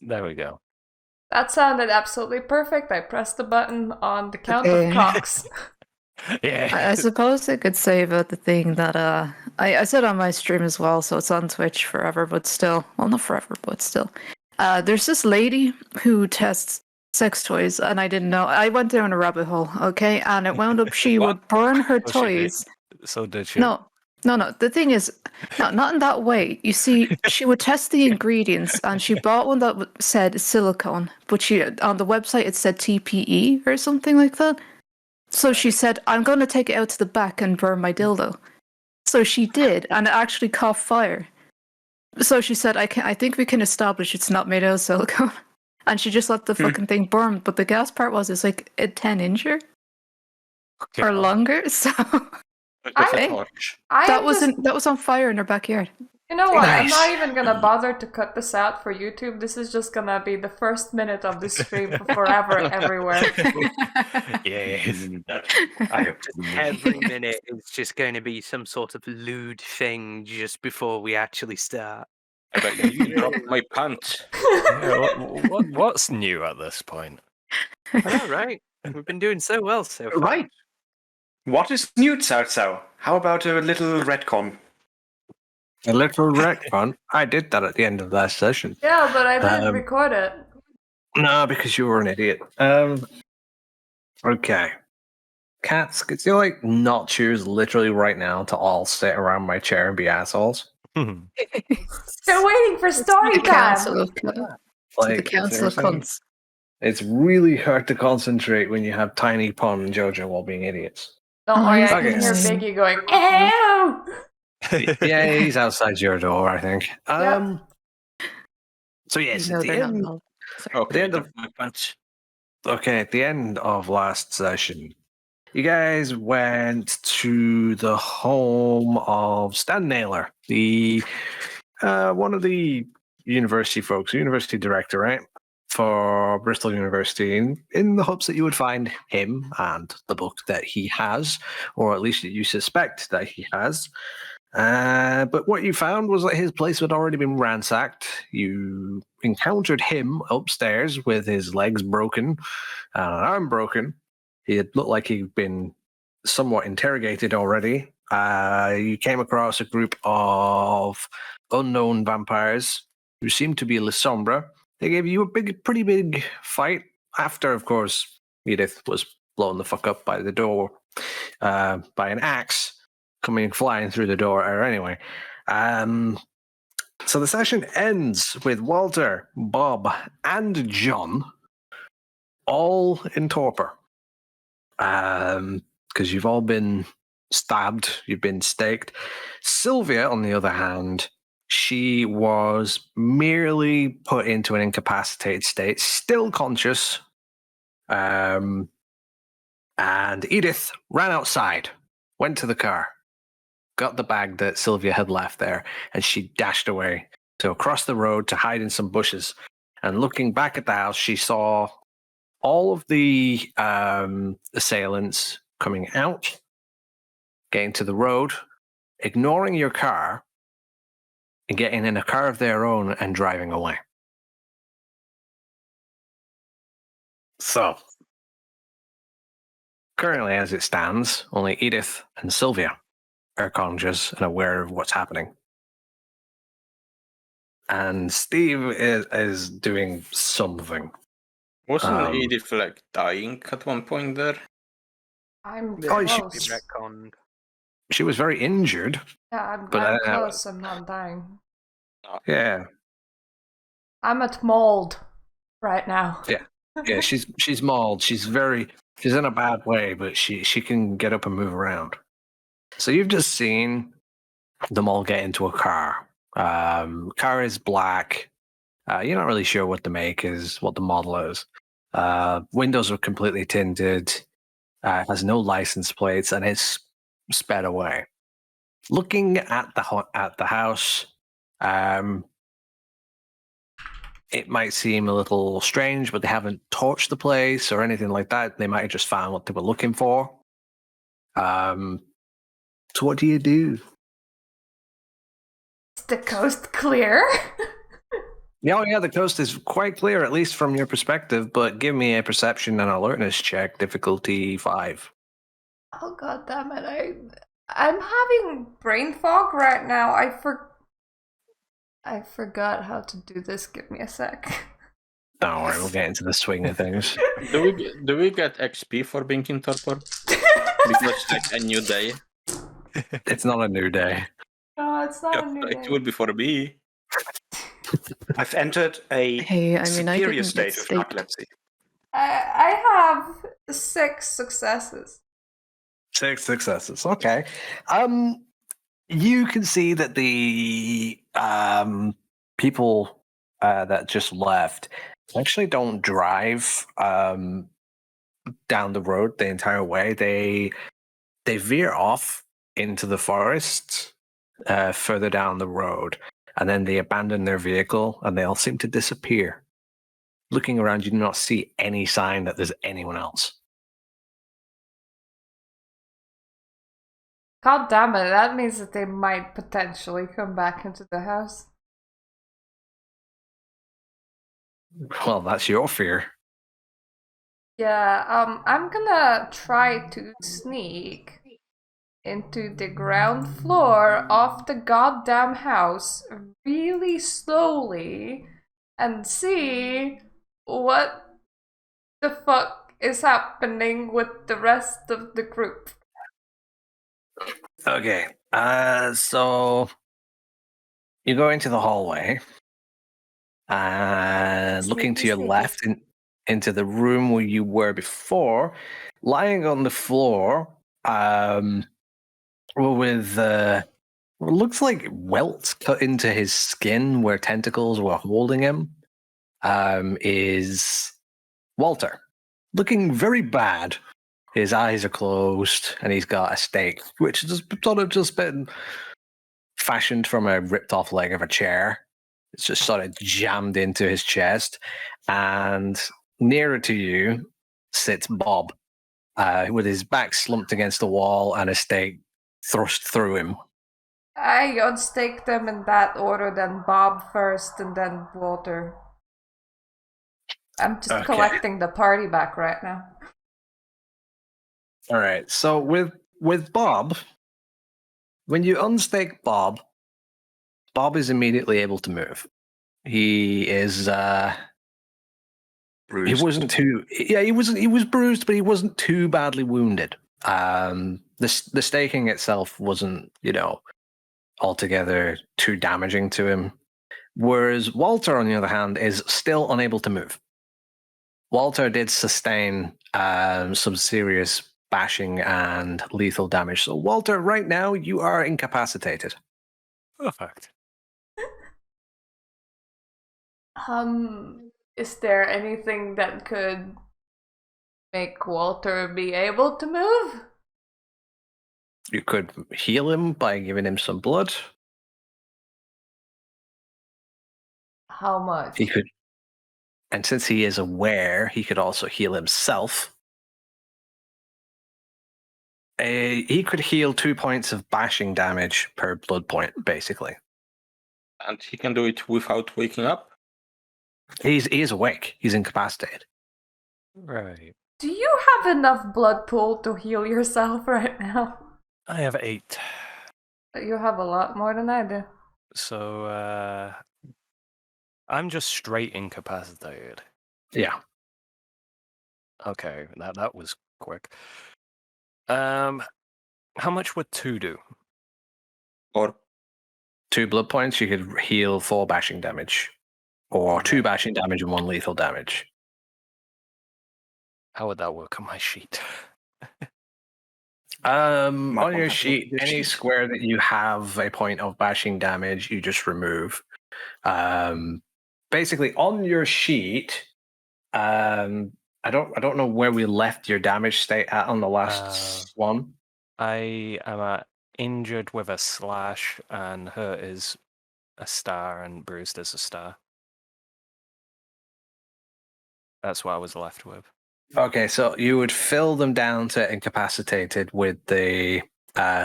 There we go. That sounded absolutely perfect. I pressed the button on the count of cocks. Yeah. I suppose I could say about the thing that I said on my stream as well, so it's on Twitch forever, but still. Well, not forever, but still. There's this lady who tests sex toys, and I didn't know. I went down a rabbit hole, okay? And it wound up she would burn her toys. So did she? No. The thing is, not in that way. You see, she would test the ingredients, and she bought one that said silicone, but she on the website it said TPE or something like that. So she said, "I'm going to take it out to the back and burn my dildo." So she did, and it actually caught fire. So she said, I think we can establish it's not made out of silicone." And she just let the fucking thing burn. But the gas part was it's like a 10-incher or longer. So that was on fire in her backyard. You know what? Nice. I'm not even gonna bother to cut this out for YouTube. This is just gonna be the first minute of this stream for forever, everywhere. Yes. Every minute is just going to be some sort of lewd thing just before we actually start. You dropped my pants. Yeah, what's new at this point? I know, right? We've been doing so well so far. Right. What is new, Cao Cao? How about a little retcon? A little retcon? I did that at the end of last session. Yeah, but I didn't record it. No, because you were an idiot. Okay. Cats, could you not choose literally right now to all sit around my chair and be assholes? Still waiting for story The council time. of the council of seriously? cunts. It's really hard to concentrate when you have Tiny Pon and Jojo all being idiots. Don't worry, I can Okay. hear Biggie going, ew! Yeah, he's outside your door, I think. Yep. So yes, No, at the they're not end, involved. Okay, end of- my pants. at the end of last session, you guys went to the home of Stan Naylor, the one of the university folks, university director, right, for Bristol University, in the hopes that you would find him and the book that he has, or at least that you suspect that he has. But what you found was that his place had already been ransacked. You encountered him upstairs with his legs broken and an arm broken. He had looked like he'd been somewhat interrogated already. You came across a group of unknown vampires who seemed to be La Sombra. They gave you a pretty big fight after, of course, Edith was blown the fuck up by the door by an axe coming flying through the door. Or anyway, so the session ends with Walter, Bob, and John all in torpor. Because you've all been stabbed, you've been staked. Sylvia, on the other hand, she was merely put into an incapacitated state, still conscious. And Edith ran outside, went to the car, got the bag that Sylvia had left there, and she dashed away to across the road to hide in some bushes. And looking back at the house, she saw all of the assailants coming out, getting to the road, ignoring your car, and getting in a car of their own and driving away. So, currently as it stands, only Edith and Sylvia are conscious and aware of what's happening. And Steve is doing something. Wasn't Edith dying at one point there? I'm Oh, she- close. Retconned. She was very injured. Yeah, I'm but, close. I'm not dying. Yeah, I'm at mold right now. yeah. She's mauled. She's in a bad way, but she can get up and move around. So you've just seen them all get into a car. Car is black. You're not really sure what the make is, what the model is. Windows are completely tinted. Has no license plates, and it's sped away. Looking at the house, it might seem a little strange, but they haven't torched the place or anything like that. They might have just found what they were looking for. So what do you do? Is the coast clear? Yeah, the coast is quite clear, at least from your perspective, but give me a perception and alertness check, difficulty 5. Oh god damn it! I'm having brain fog right now. I forgot how to do this. Give me a sec. Don't worry, we'll get into the swing of things. Do we get XP for being in torpor? Because it's like a new day. It's not a new day. No, it's not a new It day. would be for me. I've entered a Hey, I mean, I superior didn't state get of state. narcolepsy. I have 6 successes. 6 successes. Okay. You can see that the people that just left actually don't drive down the road the entire way. They veer off into the forest further down the road, and then they abandon their vehicle and they all seem to disappear. Looking around, you do not see any sign that there's anyone else. God damn it, that means that they might potentially come back into the house. Well, that's your fear. Yeah, I'm gonna try to sneak into the ground floor of the goddamn house really slowly and see what the fuck is happening with the rest of the group. Okay. So you go into the hallway and looking to your Sneaky, left into the room where you were before, lying on the floor, with what looks like welts cut into his skin where tentacles were holding him, is Walter, looking very bad. His eyes are closed, and he's got a stake, which has sort of just been fashioned from a ripped-off leg of a chair. It's just sort of jammed into his chest. And nearer to you sits Bob, with his back slumped against the wall and a stake thrust through him. I unstake them in that order, then Bob first and then Walter. I'm just Okay. collecting the party back right now. All right. So with Bob, when you unstake Bob, Bob is immediately able to move. He is Bruised. he wasn't too he was bruised, but he wasn't too badly wounded. The staking itself wasn't, altogether too damaging to him. Whereas Walter, on the other hand, is still unable to move. Walter did sustain some serious bashing and lethal damage. So, Walter, right now, you are incapacitated. Perfect. Is there anything that could make Walter be able to move? You could heal him by giving him some blood. How much? He could, and since he is aware, he could also heal himself. He could heal 2 points of bashing damage per blood point, basically. And he can do it without waking up? He is awake. He's incapacitated. Right. Do you have enough blood pool to heal yourself right now? I have 8. You have a lot more than I do. So, I'm just straight incapacitated. Yeah. Okay, that was quick. How much would 2 do? Or 2 blood points, you could heal 4 bashing damage. Or 2 bashing damage and 1 lethal damage. How would that work on my sheet? On your have sheet, your any sheet. square that you have a point of bashing damage, you just remove. Basically, on your sheet, I don't know where we left your damage state at on the last one. I am injured with a slash, and hurt is a star, and bruised is a star. That's what I was left with. Okay, so you would fill them down to incapacitated with the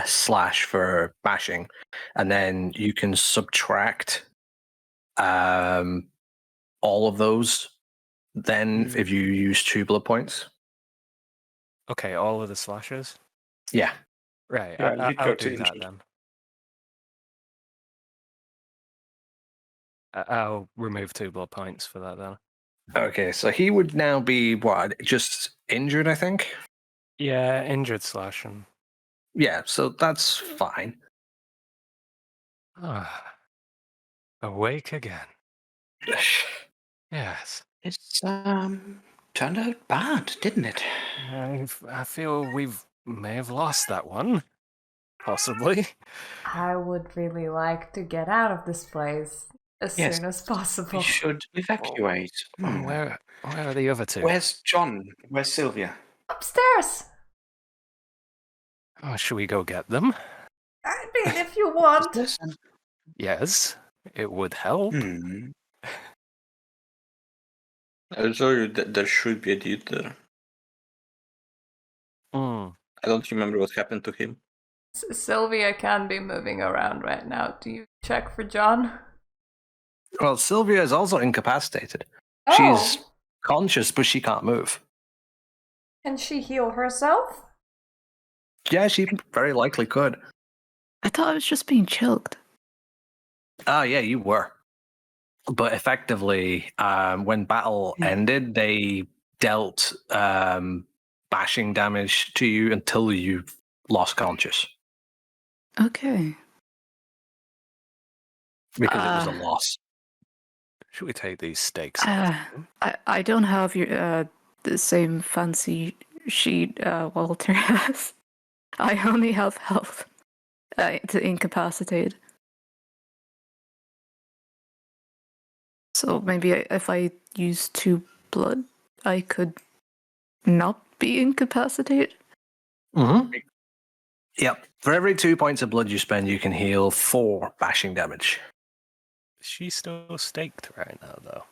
slash for bashing, and then you can subtract all of those. Then, if you use 2 blood points, Okay, all of the slashes. yeah. Right, Yeah, you'd I'll go do to that injured. then. I'll remove 2 blood points for that then. Okay, so he would now be what? Just injured, I think. Yeah, injured slashing. Yeah, so that's fine. Awake again. Yes. It's turned out bad, didn't it? I feel may have lost that one. Possibly. I would really like to get out of this place as Yes, soon as We possible. should evacuate. Where are the other 2? Where's John? Where's Sylvia? Upstairs! Oh, should we go get them? I mean, if you want. Listen. Yes, it would help. I'll show you that there should be a dude there. Hmm. I don't remember what happened to him. Sylvia can be moving around right now. Do you check for John? Well, Sylvia is also incapacitated. Oh, She's conscious, but she can't move. can she heal herself? Yeah, she very likely could. I thought I was just being choked. Ah, yeah, you were. But effectively, when battle ended, they dealt bashing damage to you until you lost conscious. Okay. Because it was a loss. Should we take these stakes? I don't have your the same fancy sheet Walter has. I only have health to incapacitate. So maybe if I use 2 blood, I could not be incapacitated. Mm-hmm. Yep. For every 2 points of blood you spend, you can heal 4 bashing damage. She's still staked right now, though.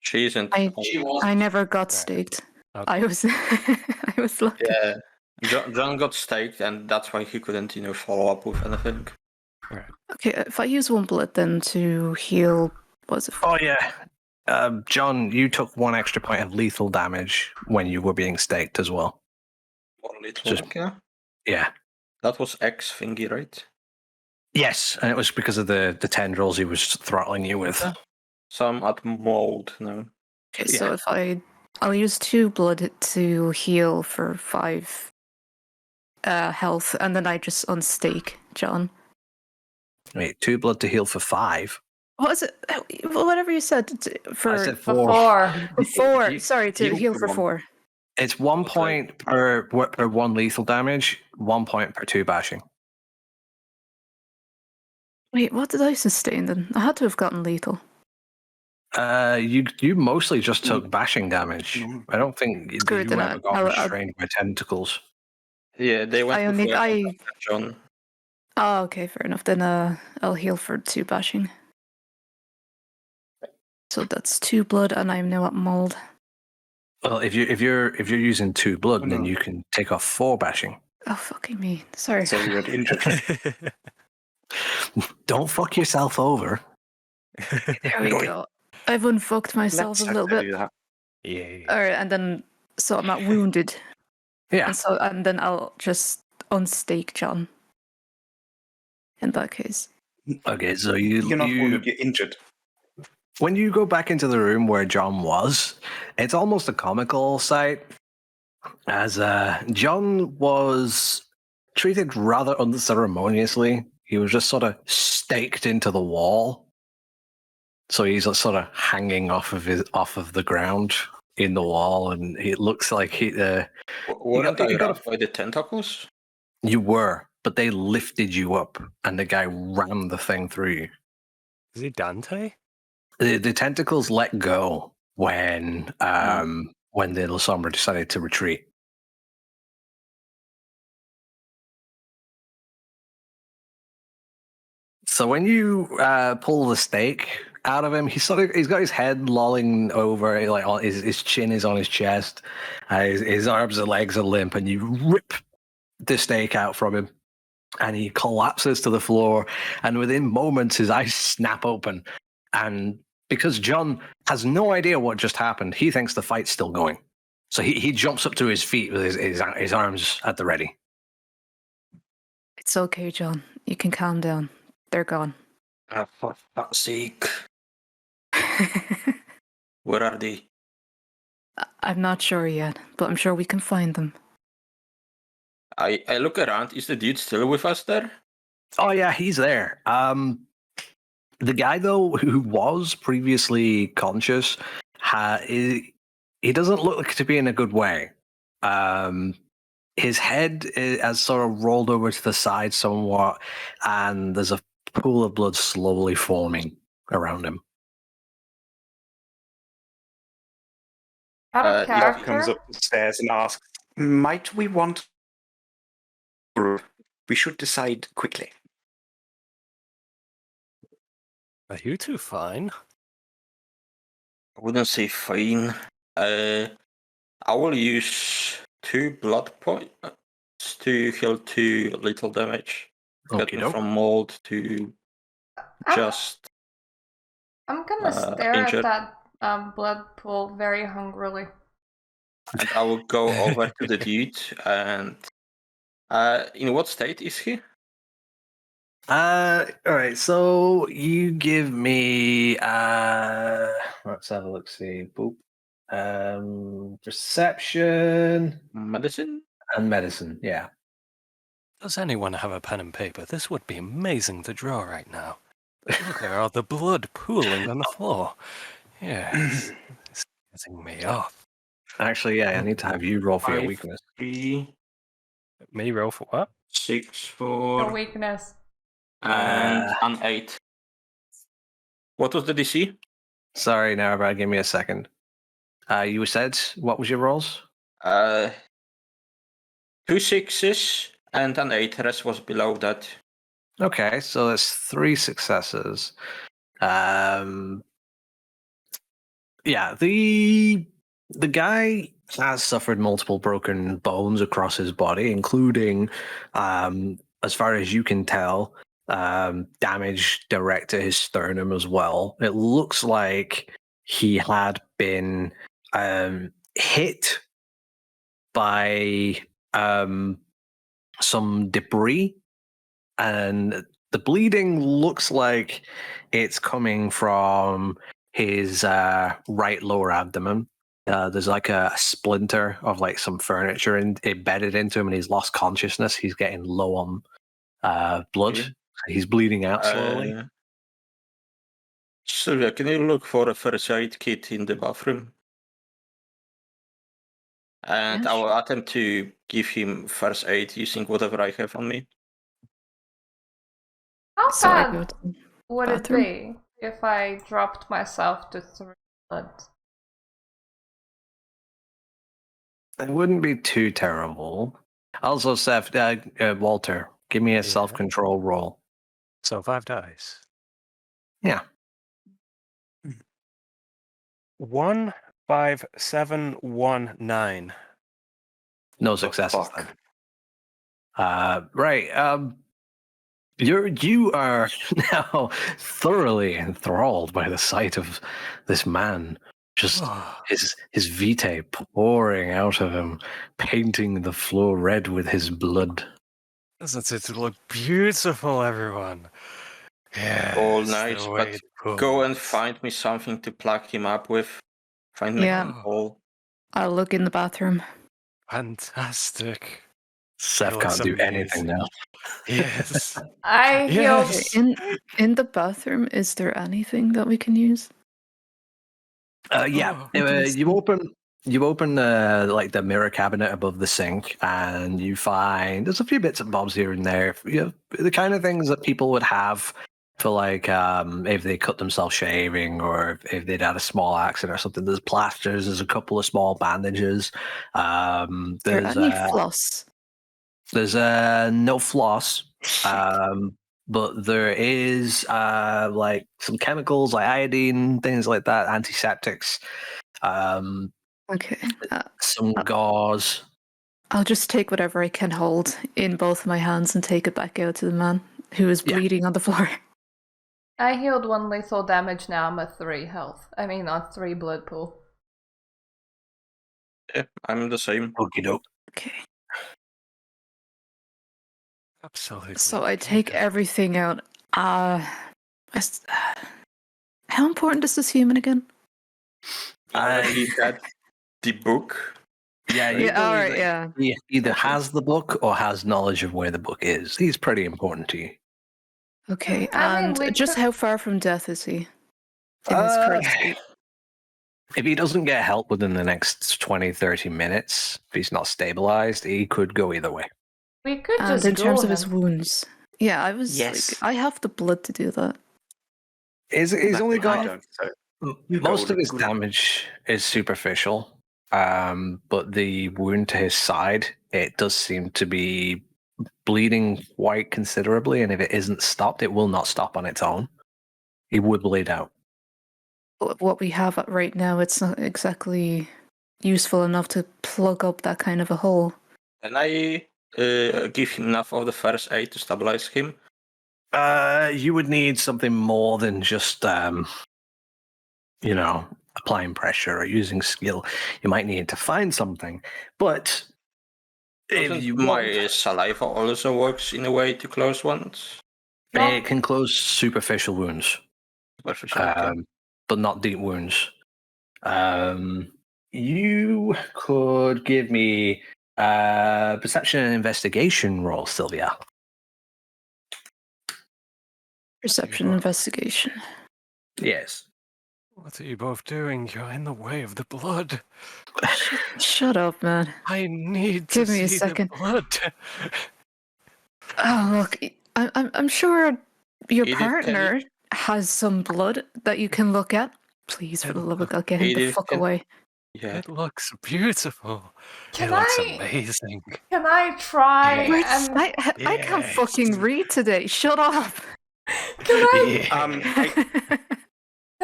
She isn't. I never got staked. Okay. I was I was lucky. Yeah. John got staked, and that's why he couldn't, follow up with anything. Right. Okay, if I use 1 blood then to heal, was it? Oh, yeah. John, you took 1 extra point of lethal damage when you were being staked as well. Or little, Just- yeah. Yeah. That was X thingy, right? Yes, and it was because of the tendrils he was throttling you with. Yeah. So I'm at mold now. Okay, so if I'll use 2 blood to heal for 5 health, and then I just unstake John. Wait, 2 blood to heal for 5? What is it? Whatever you said for I said For 4. 4. for 4. You- Sorry, to you heal for for one. 4. It's 1 point per 1 lethal damage, 1 point per 2 bashing. Wait, what did I sustain then? I had to have gotten lethal. You mostly just took bashing damage. I don't think you Screw it, then ever got I'll- restrained by tentacles. Yeah, they went I with only John. Oh, okay, fair enough. Then I'll heal for 2 bashing. So that's 2 blood, and I'm now at mold. Well, if you're using 2 blood, Oh, then no. you can take off 4 bashing. Oh, fucking me. Sorry. So you're injured. Don't fuck yourself over. There we go. I've unfucked myself Let's a little tell bit. you that. Yeah. Alright, and then so I'm not wounded. Yeah. And then I'll just unstake John. In that case. Okay, so you You're not wounded, you're injured. when you go back into the room where John was, it's almost a comical sight, as John was treated rather unceremoniously. He was just sort of staked into the wall, so he's sort of hanging off of the ground in the wall, and it looks like Weren't you I got wrapped by the tentacles? you were, but they lifted you up, and the guy rammed the thing through you. Is he Dante? The tentacles let go when the La Sombra decided to retreat. So when you pull the stake out of him, he's got his head lolling over, like his chin is on his chest, his arms and legs are limp, and you rip the stake out from him, and he collapses to the floor. And within moments, his eyes snap open, and because John has no idea what just happened. He thinks the fight's still going. So he jumps up to his feet with his arms at the ready. It's okay, John. You can calm down. They're gone. For fuck's sake. Where are they? I'm not sure yet, but I'm sure we can find them. I look around. Is the dude still with us there? Oh yeah, he's there. The guy though who was previously conscious, he doesn't look like to be in a good way. His head has sort of rolled over to the side somewhat, and there's a pool of blood slowly forming around him. Out of yeah, Love comes character? up the stairs and asks, "Might we want group? We should decide quickly." Are you two fine? I wouldn't say fine. I will use 2 blood points to heal 2 little damage. Get me Okey-doke. from mold to just I'm gonna stare injured. at that blood pool very hungrily. And I will go over to the dude and in what state is he? All right, so you give me let's have a look, see. Boop. Perception Medicine? and medicine, yeah. Does anyone have a pen and paper? This would be amazing to draw right now. Look at all the blood pooling on the floor. Yes, it's getting me off. Actually, yeah, I need to have you roll for your 5, weakness. 3, Me roll for what? 6, No 4, weakness. and an 8. What was the DC? Sorry, Narabad, give me a second. You said, what was your rolls? 2 6s and an 8. The rest was below that. Okay, so that's 3 successes. Yeah, the guy has suffered multiple broken bones across his body, including, as far as you can tell, damage direct to his sternum as well. It looks like he had been hit by some debris, and the bleeding looks like it's coming from his right lower abdomen. There's like a splinter of like some furniture embedded into him, and he's lost consciousness. He's getting low on blood. Okay. He's bleeding out slowly. Sylvia, can you look for a first aid kit in the bathroom? And Yeah, I will sure. attempt to give him first aid using whatever I have on me. How So I go bad to the would it bathroom. be if I dropped myself to 3 blood? It wouldn't be too terrible. Also, Seth, Walter, give me a Yeah. self-control roll. So 5 dice. Yeah. 1, 5, 7, 1, 9. No successes. fuck? Then. Right. You are now thoroughly enthralled by the sight of this man. Just his vitae pouring out of him, painting the floor red with his blood. Doesn't it look beautiful, everyone? Yeah. All nice, but go and find me something to plug him up with. Find me Yeah. a hole. I'll look in the bathroom. Fantastic. Seth looks can't do amazing. anything now. Yes. I healed. Yes. In the bathroom, is there anything that we can use? Yeah. Interesting. You open like the mirror cabinet above the sink, and you find there's a few bits and bobs here and there. You know, the kind of things that people would have for like if they cut themselves shaving, or if they'd had a small accident or something. There's plasters. There's a couple of small bandages. Is there There's any floss? There's no floss, but there is like some chemicals like iodine, things like that, antiseptics, Okay. some gauze. I'll just take whatever I can hold in both my hands and take it back out to the man who is Yeah. bleeding on the floor. I healed 1 lethal damage, now I'm at 3 health. I mean, on 3 blood pool. Yeah, I'm the same. Okie doke. Okay. Absolutely. So I take beautiful. everything out. How important is this human again? He had the book. Yeah, you Yeah, all believe right, yeah. that he either has the book or has knowledge of where the book is. He's pretty important to you. Okay, I mean, and we just could- how far from death is he? In his current state? If he doesn't get help within the next 20, 30 minutes, if he's not stabilized, he could go either way. We could And just in terms go of his him. wounds, yeah, I was Yes. like, I have the blood to do that. He's only I got don't. So you most go, of his good. damage is superficial, but the wound to his side, it does seem to be bleeding quite considerably, and if it isn't stopped, it will not stop on its own. He would bleed out. What we have right now, it's not exactly useful enough to plug up that kind of a hole. Can I give him enough of the first aid to stabilize him? You would need something more than just, applying pressure or using skill. You might need to find something, but if Doesn't you my want, saliva also works in a way to close ones? it can close superficial wounds, Superficial, okay. but not deep wounds. You could give me a perception and investigation roll, Sylvia. Perception investigation. Yes. What are you both doing? You're in the way of the blood. Shut up, man. I need Give to me a see second. the blood. Oh, look, I'm sure your Edith, can partner has some blood that you can look at. Please, for the love of God, get him the Edith, fuck can- away. Yeah. It looks beautiful. Can it looks I- amazing. Can I try Yes. and I can't Yes. fucking read today. Shut up. can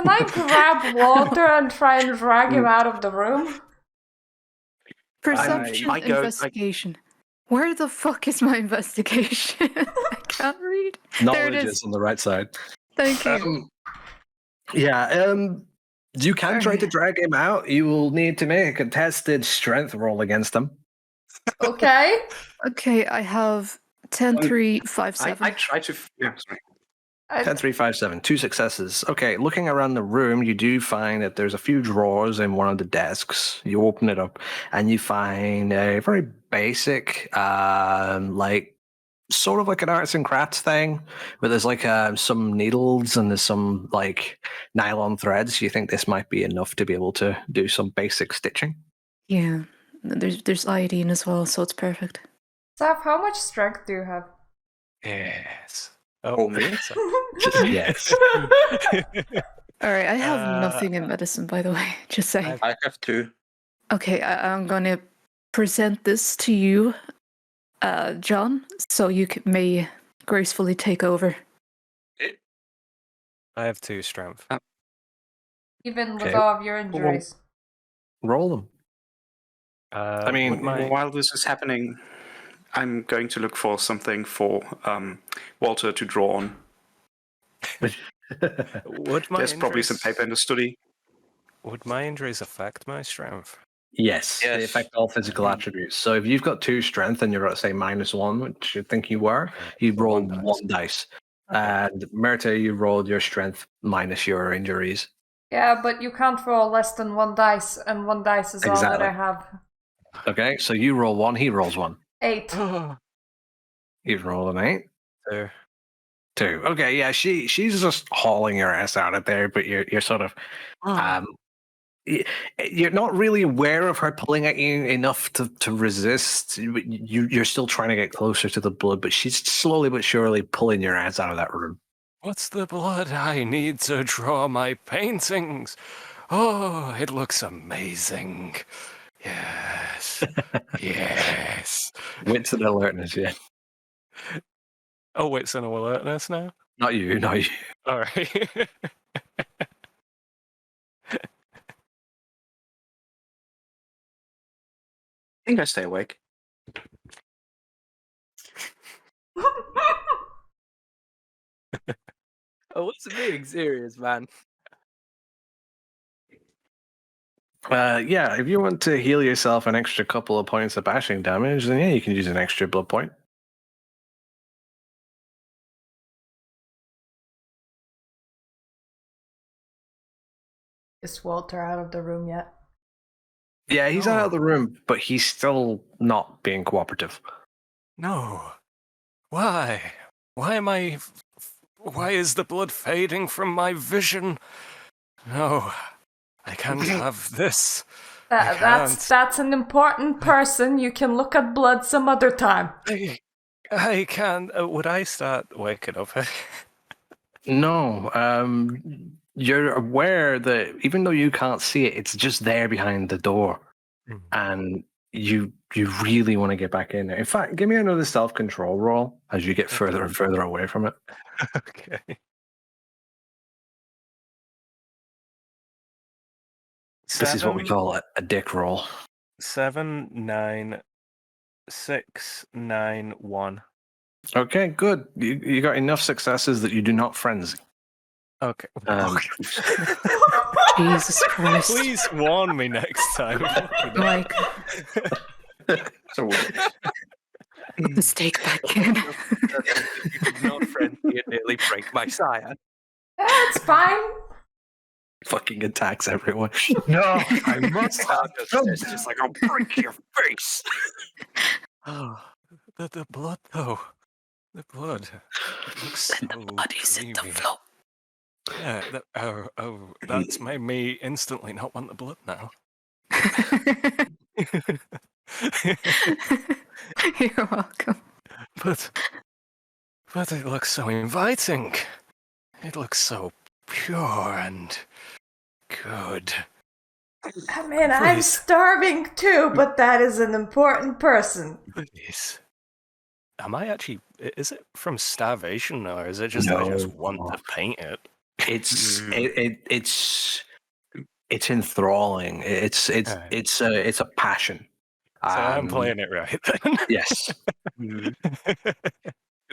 I grab water and try and drag him out of the room? Perception I go- investigation. Where the fuck is my investigation? I can't read. There it Knowledge is. is on the right side. Thank you. You can try to drag him out. You will need to make a tested strength roll against him. Okay. Okay, I have 10, 3, 5, I 7. try to. Yeah, sorry. 10, 3, 5, 7. 2 successes. Okay, looking around the room, you do find that there's a few drawers in one of the desks. You open it up, and you find a very basic, sort of like an arts and crafts thing, where there's like some needles and there's some like nylon threads. You think this might be enough to be able to do some basic stitching? Yeah, there's iodine as well, so it's perfect. Saf, how much strength do you have? Yes. Oh, me? Yes. All right, I have Uh, nothing in medicine, by the way. Just saying. I have 2. Okay, I'm going to present this to you, John, so you may gracefully take over. I have 2 strength. Even with Okay. all of your injuries. Roll them. I mean, While this is happening, I'm going to look for something for Walter to draw on. would my There's probably some injuries- paper in the study. Would my injuries affect my strength? Yes, they Yes. affect all physical attributes. So if you've got 2 strength and you're at, say, -1, which I think you were, you So roll one one dice. And Myrta, you rolled your strength minus your injuries. Yeah, but you can't roll less than 1 dice, and 1 dice is all that I Exactly. have. Okay, so you roll 1, he rolls 1. 8. You roll an 8. So, 2. Okay, yeah, she's just hauling your ass out of there, but you're sort of you're not really aware of her pulling at you enough to resist. You're still trying to get closer to the blood, but she's slowly but surely pulling your ass out of that room. what's the blood I need to draw my paintings? Oh, it looks amazing. Yes. Yes. Wits and alertness, yeah. Oh, it's an alertness now? Not you, not you. All right. I think I stay awake. I wasn't being serious, man. Yeah, if you want to heal yourself an extra couple of points of bashing damage, then yeah, you can use an extra blood point. Is Walter out of the room yet? Yeah, he's out of the room, but he's still not being cooperative. No. Why? Why am I... Why is the blood fading from my vision? No. I can't have this. I can't. That's an important person. You can look at blood some other time. I can't. Would I start waking up? No, you're aware that even though you can't see it, it's just there behind the door, and you really want to get back in there. In fact, give me another self-control roll as you get further and further away from it. Okay. This is what we call a dick roll. 7, 9, 6, 9, 1. Okay, good. You got enough successes that you do not frenzy. Okay. Jesus Christ. Please warn me next time. Like, So weird. let's take back in. You did not frenzy and nearly break my sire. It's fine. Fucking attacks everyone. No, I must have It's just like, I'll break your face. Oh, the blood, though. The blood. It looks so The blood is in the creamy. flow. Yeah, that's made me instantly not want the blood now. You're welcome. But it looks so inviting. It looks so pure and good. I mean, I'm Please. starving too, but that is an important person. Please. Am I actually... Is it from starvation, or is it just I just want to paint it? It's it's enthralling. It's a passion. So I'm playing it right then. Yes. Do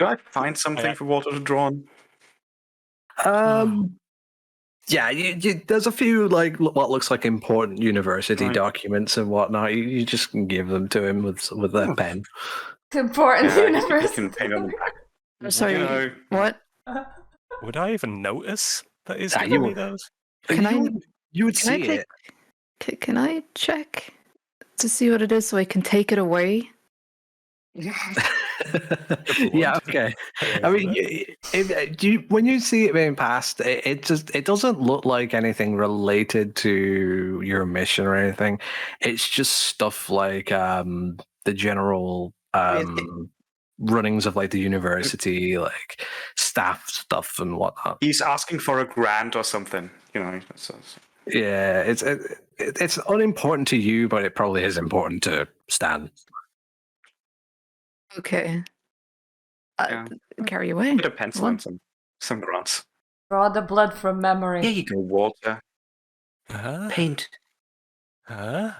I find something for Walter to draw on? Yeah, there's a few like what looks like important university Right. documents and whatnot. You just can give them to him with a pen. It's important Yeah, you universe. can paint on the back. I'm sorry, You know, what? Would I even notice that he's Ah, giving you me those? You would Can I see take- it. Can I check to see what it is so I can take it away? Yeah, okay. I mean, when you see it being passed, it doesn't look like anything related to your mission or anything. It's just stuff like the general runnings of like the university, like staff stuff and whatnot. he's asking for a grant or something. You know. Yeah, it's unimportant to you, but it probably is important to Stan. Okay. Yeah. Carry away. Put a pencil What? on some grants. Draw the blood from memory. Here you go, Walter. Huh? Paint. Huh?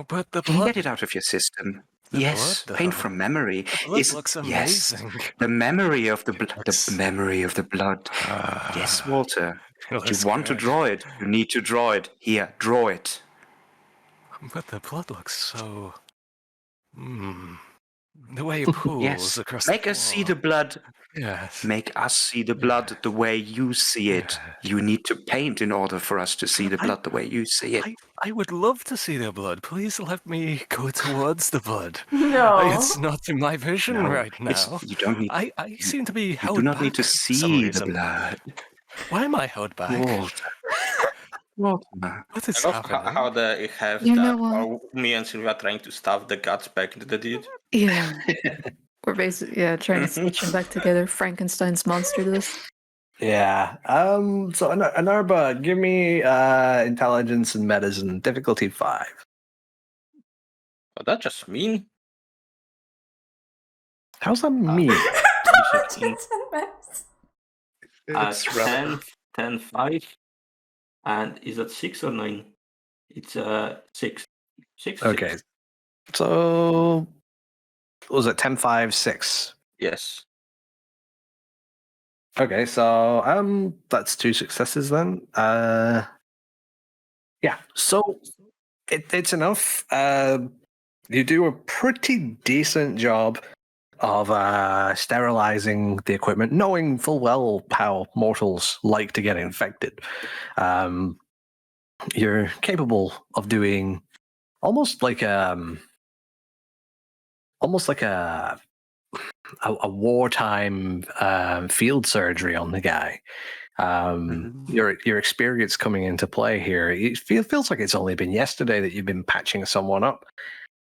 But the Can you blood... get it out of your system? The Yes, blood, paint though. from memory. The blood looks Yes, amazing. the memory of the blood. looks- The memory of the blood. Yes, Walter. It If you looks want to good. draw it, you need to draw it. Here, draw it. But the blood looks so... The way it pools Yes. across Make the us see floor. the blood. Yes. Make us see the blood the way you see it. You need to paint in order for us to see the blood the way you see it. I would love to see the blood. Please let me go towards the blood. No. It's not in my vision No, right it's- now. you don't need. I seem to be You held do not back need to for some see the reason. blood. Why am I held back? Walter. Walter. What is I love happening? how they have You that. know what? Or me and Sylvia trying to stuff the guts back into the dude. Yeah. We're basically trying to stitch them back together. Frankenstein's monster this. Yeah. So Anarba, give me intelligence and medicine, difficulty 5. But that's just mean. How's that mean? It's a mess. It's 10, 10, 5. And is that 6 or 9? It's 6. 6. Okay. 6. So what was it 10, 5, 6? Yes. Okay, so that's 2 successes then. Yeah, so it's enough. You do a pretty decent job of sterilizing the equipment, knowing full well how mortals like to get infected. You're capable of doing almost like a wartime field surgery on the guy. Your experience coming into play here, it feels like it's only been yesterday that you've been patching someone up.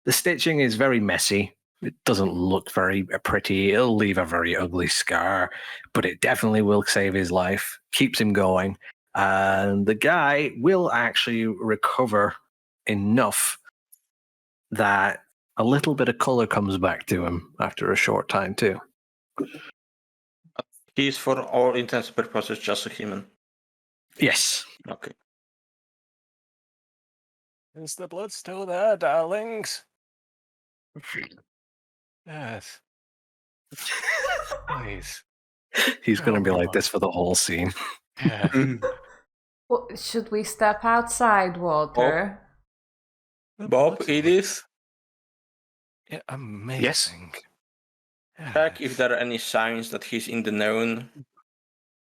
The stitching is very messy. It doesn't look very pretty. It'll leave a very ugly scar, but it definitely will save his life, keeps him going. And the guy will actually recover enough that a little bit of color comes back to him after a short time, too. He's, for all intents and purposes, just a human. Yes. Okay. Is the blood still there, darlings? Yes. Please. He's going to be Oh, like this for the whole scene. Yeah. Well, should we step outside, Walter? The Bob, blood Edith? looks- Yeah, amazing. Yeah. Check if there are any signs that he's in the known,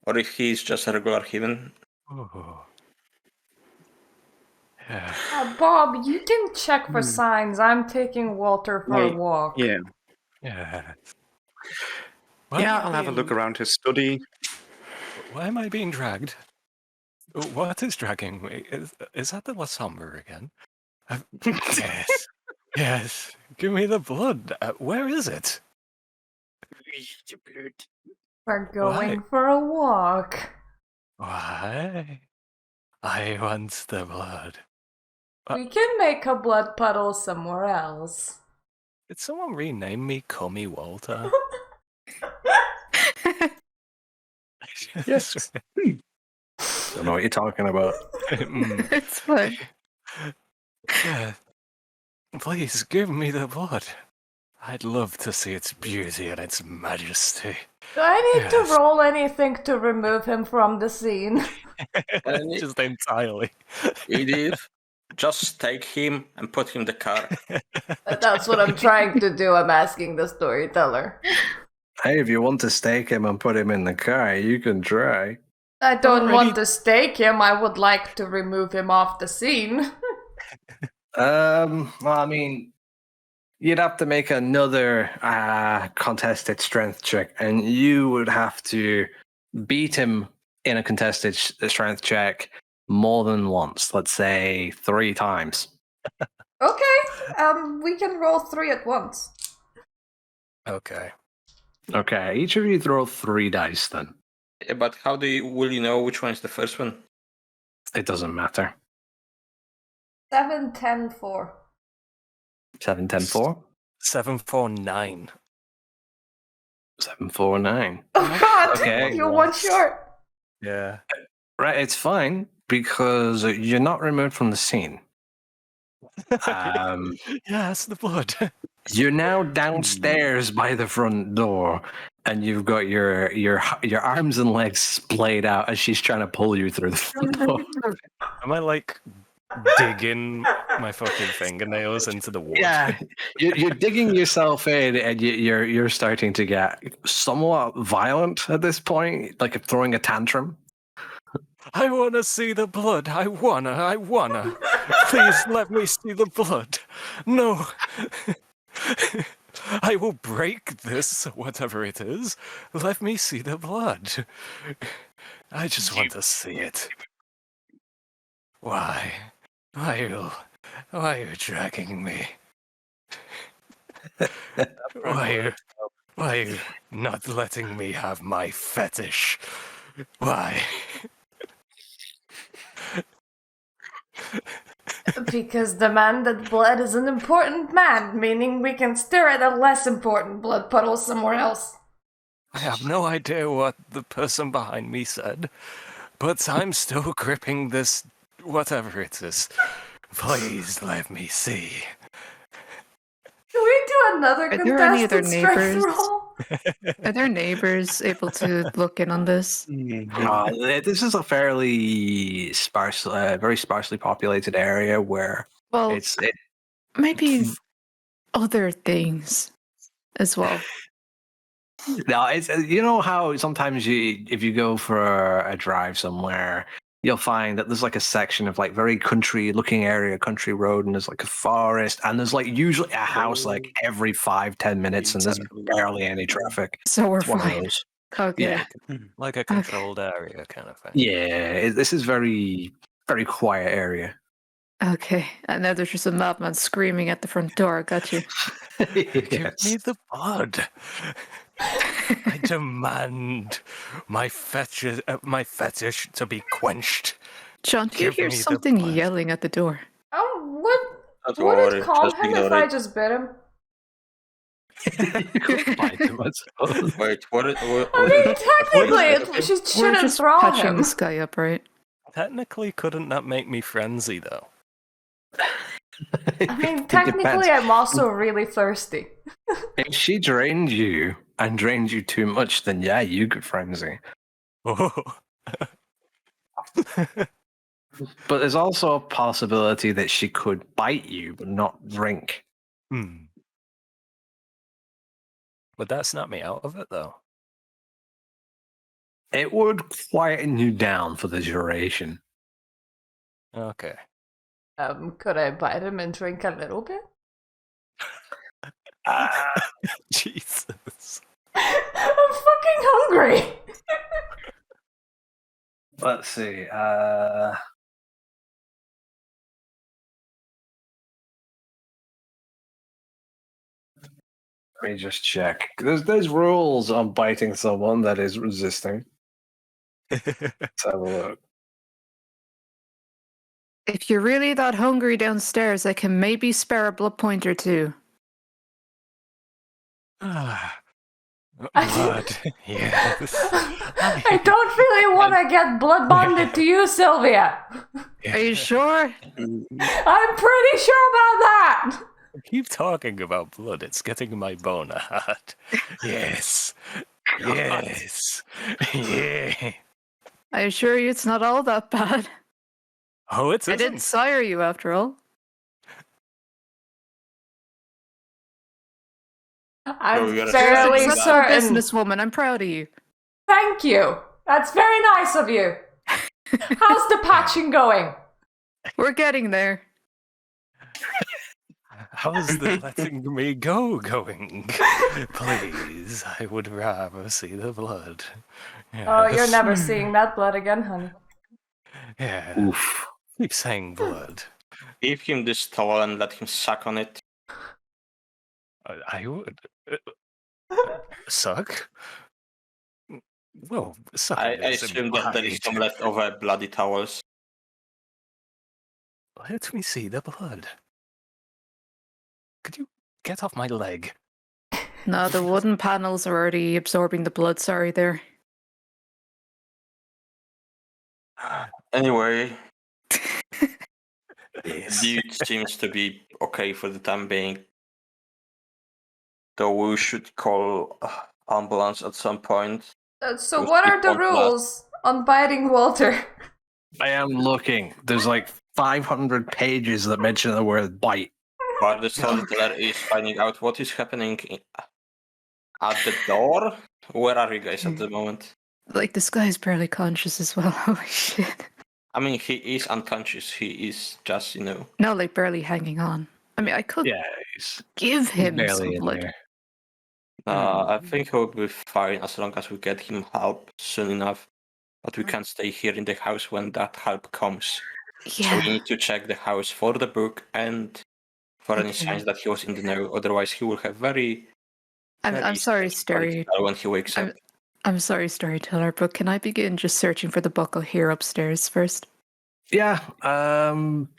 or if he's just a regular human. Ooh. Yeah. Bob, you can check for signs. I'm taking Walter for a walk. Yeah. Yeah. Yeah, I'll have a look around his study. Why am I being dragged? What is dragging me? Is that the La Sombra again? Yes. Yes. Give me the blood. Where is it? We're going for a walk. Why? I want the blood. We can make a blood puddle somewhere else. Did someone rename me Cummy Walter? Yes. Don't know what you're talking about. It's fine. Yeah. Please give me the blood. I'd love to see its beauty and its majesty. Do I need Yes. to roll anything to remove him from the scene? Just entirely. Edith, just take him and put him in the car. That's what I'm trying to do. I'm asking the storyteller. Hey, if you want to stake him and put him in the car, you can try. I don't Already- want to stake him. I would like to remove him off the scene. Well, I mean, you'd have to make another contested strength check, and you would have to beat him in a contested strength check more than once. Let's say 3 times. Okay, we can roll 3 at once. Okay. Okay, each of you throw 3 dice then. Yeah, but how will you know which one is the first one? It doesn't matter. 7, 10, 4. 7, 10, 4. 749. 7, 4, 9. Oh god, Okay. you're one short. Yeah. Right, it's fine because you're not removed from the scene. Yes, the blood. You're now downstairs by the front door, and you've got your arms and legs splayed out as she's trying to pull you through the front door. Am I like digging my fucking fingernails into the wood? Yeah, you're digging yourself in, and you're starting to get somewhat violent at this point, like throwing a tantrum. I wanna see the blood. I wanna. Please let me see the blood. No. I will break this, whatever it is. Let me see the blood. I just want to see it. Why? Why are you dragging me? Why are you not letting me have my fetish? Why? Because the man that bled is an important man, meaning we can stare at a less important blood puddle somewhere else. I have no idea what the person behind me said, but I'm still gripping this, whatever it is. Please let me see. Can we do another Are there any other contested strength neighbors? roll? Are their neighbors able to look in on this? This is a fairly sparse, very sparsely populated area where Well, it maybe other things as well. No, it's you know how sometimes if you go for a drive somewhere, you'll find that there's like a section of like very country-looking area, country road, and there's like a forest, and there's like usually a house like every 5-10 minutes, and there's barely any traffic. So we're It's one of fine. those. Okay. Yeah, Like a controlled area kind of thing. yeah. This is very quiet area. Okay. And now there's just a madman screaming at the front door. Got you. Give me the blood. I demand my fetish to be quenched. John, do you Give hear me the something blood. yelling at the door? Don't Would worry, it calm just him if ignore I it. just bit him? You could bite him, I suppose. Wait, what? I mean, technically, she We're shouldn't just throw patching him. this guy up, right? Technically, couldn't that make me frenzy though? I mean, It technically, depends. I'm also really thirsty. If she drained you and drained you too much, then yeah, you could frenzy. Oh. But there's also a possibility that she could bite you but not drink. Would that snap me out of it though? It would quieten you down for the duration. Okay. Could I bite him and drink a little bit? Jesus. I'm fucking hungry. Let's see. Let me just check. There's rules on biting someone that is resisting. Let's have a look. If you're really that hungry downstairs, I can maybe spare a blood point or two. Blood. Yes. I don't really want to get blood bonded to you, Sylvia. Are you sure? I'm pretty sure about that. Keep talking about blood. It's getting my boner hot. Yes. Yes. Yeah. I assure you it's not all that bad. Oh, it I didn't isn't. sire you after all. I'm we gotta fairly say that. certain. Businesswoman, I'm proud of you. Thank you. That's very nice of you. How's the patching going? We're getting there. How's the letting me go going? Please, I would rather see the blood. Oh, you're Yes. never seeing that blood again, honey. Yeah. Oof. Keep saying blood. Give him this towel and let him suck on it. I would. Suck? Well, suck. I assume that there is some leftover bloody towels. Let me see the blood. Could you get off my leg? No, the wooden panels are already absorbing the blood. Sorry there. Anyway, Yes. dude seems to be okay for the time being. Though we should call ambulance at some point. So what are the rules on biting Walter? I am looking. There's like 500 pages that mention the word bite. But the storyteller is finding out what is happening at the door. Where are you guys at the moment? Like, this guy is barely conscious as well. Holy shit. I mean, he is unconscious. He is just, No, like, barely hanging on. I mean, I could Yeah, he's give him barely some in blood. there. I think he'll be fine as long as we get him help soon enough. But we can't stay here in the house when that help comes. So Yeah. we need to check the house for the book and for any Okay. signs that he was in the know. Otherwise, he will have very I'm sorry, strange when he wakes up. I'm sorry, storyteller, but can I begin just searching for the buckle here upstairs first? Yeah. I'm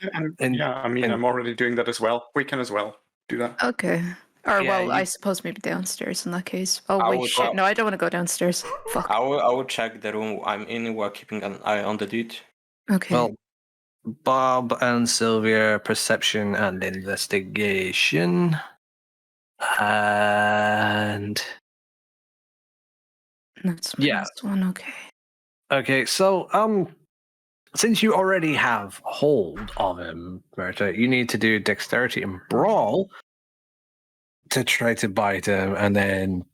already doing that as well. We can as well do that. Okay. Or, Yeah, well, I you- suppose maybe downstairs in that case. Oh, I wait, would- shit. No, I don't want to go downstairs. Fuck. I will check the room I'm in. We're keeping an eye on the dude. Okay. Well, Bob and Sylvia, perception and investigation. And That's Yeah. +1. Okay. Okay, so since you already have hold of him, Berta, you need to do dexterity and brawl to try to bite him, and then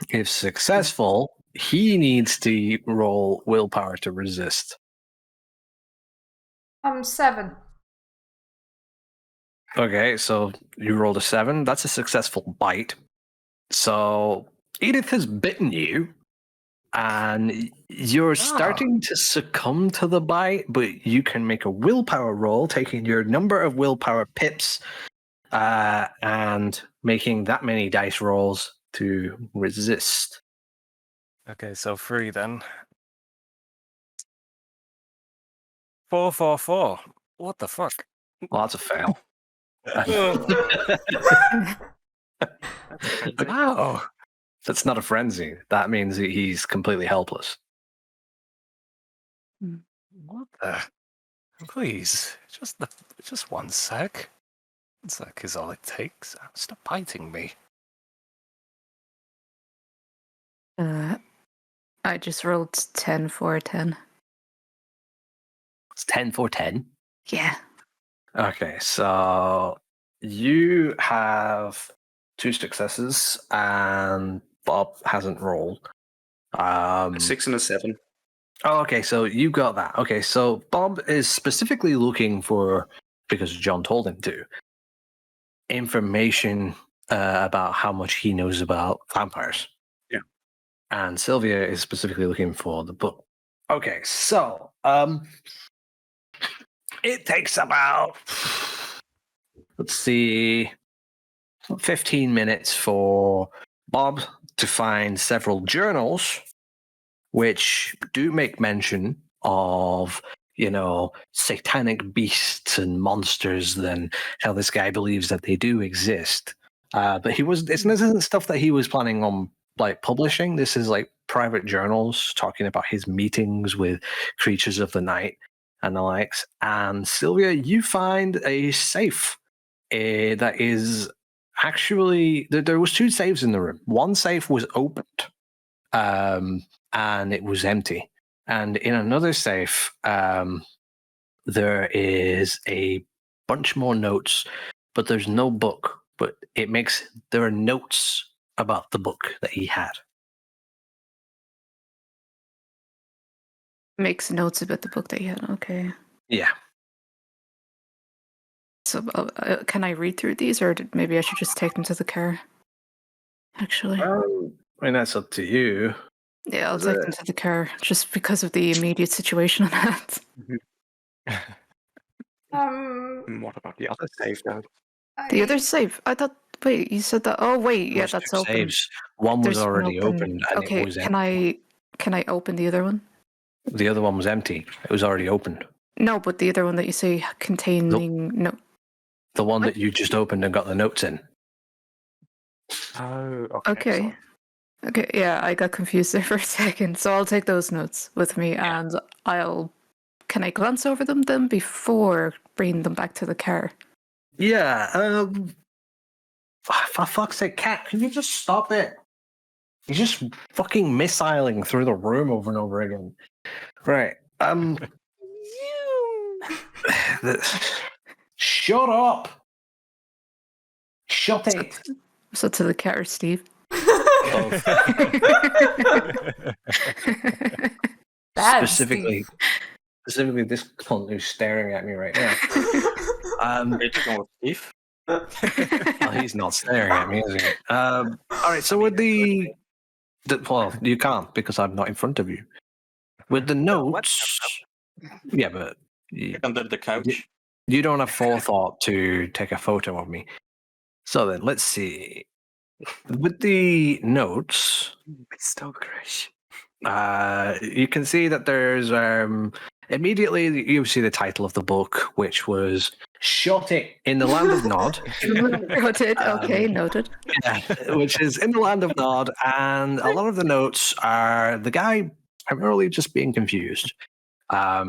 if successful, he needs to roll willpower to resist. 7. Okay, so you rolled a 7. That's a successful bite. So Edith has bitten you, and you're starting to succumb to the bite, but you can make a willpower roll, taking your number of willpower pips and making that many dice rolls to resist. Okay, so 3 then. 4, 4, 4. What the fuck? Well, that's a fail. Wow. That's not a frenzy. That means that he's completely helpless. What the? Please, just 1 sec. 1 sec is all it takes. Stop biting me. I just rolled 10 for 10. It's 10 for 10. Yeah. Okay, so you have 2 successes, and Bob hasn't rolled. A 6 and a 7. Oh, okay, so you got that. Okay, so Bob is specifically looking for, because John told him to, information about how much he knows about vampires. Yeah. And Sylvia is specifically looking for the book. Okay, so it takes about, let's see, 15 minutes for Bob to find several journals which do make mention of, satanic beasts and monsters, and how this guy believes that they do exist. But this isn't stuff that he was planning on publishing. This is private journals talking about his meetings with creatures of the night and the likes. And Sylvia, you find a safe that is actually, there was 2 safes in the room. One safe was opened, and it was empty. And in another safe, there is a bunch more notes, but there's no book. But there are notes about the book that he had. Makes notes about the book that you had. Okay. Yeah. So can I read through these, or maybe I should just take them to the car? Actually. I mean, that's up to you. Yeah, I'll take them to the car, just because of the immediate situation on hand. What about the other save though? The other safe? I thought. Wait, you said that. Oh, wait, yeah, There's that's 2 open. saves. One was There's one already open. opened, and Okay, it was empty. can I open the other one? The other one was empty. It was already opened. No, but the other one that you say containing no. The one that you just opened and got the notes in. Oh, Okay. Okay, yeah, I got confused there for a second. So I'll take those notes with me, and can I glance over them then before bringing them back to the car? Yeah. For fuck's sake, Cat, can you just stop it? You're just fucking missiling through the room over and over again. Right. Shut up. Shut it. So to the car, Steve. Specifically, this cunt who's staring at me right now. Steve? Well, he's not staring at me, is he? All right. So with the well, you can't because I'm not in front of you. With the notes, yeah, but Under the couch. you don't have forethought to take a photo of me. So then, let's see. With the notes, you can see that there's immediately you see the title of the book, which was "Shot It in the Land of Nod." Noted. Okay, noted. Yeah, which is in the Land of Nod, and a lot of the notes are the guy primarily just being confused.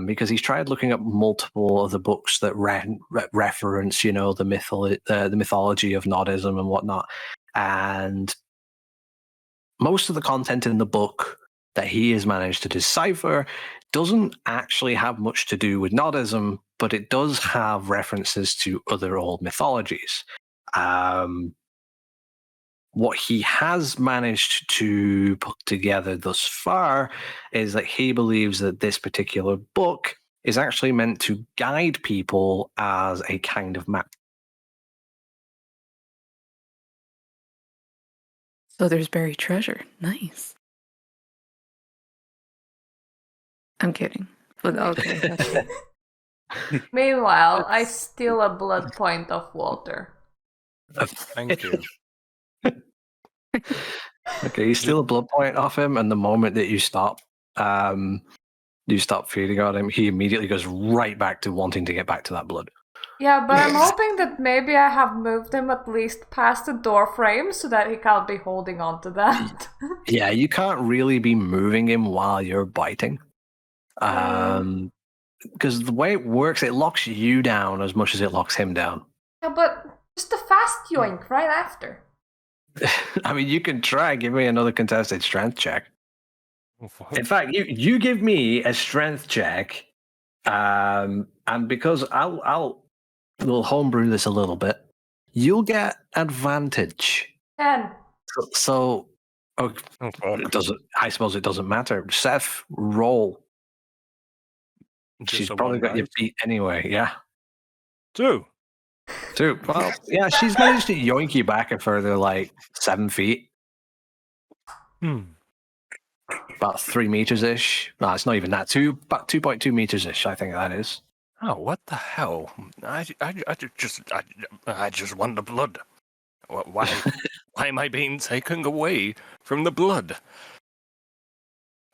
Because he's tried looking up multiple of the books that reference, the mythology of Nodism and whatnot, and most of the content in the book that he has managed to decipher doesn't actually have much to do with Nodism, but it does have references to other old mythologies. What he has managed to put together thus far is that he believes that this particular book is actually meant to guide people as a kind of map. So there's buried treasure. Nice. I'm kidding. But okay. That's Meanwhile, I steal a blood point of Walter. Thank you. Okay, you steal a blood point off him, and the moment that you stop feeding on him, he immediately goes right back to wanting to get back to that blood. Yeah, but I'm hoping that maybe I have moved him at least past the door frame so that he can't be holding on to that. Yeah, you can't really be moving him while you're biting. Because the way it works, it locks you down as much as it locks him down. Yeah, but just a fast yoink right after. I mean, you can try. Give me another contested strength check. In fact, you give me a strength check, and because we'll homebrew this a little bit, you'll get advantage. 10. So it doesn't. I suppose it doesn't matter. Seth, roll. She's probably got you beat anyway. Yeah. 2. Well, yeah, she's managed to yoink you back a further 7 feet. About 3 meters ish. No, it's not even that. About 2.2 meters ish. I think that is. Oh, what the hell? I just want the blood. Why am I being taken away from the blood?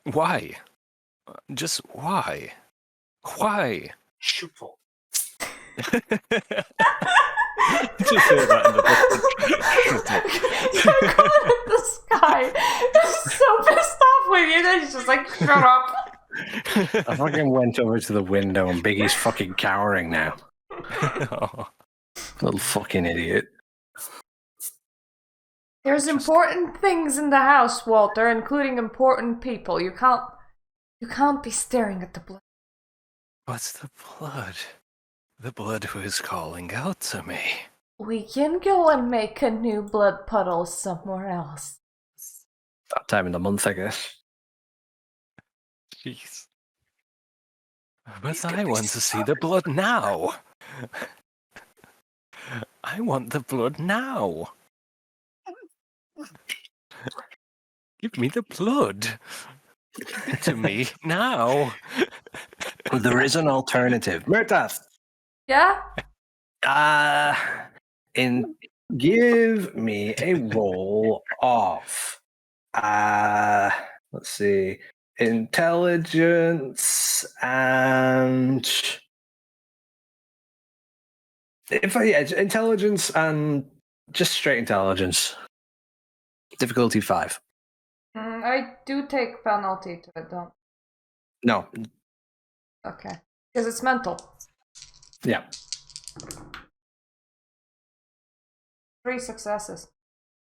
Why? Just why? Why? Shuffle. Just say that in the You're going at the sky. He's so pissed off with you that he's just like, shut up. I fucking went over to the window and Biggie's fucking cowering now. Oh. Little fucking idiot. There's important things in the house, Walter, including important people. You can't be staring at the blood. What's the blood? The blood who is calling out to me. We can go and make a new blood puddle somewhere else. That time in the month, I guess. Jeez. But I want to see the blood now. I want the blood now. Give me the blood. Give it to me now. There is an alternative. Murtath! Yeah? Give me a roll of let's see, intelligence and intelligence and just straight intelligence. Difficulty 5. I do take penalty to it, don't No. Okay. Because it's mental. Yeah. 3 successes.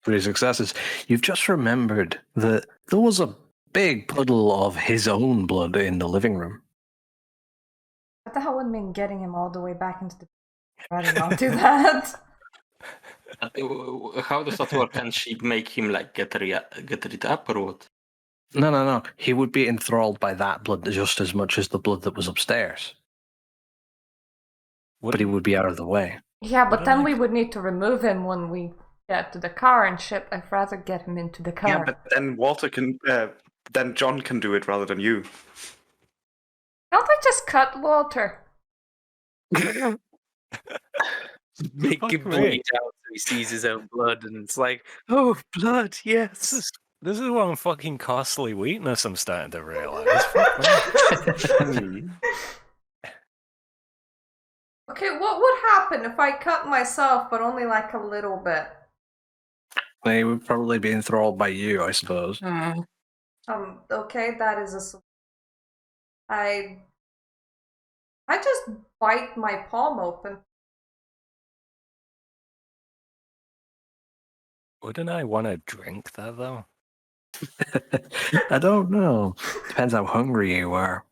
3 successes. You've just remembered that there was a big puddle of his own blood in the living room. What the hell would mean getting him all the way back into the... I did not do that. How does that work? Can she make him get it up or what? No. He would be enthralled by that blood just as much as the blood that was upstairs. But he would be out of the way. Yeah, but then we would need to remove him when we get to the car and shit. I'd rather get him into the car. Yeah, but then Walter can, then John can do it rather than you. Can't I just cut Walter? Make him bleed out so he sees his own blood and it's like, oh, blood, yes. This is one fucking costly weakness I'm starting to realize. Fuck me. Okay, what would happen if I cut myself, but only a little bit? They would probably be enthralled by you, I suppose. Okay, that is a solution. I just bite my palm open. Wouldn't I want to drink that, though? I don't know. Depends how hungry you are.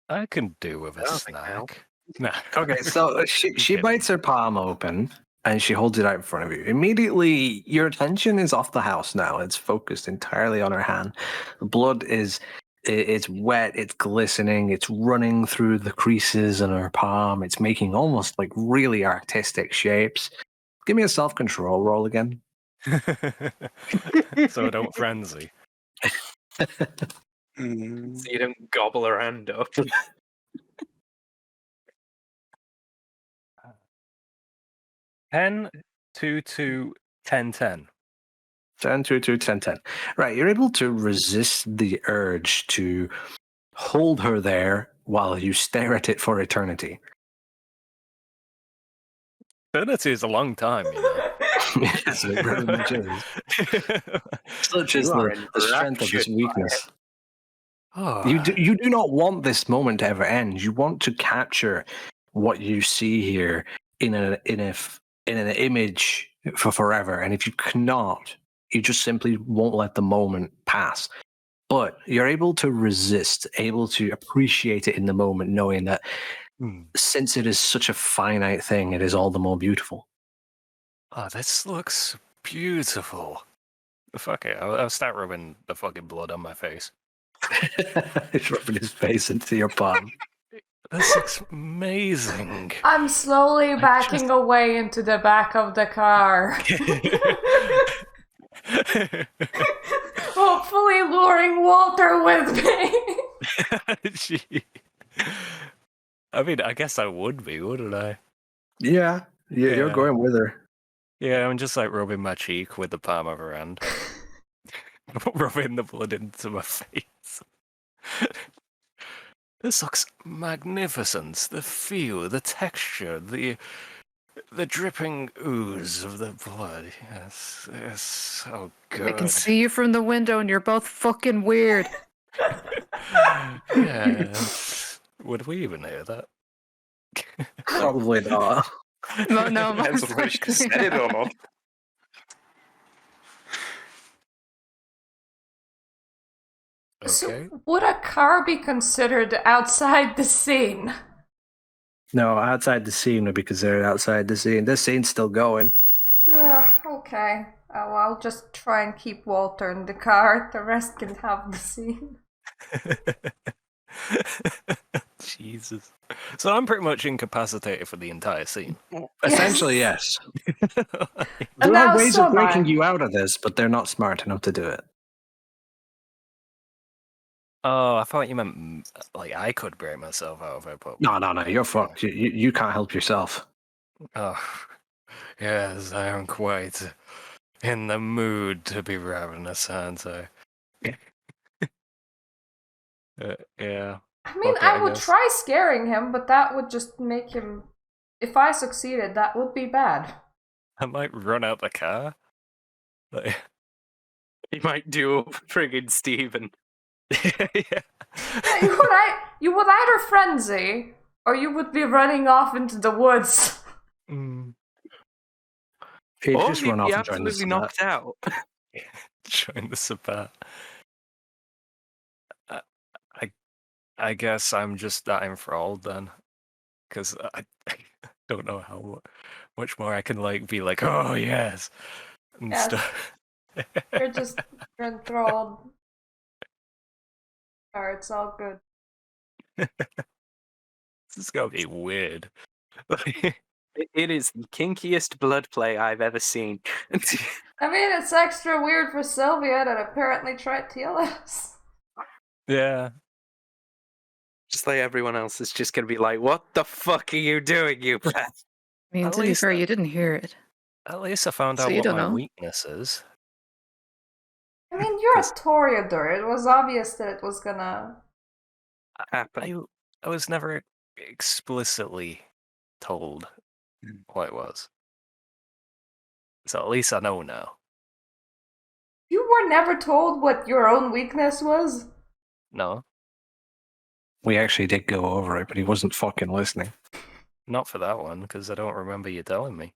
I can do with a I don't think so. snack. Nah. Okay, so she kidding. bites her palm open and she holds it out in front of you. Immediately, your attention is off the house now. It's focused entirely on her hand. The blood it's wet, it's glistening, it's running through the creases in her palm. It's making almost like really artistic shapes. Give me a self-control roll again. So I don't frenzy. Mm. So you don't gobble her hand up. 10, 2, 2, 10, 10. 10, 2, 2, 10, 10. Right, you're able to resist the urge to hold her there while you stare at it for eternity. Eternity is a long time, you know. Yes, it very much is. Such is You are the strength of this enraptured by weakness. Oh, You do not want this moment to ever end. You want to capture what you see here in an image for forever. And if you cannot, you just simply won't let the moment pass. But you're able to resist, able to appreciate it in the moment, knowing that since it is such a finite thing, it is all the more beautiful. Oh, this looks beautiful. Fuck it, I'll start rubbing the fucking blood on my face. He's rubbing his face into your palm. This looks amazing. I'm slowly backing away into the back of the car. Hopefully luring Walter with me. Gee. I mean, I guess I would be, wouldn't I? Yeah, you're Yeah. going with her. Yeah, I'm just like rubbing my cheek with the palm of her hand. Rubbing the blood into my face. This looks magnificent. The feel, the texture, the dripping ooze of the blood. Yes, it's so good. I can see you from the window and you're both fucking weird. Yes. Would we even hear that? Probably not. No, Depends on whether she said it or not. Okay. So, would a car be considered outside the scene? No, outside the scene would be considered outside the scene. This scene's still going. Okay. Oh, I'll just try and keep Walter in the car. The rest can have the scene. Jesus. So I'm pretty much incapacitated for the entire scene. Essentially, yes. And There now are ways so of breaking am I. you out of this, but they're not smart enough to do it. Oh, I thought you meant like I could break myself out of it, but No, you're fucked. You can't help yourself. oh, yes, I am quite in the mood to be ravenous, aren't I? Yeah. I mean, Okay, I I would guess. try scaring him, but that would just make him. If I succeeded, that would be bad. I might run out the car. Like, You might do friggin' Steven. yeah. Yeah, you would either frenzy, or you would be running off into the woods. Mm. He'd Or just you'd run off be and join the absolutely Sabbat. knocked out. Join the Sabbat. I guess I'm just that enthralled then, because I don't know how much more I can like be like, oh yes, and Yes. stuff. You're enthralled. Alright, it's all good. This is gonna be weird. It is the kinkiest blood play I've ever seen. I mean, it's extra weird for Sylvia that apparently tried TLS. Yeah. Just like everyone else is just gonna be like, what the fuck are you doing, you brat? I mean, At to be least fair, that- you didn't hear it. At least I found So out you what don't my know? weakness is. I mean, you're a 'Cause- Toreador. It was obvious that it was gonna. Happen. I was never explicitly told what it was. So at least I know now. You were never told what your own weakness was? No, We actually did go over it, but he wasn't fucking listening. not for that one, because I don't remember you telling me.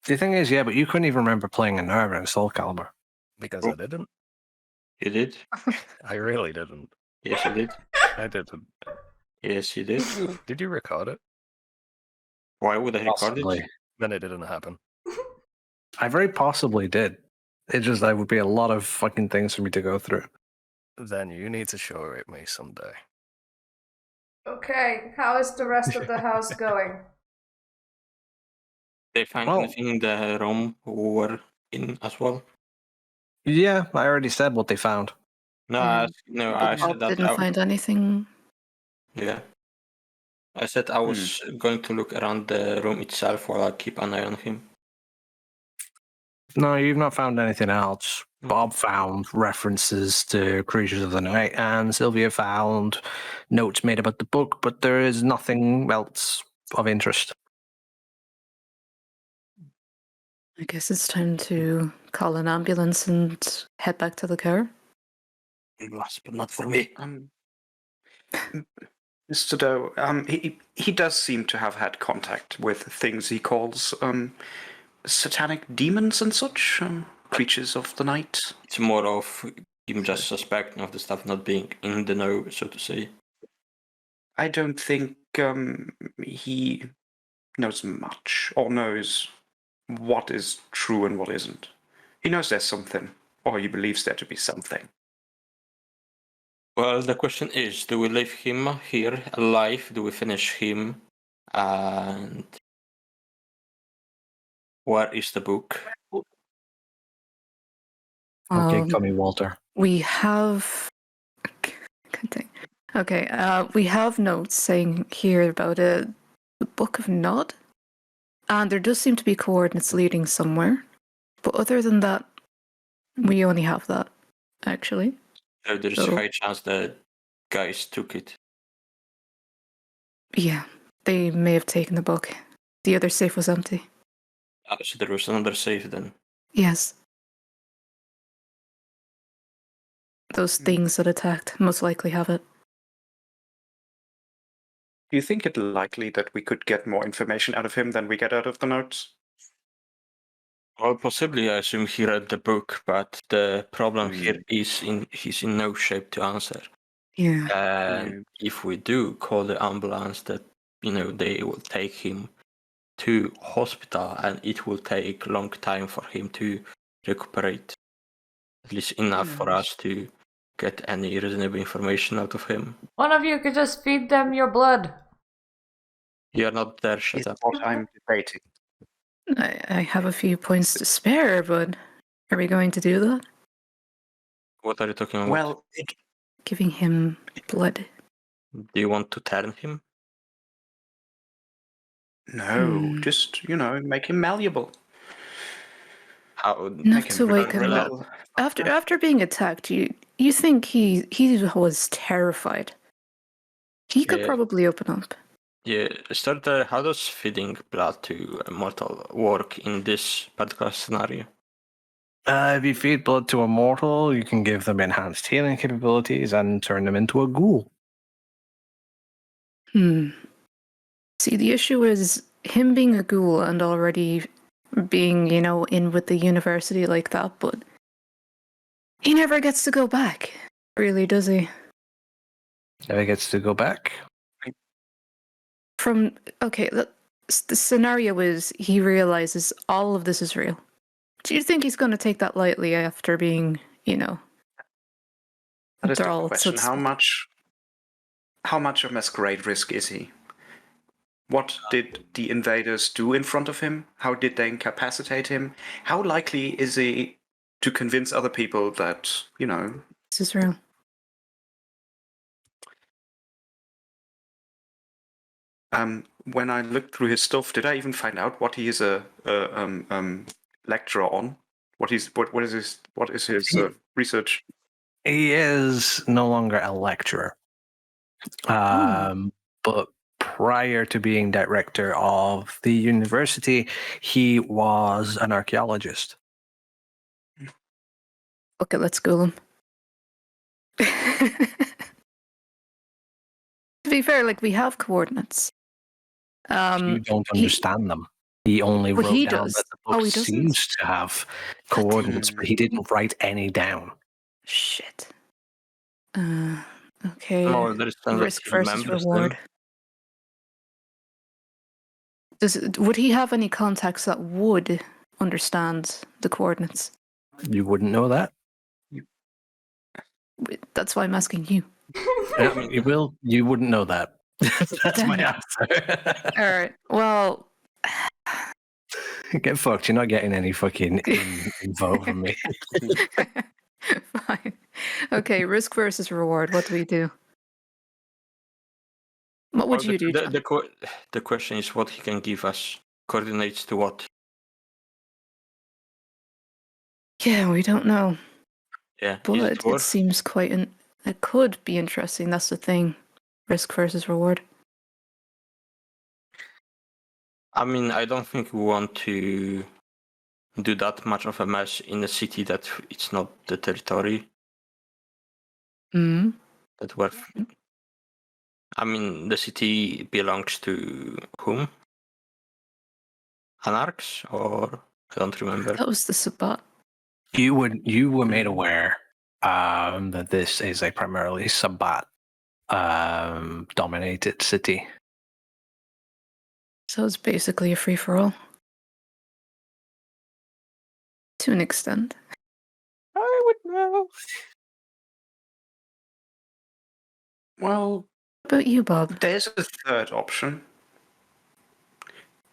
The thing is, yeah, but you couldn't even remember playing a Nerve and Soul Calibur. Because Oh. I didn't. You did? I really didn't. Yes, you did. I didn't. Yes, you did. Did you record it? Why would I record Possibly. it? Then it didn't happen. I very possibly did. It just that would be a lot of fucking things for me to go through. Then you need to show it me someday. Okay, how is the rest of the house going? They find Well- anything in the room we were in as well? Yeah, I already said what they found. No, Yeah. I Bob said that. didn't find anything. Yeah. I said I was going to look around the room itself while I keep an eye on him. No, you've not found anything else. Bob found references to Creatures of the Night, and Sylvia found notes made about the book, but there is nothing else of interest. I guess it's time to call an ambulance and head back to the car. Yes, but not for me. Mr. Doe, he does seem to have had contact with things he calls satanic demons and such, creatures of the night. It's more of him just suspecting of the stuff not being in the know, so to say. I don't think he knows much or knows what is true and what isn't. He knows there's something, or he believes there to be something. Well, the question is, do we leave him here alive? Do we finish him? And where is the book? Okay, call me Walter. We have. Good thing. Okay, we have notes saying here about the Book of Nod, and there does seem to be coordinates leading somewhere. But other than that, we only have that, actually. So there's So- a high chance that guys took it. Yeah, they may have taken the book. The other safe was empty. So there was another safe then. Yes. Those things that attacked most likely have it. Do you think it likely that we could get more information out of him than we get out of the notes? Well, possibly, I assume he read the book, but the problem here is he's in no shape to answer. Yeah. And if we do call the ambulance, that they will take him to hospital, and it will take a long time for him to recuperate. At least enough for us to get any reasonable information out of him. One of you could just feed them your blood. You're not there, shut Is up. what I'm debating. I have a few points to spare, but are we going to do that? What are you talking about? Well, Giving him blood? Do you want to turn him? no, just, make him malleable. How? Enough to wake him up. Well, After being attacked, you think he was terrified. He could Yeah. probably open up. Yeah, Starter, how does feeding blood to a mortal work in this particular scenario? If you feed blood to a mortal, you can give them enhanced healing capabilities and turn them into a ghoul. See, the issue is him being a ghoul and already being, in with the university like that, but he never gets to go back. Really, does he? Never gets to go back. The scenario is he realizes all of this is real. Do you think he's going to take that lightly after being, that is the enthralled, so question. to How much of Masquerade risk is he? What did the invaders do in front of him? How did they incapacitate him? How likely is he to convince other people that, this is real? when I looked through his stuff, did I even find out what he is a lecturer on? What is his research? He is no longer a lecturer. But prior to being director of the university, he was an archaeologist. Okay, let's Google him. To be fair, we have coordinates. You don't understand them. He only Well, wrote he down does. that the Oh, book he doesn't? seems to have coordinates, but he didn't write any down. Shit. Okay. More there is that Risk he versus remembers reward. them. Would he have any contacts that would understand the coordinates? You wouldn't know that. That's why I'm asking you. You wouldn't know that. That's Damn my it. answer. All right. Well, Get fucked. You're not getting any fucking info from me. fine. Okay, risk versus reward. What do we do? What would you do, John? The question is what he can give us. Coordinates to what? Yeah, we don't know. Yeah, is But it it worth? seems quite it could be interesting. That's the thing. Risk versus reward. I mean, I don't think we want to do that much of a mess in a city that it's not the territory Hmm. that we're. I mean, the city belongs to whom? Anarchs, or I don't remember. That was the Sabbat. You were made aware that this is a primarily Sabbat dominated city. So it's basically a free for all. To an extent. I would know. Well, What about you, Bob? there's a third option.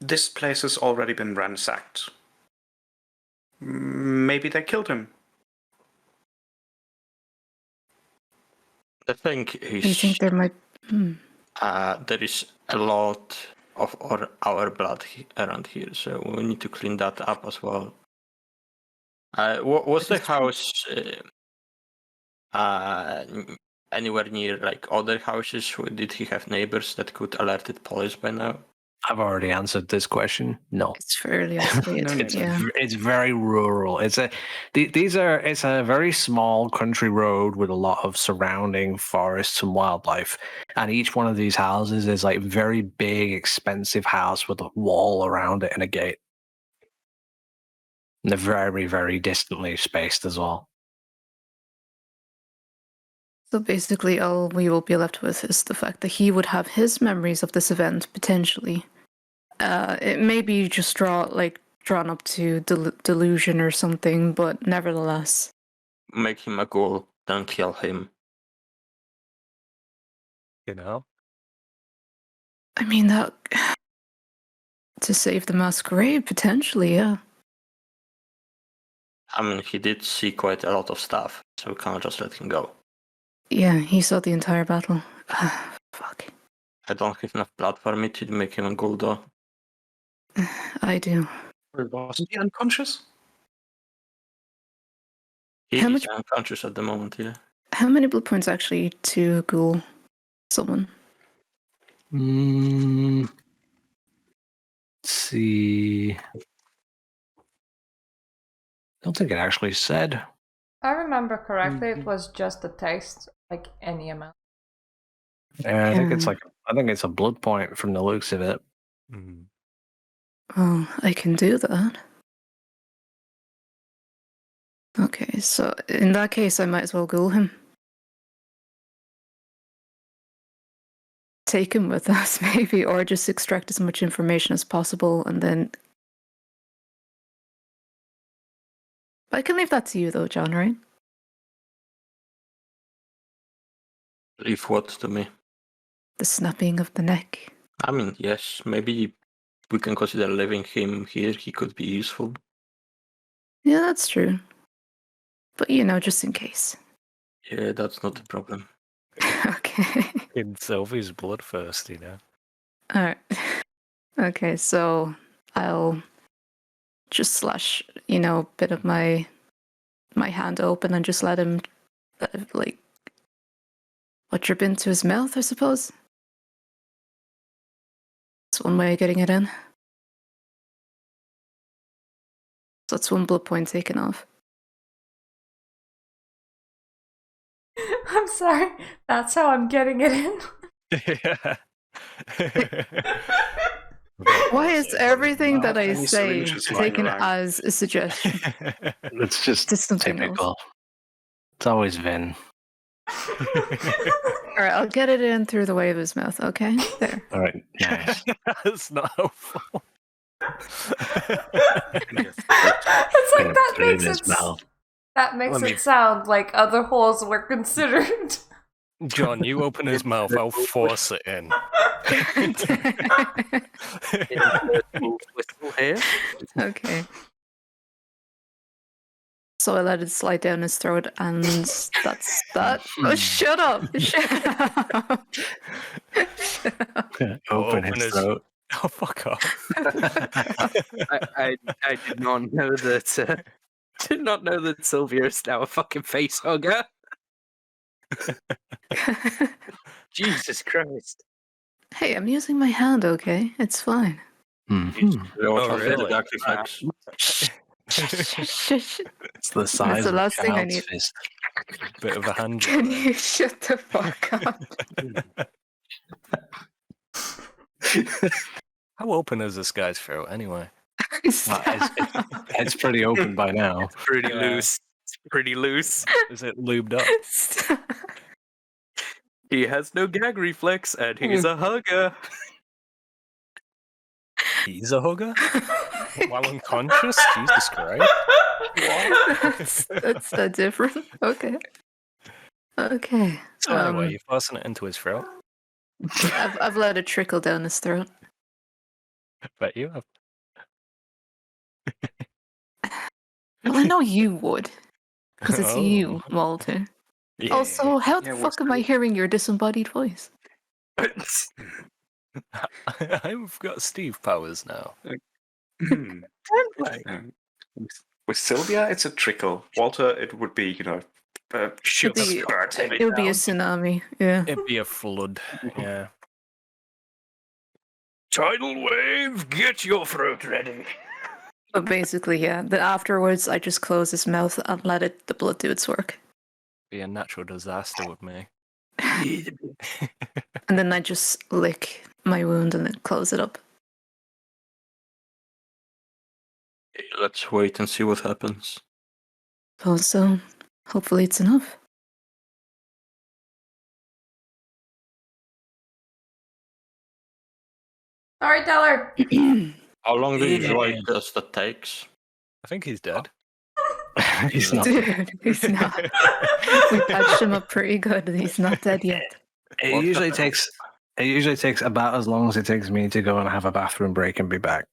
This place has already been ransacked. Maybe they killed him. I think You think there might? there is a lot of our blood around here, so we need to clean that up as well. Was the house anywhere near like other houses? Did he have neighbors that could alert the police by now? I've already answered this question. No. It's fairly isolated. Yeah. It's very rural. It's a very small country road with a lot of surrounding forests and wildlife. And each one of these houses is like very big, expensive house with a wall around it and a gate. And they're very, very distantly spaced as well. So basically, all we will be left with is the fact that he would have his memories of this event potentially. It may be just drawn up to delusion or something, but nevertheless. Make him a ghoul, then kill him. You know? I mean, that to save the masquerade potentially, yeah. I mean, he did see quite a lot of stuff, so we can't just let him go. Yeah, he saw the entire battle. Fuck. I don't have enough blood for me to make him a ghoul, though. I do. Wasn't he unconscious? He How is much- unconscious at the moment, yeah. How many blood points actually to ghoul someone? Let's see. I don't think it actually said. I remember correctly, it was just a taste, like any amount. Yeah, I think it's a blood point from the looks of it. Mm. Oh, I can do that. Okay, so in that case, I might as well ghoul him. Take him with us, maybe, or just extract as much information as possible, and then... I can leave that to you, though, John, right? Leave what to me? The snapping of the neck. I mean, yes, maybe we can consider leaving him here. He could be useful. Yeah, that's true. But, just in case. Yeah, that's not a problem. Okay. In Sylvie's blood first, you know? Alright. Okay, so I'll just slash, a bit of my hand open and just let him, drip into his mouth, I suppose. That's one way of getting it in. So that's one blood point taken off. I'm sorry, that's how I'm getting it in. Yeah. Why is everything that I any say syringes lying taken around? as a suggestion? It's just Just something else. typical. It's always Vin. Alright, I'll get it in through the way of his mouth, okay? There. All right, nice. That's not helpful. It's like that Put it in makes his it. mouth. That makes Let me- it sound like other holes were considered. John, you open his mouth, I'll force it in. Whistle here. Okay. So I let it slide down his throat, and that's that. Oh, shut up! Shut up! Open his throat. Oh, fuck off. I did not know that. Did not know that Sylvia is now a fucking face hugger. Jesus Christ! Hey, I'm using my hand, okay? It's fine. Mhm. They also have really? dark reflex. Shh, shh, shh, shh. It's the size the of last a thing I child's need. fist. Bit of a hand Can job. you shut the fuck up? How open is this guy's throat, anyway? It's pretty open by now. Pretty Yeah. loose. It's pretty loose. Is it lubed up? Stop. He has no gag reflex, and he's a hugger. He's a hugger? While unconscious? Jesus Christ. that's different. Okay. Okay. So anyway, you're forcing it into his throat? I've let it trickle down his throat. Bet you have. Well, I know you would, because it's Oh. you, Walter. Yeah. Also, how the Yeah, fuck am I hearing your disembodied voice? I've got Steve powers now. With Sylvia, it's a trickle. Walter, it would be, It'd be- It would be a tsunami. Yeah. It'd be a flood. Yeah. Tidal wave, get your throat ready. But basically, yeah. Then afterwards, I just close his mouth and let the blood do its work. Be a natural disaster with me. And then I just lick my wound and then close it up. Let's wait and see what happens. Also, hopefully it's enough. Sorry, Teller. How long do you usually does that takes? I think he's dead. He's not. Dude, he's not. We patched him up pretty good. He's not dead yet. It usually takes about as long as it takes me to go and have a bathroom break and be back.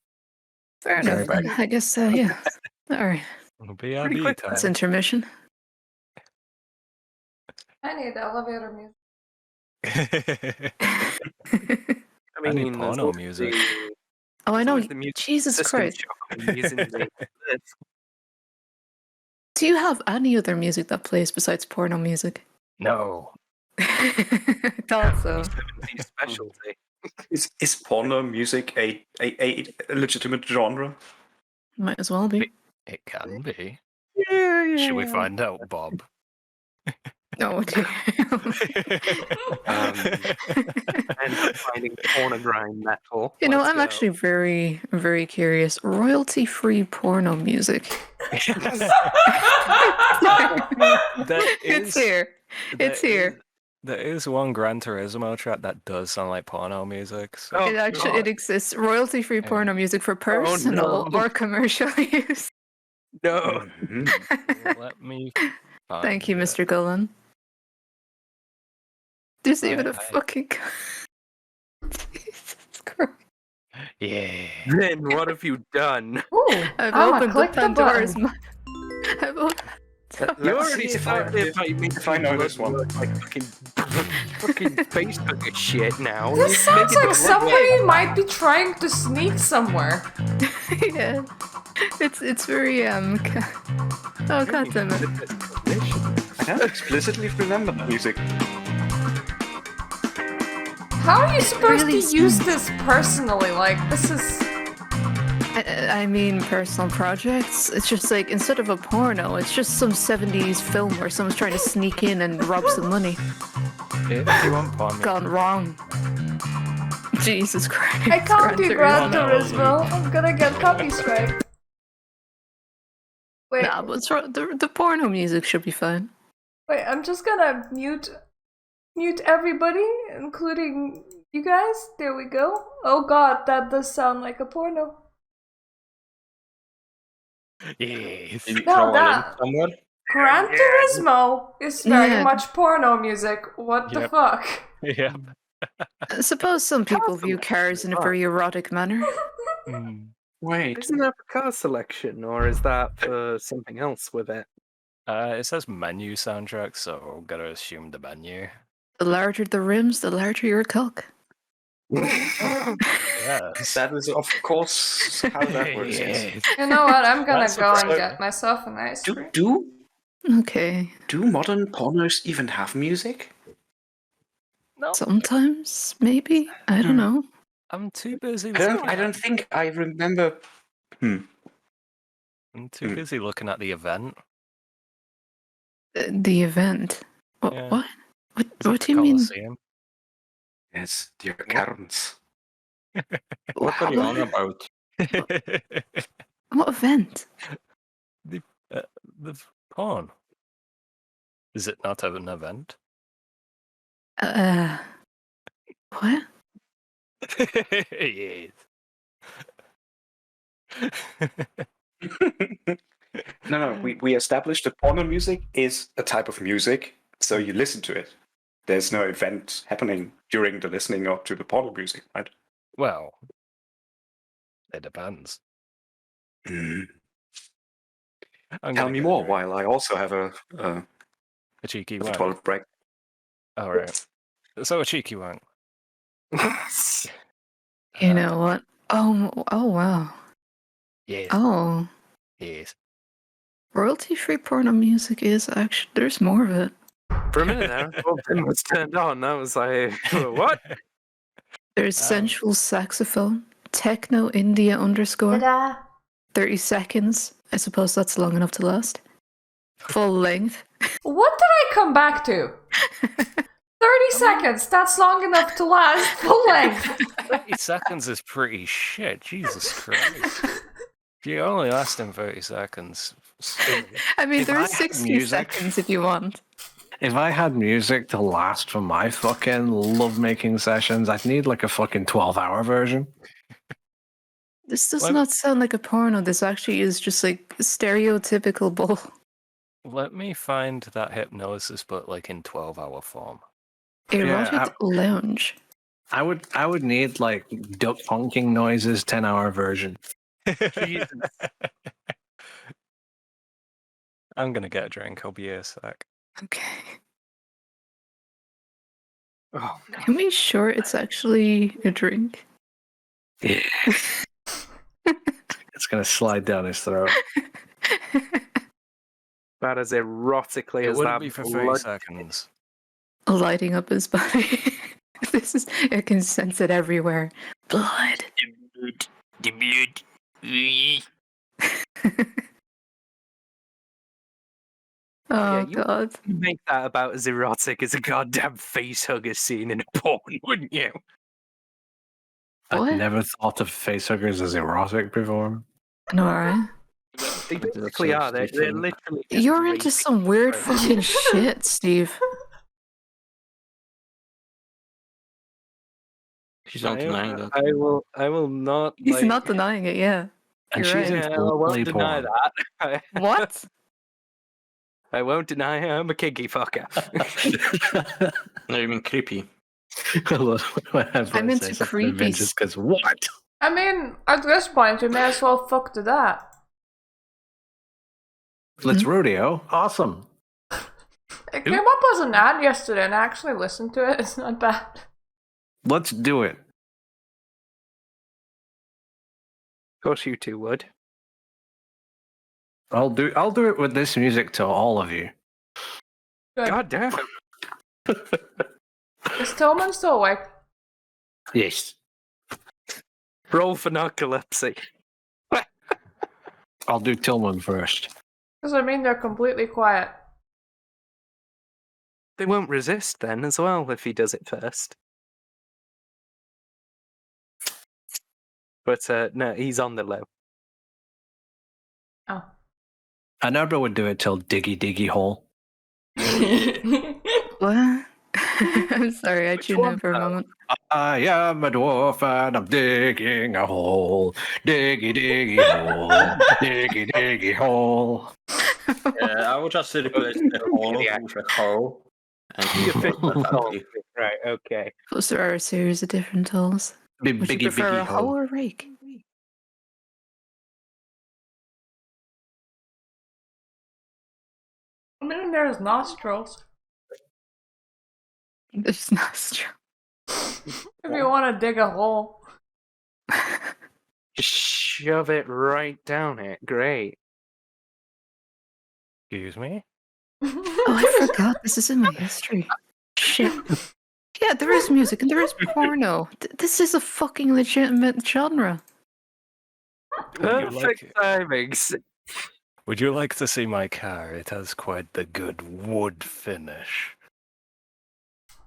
Fair Sorry, enough. bye. I guess, yeah. All right. It'll Pretty BRB quick. time. That's intermission. I need elevator music. I need porno music. Oh, I know. The music Jesus system Christ. shock I'm using this. Do you have any other music that plays besides porno music? No. I thought so. 70s specialty. Is porno music a legitimate genre? Might as well be. It can be. Yeah. Should we find out, Bob? Oh, dear. And finding porn and grind metal. You know, Let's I'm go. actually very, very curious. Royalty-free porno music. It's here. It's here. There is one Gran Turismo track that does sound like porno music. So Oh, It actually God. it exists. Royalty-free Yeah. porno music for personal no. or commercial use. No. let me. Thank you, find Mr. Gullen. There's even a I- fucking. Jesus Christ. it. Yeah. Then what have you done? Ooh, I've I'ma opened the click the Pandora's. button. I've opened. You Let's already see started if I know this one. Like fucking Facebook and shit now. This You're sounds making like it look somebody might be trying to sneak somewhere. Yeah, it's very Oh, god damn it. I don't explicitly remember the music. How are you supposed really to use this personally? Like, this is. I mean, personal projects. It's just like instead of a porno, it's just some 70s film where someone's trying to sneak in and rob some money. If you want porn music, Gone wrong. Jesus Christ. I can't do Gran Turismo. Turismo. I'm gonna get copy strike. Wait, Nah, but the porno music should be fine. wait. I'm just gonna mute everybody, including you guys. There we go. Oh God, that does sound like a porno. Yes. Did you No, throw a link that somewhere? Gran Turismo is very Yeah. much porno music. What the Yep. fuck? Yeah. I suppose some people view selection cars in a as very erotic manner. Mm. Wait. Isn't that for car selection, or is that for something else with it? It says menu soundtrack, so I'm gonna assume the menu. The larger the rims, the larger your cock. Yes. That is, of course, how that works. Yes. Yes. You know what? I'm gonna That's go and surprising. get myself an ice Do cream. do Okay. do modern pornos even have music? No, Sometimes, maybe. I don't know. I'm too busy. I don't think I remember. I'm too busy looking at the event. The event. What? Yeah. What? Is it What the do you mean? Coliseum? Yes, dear Carnes. What are you on What? about? What event? the porn. Is it not an event? What? Yes. No, we established that porno music is a type of music, so you listen to it. There's no event happening during the listening or to the porno music, right? Well, it depends. Mm. I'm Tell gonna me get more a drink. while I also have a A cheeky a wank. 12 break. All right. So a cheeky wank. You know what? Oh wow. Yes. Oh, Yes. royalty-free porno music is actually there's more of it. For a minute there, I thought Tim was turned on. I was like, what? There's sensual saxophone, techno India _ Ta-da. 30 seconds. I suppose that's long enough to last. Full length. What did I come back to? 30 seconds. That's long enough to last full length. 30 seconds is pretty shit. Jesus Christ. If you only last in 30 seconds. I mean, If I there's had 60 music- seconds if you want. If I had music to last for my fucking lovemaking sessions, I'd need like a fucking 12-hour version. This does Let- not sound like a porno. This actually is just like stereotypical bull. Let me find that hypnosis, but like in 12-hour form. Erotic lounge. I would need like duck honking noises 10-hour version. Jesus. I'm gonna get a drink. I'll be here a sec. Okay. Oh, Can we be sure it's actually a drink? Yeah. It's gonna slide down his throat. about as erotically It as wouldn't that be for 30 blood. seconds. Lighting up his body. I can sense it everywhere. Blood. The blood. Oh you- god. You'd make that about as erotic as a goddamn face hugger scene in a porn, wouldn't you? What? I've never thought of facehuggers as erotic before. No, alright. They But that's basically so are. They're different. literally. just You're into raping some weird children. fucking shit, Steve. She's not denying that. I will not. He's like, not denying it, yeah. And You're she's right. into Yeah, I won't lovely deny porn. that. What? I won't deny I'm a kinky fucker. No, you mean creepy. I'm into creepy Just because what? I mean, at this point, you may as well fuck to that. Let's rodeo. Awesome. It came up as an ad yesterday, and I actually listened to it. It's not bad. Let's do it. Of course, you two would. I'll do it with this music to all of you. Good. God damn. Is Tillman still awake? Yes. Roll for narcolepsy. I'll do Tillman first. Because I mean, they're completely quiet. They won't resist then as well if he does it first. But no, he's on the low. Oh. Anarbra would do it till diggy diggy hole. What? I'm sorry, I tuned in for a moment. I am a dwarf and I'm digging a hole. Diggy diggy hole. Diggy diggy hole. I would just replace the hole with a hole. And You fit the that's hole. it. Right, okay. Plus, there are a series of different tools. Big Would you biggy prefer biggy a hoe hole. or a rake? I mean, there's nostrils. There's nostril. If you want to dig a hole. Just shove it right down it. Great. Excuse me? Oh, I forgot. This is in my history. Shit. Yeah, there is music and there is porno. This is a fucking legitimate genre. Would you Perfect timings. Would you like to see my car? It has quite the good wood finish.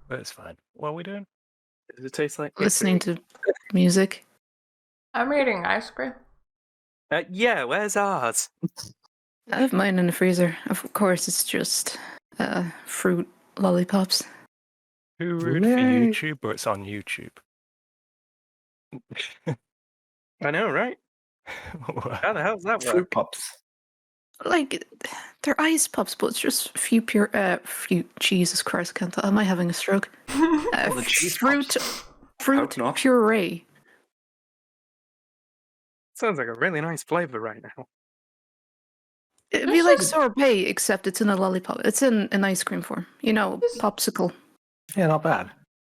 But it's fine. What are we doing? Does it taste like Listening to music. I'm eating ice cream. yeah, where's ours? I have mine in the freezer. Of course, it's just fruit lollipops. Too rude for Yay. YouTube, but it's on YouTube. I know, right? How the hell's that work? Fruit pops. Like, they're ice pops, but it's just Jesus Christ, I can't tell. Am I having a stroke? the cheese fruit Hope not. puree. Sounds like a really nice flavor right now. It'd be like sorbet, except it's in a lollipop. It's in an ice cream form. You know, popsicle. Yeah, not bad.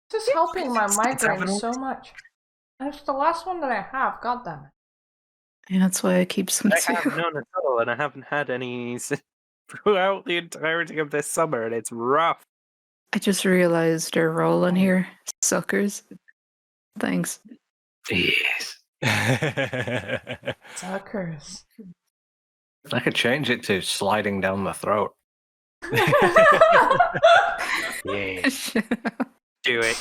This is helping my migraine happening. so much. And it's the last one that I have. God damn it. And that's why I keep some I too. have none at all, and I haven't had any throughout the entirety of this summer, and it's rough. I just realized they're rolling here. Suckers. Thanks. Yes. Suckers. I could change it to sliding down the throat. Yeah. Do it.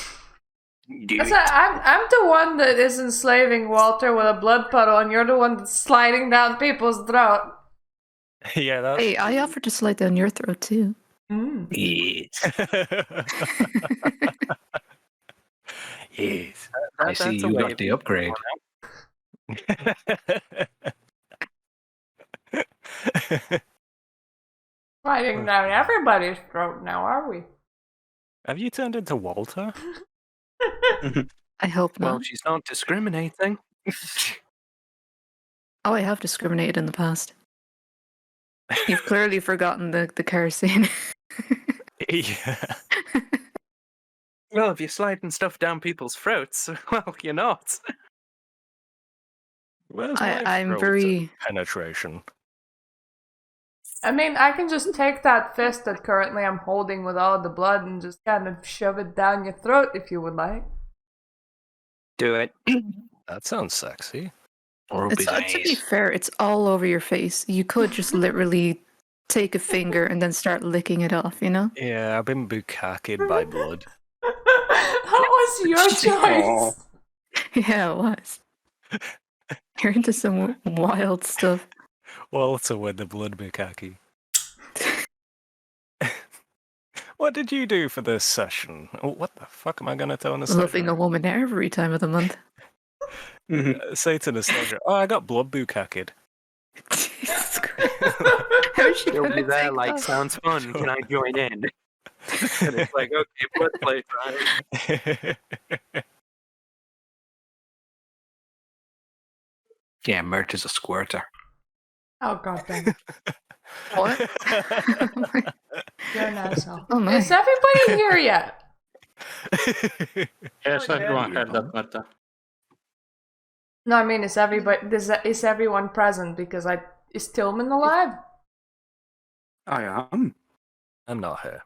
I'm the one that is enslaving Walter with a blood puddle, and you're the one that's sliding down people's throat. Yeah, that's... Hey, I offered to slide down your throat too. Mm. Yes. Yes. I see you got the upgrade. Sliding down everybody's throat now, are we? Have you turned into Walter? I hope not. Well, she's not discriminating. Oh, I have discriminated in the past. You've clearly forgotten the car scene. Yeah. Well, if you're sliding stuff down people's throats, well, you're not. Where's my I'm throat very... penetration? I mean, I can just take that fist that currently I'm holding with all the blood and just kind of shove it down your throat if you would like. Do it. That sounds sexy. It's, to be fair, it's all over your face. You could just literally take a finger and then start licking it off, you know? Yeah, I've been bukakied by blood. That was your choice. Yeah, it was. You're into some wild stuff. Walter with the blood bukaki. What did you do for this session? Oh, what the fuck am I going to tell Nostalgia? Loving a woman every time of the month. Say to Nostalgia, oh, I got blood bukakied. Jesus Christ. How is she You'll gonna be there take like, that? sounds fun, can I join in? And it's like, okay, blood play time. Yeah, Mert is a squirter. Oh, god damn it. What? You're an asshole. Oh my. Is everybody here yet? Yes, everyone heard that, Marta. No, I mean, is everyone present? Because is Tillman alive? I am. I'm not here.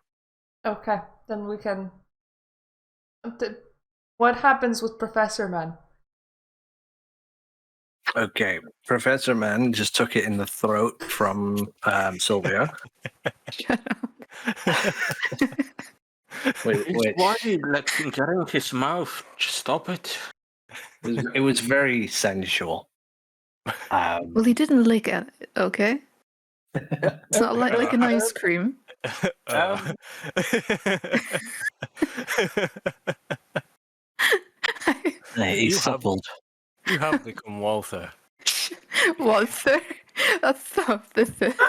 Okay, then we can... What happens with Professor Man? Okay, Professor Man just took it in the throat from Sylvia. Shut up. Wait. Why did you let him get in his mouth? Just stop it. It was very sensual. Well, he didn't lick it, okay? It's not like an ice cream. He You have- suppled. You have become Walther. Walther? That's so specific.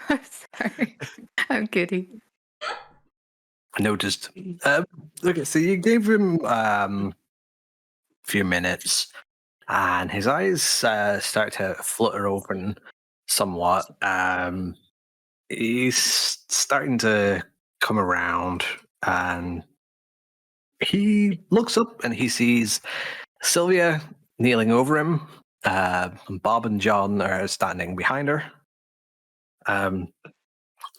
I'm sorry. I'm kidding. I noticed. Okay, so you gave him a few minutes, and his eyes start to flutter open somewhat. He's starting to come around, and he looks up and he sees Sylvia kneeling over him. Bob and John are standing behind her.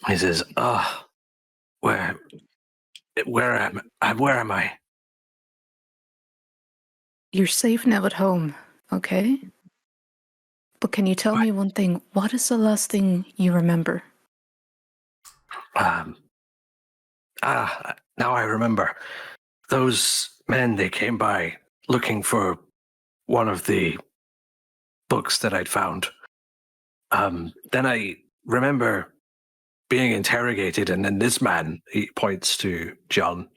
He says, "Oh, where am I?" You're safe now at home, okay? But can you tell me one thing? What is the last thing you remember? Now I remember. Those men, they came by looking for one of the books that I'd found. Then I remember being interrogated, and then this man, he points to John,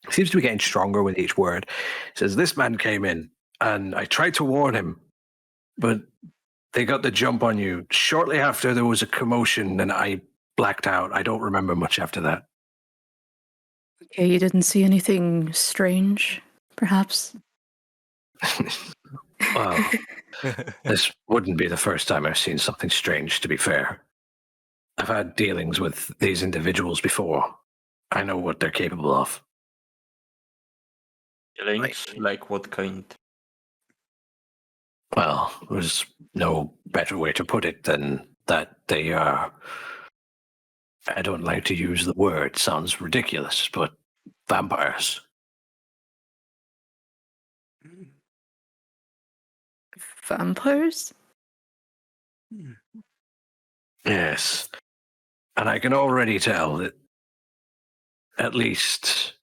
seems to be getting stronger with each word. He says, this man came in, and I tried to warn him, but they got the jump on you. Shortly after, there was a commotion, and I blacked out. I don't remember much after that. Okay, you didn't see anything strange, perhaps? Well, this wouldn't be the first time I've seen something strange, to be fair. I've had dealings with these individuals before. I know what they're capable of. Dealings? Like what kind? Well, there's no better way to put it than that they are. I don't like to use the word, sounds ridiculous, but vampires. Vampires? Yes. And I can already tell that, at least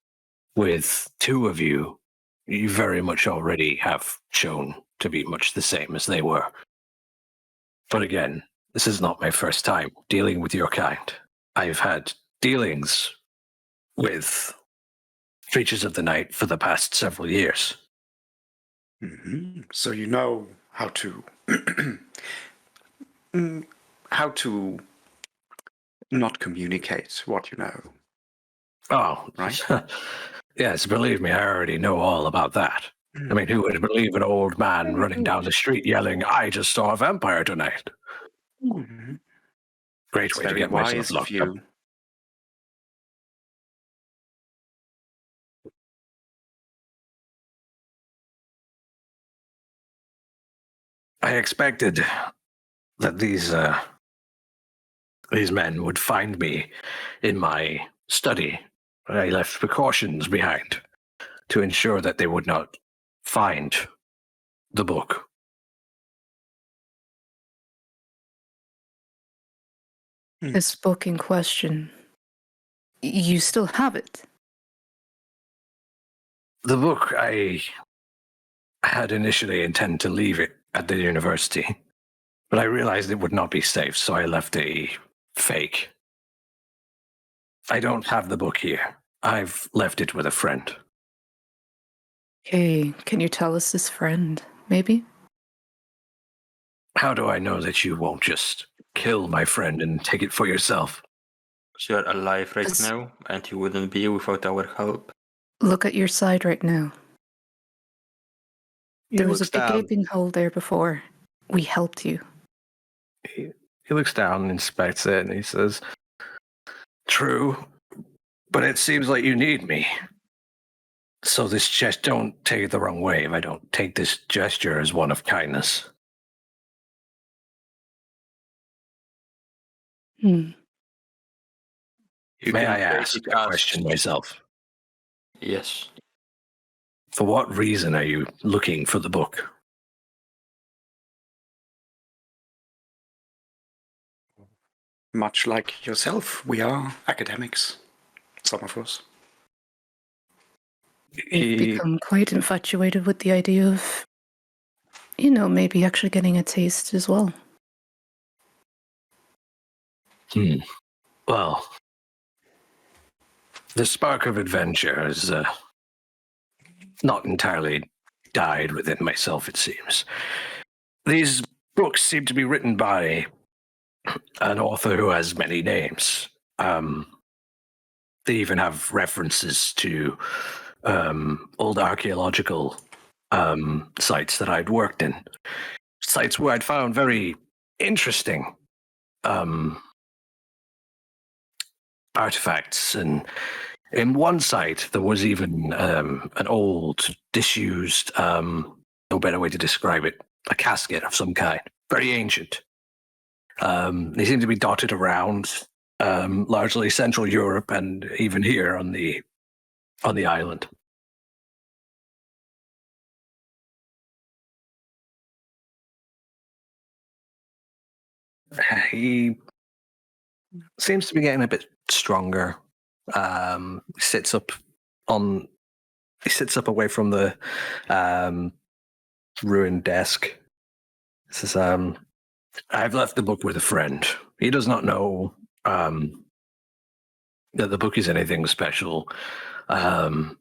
with two of you, you very much already have shown to be much the same as they were. But again, this is not my first time dealing with your kind. I've had dealings with creatures of the night for the past several years. So you know how to how to not communicate what you know. Oh, Right? Yes, believe me, I already know all about that. I mean, who would believe an old man running down the street yelling, I just saw a vampire tonight? Great It's way to very get myself wise of locked up. you. I expected that these men would find me in my study. I left precautions behind to ensure that they would not find the book. This book in question, you still have it? The book, I had initially intended to leave it at the university, but I realized it would not be safe, so I left a fake. I don't have the book here. I've left it with a friend. Okay, can you tell us this friend, maybe? How do I know that you won't just kill my friend and take it for yourself? You're alive right As- now, and you wouldn't be without our help. Look at your side right now. There was a big gaping hole there before. We helped you. He looks down, inspects it, and he says, True, but it seems like you need me. So this don't take it the wrong way if I don't take this gesture as one of kindness. Hmm. You May can I take ask it a as- question myself? Yes. For what reason are you looking for the book? Much like yourself, we are academics. Some of us. You've become quite infatuated with the idea of, maybe actually getting a taste as well. Well, the spark of adventure has not entirely died within myself, it seems. These books seem to be written by an author who has many names. They even have references to old archaeological sites that I'd worked in, sites where I'd found very interesting artifacts. And in one site, there was even an old, disused, no better way to describe it, a casket of some kind, very ancient. They seem to be dotted around, largely Central Europe and even here on the island. He seems to be getting a bit stronger. He sits up away from the ruined desk. He says, I've left the book with a friend. He does not know that the book is anything special. It's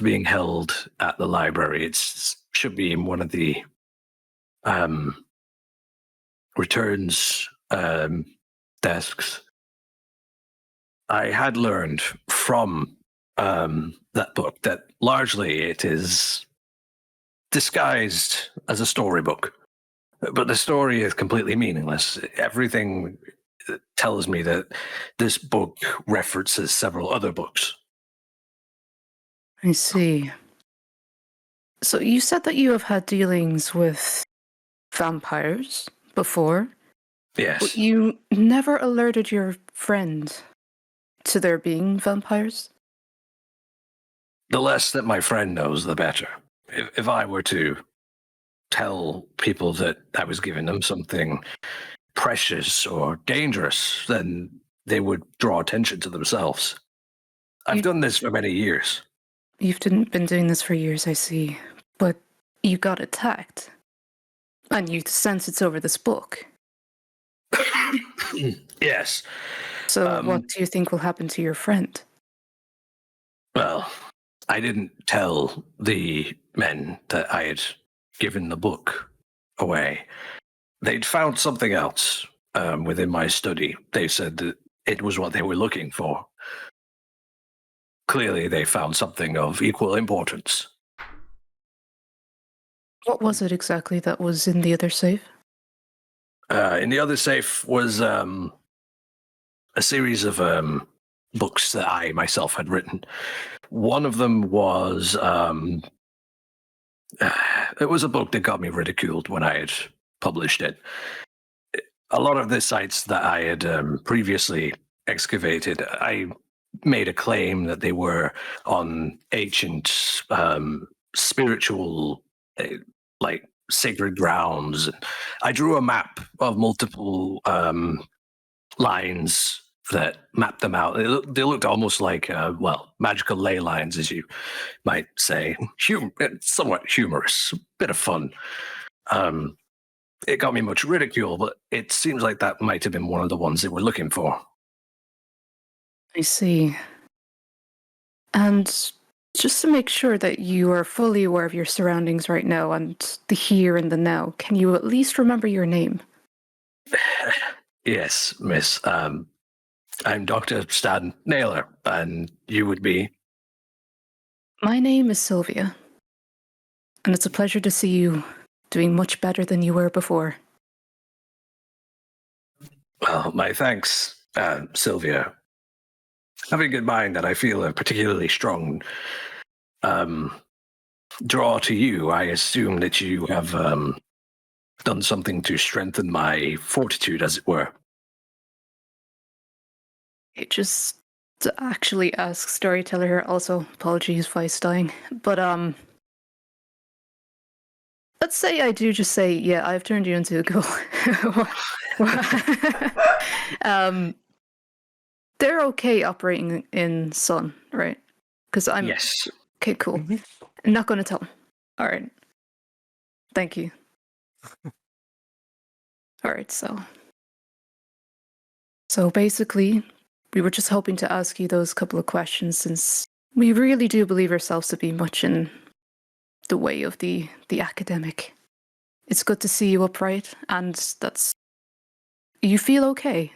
being held at the library. It should be in one of the returns desks. I had learned from that book that largely it is disguised as a storybook, but the story is completely meaningless. Everything tells me that this book references several other books. I see. So you said that you have had dealings with vampires before? Yes. But you never alerted your friend to there being vampires? The less that my friend knows, the better. If I were to tell people that I was giving them something precious or dangerous, then they would draw attention to themselves. I've done this for many years. You've been doing this for years, I see. But you got attacked. And you sense it's over this book. Yes. So what do you think will happen to your friend? Well, I didn't tell the men that I had given the book away. They'd found something else within my study. They said that it was what they were looking for. Clearly, they found something of equal importance. What was it exactly that was in the other safe? In the other safe was a series of books that I myself had written. One of them was it was a book that got me ridiculed when I had published it. A lot of the sites that I had previously excavated, I made a claim that they were on ancient spiritual, like sacred grounds. I drew a map of multiple lines that mapped them out. They looked almost like, magical ley lines, as you might say. Somewhat humorous, a bit of fun. It got me much ridicule, but it seems like that might have been one of the ones they were looking for. I see. And just to make sure that you are fully aware of your surroundings right now and the here and the now, can you at least remember your name? Yes, miss. I'm Dr. Stan Naylor, and you would be? My name is Sylvia, and it's a pleasure to see you doing much better than you were before. Well, my thanks, Sylvia. Having in mind that I feel a particularly strong draw to you, I assume that you have done something to strengthen my fortitude, as it were. It just to actually ask storyteller here. Also, apologies if I was dying, but let's say I do just say, yeah, I've turned you into a ghoul. They're okay operating in sun, right? Because I'm... Yes. Okay, cool. I'm not going to tell him. All right. Thank you. All right, so basically, we were just hoping to ask you those couple of questions since we really do believe ourselves to be much in the way of the academic. It's good to see you upright, and that's... You feel okay?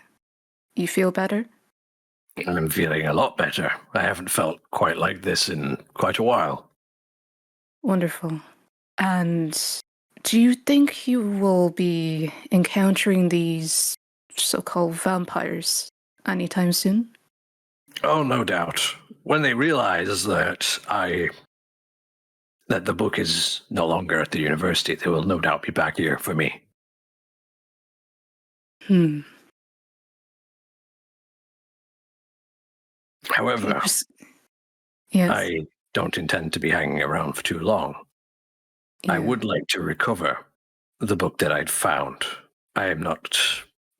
You feel better? I'm feeling a lot better. I haven't felt quite like this in quite a while. Wonderful. And do you think you will be encountering these so-called vampires anytime soon? Oh, no doubt. When they realize that the book is no longer at the university, they will no doubt be back here for me. However, Yes. I don't intend to be hanging around for too long. I would like to recover the book that I'd found. I am not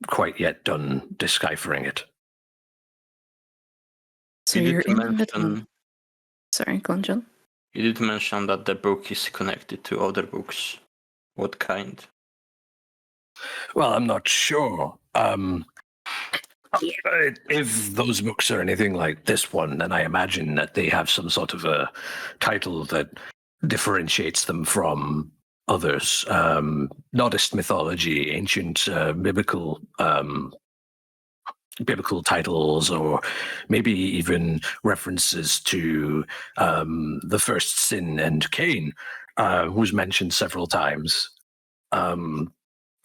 quite yet done deciphering it. So You you're did in the mention, middle. Sorry, go on, John. you did mention that the book is connected to other books. What kind? Well, I'm not sure. If those books are anything like this one, then I imagine that they have some sort of a title that differentiates them from others. Nordist mythology, ancient biblical titles, or maybe even references to the first sin and Cain, who's mentioned several times.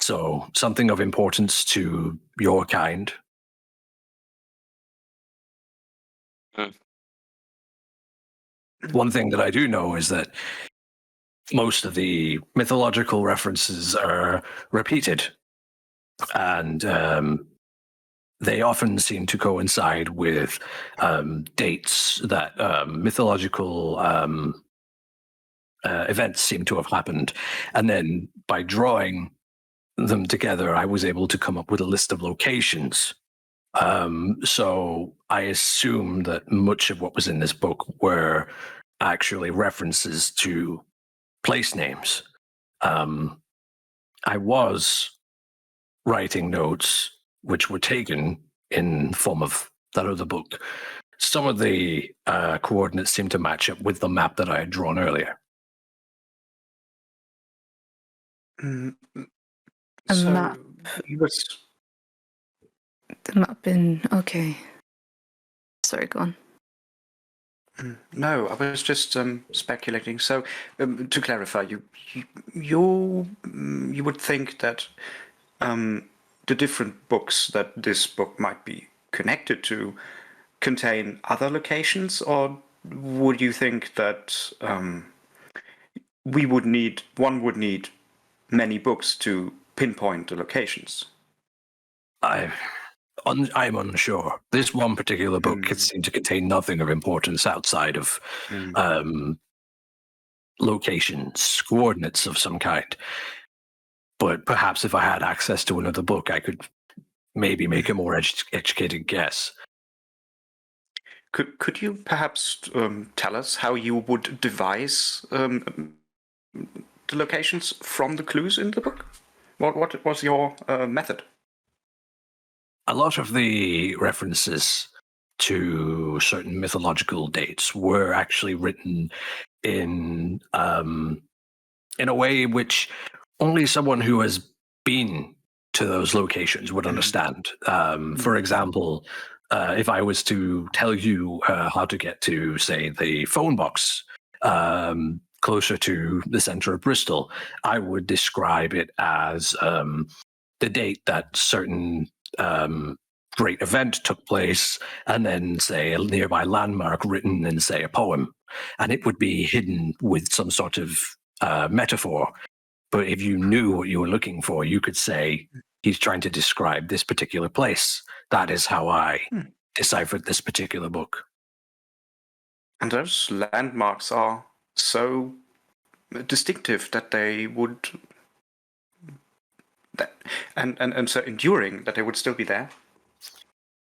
So something of importance to your kind. One thing that I do know is that most of the mythological references are repeated, and they often seem to coincide with dates that mythological events seem to have happened. And then by drawing them together, I was able to come up with a list of locations. So I assume that much of what was in this book were actually references to place names. I was writing notes which were taken in form of that other book. Some of the coordinates seem to match up with the map that I had drawn earlier. So map. he was. The map in... Okay. Sorry, go on. No, I was just speculating. So, to clarify, you would think that the different books that this book might be connected to contain other locations, or would you think that one would need many books to pinpoint the locations? I'm unsure. This one particular book seemed to contain nothing of importance outside of locations, coordinates of some kind. But perhaps if I had access to another book, I could maybe make a more educated guess. Could you perhaps tell us how you would devise the locations from the clues in the book? What was your method? A lot of the references to certain mythological dates were actually written in a way which only someone who has been to those locations would understand. For example, if I was to tell you how to get to, say, the phone box closer to the center of Bristol, I would describe it as the date that certain great event took place, and then say a nearby landmark written in, say, a poem, and it would be hidden with some sort of metaphor. But if you knew what you were looking for, you could say he's trying to describe this particular place. That is how I deciphered this particular book. And those landmarks are so distinctive that they would and so enduring that they would still be there.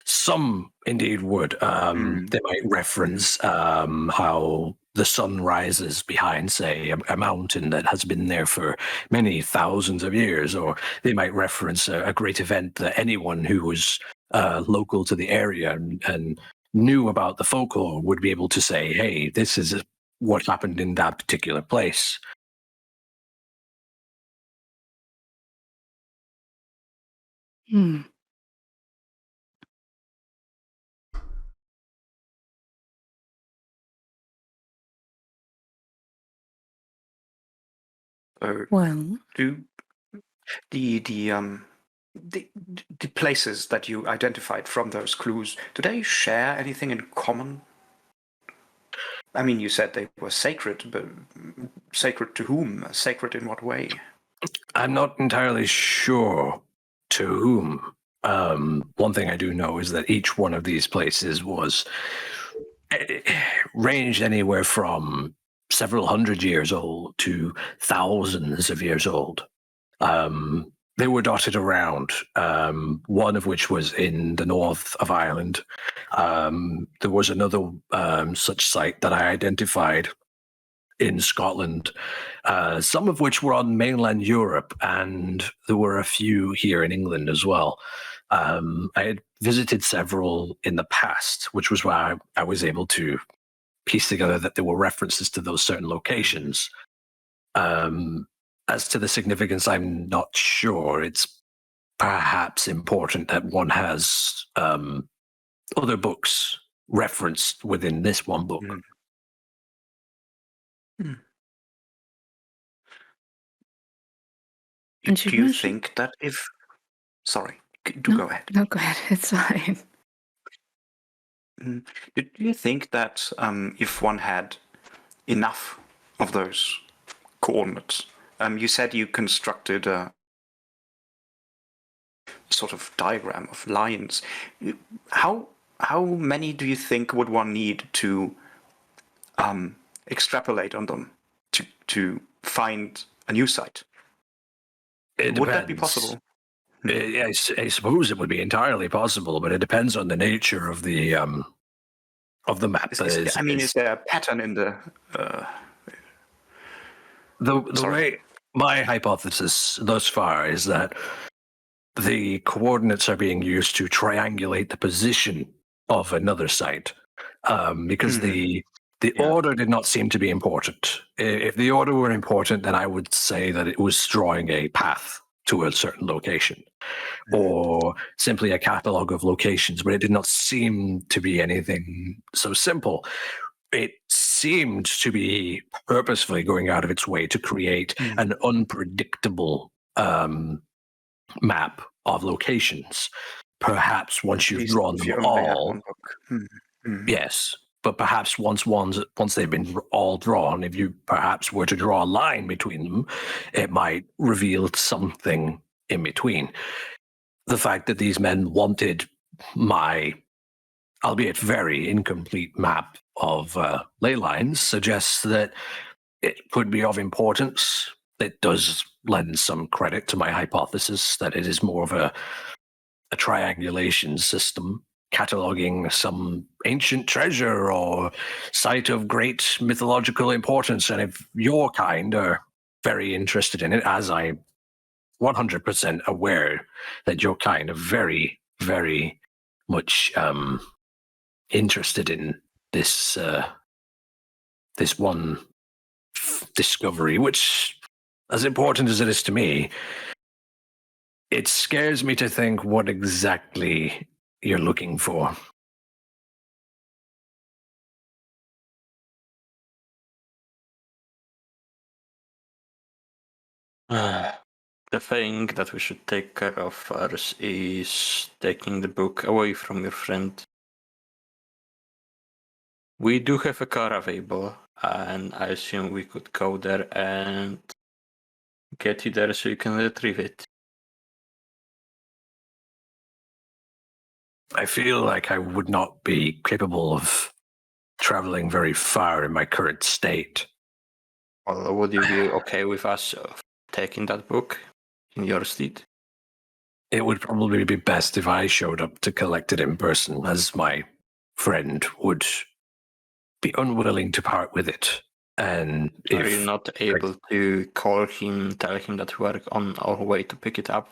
Some indeed would. They might reference how the sun rises behind, say, a mountain that has been there for many thousands of years, or they might reference a great event that anyone who was local to the area and knew about the folklore would be able to say, hey, this is what happened in that particular place. Hmm. Well, Do the places that you identified from those clues, do they share anything in common? I mean, you said they were sacred, but sacred to whom? Sacred in what way? I'm not entirely sure to whom. One thing I do know is that each one of these places was ranged anywhere from several hundred years old to thousands of years old. They were dotted around, one of which was in the north of Ireland. There was another such site that I identified in Scotland, some of which were on mainland Europe, and there were a few here in England as well. I had visited several in the past, which was why I was able to piece together that there were references to those certain locations. As to the significance, I'm not sure. It's perhaps important that one has other books referenced within this one book. And you Do you mentioned- think that if... Sorry, No, go ahead. No, go ahead. It's fine. Do you think that if one had enough of those coordinates, you said you constructed a sort of diagram of lines. How many do you think would one need to extrapolate on them to find a new site? Would that be possible? I suppose it would be entirely possible, but it depends on the nature of the map. Is there a pattern in the? The way my hypothesis thus far is that the coordinates are being used to triangulate the position of another site, because the order did not seem to be important. If the order were important, then I would say that it was drawing a path to a certain location, or simply a catalog of locations, but it did not seem to be anything so simple. It seemed to be purposefully going out of its way to create an unpredictable map of locations. Perhaps once you've drawn them all, yes. But perhaps once they've been all drawn, if you perhaps were to draw a line between them, it might reveal something in between. The fact that these men wanted my, albeit very incomplete, map of ley lines suggests that it could be of importance. It does lend some credit to my hypothesis that it is more of a triangulation system, cataloging some ancient treasure or site of great mythological importance. And if your kind are very interested in it, as I'm 100% aware that your kind are very, very much interested in this this one discovery, which, as important as it is to me, it scares me to think what exactly you're looking for. The thing that we should take care of first is taking the book away from your friend. We do have a car available, and I assume we could go there and get you there so you can retrieve it. I feel like I would not be capable of traveling very far in my current state. Well, would you be okay with us taking that book in your stead? it would probably be best if I showed up to collect it in person, as my friend would be unwilling to part with it. And Are you if not able to call him, tell him that we are on our way to pick it up?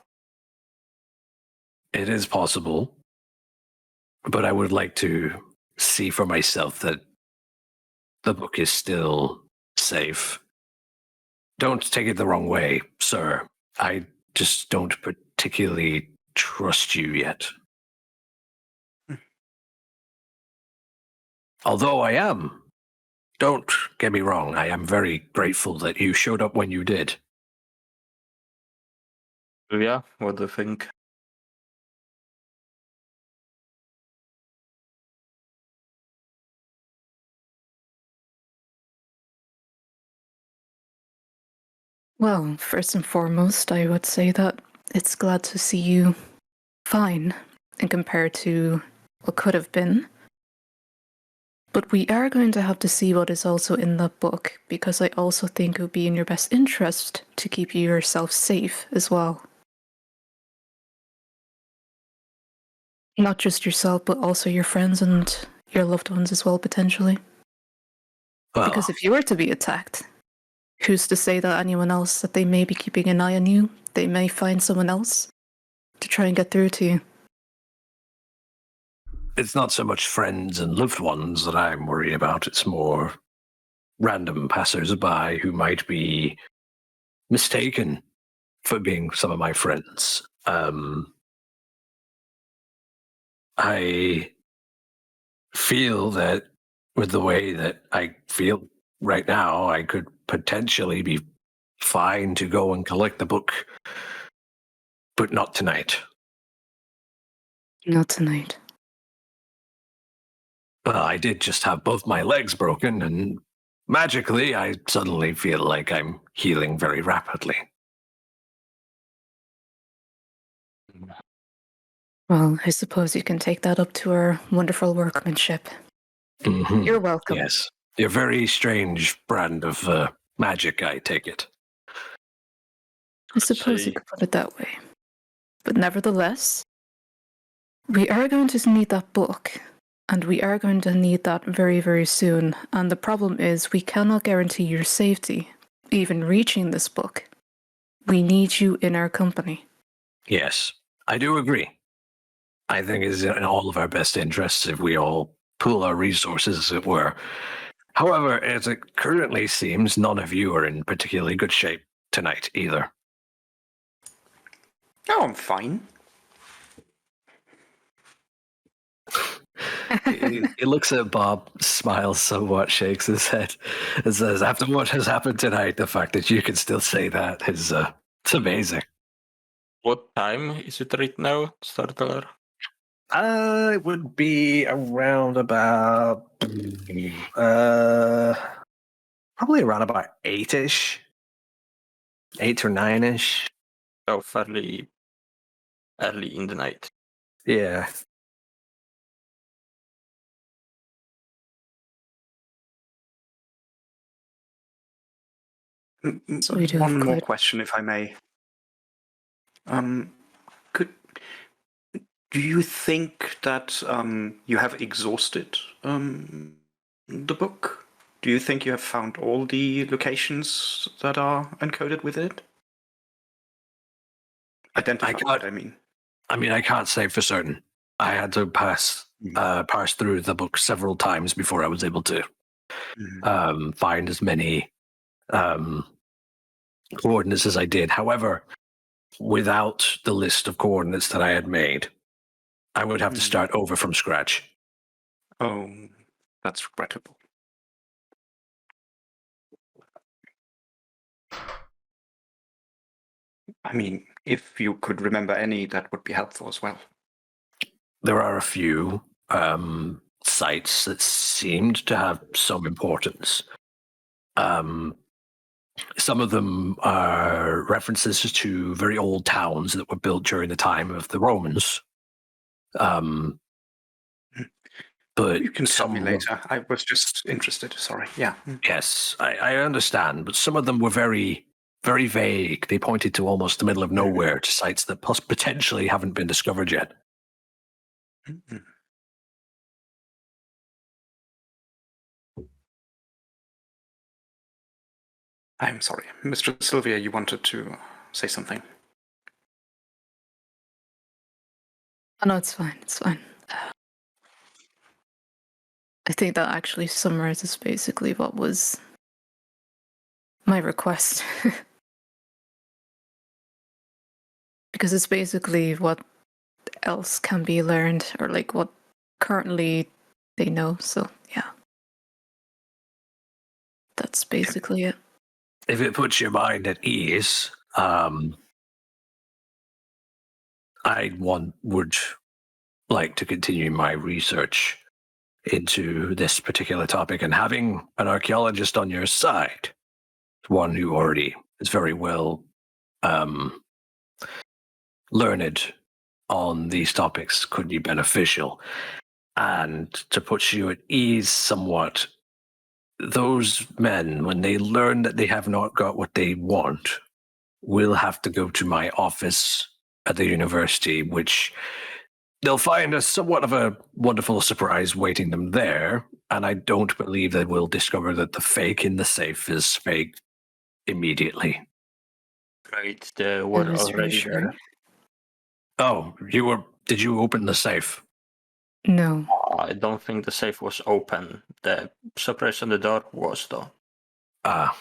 it is possible, but I would like to see for myself that the book is still safe. Don't take it the wrong way, sir. I just don't particularly trust you yet. Although I am. Don't get me wrong, I am very grateful that you showed up when you did. Yeah, what do you think? Well, first and foremost, I would say that it's glad to see you fine in compared to what could have been. But we are going to have to see what is also in that book, because I also think it would be in your best interest to keep yourself safe as well. Not just yourself, but also your friends and your loved ones as well, potentially. Well, Because if you were to be attacked, who's to say that anyone else, that they may be keeping an eye on you, they may find someone else to try and get through to you. it's not so much friends and loved ones that I'm worried about. It's more random passersby who might be mistaken for being some of my friends. I feel that with the way that I feel right now, I could potentially be fine to go and collect the book, but not tonight. Not tonight. Well, I did just have both my legs broken, and magically, I suddenly feel like I'm healing very rapidly. Well, I suppose you can take that up to our wonderful workmanship. Mhm. You're welcome. Yes. Your very strange brand of magic, I take it. I suppose you See. could put it that way. But nevertheless, we are going to need that book, and we are going to need that very, very soon. And the problem is, we cannot guarantee your safety, even reaching this book. We need you in our company. Yes, I do agree. I think it's in all of our best interests if we all pool our resources, as it were. However, as it currently seems, none of you are in particularly good shape tonight either. Oh, I'm fine. He looks at Bob, smiles somewhat, shakes his head, and says, "After what has happened tonight, the fact that you can still say that is it's amazing." What time is it right now, Startler? It would be around about probably around about 8-ish. 8 or 9-ish. So fairly early in the night. Yeah. So we do One have more quite- question, if I may. Could do you think that you have exhausted the book? Do you think you have found all the locations that are encoded with it? Identified, I mean. I mean, I can't say for certain. I had to parse through the book several times before I was able to find as many coordinates as I did. However, without the list of coordinates that I had made, I would have to start over from scratch. Oh, that's regrettable. I mean, if you could remember any, that would be helpful as well. There are a few sites that seemed to have some importance. Some of them are references to very old towns that were built during the time of the Romans. But You can tell me some later. I was just interested. Sorry. Yeah. Yes, I understand, but some of them were very very vague. They pointed to almost the middle of nowhere, to sites that potentially haven't been discovered yet. I'm sorry. Mr. Sylvia, you wanted to say something? Oh, no, it's fine. It's fine. I think that actually summarizes basically what was my request. Because it's basically what else can be learned, or like what currently they know. So, yeah. That's basically it. If it puts your mind at ease, I would like to continue my research into this particular topic, and having an archaeologist on your side, one who already is very well learned on these topics, could be beneficial. And to put you at ease somewhat, those men, when they learn that they have not got what they want, will have to go to my office at the university, which they'll find a somewhat of a wonderful surprise waiting them there. And I don't believe they will discover that the fake in the safe is fake immediately. Right, they were That is already reassuring. there. Oh, did you open the safe? No. I don't think the safe was open. The surprise on the door was, though. I'm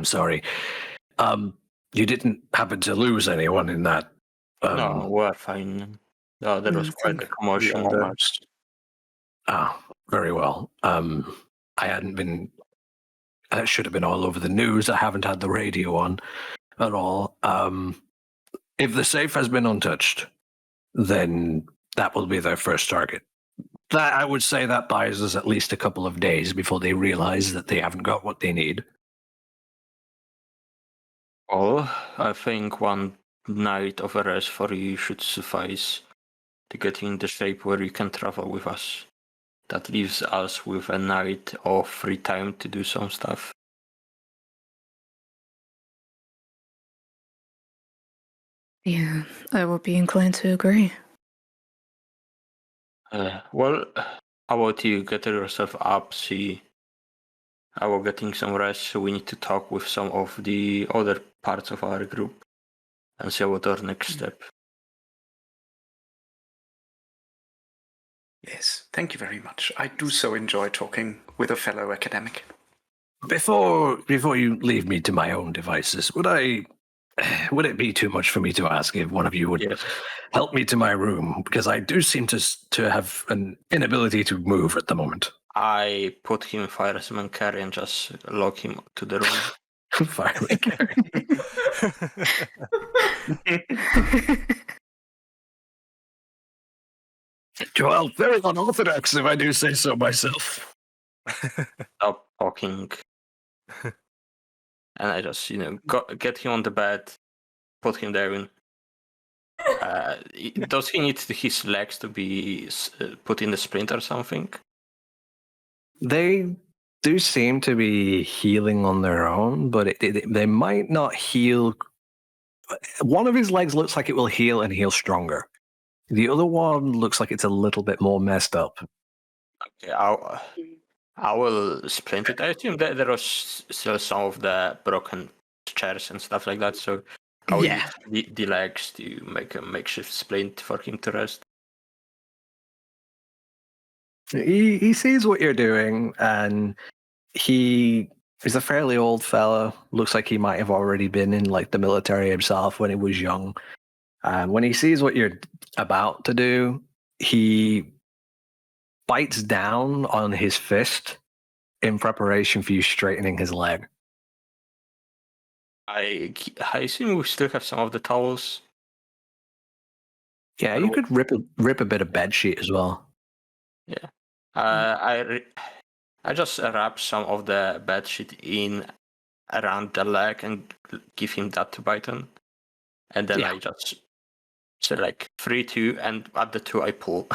sorry. You didn't happen to lose anyone in that? No, we're fine. No, there was quite a commotion there. Almost. Very well. I hadn't been. That should have been all over the news. I haven't had the radio on at all. If the safe has been untouched, then that will be their first target. That, I would say, that buys us at least a couple of days before they realize that they haven't got what they need. Well, I think one night of a rest for you should suffice to get you in the shape where you can travel with us. That leaves us with a night of free time to do some stuff. Yeah, I would be inclined to agree. Well, how about you get yourself up, see how we're getting some rest, so we need to talk with some of the other parts of our group and see what our next step. Yes, thank you very much. I do so enjoy talking with a fellow academic. Before you leave me to my own devices, would it be too much for me to ask if one of you would help me to my room? Because I do seem to have an inability to move at the moment. I put him in fireman carry and just lock him to the room. Fireman carry. Well, very unorthodox, if I do say so myself. Stop talking. And I just, get him on the bed, put him there. Does he need his legs to be put in the splint or something? They do seem to be healing on their own, but they might not heal. One of his legs looks like it will heal and heal stronger. The other one looks like it's a little bit more messed up. Okay, I will splint it. I assume that there was still some of the broken chairs and stuff like that, so I will use the legs to make a makeshift splint for him to rest. He sees what you're doing, and he is a fairly old fella. Looks like he might have already been in like the military himself when he was young. When he sees what you're about to do, he bites down on his fist in preparation for you straightening his leg. I assume we still have some of the towels. Yeah, you could rip a bit of bed sheet as well. Yeah, I just wrap some of the bed sheet in around the leg and give him that to bite on, and then I just say like 3, 2, and at the 2 I pull.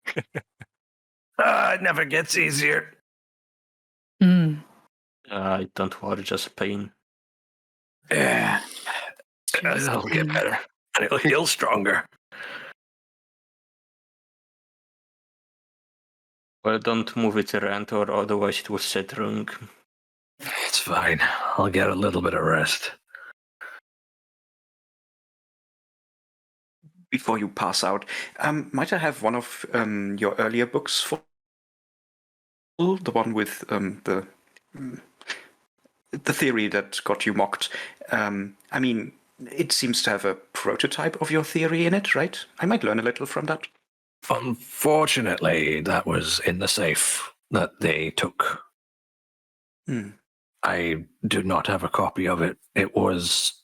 It never gets easier. Hmm. Don't worry, just a pain. Yeah. Just It'll get pain. better. And it'll heal stronger. Well, don't move it around, or otherwise it will set wrong. It's fine. I'll get a little bit of rest. Before you pass out, might I have one of your earlier books for the one with the theory that got you mocked? I mean, it seems to have a prototype of your theory in it, right? I might learn a little from that. Unfortunately, that was in the safe that they took. I do not have a copy of it. It was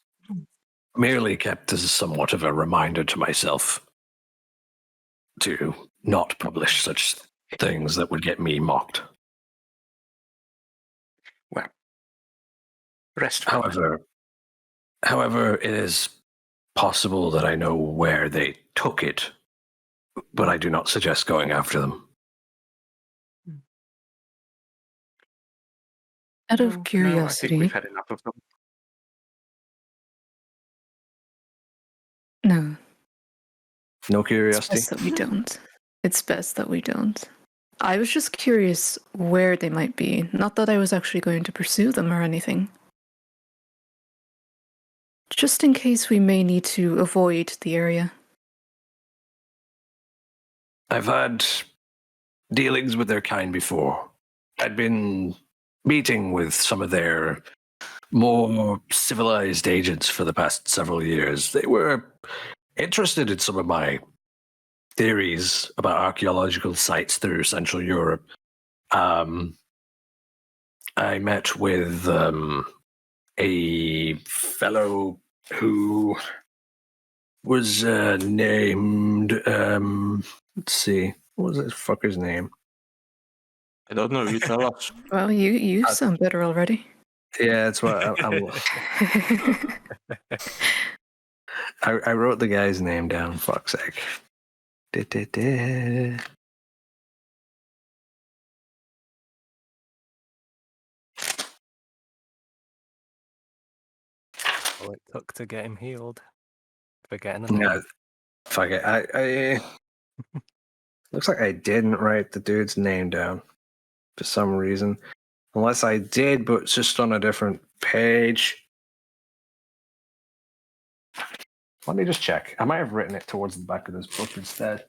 merely kept as somewhat of a reminder to myself to not publish such things that would get me mocked. Well, rest well. However, it is possible that I know where they took it, but I do not suggest going after them. Out No, of I think curiosity, we've had enough of them. no. No It's curiosity? best that we don't. It's best that we don't. I was just curious where they might be. Not that I was actually going to pursue them or anything. Just in case we may need to avoid the area. I've had dealings with their kind before. I'd been meeting with some of their more civilized agents for the past several years. They were interested in some of my theories about archaeological sites through Central Europe. I met with a fellow who was named, let's see, what was this fucker's name? I don't know, you tell us. Well, you sound better already. Yeah, that's what I wrote the guy's name down, fuck's sake. All it took to get him healed. Forgetting the name. Yeah, fuck it. I looks like I didn't write the dude's name down for some reason. Unless I did, but it's just on a different page. Let me just check. I might have written it towards the back of this book instead.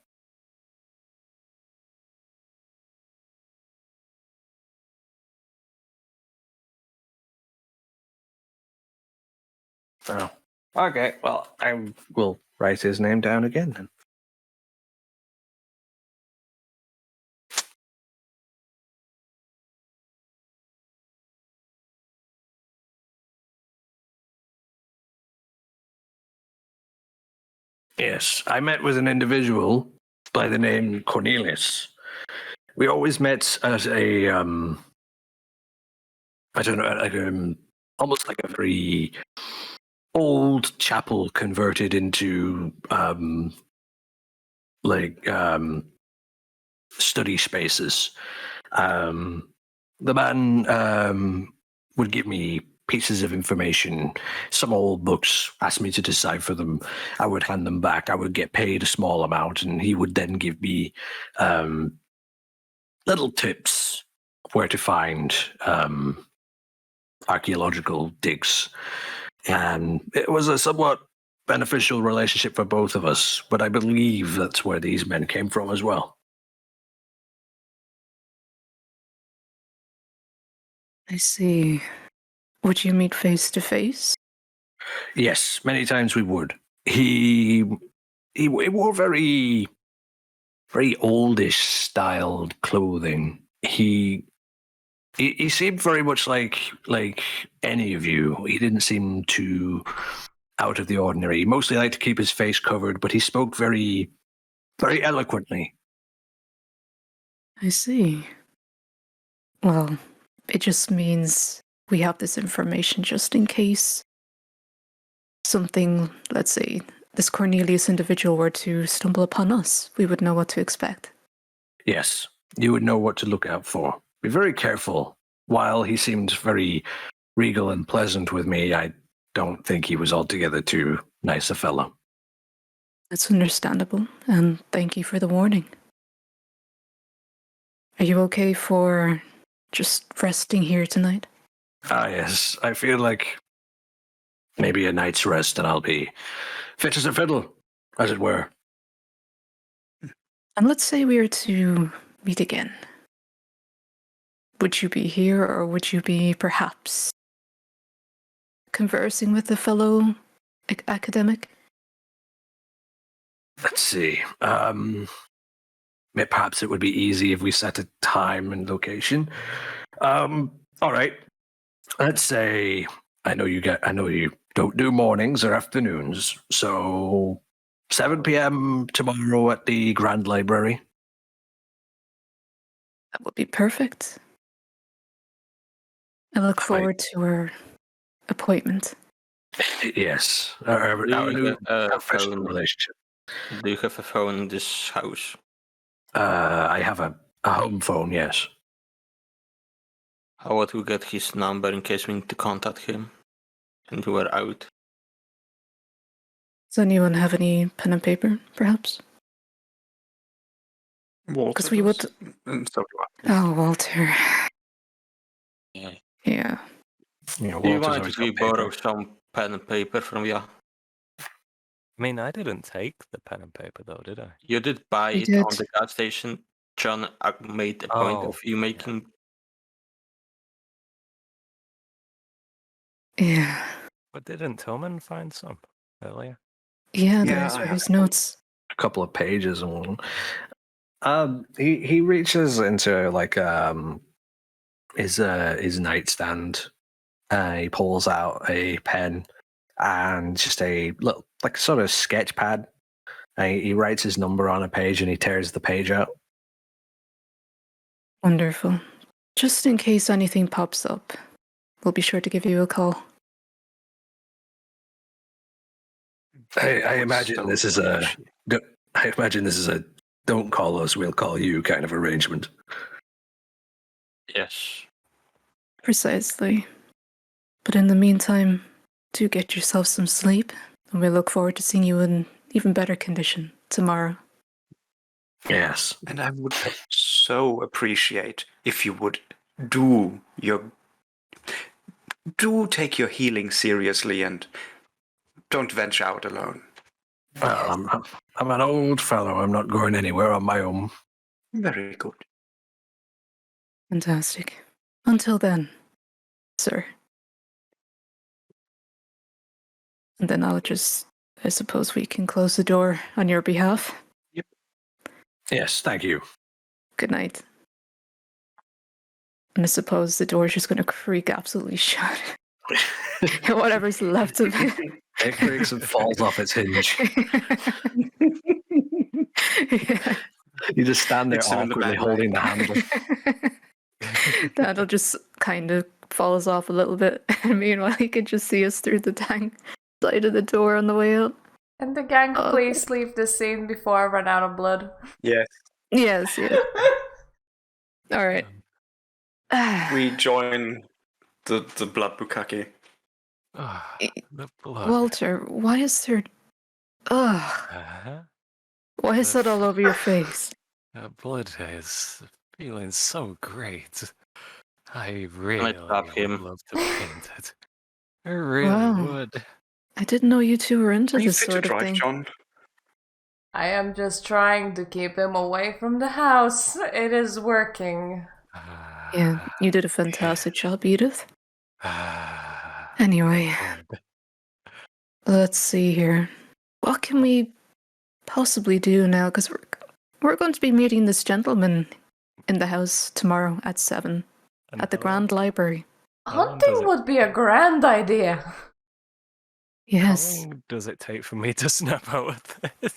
Oh. Okay, well, I will write his name down again then. Yes, I met with an individual by the name Cornelius. We always met at a, I don't know, like almost like a very old chapel converted into study spaces. The man would give me pieces of information, some old books, ask me to decipher them. I would hand them back. I would get paid a small amount, and he would then give me little tips where to find archaeological digs. And it was a somewhat beneficial relationship for both of us, but I believe that's where these men came from as well. I see. Would you meet face to face? Yes, many times we would. He wore very, very oldish styled clothing. He seemed very much like any of you. He didn't seem too out of the ordinary. He mostly liked to keep his face covered, but he spoke very, very eloquently. I see. Well, it just means we have this information just in case something, let's say, this Cornelius individual were to stumble upon us. We would know what to expect. Yes, you would know what to look out for. Be very careful. While he seemed very regal and pleasant with me, I don't think he was altogether too nice a fellow. That's understandable, and thank you for the warning. Are you okay for just resting here tonight? Ah, yes, I feel like maybe a night's rest and I'll be fit as a fiddle, as it were. And let's say we are to meet again. Would you be here, or would you be perhaps conversing with a fellow academic? Let's see. Perhaps it would be easy if we set a time and location. All right. Let's say I know you don't do mornings or afternoons, so 7 p.m. tomorrow at the Grand Library. That would be perfect. I look Right. forward to our appointment. Yes, our Do you new have a professional phone? relationship. Do you have a phone in this house? I have a home phone. Yes. How would we get his number in case we need to contact him and we are out? Does anyone have any pen and paper, perhaps? Walter Because we would. does, and so do I. Oh, Walter. Yeah. Yeah. You know, Do you Walter's mind always if we got paper. borrow some pen and paper from you? I mean, I didn't take the pen and paper, though, did I? You did buy We it did. on the gas station. John made a point Oh, of you making. Yeah. But didn't Tillman find some earlier? Yeah, Yeah, those I were have his notes. A couple of pages and one. He reaches into like his nightstand. He pulls out a pen and just a little like sort of sketch pad. He writes his number on a page and he tears the page out. Wonderful. Just in case anything pops up, we'll be sure to give you a call. I imagine this is a. I imagine this is a don't call us, we'll call you kind of arrangement. Yes. Precisely. But in the meantime, do get yourself some sleep, and we look forward to seeing you in even better condition tomorrow. Yes. And I would so appreciate if you would do take your healing seriously and don't venture out alone. Well, I'm an old fellow. I'm not going anywhere on my own. Very good. Fantastic. Until then, sir. And then I suppose we can close the door on your behalf. Yes, thank you. Good night. And I suppose the door's just going to creak absolutely shut. Whatever's left of it. It creaks and falls off its hinge. Yeah. You just stand there It's in the awkwardly bad holding way. the handle. The handle just kind of falls off a little bit. And meanwhile, he can just see us through the side of the door on the way out. And the gang, Oh, please leave the scene before I run out of blood. Yes. Yes, yes. All right. We join the blood bukkake. Ah, the blood. Walter, why is there... Ugh. Uh-huh. Why is that all over your face? The blood is feeling so great. I really stop would him? love to paint it. I really Wow. would. I didn't know you two were into Are you this fit to sort of drive, thing. John? I am just trying to keep him away from the house. It is working. Yeah, you did a fantastic job, Edith. Ah, Anyway, good. let's see here. What can we possibly do now? Because we're going to be meeting this gentleman in the house tomorrow at 7 And at the how Grand Library. long does Hunting it- would be a grand idea. Yes. How long does it take for me to snap out of this?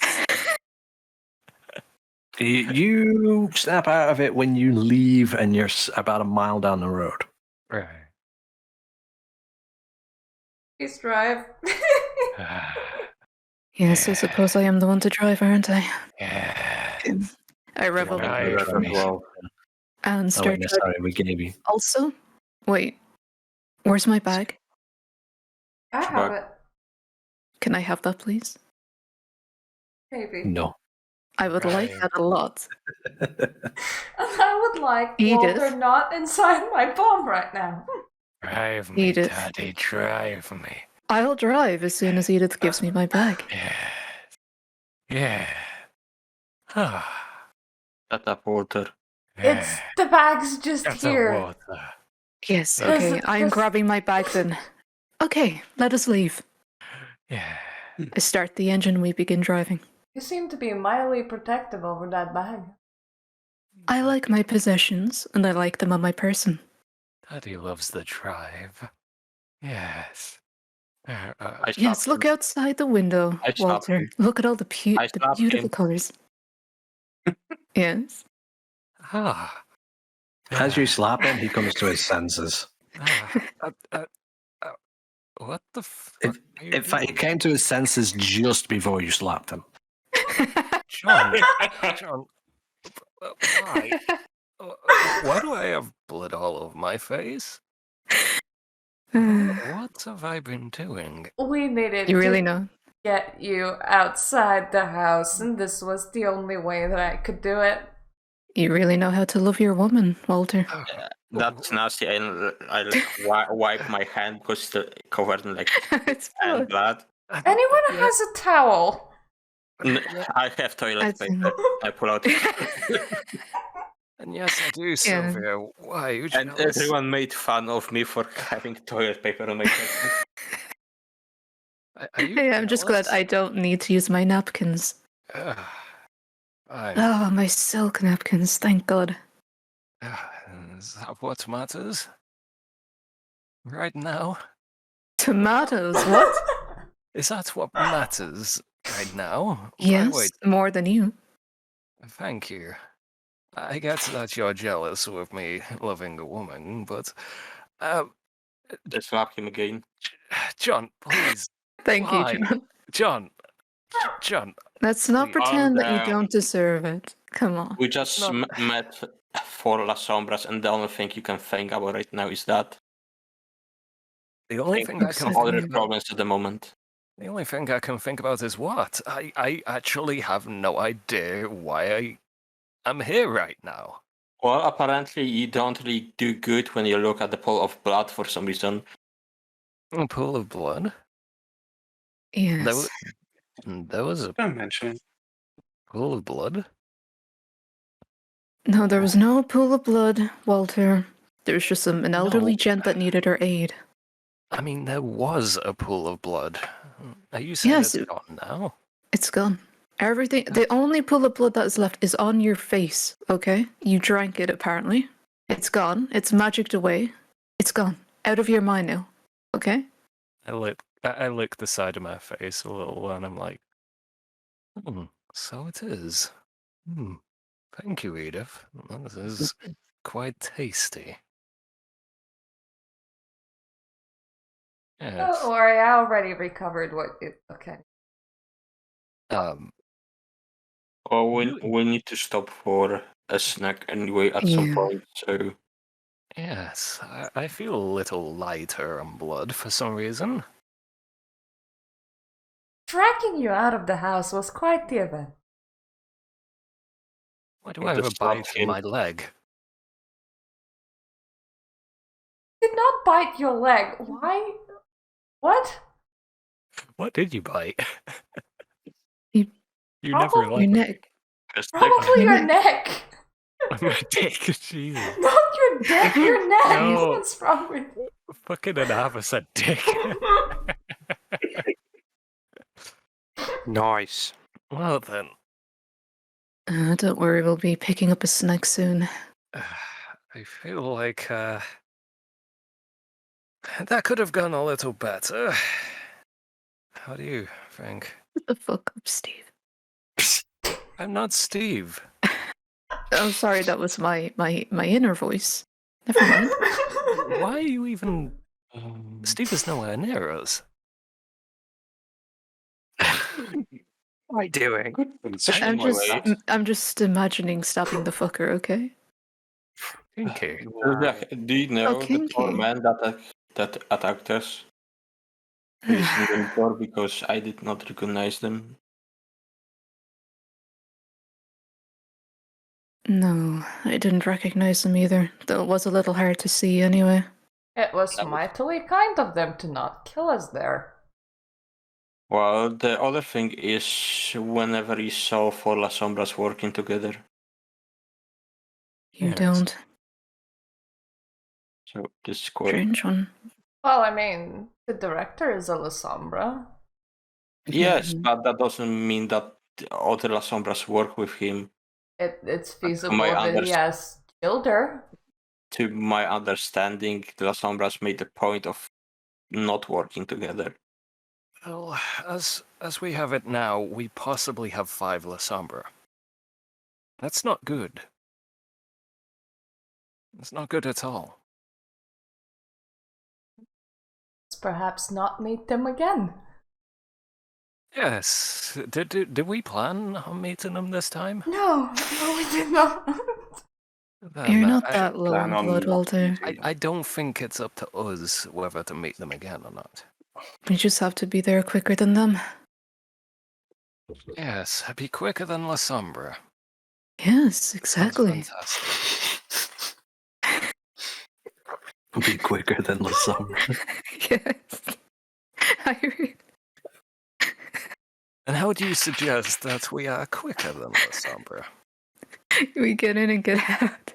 You snap out of it when you leave and you're about a mile down the road. Right. Please drive. Ah, Yes, I suppose I am the one to drive, aren't I? yeah. I revel Yeah, I read for me. as well. and Oh, start wait, driving. sorry, we gave you. Also, wait, where's my bag? I have it. Can I have that, please? Maybe. No. I would like Right. that a lot. I would like Edith. Walter not inside my bomb right now. Drive me, Edith. Daddy, drive me. I'll drive as soon as Edith gives me my bag. Yeah. Yeah. Ah. Shut up, Walter. It's the bag's just That's a here. water. Yes, Yeah. okay, I am This- grabbing my bag then. Okay, let us leave. Yeah. I start the engine, we begin driving. You seem to be mildly protective over that bag. I like my possessions, and I like them on my person. Daddy loves the drive. Yes. I Yes, stopped look him. outside the window, I stopped Walter. him. Look at all the, I the stopped beautiful him. colors. Yes. Ah. As you slap him, he comes to his senses. What the fuck are you In fact, he doing? came to his senses just before you slapped him. John, John, why? Why do I have blood all over my face? What have I been doing? We needed You really to know? get you outside the house, and this was the only way that I could do it. You really know how to love your woman, Walter. That's nasty. I wipe my hand because it's covered in like It's and blood. blood. Anyone Yeah. has a towel? I have toilet That's- paper. I pull out. And yes, I do, Sylvia. Why are you And jealous? everyone made fun of me for having toilet paper on my head. Are you Hey, I'm just glad jealous? I don't need to use my napkins. Fine. Oh, my silk napkins, thank God. Is that what matters? Right now? Tomatoes, what? Is that what matters right now? Yes, Wait, more than you. thank you. I get that you're jealous with me loving a woman, but I slapped him again. John, please, Thank Why? you, John. John, Let's not Please. pretend that you down. don't deserve it. Come on. We just No. met for Las Sombras, and the only thing you can think about right now is that. the only Think thing I of can some other think about, problems at the moment. the only thing I can think about is what? I actually have no idea why I am here right now. Well, apparently you don't really do good when you look at the pool of blood for some reason. A pool of blood? Yes. There was a Don't mention it. pool of blood? No, there was no pool of blood, Walter. There was just an elderly No. gent that needed our aid. I mean, there was a pool of blood. Are you saying Yes, it's gone now? It's gone. Everything. The only pool of blood that is left is on your face, okay? You drank it, apparently. It's gone. It's magicked away. It's gone. Out of your mind now, okay? I lick the side of my face a little, and I'm like, so it is. Thank you, Edith. This is quite tasty. Yes. Don't worry, I already recovered what it. Okay. Well, we need to stop for a snack anyway at some Yeah. point, so Yes, I feel a little lighter on blood for some reason. Dragging you out of the house was quite the event. Why do I have a Just slap bite in him. my leg? Did not bite your leg. Why? What? What did you bite? You- You never Probably Your like neck. just Probably Your your neck. my dick. Jesus. Not your dick, your neck. No. What's wrong with you? Fucking an half a said dick. Nice. Well then. Don't worry, we'll be picking up a snack soon. I feel like that could have gone a little better. How do you think? What the fuck up, Steve? I'm not Steve. Oh, sorry, that was my inner voice. Never mind. Why are you even... Steve is nowhere near us. am I doing? I'm just imagining stabbing the fucker. Okay. Kinky. Do you know the poor kinky. man that attacked us? He's in the door because I did not recognize them. No, I didn't recognize them either. Though it was a little hard to see anyway. It was That was- mightily kind of them to not kill us there. Well, the other thing is whenever you saw four La Sombras working together. You Yes. don't. So this is quite... Strange one. Well, I mean, the director is a La Sombra. Yes, but that doesn't mean that the other La Sombras work with him. It's feasible my that he has killed her. To my understanding, the La Sombras made the point of not working together. Well, as we have it now, we possibly have 5 La Sombra. That's not good. It's not good at all. Let's perhaps not meet them again. Yes. Did we plan on meeting them this time? No, we did not. Then, You're not I- that low plan in on blood, not Walter. meeting I don't think it's up to us whether to meet them again or not. We just have to be there quicker than them. Yes, I'd be quicker than La Sombra. Yes, Sounds exactly. fantastic. Be quicker than the summer. Yes. I re- And how do you suggest that we are quicker than La Sombra? we get in and get out.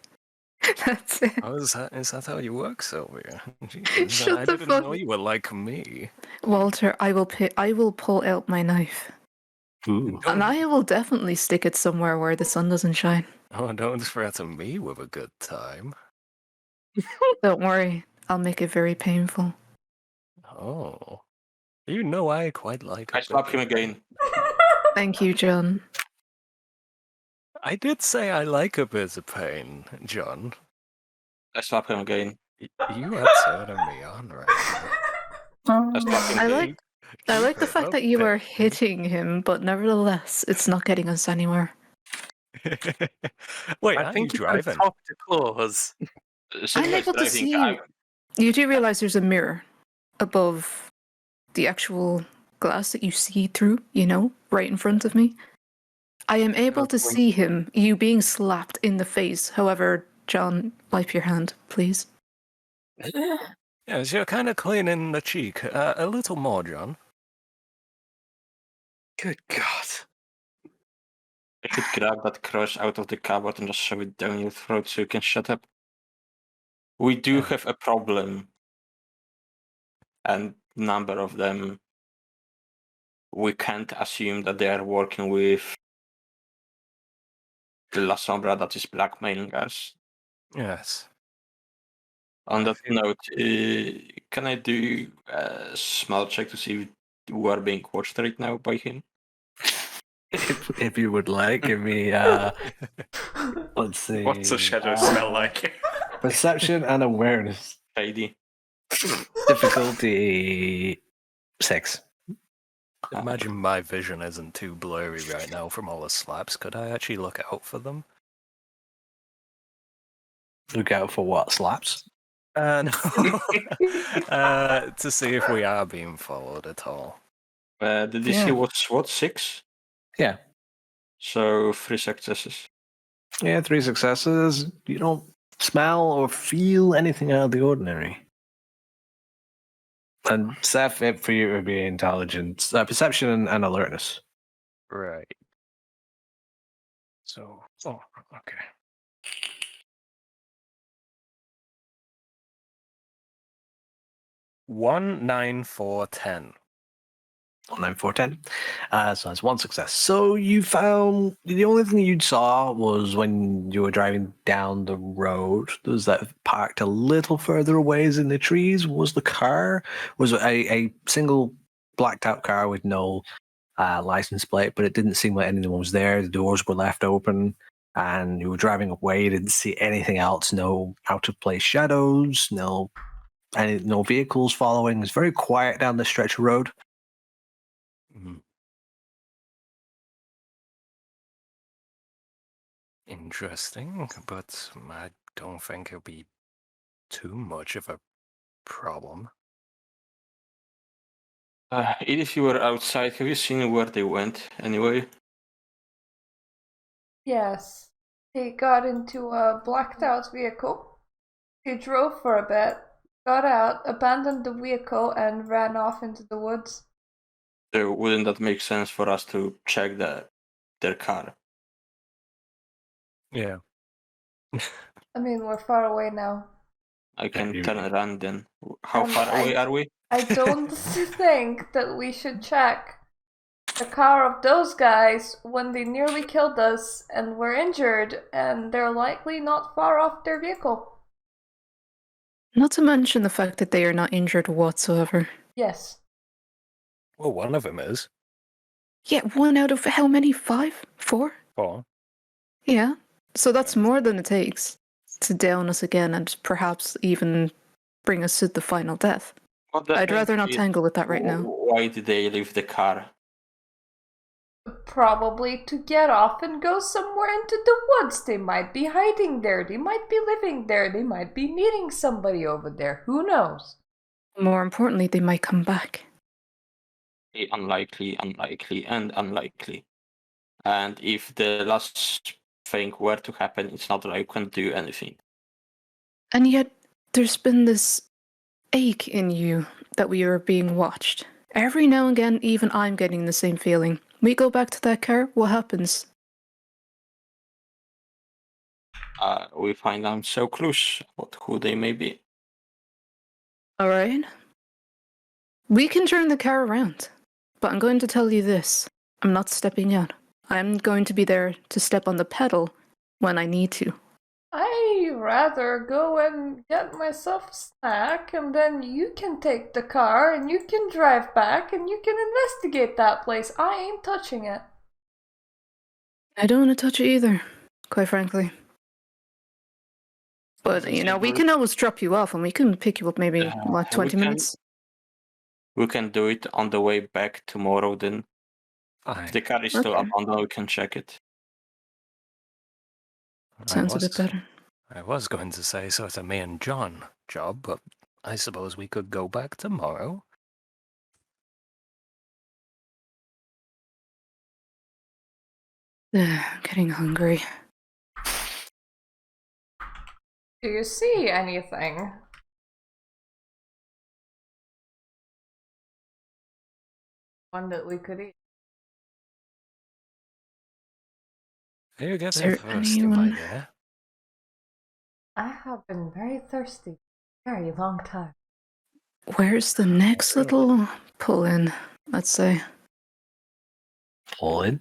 That's it. Oh, is that how you work, Sylvia? Jesus, Shut I the didn't fuck- know you were like me. Walter, I will pull out my knife. Ooh. And I will definitely stick it somewhere where the sun doesn't shine. Oh, don't threaten me with a good time. Don't worry, I'll make it very painful. Oh. You know I quite like I a slap bit him of- again. Thank you, John. I did say I like a bit of pain, John. I slap him again. You are turning me on right now. I slap him I again. like the Keep fact it that you up, are babe. hitting him, but nevertheless, it's not getting us anywhere. Wait, I are you think you can driving? talk to claws. Sylvia is able to driving. see- You do realize there's a mirror above the actual glass that you see through, right in front of me. I am able to point. see him, you being slapped in the face. However, John, wipe your hand, please. Yes, you're kind of cleaning the cheek. A little more, John. Good God. I should grab that cross out of the cupboard and just shove it down your throat so you can shut up. We do have a problem. And number of them. We can't assume that they are working with the La Sombra that is blackmailing us. Yes. On I that feel- note, can I do a small check to see if we are being watched right now by him? If you would like, give me let's see. What's the shadow smell like? Perception and awareness. Shady. Difficulty 6. Imagine my vision isn't too blurry right now from all the slaps. Could I actually look out for them? Look out for what? Slaps? No. To see if we are being followed at all. The DC Yeah. was what, 6? Yeah. So 3 successes. Yeah, 3 successes. You don't smell or feel anything out of the ordinary. And Seth, it for you would be intelligence, perception, and alertness. Right. So, okay. 1, 9, 4, 10. 1, 9, 4, 10. So that's 1 success. So you found the only thing you saw was when you were driving down the road. There was that parked a little further away in the trees. Was the car? Was a single blacked out car with no license plate, but it didn't seem like anyone was there. The doors were left open, and you were driving away. You didn't see anything else. No out of place shadows. No vehicles following. It's very quiet down the stretch of road. Mhm. interesting, but I don't think it'll be too much of a problem. If you were outside, have you seen where they went anyway? Yes. They got into a blacked out vehicle. They drove for a bit, got out, abandoned the vehicle, and ran off into the woods. So wouldn't that make sense for us to check their car? Yeah. I mean, we're far away now. I can you- turn around then. How far I- away are we? I don't think that we should check the car of those guys when they nearly killed us and were injured, and they're likely not far off their vehicle. Not to mention the fact that they are not injured whatsoever. Yes. Well, one of them is. Yeah, 1 out of how many? 5? 4? 4. Yeah. So that's more than it takes to down us again and perhaps even bring us to the final death. What the I'd rather heck not is- tangle with that right now. Why did they leave the car? Probably to get off and go somewhere into the woods. They might be hiding there. They might be living there. They might be meeting somebody over there. Who knows? More importantly, they might come back. Unlikely, unlikely, and unlikely. And if the last thing were to happen, it's not that I can do anything. And yet, there's been this ache in you that we are being watched. Every now and again, even I'm getting the same feeling. We go back to that car, what happens? We find out so close about who they may be. Alright? We can turn the car around. But I'm going to tell you this. I'm not stepping out. I'm going to be there to step on the pedal when I need to. I'd rather go and get myself a snack, and then you can take the car and you can drive back and you can investigate that place. I ain't touching it. I don't want to touch it either, quite frankly. But, you know, we can always drop you off and we can pick you up maybe, like, we 20 can- minutes. We can do it on the way back tomorrow then. Fine. If the car is still Okay. abandoned, we can check it. Sounds a bit better. I was going to say, so it's a me and John job, but I suppose we could go back tomorrow. I'm getting hungry. Do you see anything? One that we could eat. Are you getting there thirsty, my anyone- dear? I have been very thirsty for a very long time. Where's the next little pull-in, let's say? Pull in.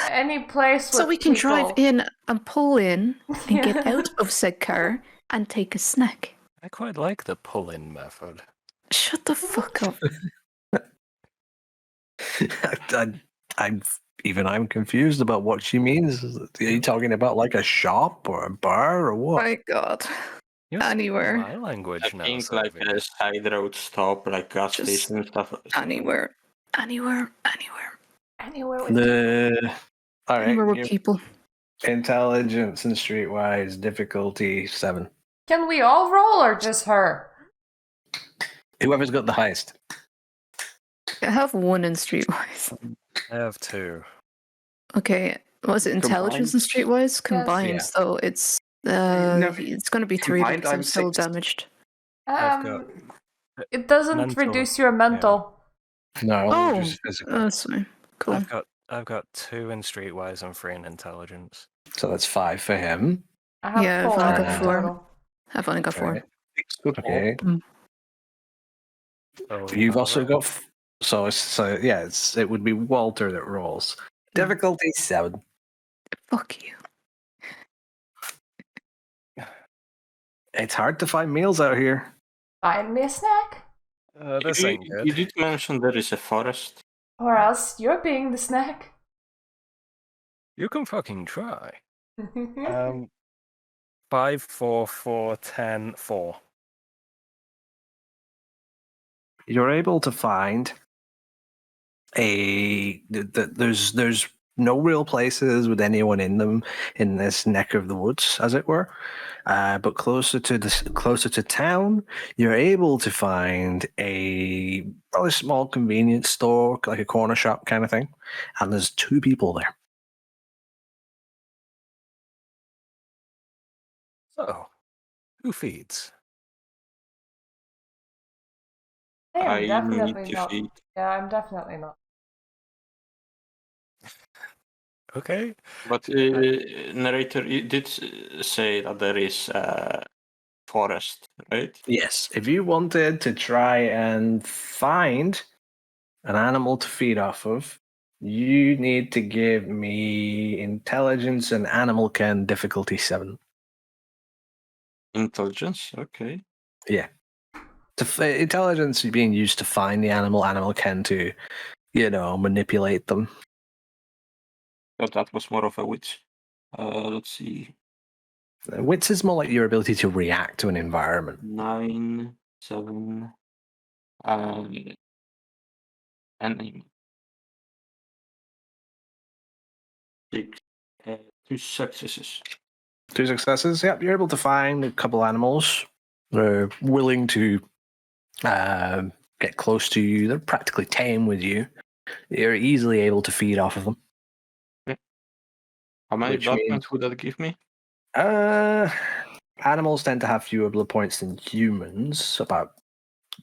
Any place So with we can people. drive in and pull in and get Yeah. out of said car and take a snack. I quite like the pull-in method. Shut the fuck up. I'm confused about what she means. Are you talking about like a shop or a bar or what? My god. You're speaking Anywhere. my language I now, think like Sophie. a side road stop, like gas Just station and stuff. Anywhere. Anywhere. Anywhere with All right. Anywhere with you- people. Intelligence and streetwise difficulty 7. Can we all roll or just her? Whoever's got the highest. I have 1 in Streetwise. I have 2. Okay. Was it intelligence and Streetwise? Combined, Yeah. so it's No, it's gonna be 3 combined, because I'm I'm still 6. damaged. I've got It doesn't mental, reduce your mental. No, Oh, just physical. that's fine. Cool. I've got 2 in streetwise and 3 in intelligence. So that's 5 for him. I have Yeah, I've 4 only got in 4. total. I've only got 4. Right. Okay. So You've also Alvaro? got it would be Walter that rolls. Difficulty 7. Fuck you. It's hard to find meals out here. Find me a snack. This ain't You good. did mention there is a forest. Or else you're being the snack. You can fucking try. 5, 4, 4, 10, 4. You're able to find there's no real places with anyone in them in this neck of the woods, as it were. But closer to town, you're able to find a rather small convenience store, like a corner shop kind of thing, and there's 2 people there. So, who feeds? I am I need definitely to not. feed. Yeah, I'm definitely not. Okay. But narrator, you did say that there is forest, right? Yes, if you wanted to try and find an animal to feed off of, you need to give me intelligence and animal ken difficulty 7. Intelligence, okay. Yeah. Intelligence is being used to find the animal ken to, manipulate them. But that was more of a witch. Let's see. Wits is more like your ability to react to an environment. 9, 7, and 6, 2 successes. 2 successes. Yep, you're able to find a couple animals. They're willing to get close to you. They're practically tame with you. You're easily able to feed off of them. How many Which blood means- points would that give me? Animals tend to have fewer blood points than humans. About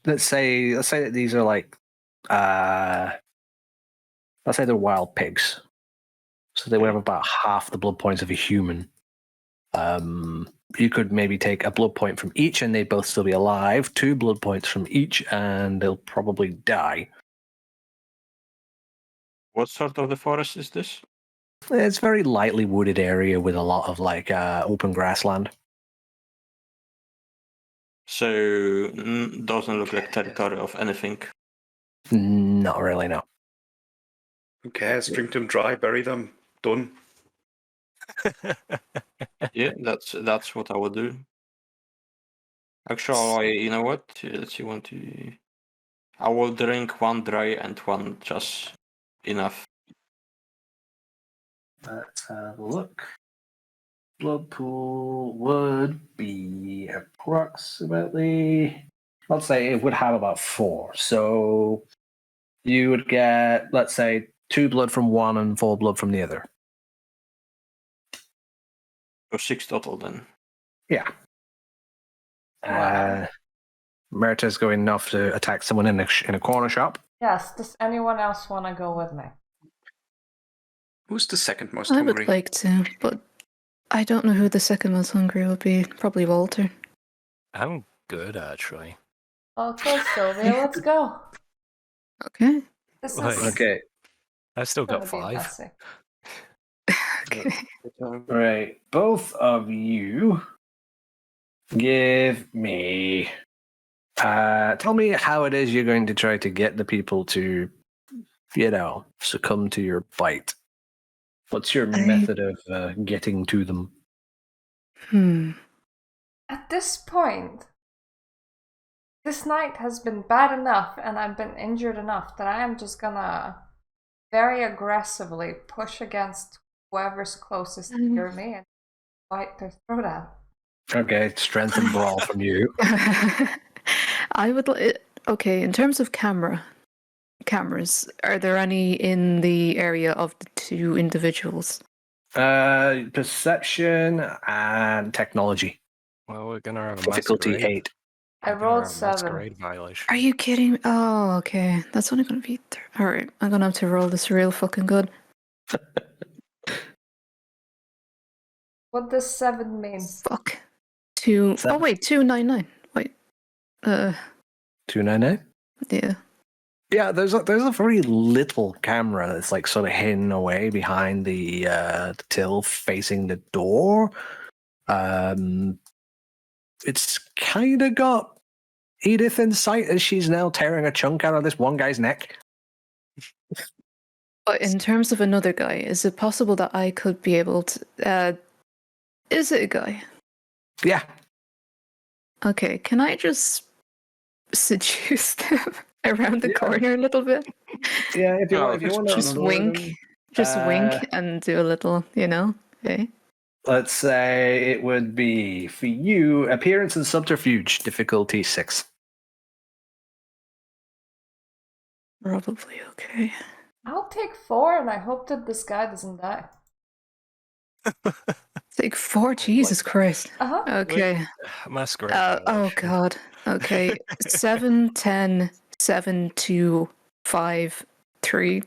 let's say that these are like let's say they're wild pigs. So they would have about half the blood points of a human. You could maybe take a blood point from each and they'd both still be alive, 2 blood points from each, and they'll probably die. What sort of the forest is this? It's a very lightly wooded area with a lot of open grassland. So doesn't look like territory of anything. Not really, no. Who cares? Drink them dry, bury them. Done. Yeah, that's what I would do. Actually, you know what? Let's see, I will drink 1 dry and 1 just enough. Let's have a look. Blood pool would be approximately, let's say it would have about 4. So you would get, let's say, 2 blood from one and 4 blood from the other. So 6 total then. Yeah. Wow. Merita's going off to attack someone in a corner shop. Yes, does anyone else want to go with me? Who's the second most I hungry? would like to, but I don't know who the second most hungry will be. Probably Walter. I'm good, actually. Okay, Sylvia, let's go. Okay. This Wait. is Okay. I've still gonna got be 5. messy. Okay. Right. Both of you give me. Tell me how it is you're going to try to get the people to, succumb to your bite. What's your method of getting to them? At this point, this night has been bad enough and I've been injured enough that I am just gonna very aggressively push against whoever's closest near me and bite their throat out. Okay, strength and brawl from you. I would. Okay, in terms of cameras, are there any in the area of the 2 individuals? Perception and technology. Well, we're gonna have a Difficulty masquerade. 8. I We're gonna rolled have a 7. masquerade violation. Are you kidding me? Oh, okay. That's only going to be... Alright, I'm going to have to roll this real fucking good. What does 7 mean? Fuck. 2... Seven. Oh, wait, 299. Wait. 299? Yeah. Yeah, there's a very little camera that's sort of hidden away behind the till facing the door. It's kind of got Edith in sight as she's now tearing a chunk out of this one guy's neck. But in terms of another guy, is it possible that I could be able to... is it a guy? Yeah. Okay, can I just seduce them around the corner a little bit? Yeah, if you want Just to wink. Just wink and do a little, okay. Let's say it would be, for you, appearance and subterfuge, difficulty 6. Probably okay. I'll take 4, and I hope that this guy doesn't die. Take 4, Jesus Christ. Uh-huh. Okay. Masquerade. Oh god. Okay. 7, 10, 7, 2, 5, 3.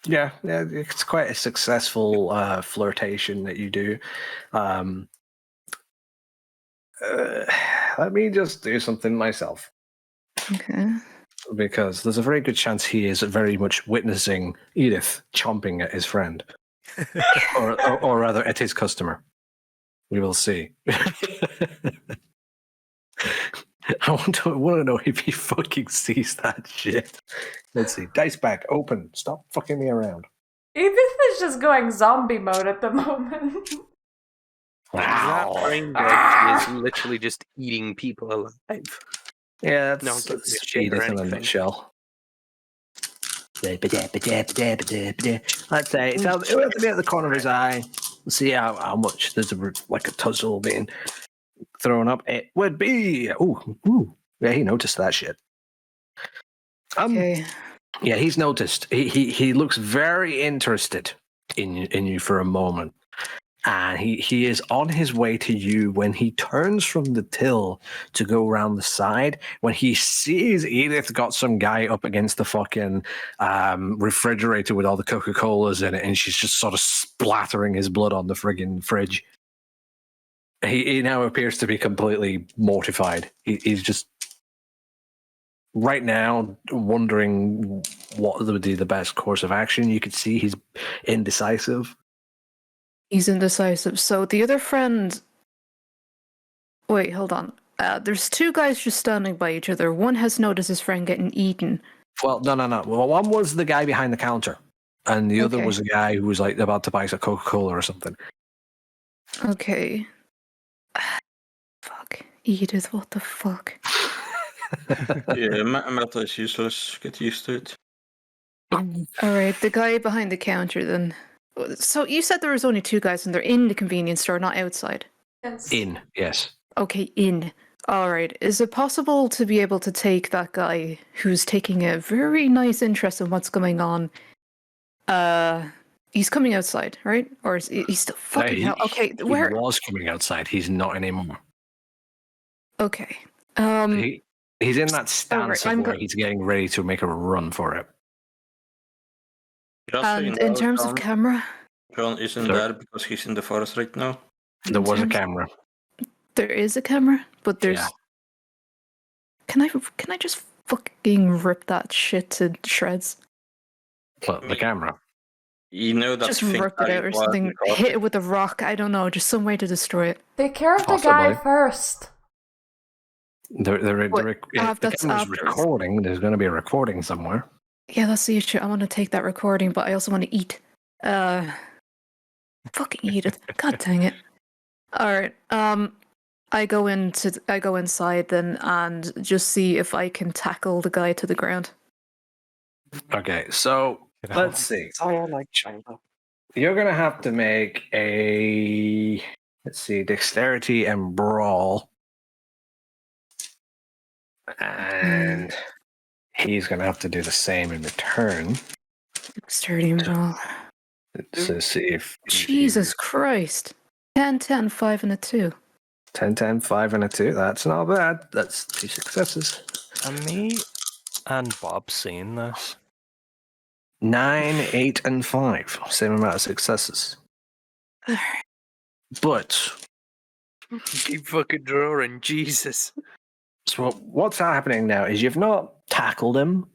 Yeah, it's quite a successful flirtation that you do. Let me just do something myself. Okay. Because there's a very good chance he is very much witnessing Edith chomping at his friend. or rather, at his customer. We will see. I want to know if he fucking sees that shit. Let's see. Dice back, open. Stop fucking me around. Edith is just going zombie mode at the moment. That brain dead is literally just eating people alive. Yeah, No one gives a shit Edith or in a anything. nutshell. Let's say it will be at the corner of his eye. See how much there's like a tussle being thrown up. It would be. Ooh. Yeah, he noticed that shit. Okay. Yeah, he's noticed. He looks very interested in you for a moment. And he is on his way to you when he turns from the till to go around the side. When he sees Edith got some guy up against the fucking refrigerator with all the Coca-Colas in it, and she's just sort of splattering his blood on the friggin' fridge. He now appears to be completely mortified. He's just right now wondering what would be the best course of action. You could see he's indecisive. He's indecisive. So the other friend... Wait, hold on. There's 2 guys just standing by each other. One has noticed his friend getting eaten. Well, no. Well, one was the guy behind the counter, and the other Okay. was a guy who was like about to buy some Coca-Cola or something. Okay. Fuck. Edith, what the fuck? Yeah, metal is useless. Get used to it. Alright, the guy behind the counter then. So you said there was only 2 guys and they're in the convenience store, not outside? Yes. In, yes. Okay, in. Alright, is it possible to be able to take that guy who's taking a very nice interest in what's going on? He's coming outside, right? Or is he's still fucking hell? Okay, he where? was coming outside. He's not anymore. Okay. He's in that stance I'm of where go- he's getting ready to make a run for it. Just so you And know, in terms of camera, John isn't Sure. there because he's in the forest right now. There was a terms- camera. there is a camera, but there's. Yeah. Can I just fucking rip that shit to shreds? Well, the camera. You know that Just thing rip that it out or was something. recorded. Hit it with a rock. I don't know. Just some way to destroy it. Take care of the guy Possibly. first. The that's camera's afterwards. recording. There's going to be a recording somewhere. Yeah, that's the issue. I want to take that recording, but I also want to eat. Fucking eat it. God dang it. Alright, I go inside then and just see if I can tackle the guy to the ground. Okay, so let's see. I like China. You're going to have to make a, let's see, dexterity and brawl. And he's going to have to do the same in return Sturdy and brawl. to see if... Jesus Christ. 10, 10, 5, and a 2. 10, 10, 5, and a 2. That's not bad. That's 2 successes. And me and Bob seen this. 9, 8, and 5. Same amount of successes. But Keep fucking drawing, Jesus. so what's happening now is you've not tackled him.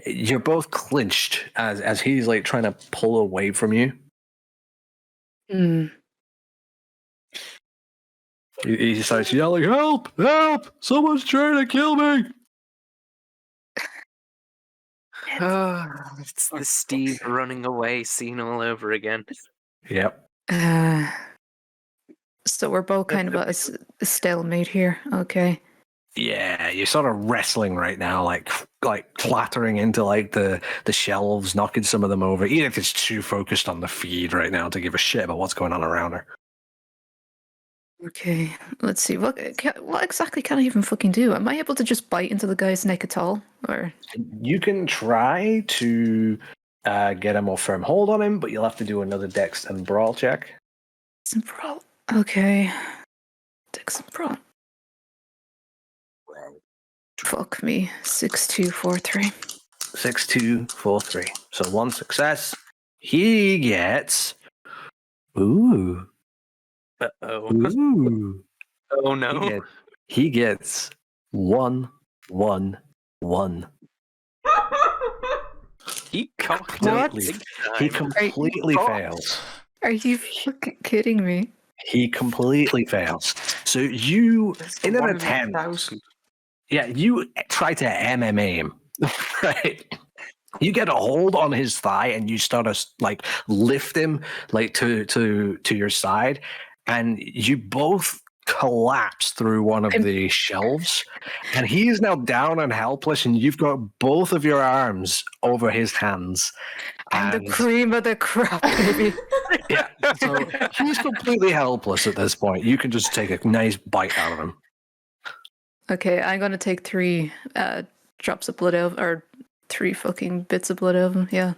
You're both clinched as he's like trying to pull away from you. He starts yelling, "Help! Help! Someone's trying to kill me!" It's the Steve running away scene all over again. Yep. So we're both kind of at a stalemate here. Okay. Yeah, you're sort of wrestling right now, like clattering into like the shelves, knocking some of them over. Edith is too focused on the feed right now to give a shit about what's going on around her. Okay, let's see. What exactly can I even fucking do? Am I able to just bite into the guy's neck at all? Or You can try to get a more firm hold on him, but you'll have to do another dex and brawl check. some brawl? Okay, Dex and brawl. Fuck me. 6-2-4-3. 6, 2, 4, 3. So 1 success. He gets. Ooh. Uh-oh. Ooh. Oh no. He gets 1, 1, 1. He cocked What? it big He time. completely fails. Are you fucking kidding me? He completely fails. So you, in an One in attempt, 1,000. yeah, you try to MMA him, right? You get a hold on his thigh and you start to like lift him like to your side, and you both collapse through one of the shelves, and he is now down and helpless, and you've got both of your arms over his hands. I'm the And cream of the crop, baby. yeah, so he's completely helpless at this point. You can just take a nice bite out of him. Okay, I'm gonna take 3 drops of blood out, or 3 fucking bits of blood out of him. Yeah,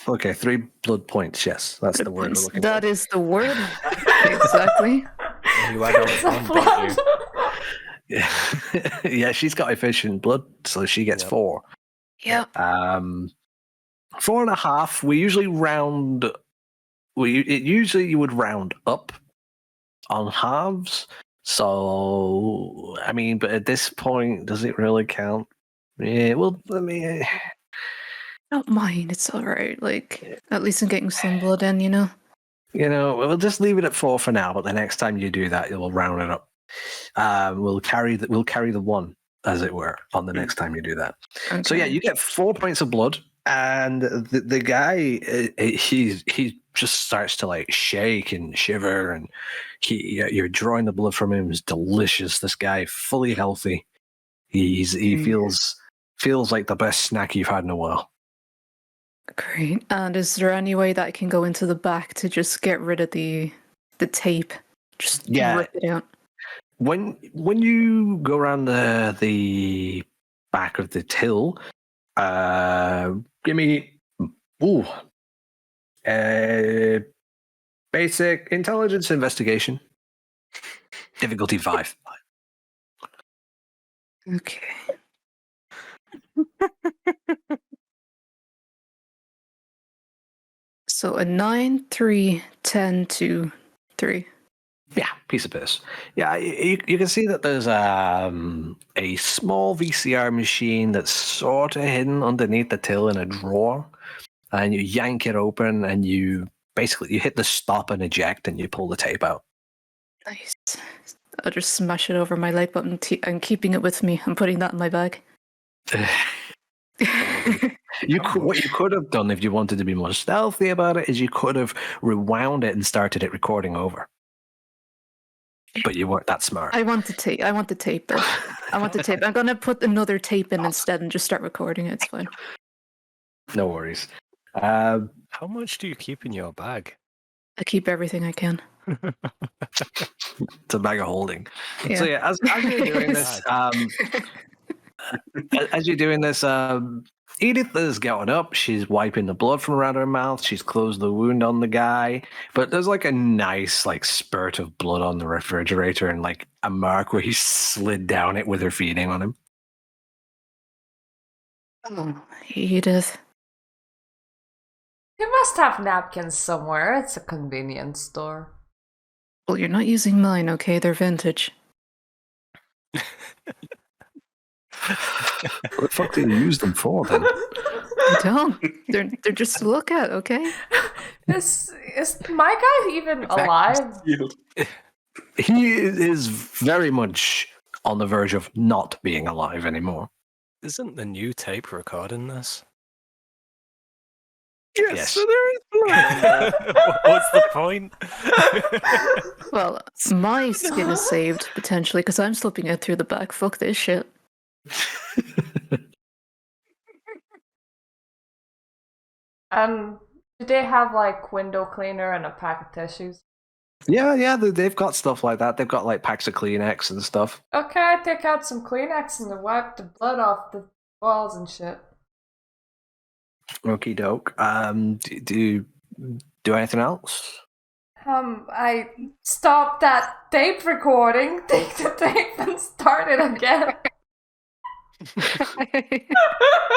Okay, 3 blood points. Yes, that's the word we're looking for. that is the word. Exactly. You add on It's a one, don't you? flood. Yeah. Yeah, she's got efficient blood, so she gets Yep. 4. Yeah. 4.5. We usually round. Usually you would round up on halves. So I mean, but at this point, does it really count? Yeah. Well, I mean, Not mine. It's all right. Like, at least I'm getting some blood in, you know. we'll just leave it at 4 for now. But the next time you do that, you'll round it up. We'll carry the 1, as it were, on the next time you do that. Okay. So yeah, you get 4 points of blood, and the guy he just starts to like shake and shiver, and you're drawing the blood from him. It's delicious. This guy, fully healthy. He feels like the best snack you've had in a while. Great. And is there any way that I can go into the back to just get rid of the tape? Just rip it out. When you go around the back of the till, give me basic intelligence investigation. Difficulty 5. Okay. So a 9, 3, 10, 2, 3. Yeah, piece of piss. Yeah, you can see that there's a small VCR machine that's sort of hidden underneath the till in a drawer, and you yank it open, and you hit the stop and eject, and you pull the tape out. Nice. I'll just smash it over my leg, but I'm keeping it with me. I'm putting that in my bag. What you could have done if you wanted to be more stealthy about it is you could have rewound it and started it recording over. But you weren't that smart. I want the tape. Though. I want the tape. I'm gonna put another tape in instead and just start recording it. It's fine. No worries. How much do you keep in your bag? I keep everything I can. It's a bag of holding. Yeah. So yeah, as you're doing this, Edith is getting up. She's wiping the blood from around her mouth. She's closed the wound on the guy, but there's like a nice like spurt of blood on the refrigerator and like a mark where he slid down it with her feeding on him. Oh, Edith. You must have napkins somewhere. It's a convenience store. Well, you're not using mine, okay? They're vintage. What the fuck do you use them for then? I don't. They're just to look at, okay? Is my guy even alive? He is very much on the verge of not being alive anymore. Isn't the new tape recording this? Yes, so there is blood. What's the point? Well, my skin is saved, potentially, because I'm slipping out through the back. Fuck this shit. Do they have like window cleaner and a pack of tissues? Yeah, they've got stuff like that. They've got like packs of Kleenex and stuff. Okay, I take out some Kleenex and wipe the blood off the walls and shit. Okie doke. Do you do anything else? I stopped that tape recording, take the tape and start it again.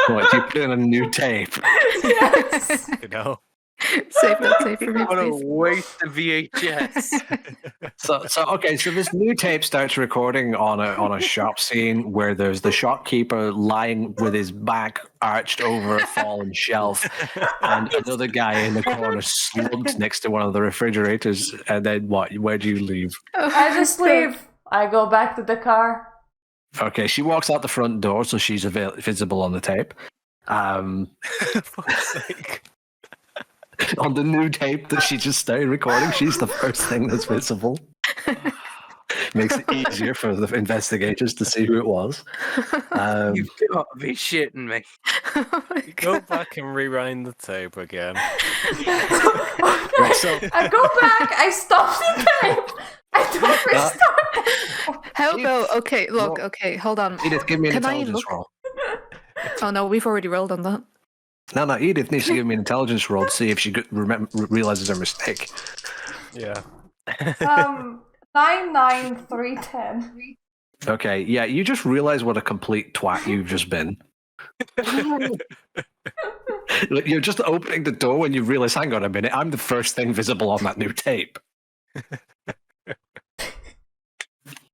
What, do you put in a new tape? Yes. You know. Save that tape for me, What a please. waste of VHS. So this new tape starts recording on a shop scene where there's the shopkeeper lying with his back arched over a fallen shelf, and another guy in the corner slumped next to one of the refrigerators. And then what? Where do you leave? I just leave. I go back to the car. Okay, she walks out the front door, so she's visible on the tape. For fuck's sake. On the new tape that she just started recording, she's the first thing that's visible. Makes it easier for the investigators to see who it was. You've got to be shitting me. Oh my Go God. back and rewind the tape again. Right, so I go back, I stop the tape. I don't restart it. How about, okay, look, No. okay, hold on. Edith, give me an Can I intelligence look? roll. Oh no, we've already rolled on that. No, Edith needs to give me an intelligence roll to see if she realizes her mistake. Yeah. 99310. Okay, yeah, you just realize what a complete twat you've just been. Like, you're just opening the door when you realize, hang on a minute, I'm the first thing visible on that new tape.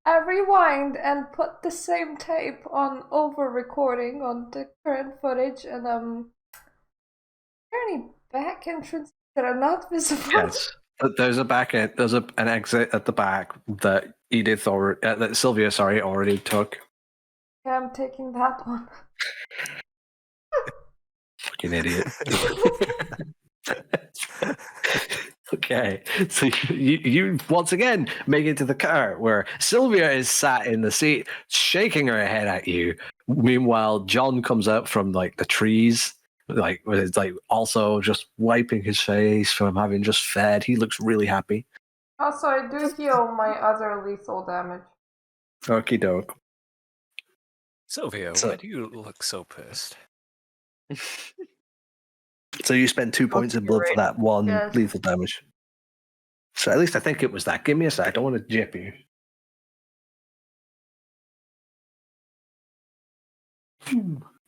I rewind and put the same tape on over recording on the current footage, and are there any back entrances that are not visible? Yes. But there's a back end, there's an exit at the back that Edith or that Sylvia, already took. Yeah, I'm taking that one. Fucking idiot. Okay, so you once again make it to the car where Sylvia is sat in the seat, shaking her head at you. Meanwhile, John comes out from like the trees, like with his, like also just wiping his face from having just fed. He looks really happy. Also, I do heal my other lethal damage. Okie doke. Sylvia, So- why do you look so pissed? So you spend 2 points of blood for that one Yes. lethal damage. So at least I think it was that. Give me a sec. I don't want to jip you.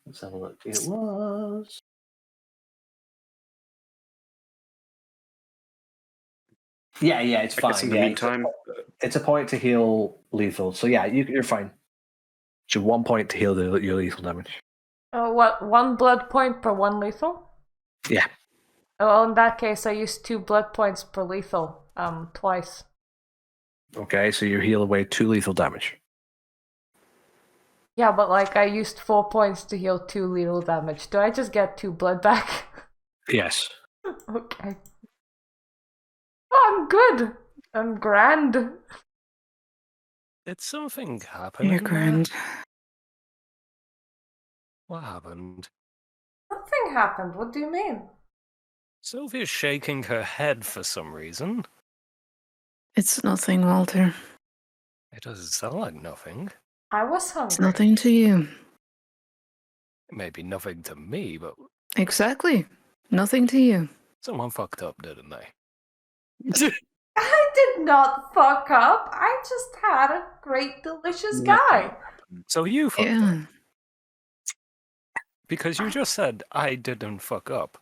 Let's have a look. It was. Yeah, it's I fine. guess in the Yeah, meantime, it's a point to heal lethal. So yeah, you're fine. So 1 point to heal your lethal damage. What? 1 blood point per 1 lethal? Yeah. Well, in that case, I used 2 blood points per lethal. Twice. Okay, so you heal away 2 lethal damage. Yeah, but like I used 4 points to heal 2 lethal damage. Do I just get 2 blood back? Yes. Okay. Oh, I'm good. I'm grand. Did something happen? You're grand. What happened? Nothing happened. What do you mean? Sylvia's shaking her head for some reason. It's nothing, Walter. It doesn't sound like nothing. I was hungry. It's nothing to you. It may be nothing to me, but Exactly. Nothing to you. someone fucked up, didn't they? I did not fuck up. I just had a great, delicious guy. So you fucked up. Yeah. Because you just said, I didn't fuck up.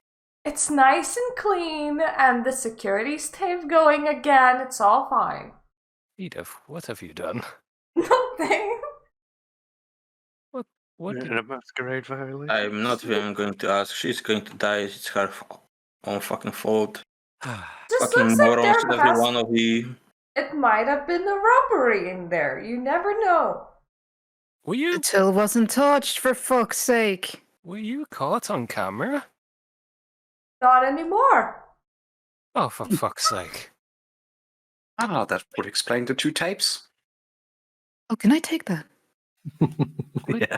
It's nice and clean, and the security's tape going again. It's all fine. Edith, what have you done? Nothing. What did... In a masquerade violation. I'm not even going to ask. She's going to die. It's her own fucking fault. Just Fucking looks like morons, there every has... one of you. It might have been a robbery in there. You never know. Were you The till wasn't touched, for fuck's sake. caught on camera? Not anymore. Oh, for fuck's sake. Ah, that would explain the 2 tapes. Oh, can I take that? Yeah.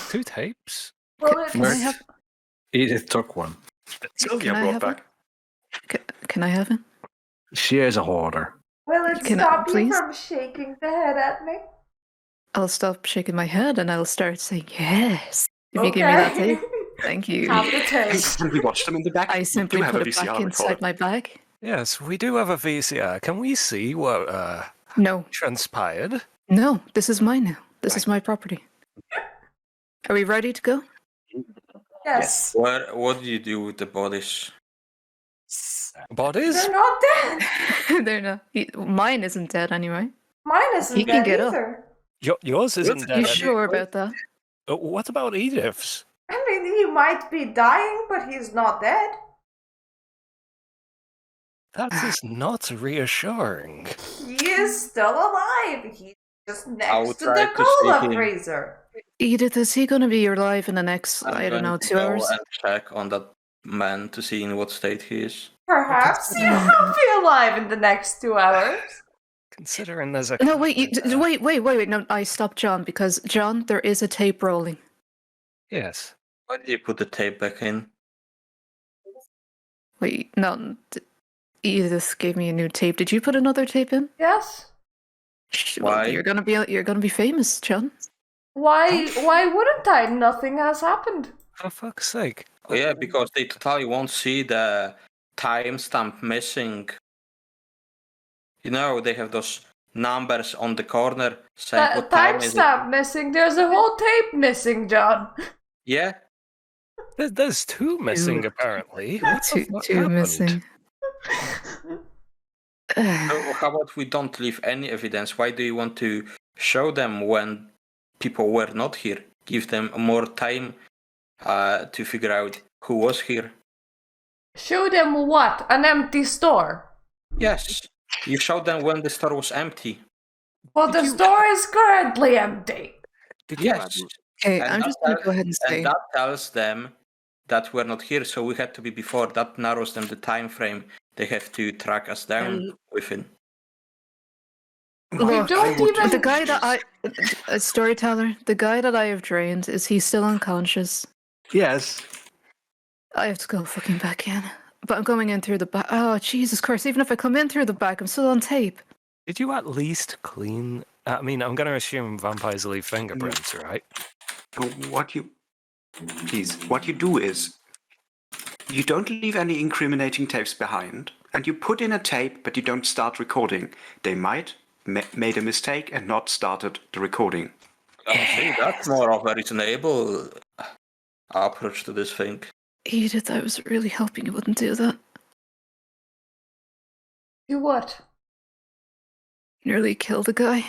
2 tapes? Well, it's... Can I have? Edith took one. Sylvia Can I brought have back. Can I have it? She is a hoarder. Will it Can I- stop you please? from shaking the head at me? I'll stop shaking my head and I'll start saying yes. If you give me that tape, thank you. Have the tape. Can we watch them in the back? I We simply do have put a it back VCR inside recorder. my bag. Yes, we do have a VCR. Can we see what No, transpired? no, this is mine now. This is my property. Are we ready to go? Yes. What do you do with the bodies? Bodies? They're not dead. They're not. Mine isn't dead anyway. Mine isn't He can dead get up. either. Yours isn't You dead. sure about that? What about Edith's? I mean, he might be dying, but he's not dead. That is not reassuring. He is still alive. He's just I next will to try the to see cola him. freezer. Edith, is he going to be alive in the next, I'm I don't going know, to 2 go hours? and check on that man to see in what state he is. Perhaps he will be alive in the next 2 hours. Considering there's a... No, wait, wait. No, I stopped John because, John, there is a tape rolling. Yes. Why did you put the tape back in? Wait, no. Edith gave me a new tape. Did you put another tape in? Yes. Well, Why? you're gonna be famous, John. Why wouldn't I? Nothing has happened. For fuck's sake. Oh, yeah, because they totally won't see the timestamp missing. You know, they have those numbers on the corner saying The what time is it. timestamp missing. There's a whole tape missing, John. Yeah, There's 2 missing, apparently. What the fuck Two happened? missing. so how about we don't leave any evidence? Why do you want to show them when people were not here? Give them more time to figure out who was here. Show them what? An empty store. Yes, you showed them when the store was empty. Well, the store is currently empty. Did you Yes, Okay, And I'm that just gonna tell- go ahead and say. and that tells them that we're not here, so we had to be before. That narrows them the time frame they have to track us down within. Look, don't even- the guy that a storyteller, the guy that I have drained, is he still unconscious? Yes. I have to go fucking back in. But I'm going in through the back. Oh, Jesus Christ. Even if I come in through the back, I'm still on tape. Did you at least clean... I mean, I'm going to assume vampires leave fingerprints, right? What you do is you don't leave any incriminating tapes behind, and you put in a tape, but you don't start recording. They might made a mistake and not started the recording. I think that's more of a reasonable approach to this thing. Edith, I was really hoping you wouldn't do that. Do what? Nearly killed a guy.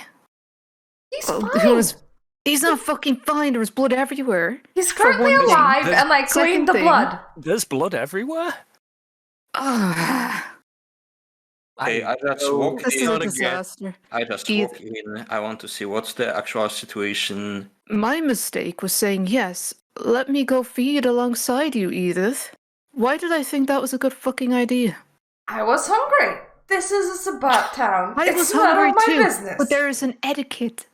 He's Well, fine. He's not fucking fine. There was blood everywhere. He's for currently one thing. alive There's- and like Second cleaned the thing- blood. There's blood everywhere? Ah, Okay, I just walk this is in. a disaster. I just Eth- walk in. I want to see what's the actual situation. My mistake was saying yes. Let me go feed alongside you, Edith. Why did I think that was a good fucking idea? I was hungry. This is a Sabbat town. I It's was none hungry of my too, business. but there is an etiquette.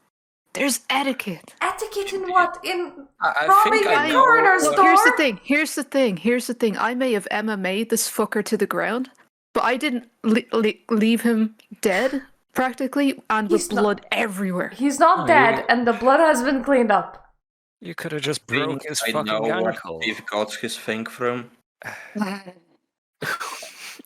There's etiquette. Etiquette in what? In I robbing think I a know. corner what- store? Here's the thing. I may have MMA'd this fucker to the ground, but I didn't leave him dead, practically, and with He's not- blood everywhere. He's not Oh, dead, you- and the blood has been cleaned up. You could have just I think broke his I know fucking where ankle. Steve got his thing from.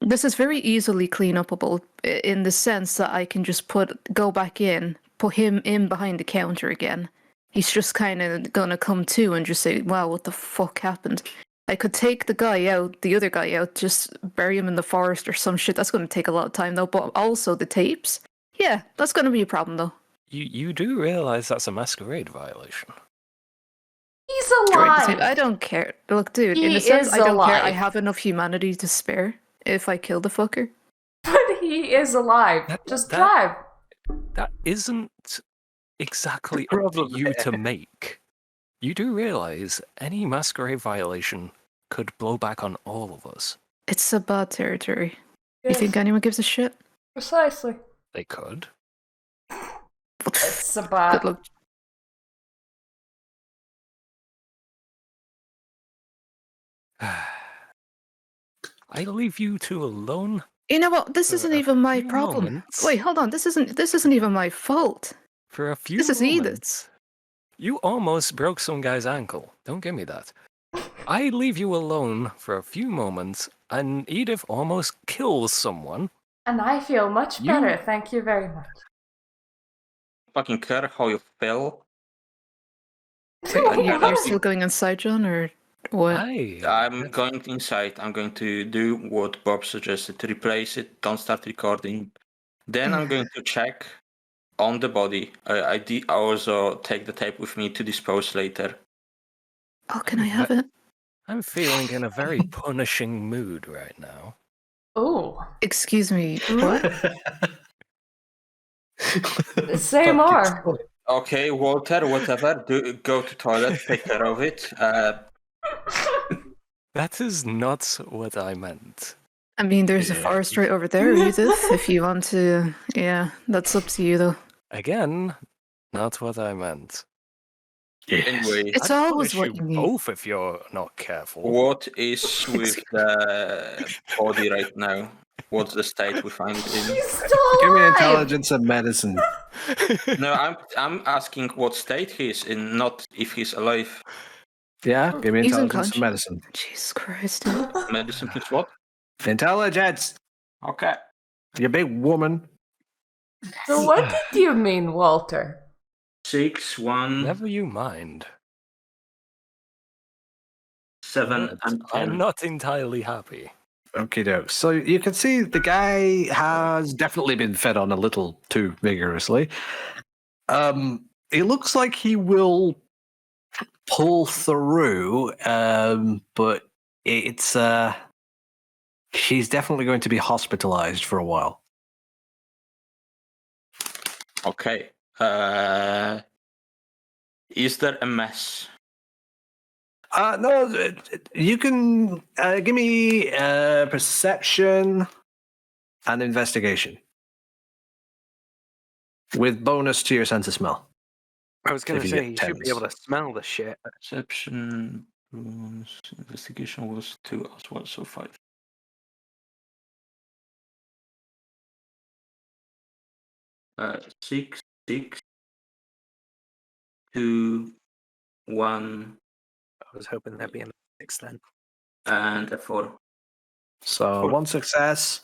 This is very easily clean upable in the sense that I can just go back in, put him in behind the counter again. He's just kind of gonna come to and just say, "Wow, what the fuck happened?" I could take the other guy out, just bury him in the forest or some shit. That's gonna take a lot of time though. But also the tapes, yeah, that's gonna be a problem though. You do realise that's a masquerade violation? He's Right, the tape- alive. I don't care. Look, dude, in He a sense, is I don't care. I alive. have enough humanity to spare if I kill the fucker. But he is alive. Just drive. That isn't exactly up to Problem you to there. make. You do realise any masquerade violation could blow back on all of us. It's a bad territory. You Yes, think anyone gives a shit? precisely. They could. It's a bad. Good luck. I leave you two alone. You know what? This For isn't a even my few problem. moments. Wait, hold on. This isn't even my fault. For a few This is moments. Edith's. You almost broke some guy's ankle. Don't give me that. I leave you alone for a few moments, and Edith almost kills someone. And I feel much You- better, thank you very much. Fucking care how you feel. You're still going inside, John, or what? I'm going inside. I'm going to do what Bob suggested. Replace it. Don't start recording. Then I'm going to check on the body. I also take the tape with me to dispose later. Oh, can I have it? I'm feeling in a very punishing mood right now. Oh, Excuse me, what? say more. Okay, Walter, whatever. Go to toilet. Take care of it. That is not what I meant. I mean, there's a Yeah. forest right over there, Edith, if you want to. Yeah, that's up to you, though. Again, not what I meant. Anyway, It's I'd always punish what you you need. both if you're not careful. what is with the body right now? What's the state we find it in? He's still Give me alive! intelligence and medicine. No, I'm asking what state he's in, not if he's alive. Yeah, give me He's intelligence and unconscious. medicine. Jesus Christ, dude. Medicine plus what? Intelligence! Okay. You big woman. So what did you mean, Walter? 6, 1, Never you mind. 7, But and 10. I'm not entirely happy. Okay, doke. So you can see the guy has definitely been fed on a little too vigorously. It looks like he will pull through, but it's he's definitely going to be hospitalized for a while. Okay. Is there a mess? No, you can give me perception and investigation with bonus to your sense of smell. I was going If to you say, get you should be able tens. to smell the shit. Perception plus investigation was 2 as well, so 5. Six, 2, 1, I was hoping there'd be a 6 then. and a 4. So Cool. one success.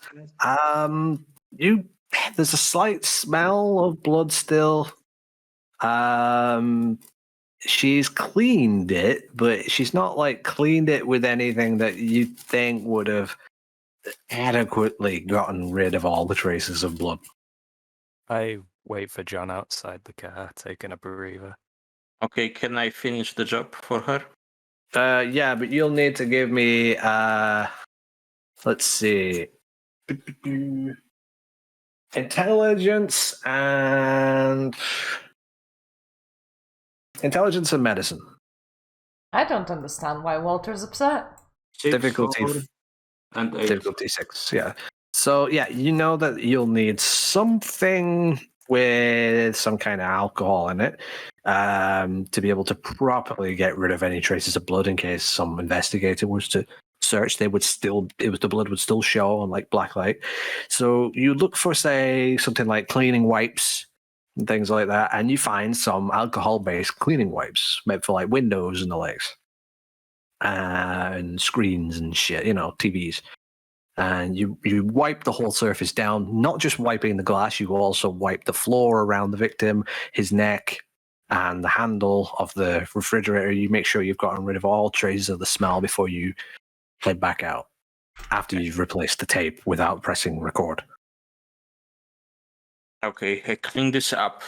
There's a slight smell of blood still. She's cleaned it, but she's not like cleaned it with anything that you think would have adequately gotten rid of all the traces of blood. I wait for John outside the car, taking a breather. Okay, can I finish the job for her? Yeah, but you'll need to give me let's see. Intelligence and medicine. I don't understand why Walter's upset. 6, Difficulty 4, and 8. Difficulty 6, yeah. So yeah, you know that you'll need something with some kind of alcohol in it to be able to properly get rid of any traces of blood in case some investigator was to search. The blood would still show on like black light. So you look for, say, something like cleaning wipes and things like that, and you find some alcohol-based cleaning wipes made for like windows and the likes, and screens and shit, TVs. And you wipe the whole surface down, not just wiping the glass, you also wipe the floor around the victim, his neck, and the handle of the refrigerator. You make sure you've gotten rid of all traces of the smell before you head back out, after you've replaced the tape without pressing record. Okay, I clean this up.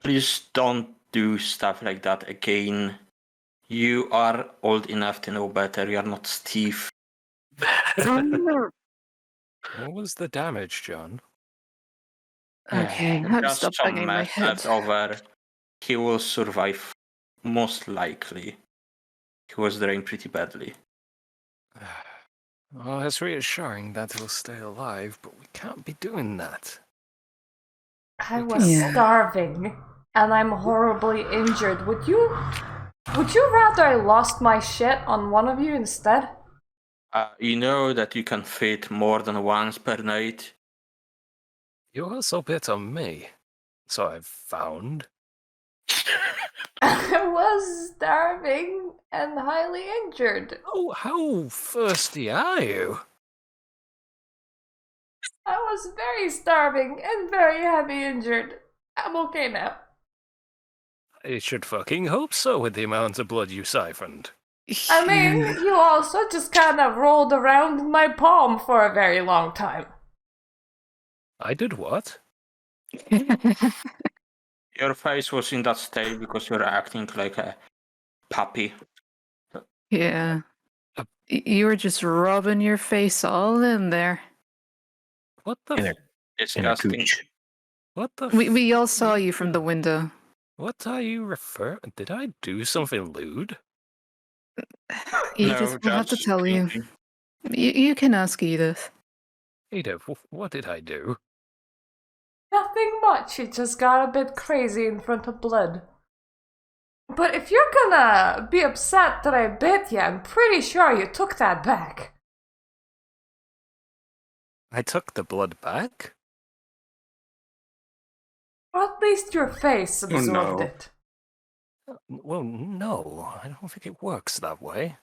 Please don't do stuff like that again. You are old enough to know better. You are not Steve. What was the damage, John? Okay, I have to Just stop some banging my mess head. left over. He will survive, most likely. He was drained pretty badly. Well, it's reassuring that he'll stay alive, but we can't be doing that. I was Yeah. starving, and I'm horribly injured. Would you rather I lost my shit on one of you instead? You know that you can feed more than once per night. You also bit on me, so I've found. I was starving and highly injured. Oh, how thirsty are you? I was very starving and very heavy injured. I'm okay now. I should fucking hope so with the amount of blood you siphoned. I mean, you also just kind of rolled around in my palm for a very long time. I did what? Your face was in that state because you're acting like a puppy. Yeah. You were just rubbing your face all in there. What the? In a Disgusting. cooch. What the? We all saw you from the window. What are you referring? Did I do something lewd? Edith will have to just tell you. guilty. You can ask Edith. Edith, what did I do? Nothing much, it just got a bit crazy in front of blood. But if you're gonna be upset that I bit you, I'm pretty sure you took that back. I took the blood back? Or at least your face absorbed no. it. Well, no, I don't think it works that way.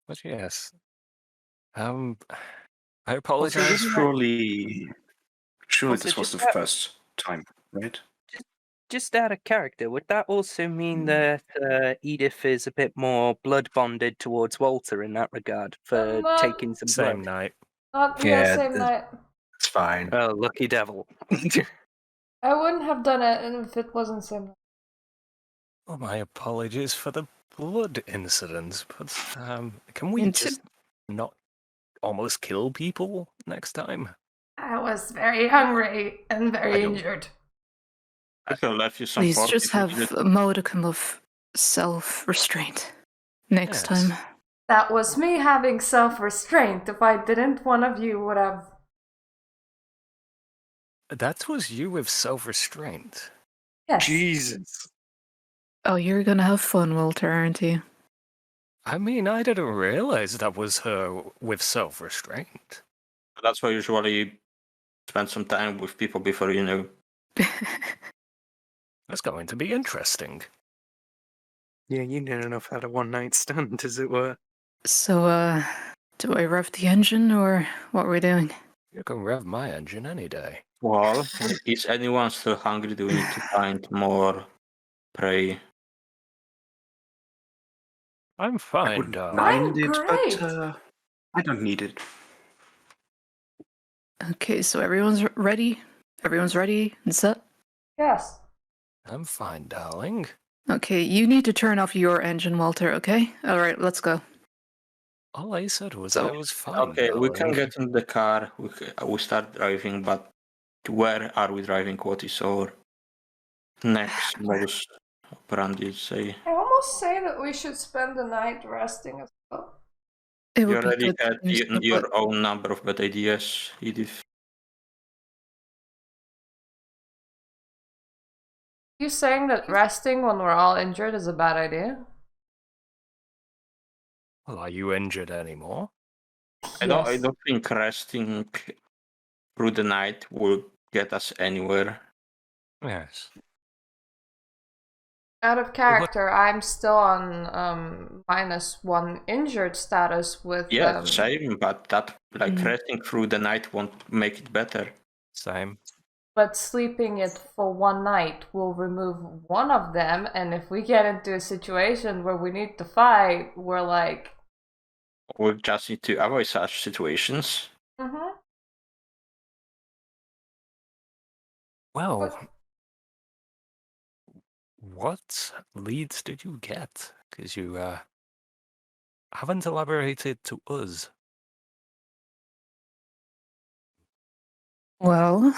But yes. I Also, apologize. surely Also, this was just the that- first time, right? Just out of character, would that also mean that Edith is a bit more blood bonded towards Walter in that regard for Not- taking some Same blood? night. Not Yeah, same night. It's fine. Oh, lucky devil. I wouldn't have done it if it wasn't same night. Oh, my apologies for the blood incident, but can we Into- just not almost kill people next time? I was very hungry and very I don't- injured. I could have left you some Please pork just if you have didn't- a modicum of self-restraint next Yes. time. That was me having self-restraint. If I didn't, one of you would have. That was you with self-restraint. Yes. Jesus. Oh, you're gonna have fun, Walter, aren't you? I mean, I didn't realize that was her with self-restraint. That's why usually you spend some time with people before you know. That's going to be interesting. Yeah, you know enough how to one-night stand, as it were. So, do I rev the engine, or what are we doing? You can rev my engine any day. Well, is anyone still hungry? Do we need to find more prey? I'm I fine, wouldn't darling. mind it, great. but I don't need it. Okay, so everyone's ready? Everyone's ready and set? Yes. I'm fine, darling. Okay, you need to turn off your engine, Walter, okay? Alright, let's go. All I said was So, I was fine, Okay, we can darling. get in the car. We start driving, but where are we driving? What is our next modus operandi? Say I almost say that we should spend the night resting as well. It you would be already good had to do so, your but- own number of bad ideas, Edith. You saying that resting when we're all injured is a bad idea? Well, are you injured anymore? I don't think resting through the night will get us anywhere. Yes. Out of character, I'm still on -1 injured status with Yeah, same, but that Mm. resting through the night won't make it better. Same. but sleeping it for one night will remove one of them, and if we get into a situation where we need to fight, we're like, We just need to avoid such situations. Well, what leads did you get? Because you haven't elaborated to us. Well,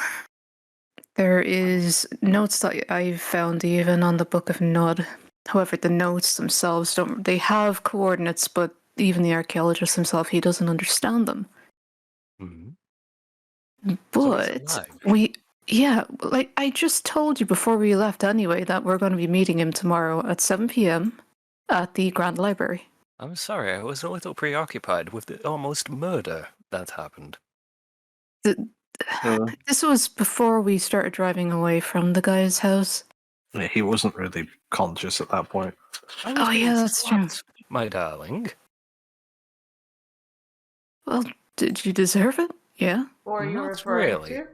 There is notes that I found even on the Book of Nod. However, the notes themselves they have coordinates, but even the archaeologist himself, he doesn't understand them. So But he's alive. like I just told you before we left anyway, that we're going to be meeting him tomorrow at 7 p.m. at the Grand Library. I'm sorry, I was a little preoccupied with the almost murder that happened. This was before we started driving away from the guy's house. Yeah, he wasn't really conscious at that point. I was Oh, being yeah, that's true. slapped, my darling. Well, did you deserve it? Yeah. Or you're Not referring really. to?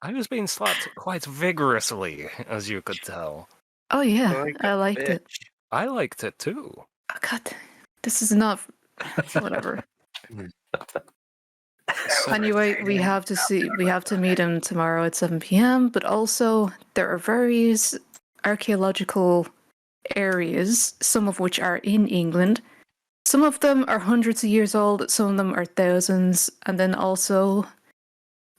I was being slapped quite vigorously, as you could tell. Oh, yeah. Like I a liked it. bitch. I liked it too. Oh, God. This is not... Whatever. Anyway, we have to meet him tomorrow at 7 p.m., but also there are various archaeological areas, some of which are in England. Some of them are hundreds of years old, some of them are thousands, and then also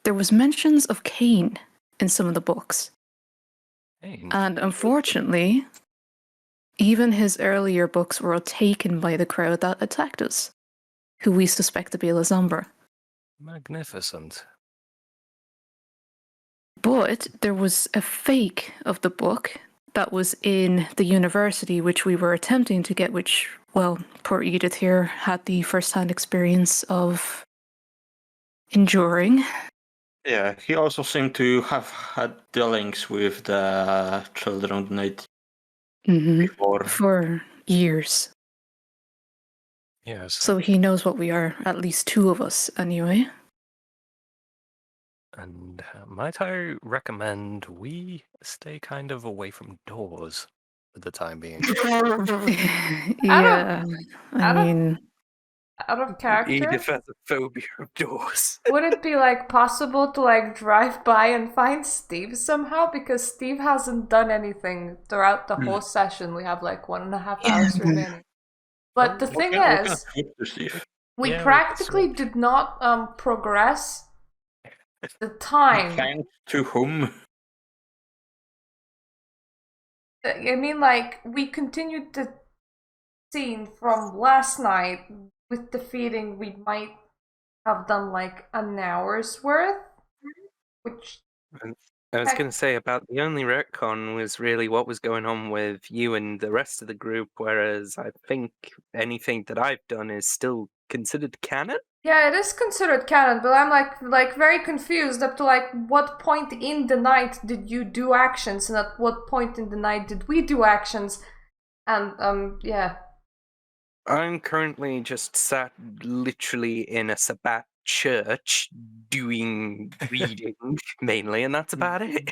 there was mentions of Cain in some of the books. Hey, And unfortunately, even his earlier books were taken by the crowd that attacked us, who we suspect to be Lazombra. magnificent. But there was a fake of the book that was in the university, which we were attempting to get, which, well, poor Edith here had the first-hand experience of enduring. Yeah, he also seemed to have had dealings with the children of night before. For years. Yes. So he knows what we are, at least two of us, anyway. And might I recommend we stay kind of away from doors for the time being? Yeah, I out of- mean... Out of character, Edith has a phobia of doors. would it be like possible to like drive by and find Steve somehow? Because Steve hasn't done anything throughout the whole session. We have like 1.5 hours remaining. But the thing is, we Yeah, we practically could did not progress the time. Thanks to whom? I mean, like, we continued the scene from last night with the feeding. We might have done like an hour's worth, which I was going to say about the only retcon was really what was going on with you and the rest of the group, whereas I think anything that I've done is still considered canon. yeah, it is considered canon, but I'm like very confused up to like what point in the night did you do actions, and at what point in the night did we do actions, and yeah. I'm currently just sat literally in a Sabbat church doing reading mainly, and that's about it.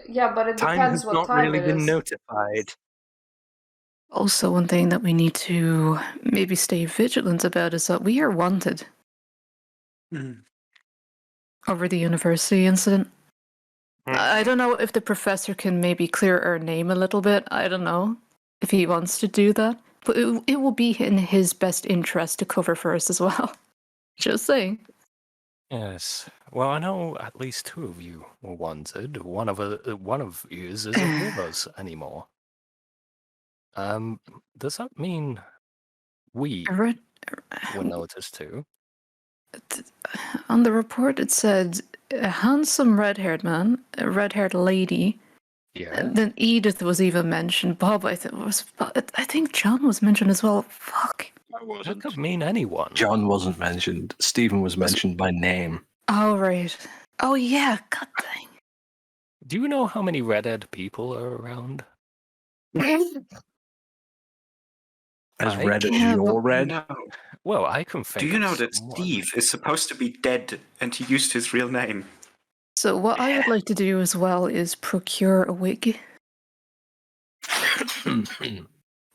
Yeah, but it Time depends has what not time really it been is. notified. Also, one thing that we need to maybe stay vigilant about is that we are wanted over the university incident. I don't know if the professor can maybe clear our name a little bit. I don't know if he wants to do that. But it will be in his best interest to cover for us as well. Just saying. Yes. Well, I know at least two of you were wanted. One of you isn't with us anymore. Does that mean we were noticed too? On the report, it said a handsome red-haired man, a red-haired lady. Yeah. And then Edith was even mentioned. Bob, I think John was mentioned as well. Fuck. That could mean anyone. John wasn't mentioned. Stephen was mentioned by name. Oh, right. Oh, yeah. God dang. Do you know how many redhead people are around? As I red as can't, your but- red? No. Well, I can think. Do you of know that someone. Steve is supposed to be dead and he used his real name? So what I would like to do as well is procure a wig.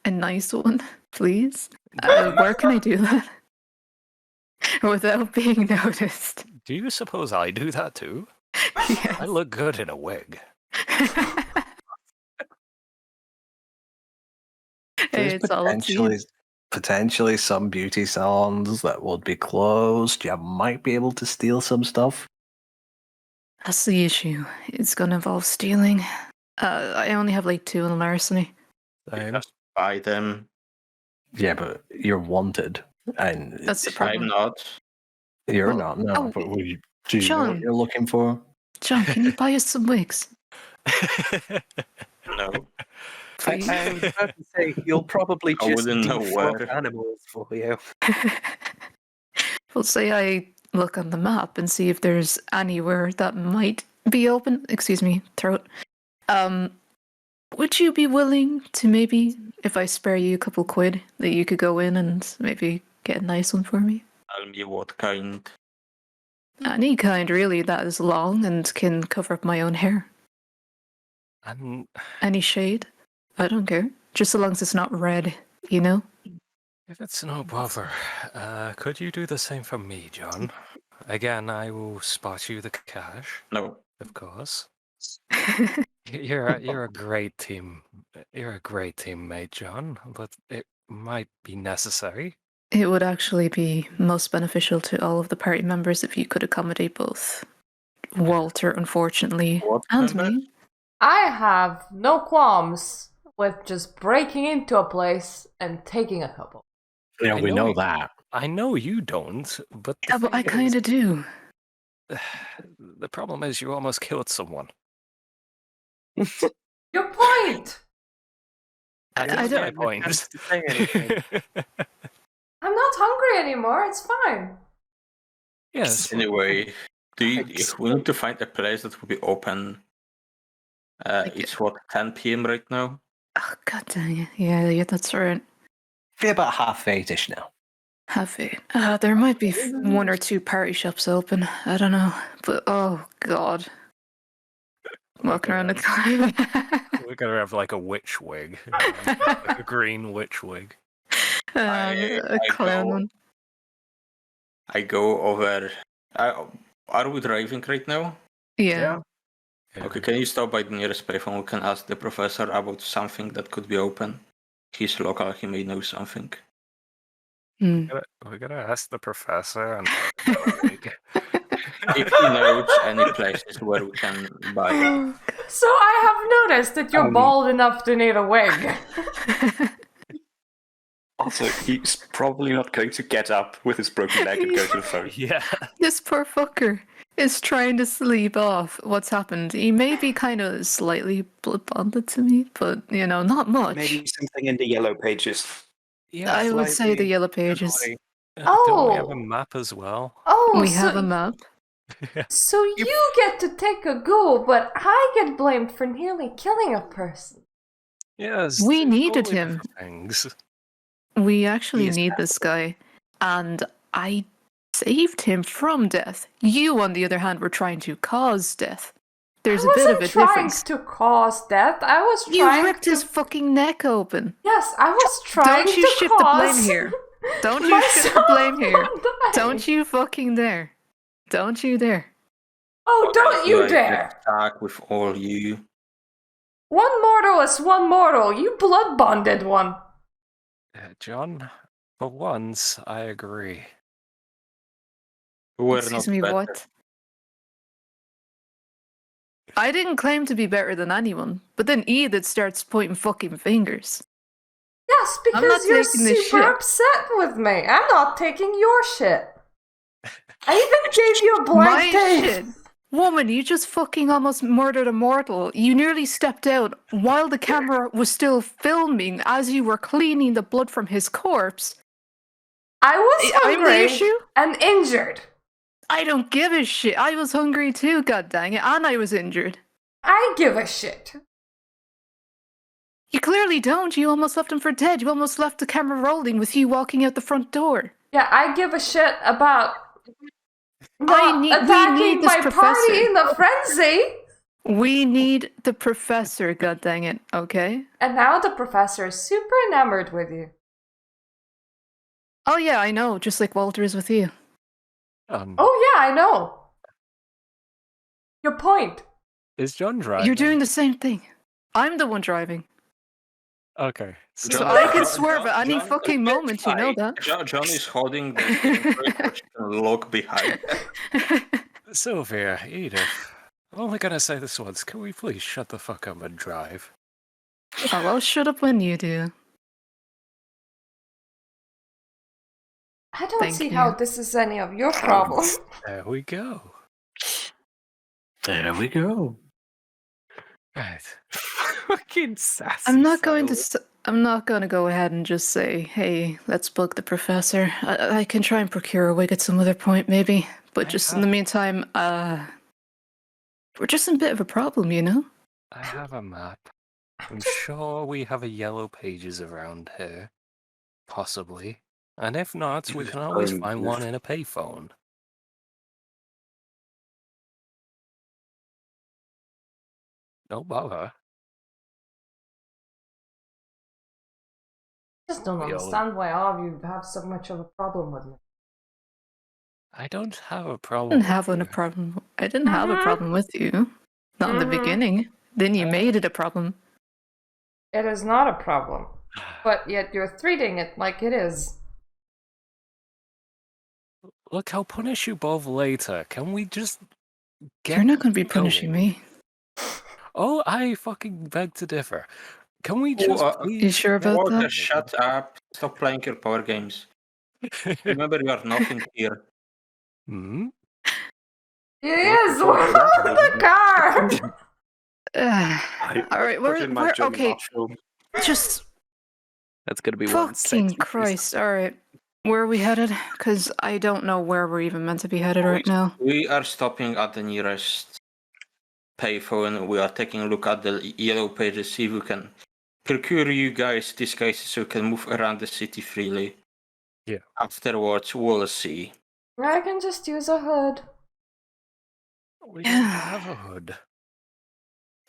A nice one, please. Where can I do that? Without being noticed. Do you suppose I do that too? Yes. I look good in a wig. There's It's all up to you. potentially some beauty salons that would be closed. You might be able to steal some stuff. That's the issue. It's gonna involve stealing. I only have like 2 in larceny. Same. Just buy them. Yeah, but you're wanted, and That's the I'm problem. not. you're Well, not. No, oh, but do you know what John. you're looking for? John, can you buy us some wigs? No. Please. I was about to say, you'll probably I just wouldn't know defrog where. animals for you. Well, say I look on the map and see if there's anywhere that might be open. Excuse me, throat. Would you be willing to maybe, if I spare you a couple quid, that you could go in and maybe get a nice one for me? Tell me what kind. Any kind, really, that is long and can cover up my own hair. And Any shade. I don't care. Just so long as it's not red, you know? if it's no bother, could you do the same for me, John? Again, I will spot you the cash, No. of course. You're a great team. You're a great teammate, John. But it might be necessary. It would actually be most beneficial to all of the party members if you could accommodate both Walter, unfortunately, What and member? me. I have no qualms with just breaking into a place and taking a couple. Yeah, I we know know you- that. I know you don't, but Yeah, but I kind of do. The problem is you almost killed someone. Your point! I That's don't- my point. chance to say anything. I'm not hungry anymore, it's fine. Yes. Anyway, if we need to find a place that will be open. It's what, 10 p.m. right now? Oh, god dang it. Yeah, that's right. Be about 8:30ish now. Have it. There might be 1 or 2 party shops open. I don't know. But, oh, god. Walking around the We're gonna have like a witch wig. Like a green witch wig. a clown one. I go over. Are we driving right now? Yeah. Yeah. Okay, can you stop by the nearest payphone? We can ask the professor about something that could be open. He's local, he may know something. Hmm. We're gonna ask the professor and wig. If he knows any places where we can buy it. So I have noticed that you're bald enough to need a wig. Also, he's probably not going to get up with his broken leg and go to the phone. Yeah. This poor fucker is trying to sleep off what's happened. He may be kind of slightly blood bonded to me, but, not much. Maybe something in the yellow pages. Yeah. I would say the yellow pages. Don't we have a Oh. map as well? Oh, We so, have a map. so you get to take a go, but I get blamed for nearly killing a person. Yes. We it's needed totally him. different Things. We actually Yes, need this guy, and I saved him from death. You, on the other hand, were trying to cause death. There's I a bit of wasn't a trying difference. to cause death. I was You trying ripped to... his fucking neck open. Yes, I was trying Don't you to shift the blame cause here. Don't you shift the blame here. myself dying. Don't you fucking dare. Don't you dare. Oh, don't you I dare! get stuck with all you. One mortal is one mortal. You blood bonded one. John, for once, I agree. We're Excuse not me, better. what? I didn't claim to be better than anyone, but then Edith starts pointing fucking fingers. Yes, I'm not because you're taking this super shit. upset with me. I'm not taking your shit. I even gave you a blank My tape. shit. Woman, you just fucking almost murdered a mortal. You nearly stepped out while the camera was still filming as you were cleaning the blood from his corpse. I was I'm the hungry issue? and injured. I don't give a shit. I was hungry too, god dang it, and I was injured. I give a shit. You clearly don't. You almost left him for dead. You almost left the camera rolling with you walking out the front door. Yeah, I give a shit about we not need attacking this my professor. party in a frenzy. We need the professor, god dang it, okay? And now the professor is super enamored with you. Oh yeah, I know, just like Walter is with you. Oh yeah, I know. Your point. Is John driving? You're doing the same thing. I'm the one driving. Okay. So I can swerve at any fucking moment, you know that. John is holding the steering wheel, which you can look behind. Sylvia, Edith, I'm only gonna say this once. Can we please shut the fuck up and drive? I'll shut up when you do. I don't Thank see you. how this is any of your problem. There we go. There we go. Right. Fucking sassy. I'm not going to. Silas. I'm not going to go ahead and just say, "Hey, let's book the professor." I can try and procure a wig at some other point, maybe. But just in the meantime, we're just in a bit of a problem, you know. I have a map. I'm sure we have a yellow pages around here. Possibly. And if not, we can always find one in a payphone. No bother. I just don't We all- understand why all of you have so much of a problem with me. I don't have a I problem. didn't have a problem. I didn't have a problem with you. Not in the Mhm. beginning. Then you made it a problem. It is not a problem. But yet you're treating it like it is. Look, I'll punish you both later. Can we just get You're not going to be punishing going? me. Oh, I fucking beg to differ. Can we just please... You sure about Walter, that? shut up. Stop playing your power games. Remember, you are nothing here. Hmm? It is! We're not in the car! All right, we're okay. Just That's gonna be one fucking sexy Christ! All right, where are we headed? Because I don't know where we're even meant to be headed right now. We are stopping at the nearest payphone. We are taking a look at the yellow pages, see if we can procure you guys disguises so we can move around the city freely. Yeah. Afterwards, we'll see. I can just use a hood. We don't have a hood.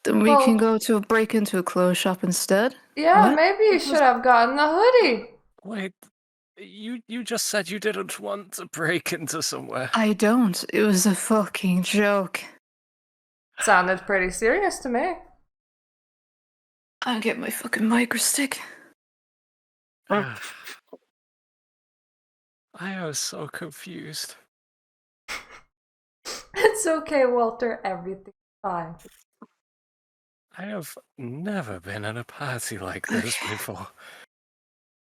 Then we Well- can go to break into a clothes shop instead. Yeah, What? maybe you should have gotten a hoodie. Wait, you just said you didn't want to break into somewhere. I don't. It was a fucking joke. Sounded pretty serious to me. I'll get my fucking micro stick. I was so confused. It's okay, Walter. Everything's fine. I have never been at a party like this before.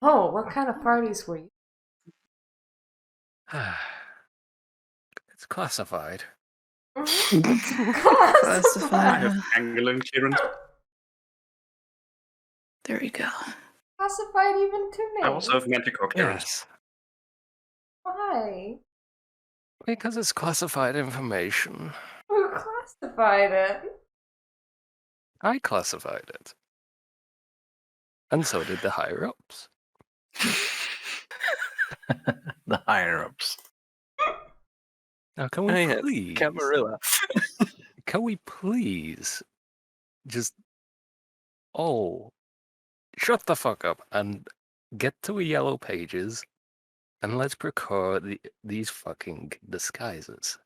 Oh, what kind of parties were you? It's classified. Classified. Angling children. There you go. Classified even to me. I also have magic cocktails. Yes, Why? because it's classified information. Who classified it? I classified it. And so did the higher-ups. The higher ups. Now, can Oh, we yes, please... Camarilla. Can we please just... Oh, shut the fuck up and get to a yellow pages and let's procure these fucking disguises.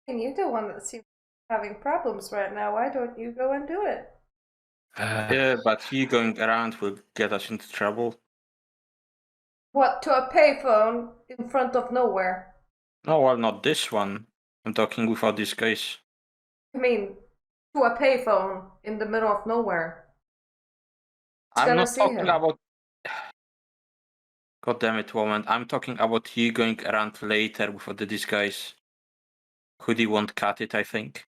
And you're the one that seems to be having problems right now. Why don't you go and do it? Yeah, but you going around will get us into trouble. What, to a payphone in front of nowhere? No, well, not this one. I'm talking without disguise. I mean, to a payphone in the middle of nowhere. I'm gonna not see talking him. about. God damn it, woman. I'm talking about you going around later without the disguise. Hoodie won't cut it, I think.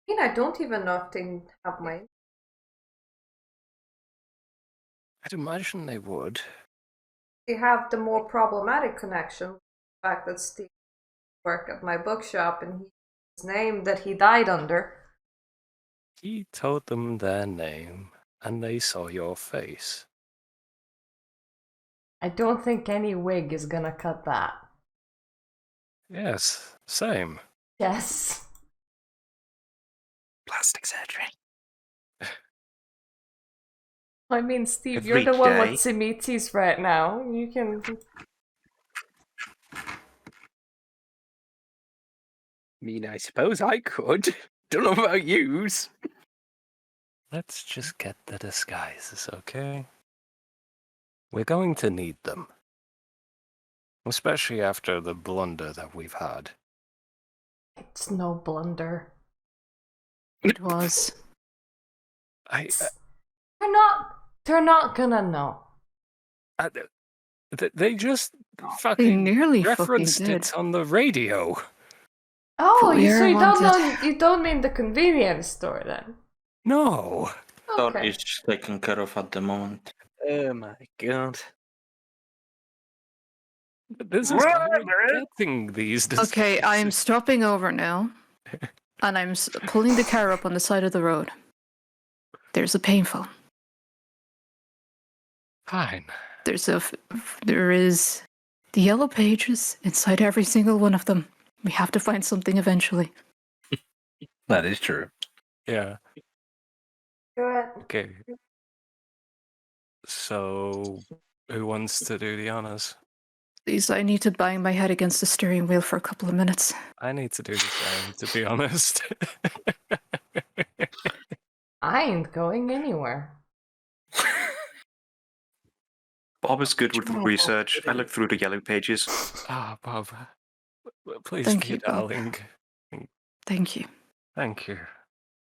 I mean, I don't even know if they have my... I'd imagine they would. They have the more problematic connection. The fact that Steve worked at my bookshop and his name that he died under. He told them their name, and they saw your face. I don't think any wig is gonna cut that. Yes, same. Yes. Plastic surgery. I mean, Steve, Every you're the one day. with Simitis right now. You can... I mean, I suppose I could. Don't know about yous. Let's just get the disguises, okay? We're going to need them. Especially after the blunder that we've had. It's no blunder. It was. They're not gonna know. They just They fucking nearly fucking referenced did. it on the radio. Oh, But we so are you don't wanted. know? You don't mean the convenience store then? No. That Okay. is taken care of at the moment. Oh my god. This is how we're getting these Okay, I'm disguises. stopping over now, and I'm pulling the car up on the side of the road. There's a payphone. Fine. There is the yellow pages inside every single one of them. We have to find something eventually. That is true. Yeah. Good. Okay. So, who wants to do the honors? Please, I need to bang my head against the steering wheel for a couple of minutes. I need to do the same, to be honest. I ain't going anywhere. Bob is good with the Oh, research. I goody. looked through the yellow pages. Ah, Bob. Please Thank be you, Bob. darling. Thank you. Thank you.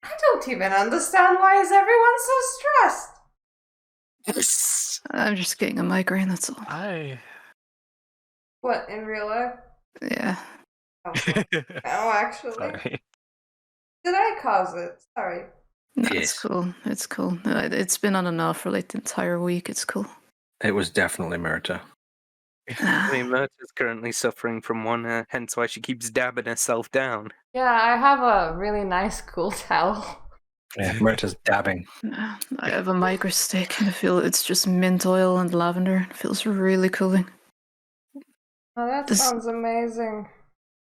I don't even understand why is everyone so stressed. I'm just getting a migraine, that's all. What, in real life? Yeah. Oh, oh, actually. Sorry. Did I cause it? Sorry. No, Yes. it's cool. It's cool. It's been on and off for like the entire week. It's cool. It was definitely Myrta. I mean, Myrta's currently suffering from one, hence why she keeps dabbing herself down. Yeah, I have a really nice cool towel. Yeah, Myrta's dabbing. I have a micro stick and I feel it's just mint oil and lavender. It feels really cooling. Oh, that This- sounds amazing.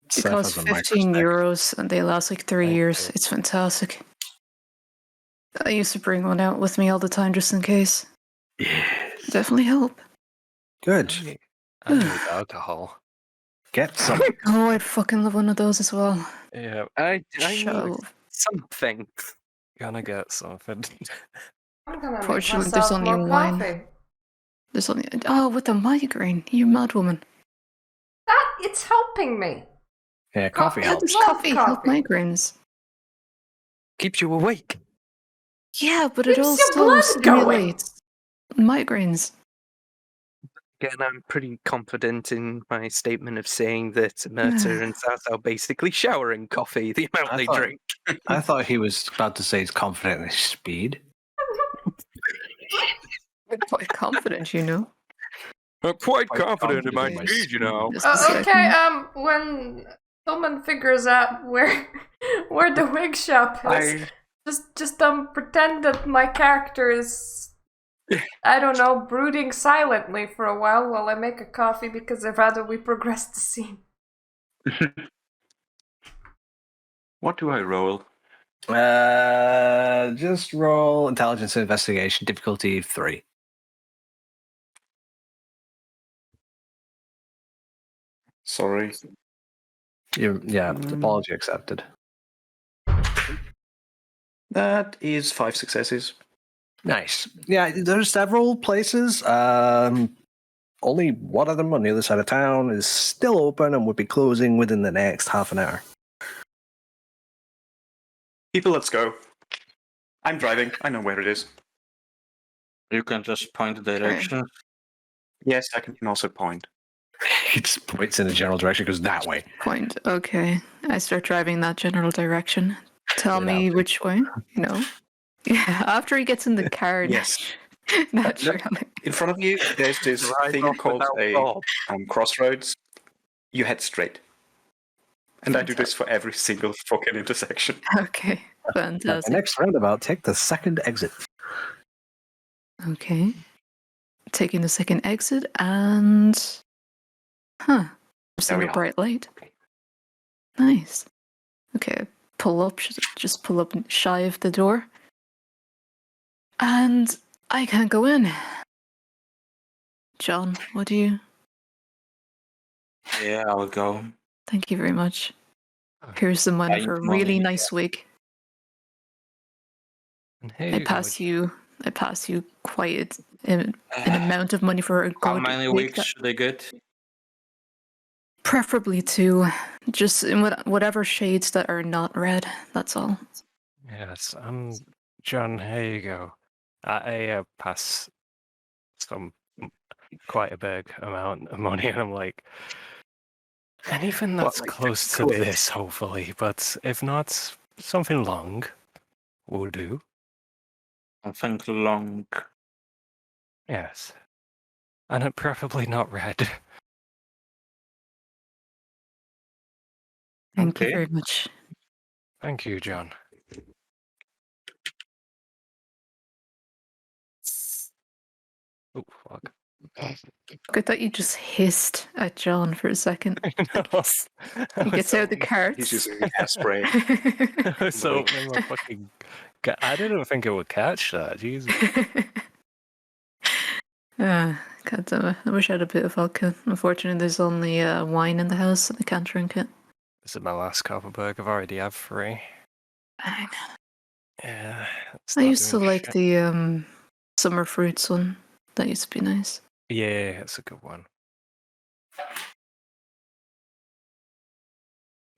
It Seth costs has a 15 microstick. euros and they last like 3 Thank years. you. It's fantastic. I used to bring one out with me all the time just in case. Yes. Definitely help. Good. I need alcohol. Get some. Oh, I'd fucking love one of those as well. Yeah, I Shut need up. something. gonna get something. I'm gonna make Fortunately, there's myself only more wine. coffee. There's only with a migraine. You mad woman. It's helping me. Yeah, coffee How How helps. does love coffee help coffee. migraines? Keeps you awake. Yeah, but it Keeps your also blood going. stimulates migraines. Again, I'm pretty confident in my statement of saying that Myrta and Sas are basically showering coffee, the amount I they thought- drink. I thought he was about to say he's confident in his speed. Quite confident, you know. I'm quite Quite confident in my speed, you know. Just a second. Okay, when someone figures out where the wig shop is, just pretend that my character is, I don't know, brooding silently for a while I make a coffee because I'd rather we progress the scene. What do I roll? Just roll intelligence investigation, difficulty 3. Sorry. Apology accepted. That is 5 successes. Nice. Yeah, there's several places. Only one of them on the other side of town is still open and would be closing within the next half an hour. People, let's go. I'm driving. I know where it is. You can just point the direction. Yes, I can also point. He just points in a general direction, goes that way. Point. Okay. I start driving that general direction. Tell Get me out. which way. No. Yeah, after he gets in the car. Yes. Naturally. In front of you, there's this Drive thing off called without a Bob. crossroads. You head straight. And I do this for every single fucking intersection. Okay. At the Fantastic. next roundabout, take the second exit. Okay. Taking the second exit and. Huh. Seeing we a are. bright light. Nice. Okay. Pull up. Just pull up shy of the door. And I can't go in. John, what do you. Yeah, I'll go. Thank you very much. Here's the money Thank for a money, really yeah. nice wig. Here I you go, pass you quite an amount of money for a good How many wig weeks that- should I get? Preferably 2, just in whatever shades that are not red. That's all. Yes, John, here you go. I pass some quite a big amount of money, and I'm like, anything that's like close to 50 quid? this, hopefully, but if not, something long will do. I think long. Yes. And it preferably not red. Thank you Okay. very much. Thank you, John. Oh, fuck. I thought you just hissed at John for a second. He gets out the carts. He's using hairspray. I was opening my fucking. I didn't think it would catch that. Jesus. God damn it. I wish I had a bit of vodka. Unfortunately, there's only wine in the house and I can't drink it. This is my last Copperberg. I've already had 3. Dang. Yeah. it's I not used to doing like shit. the summer fruits one. That used to be nice. Yeah, it's a good one.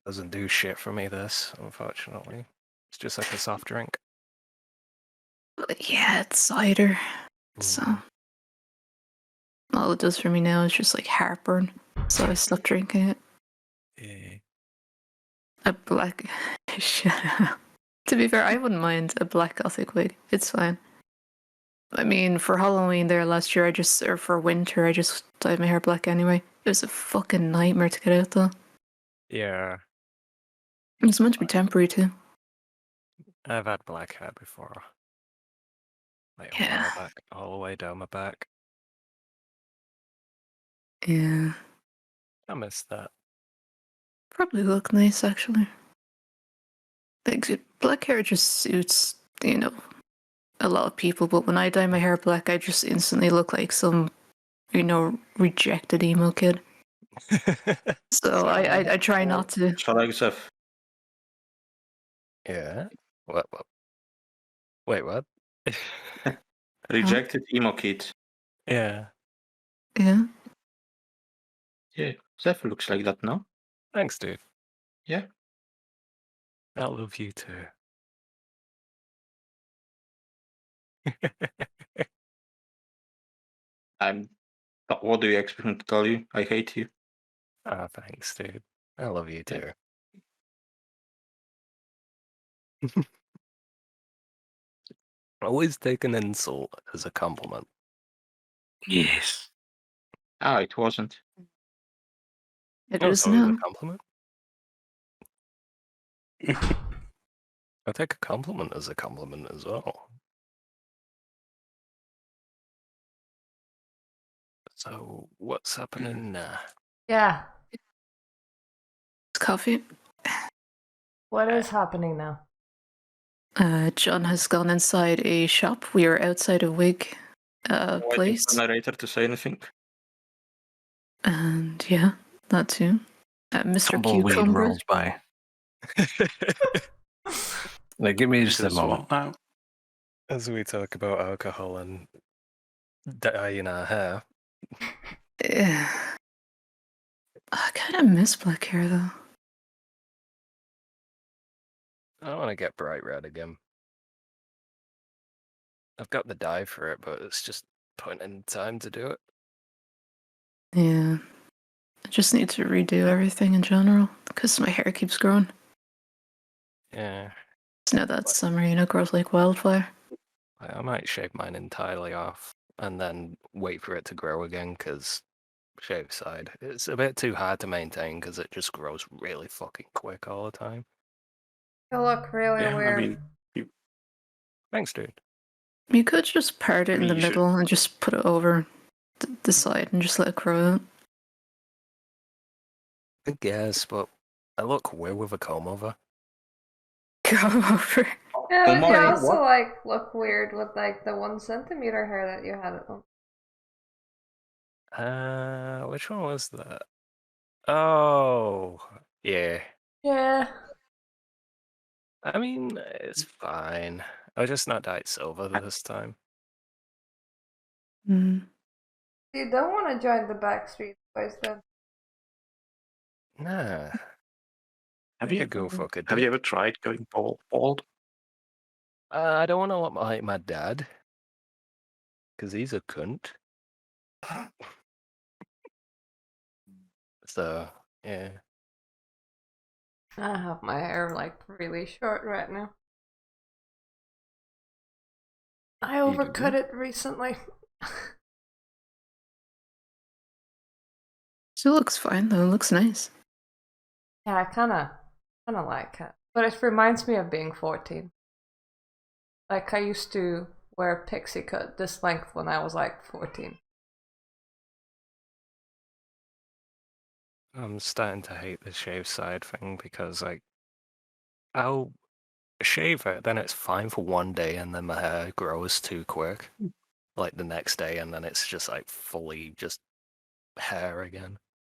Doesn't do shit for me, this, unfortunately. It's just like a soft drink. But yeah, it's cider. So all it does for me now is just like heartburn. So I stopped drinking it. Yeah. A black. Shut up. To be fair, I wouldn't mind a black gothic wig. It's fine. I mean, for Halloween there last year, or for winter, I just dyed my hair black anyway. It was a fucking nightmare to get out though. Yeah. It was meant to be temporary too. I've had black hair before. Like a Yeah. while back, all the way down my back. Yeah. I miss that. Probably look nice actually. Like, black hair just suits, a lot of people, but when I dye my hair black, I just instantly look like some, rejected emo kid. So I try not to. Shall I accept? Yeah. What? Wait, what? Rejected emo kid. Yeah. Yeah. Yeah, Zeph looks like that now. Thanks, dude. Yeah. I love you too. What do you expect me to tell you? I hate you. Ah, thanks, dude. I love you too. Always take an insult as a compliment. Yes. Ah, it wasn't. It Oh, is so it was now. a compliment? I take a compliment as a compliment as well. So, what's happening now? Yeah. It's coffee. What is happening now? John has gone inside a shop. We are outside a wig Waiting place. for the narrator to say anything. And yeah, that too. Mr. Tumbleweed Cucumber. rolls by. Now, give me just a Just moment. what now? As we talk about alcohol and dyeing our hair. Yeah. I kind of miss black hair though. I want to get bright red again. I've got the dye for it, but it's just putting in time to do it. Yeah. I just need to redo everything in general because my hair keeps growing. Yeah. It's now that summer, grows like wildfire. I might shave mine entirely off and then wait for it to grow again, because shave side, it's a bit too hard to maintain because it just grows really fucking quick all the time. You look really Yeah, weird. I mean, Thanks, dude. You could just part it in mean, the you should- middle and just put it over the side and just let it grow out. I guess, but I look weird with a comb over. Go over. Yeah, but you Omar, also look weird with the 1 centimeter hair that you had at one. Which one was that? Oh, yeah. Yeah. I mean, it's fine. I'll just not dye it silver this time. Mm. You don't want to join the Backstreet Boys then. Nah. Have I you could go fuck a have you dick. ever tried going bald? I don't want to look like my dad. Because he's a cunt. So, yeah. I have my hair like really short right now. I You do? overcut it recently. Still looks fine though. It looks nice. Yeah, I kinda like it. But it reminds me of being 14. Like, I used to wear pixie cut this length when I was like 14. I'm starting to hate the shave side thing because, like, I'll shave it, then it's fine for one day, and then my hair grows too quick. Like the next day, and then it's just like fully just hair again.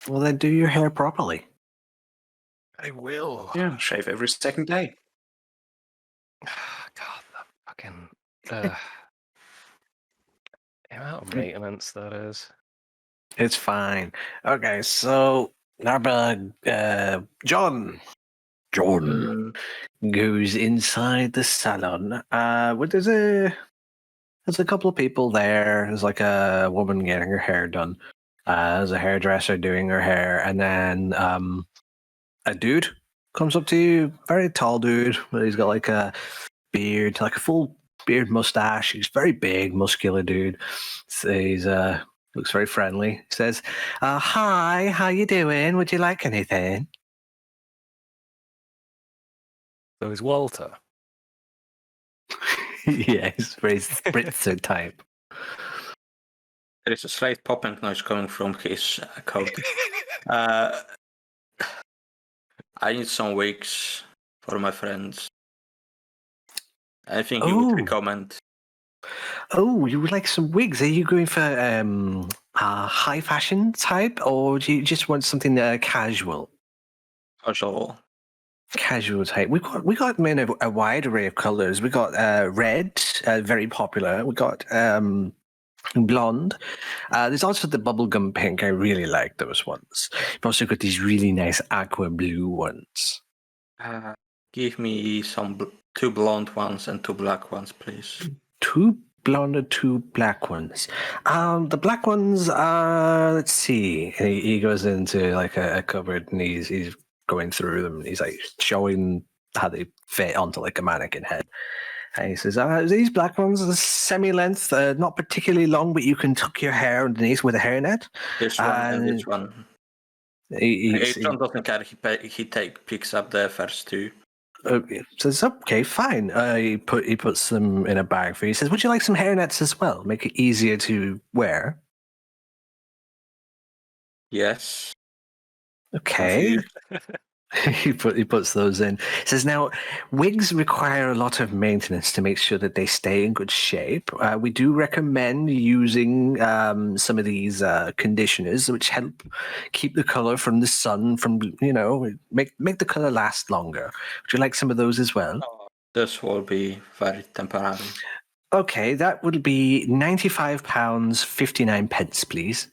Well, then do your hair properly. I will. Yeah, shave every second day. God, that fucking the amount of maintenance that is. It's fine. Okay, so our bug, John goes inside the salon. Well, there's a couple of people there. There's like a woman getting her hair done. There's a hairdresser doing her hair, and then a dude comes up to you, very tall dude, but he's got like a beard, like a full beard mustache. He's very big, muscular dude. So he's looks very friendly. He says, "Hi, how you doing? Would you like anything?" So is Walter. Yeah, he's very spritzer type. There is a slight popping noise coming from his coat. I need some wigs for my friends. I think you would recommend. Oh, you would like some wigs? Are you going for a high fashion type, or do you just want something casual? Also, Casual type. We got them in a wide array of colors. We got red, very popular. We got blonde. There's also the bubblegum pink. I really like those ones. We've also got these really nice aqua blue ones. give me two blonde ones and two black ones, please. Two blonde and two black ones. The black ones, let's see. And he goes into like a cupboard and he's going through them. And he's like showing how they fit onto like a mannequin head. And he says, these black ones are semi-length, not particularly long, but you can tuck your hair underneath with a hairnet. This one and this one. If John doesn't care, he picks up the first two. Says, okay, fine. He puts them in a bag for you. He says, would you like some hairnets as well? Make it easier to wear. Yes. Okay. he puts those in. He says, now, wigs require a lot of maintenance to make sure that they stay in good shape. We do recommend using some of these conditioners, which help keep the color from the sun, from, make the color last longer. Would you like some of those as well? This will be very temporary. Okay, that would be £95.59, please.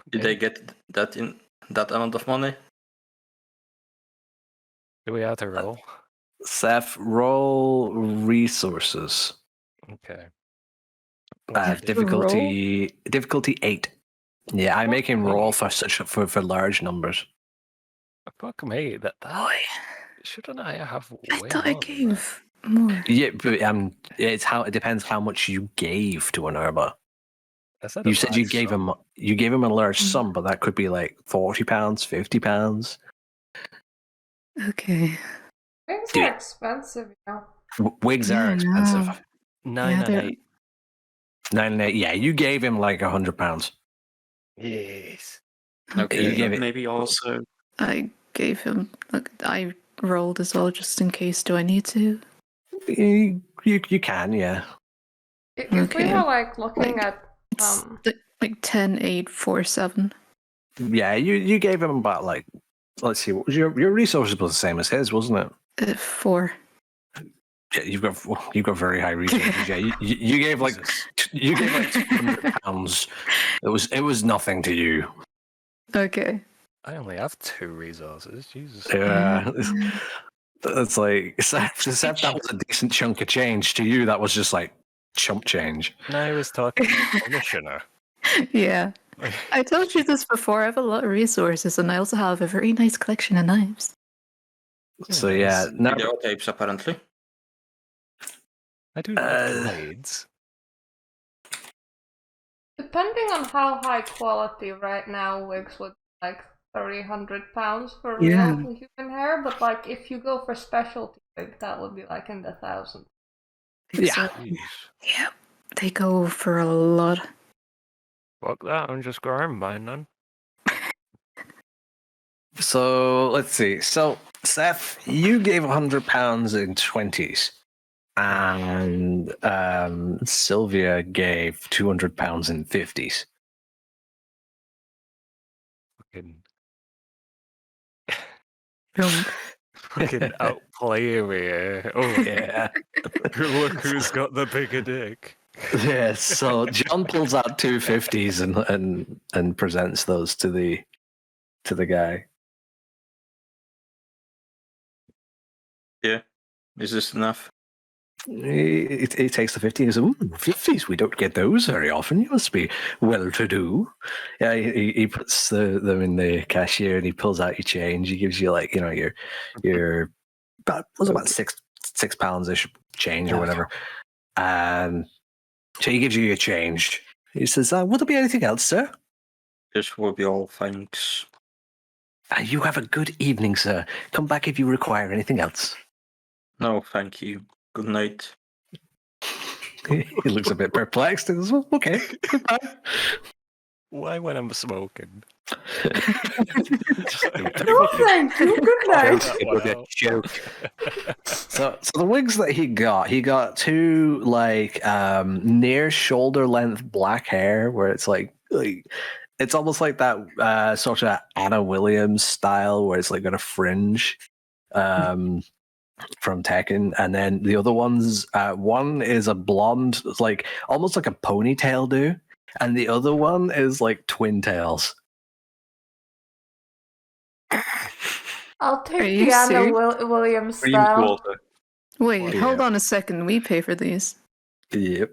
Did they get that in that amount of money? Do we have to roll? Seth, roll resources. Okay. Difficulty 8. Yeah, I make him roll for for large numbers. Fuck me, that shouldn't I have I way thought I more than gave more. Yeah, but it depends how much you gave to an herba. that? You said you gave him a large sum, but that could be like £40, £50. Okay. Wigs are expensive, Wigs are expensive. 9 and 8. 9 and 8. Yeah, you gave him like £100. Yes. Okay. You gave it. Maybe also. I gave him. I rolled as well, just in case. Do I need to? You can, yeah. If we were like looking at like 10, 8, 4, 7. Yeah, you gave him about like, let's see, what was your resources was the same as his, wasn't it? 4. Yeah, you've got very high resources. Yeah, you gave like £200. It was nothing to you. Okay. I only have 2 resources. Jesus. Yeah, it's like except that was a decent chunk of change. To you, that was just like chump change. No, I was talking about commissioner. Yeah. I told you this before. I have a lot of resources, and I also have a very nice collection of knives. So yeah, now Video tapes apparently. I do love blades. Depending on how high quality right now, wigs would be like £300 for Yeah. real human hair, but like if you go for specialty wig, that would be like in the thousands. Exactly. Jeez. Yeah. They go for a lot. Fuck that, I'm just going buying none. So let's see. So Seth, you gave £100 in 20s, and Sylvia gave £200 in 50s. Fucking, Um, fucking outplay me here. Oh, Yeah. look who's got the bigger dick. Yeah. So John pulls out 250s and presents those to the guy. Yeah. Is this enough? He takes the 50s. He says, 50s, we don't get those very often. You must be well-to-do. Yeah, he puts them in the cashier and he pulls out your change. He gives you like, your about £6 ish change or whatever. And so he gives you your change. He says, "Will there be anything else, sir?" This will be all, thanks. You have a good evening, sir. Come back if you require anything else. No, thank you. Good night. He looks a bit perplexed. He says, "Well, okay, goodbye." Why when I'm smoking? No, thank you. Good night. So the wigs that he got 2 like near shoulder length black hair, where it's like it's almost like that sort of Anna Williams style, where it's like got a fringe from Tekken, and then the other ones, one is a blonde, like almost like a ponytail do, and the other one is like twin tails. I'll Are take you the Anna serious? Williams style. Wait, Yeah. hold on a second. We pay for these. Yep.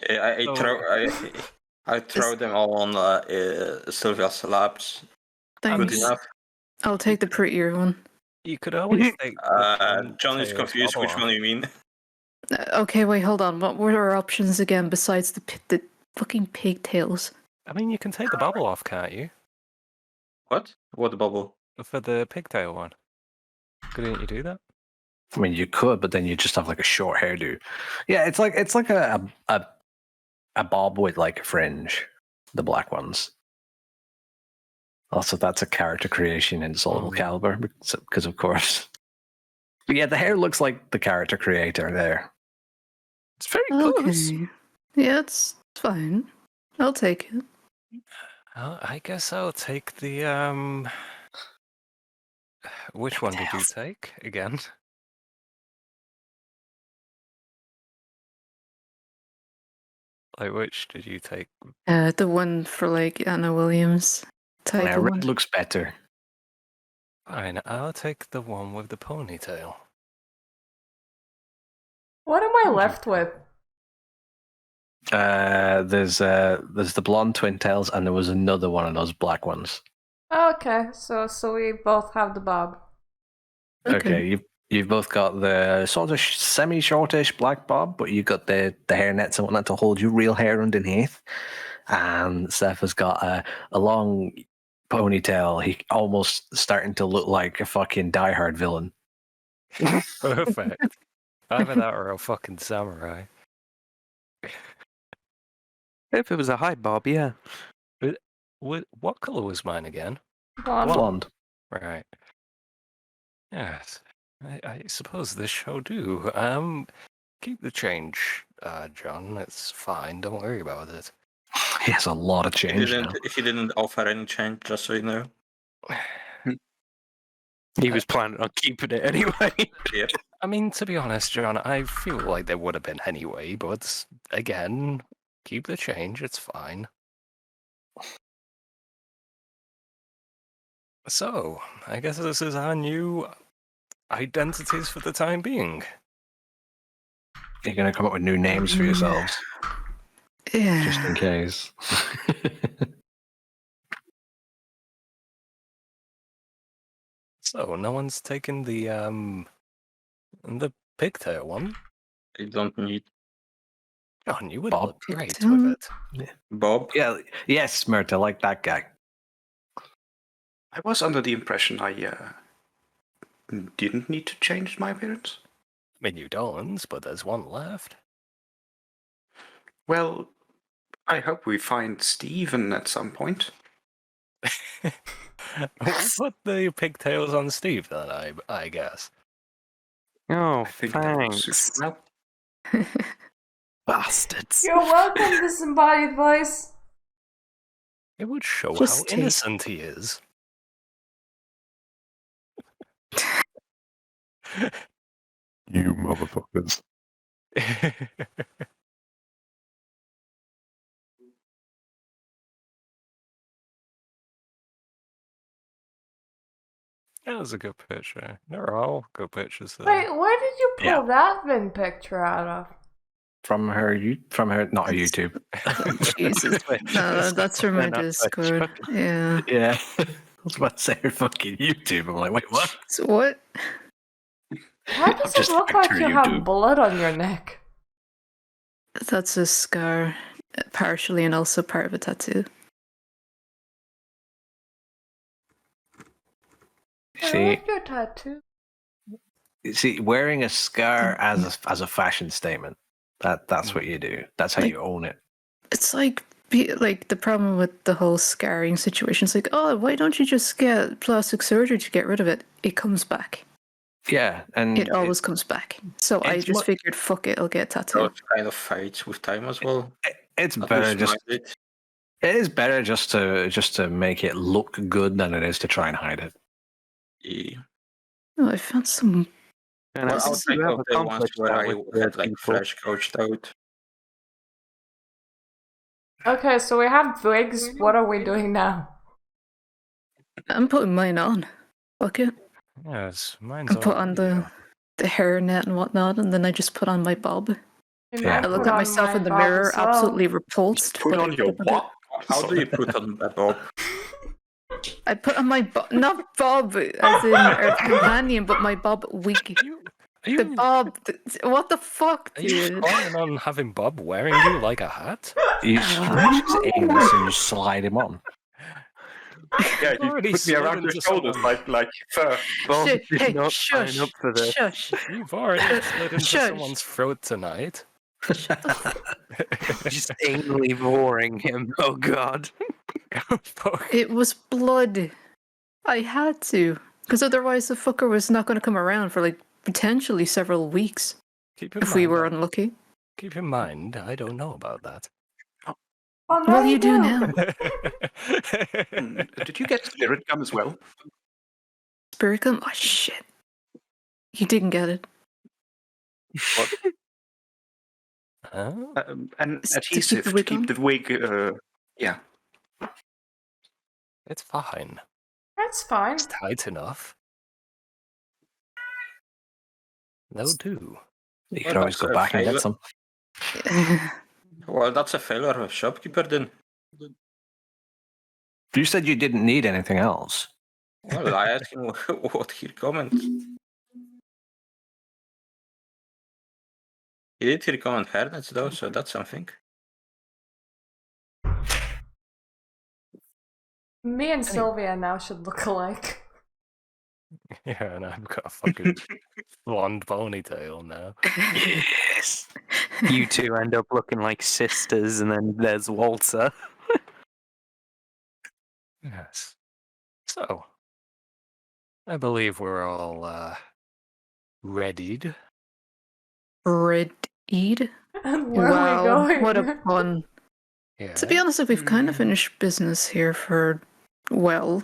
I throw them all on Sylvia's laps. Good Thanks. enough. I'll take the prettier one. You could always take. John is confused which one you mean. Okay, wait, hold on. What were our options again besides the fucking pigtails? I mean, you can take the bubble off, can't you? What? What the bubble? For the pigtail one. Couldn't you do that? I mean, you could, but then you just have like a short hairdo. Yeah, it's like a bob with like a fringe, the black ones. Also, that's a character creation in Soul Calibur, because of course. But yeah, the hair looks like the character creator there. It's very close. Okay. Yeah, it's fine. I'll take it. I guess I'll take the Which one did you take again? Like, which did you take? The one for like Anna Williams type Yeah, of red one. looks better. Fine, I'll take the one with the ponytail. What am I left with? There's the blonde twin tails, and there was another one of those black ones. Okay, so we both have the bob. Okay, you've both got the sort of semi-shortish black bob, but you've got the hairnets and whatnot to hold your real hair underneath. And Seth has got a long ponytail. He almost starting to look like a fucking Die Hard villain. Perfect. Either that or a fucking samurai. If it was a high bob, yeah. What color was mine again? Blonde. Right. Yes. I suppose this shall do. Keep the change, John. It's fine. Don't worry about it. He has a lot of change now. He didn't offer any change, just so you know. He was planning on keeping it anyway. Yep. I mean, to be honest, John, I feel like there would have been anyway, but again, keep the change, it's fine. So, I guess this is our new identities for the time being. You're going to come up with new names for yourselves, Yeah. just in case. So, no one's taken the pigtail one? You don't need John, you would Bob look great Pigtail? with it. Bob. Yeah, yes, Myrtle, like that guy. I was under the impression I didn't need to change my appearance. I mean, you don't, but there's one left. Well, I hope we find Steven at some point. Put the pigtails on Steve, then, I guess. Oh, I think that will suit thanks. well. Bastards. You're welcome, disembodied voice. It would show Just how taste- innocent he is. You motherfuckers. That was a good picture. They're all good pictures there. Wait, where did you pull Yeah. that Vin picture out of? From her, not her It's- YouTube. Jesus. No, that's from my They're not Discord. Yeah. Yeah. I was about to say her fucking YouTube. I'm like, wait, what? So what? Why does it Just look like picture you have YouTube. blood on your neck? That's a scar, partially and also part of a tattoo. I See, like your tattoo. wearing a scar as a fashion statement. That's what you do. That's how Like- you own it. It's like the problem with the whole scarring situation. It's like, oh, why don't you just get plastic surgery to get rid of it? It comes back. Yeah, and It always comes back. So I it's just mu- figured, fuck it, I'll get a tattoo. So it kind of fades with time as well. it's At better least just mine did. it is better just to make it look good than it is to try and hide it. Yeah. Oh, I found some. And Well, I I'll see think you have of the ones accomplished where that I with the had like people. fresh coached out. Okay, so we have wigs. What are we doing now? I'm putting mine on. Fuck it. Yes, mine's I put on already, the hairnet and whatnot, and then I just put on my bob. And Yeah. I looked put at on myself my in the bob mirror, as well. absolutely repulsed. Put but I on your put it- what? How do you put on a bob? I put on my bob, not bob as in Earth Companion, but my bob wig. Are you, The bob. What the fuck, are you dude? planning on having Bob wearing you like a hat? You just aim this and you slide him on. Yeah, you Already put me around slid your into shoulders someone. like fur. Bob Shit, did hey, not shush, sign up for this. shush. You've already slid into Shush. someone's throat tonight. Just anally boring him. Oh god. Fuck. It was blood. I had to, because otherwise the fucker was not going to come around for like potentially several weeks Keep in if we mind, were unlucky. Keep in mind, I don't know about that. Oh, now Well, you do now. Did you get spirit gum as well? Spirit gum? Oh shit! You didn't get it. Huh? An Is it to keep adhesive the to wig keep on? the wig. Yeah. It's fine. That's fine. It's tight enough. They'll do. You Well, can always that's go a back and failure. get some. Well, that's a failure of a shopkeeper then. You said you didn't need anything else. Well, I asked him what he comment. He did recommend hairnets though, so that's something. Me and Sylvia now should look alike. Yeah, and I've got a fucking blonde ponytail now. Yes. You two end up looking like sisters, and then there's Walter. Yes. So, I believe we're all readied. Red Eid? And where are we going? What a pun. Yeah. To be honest, like, we've kind of finished business here for, well,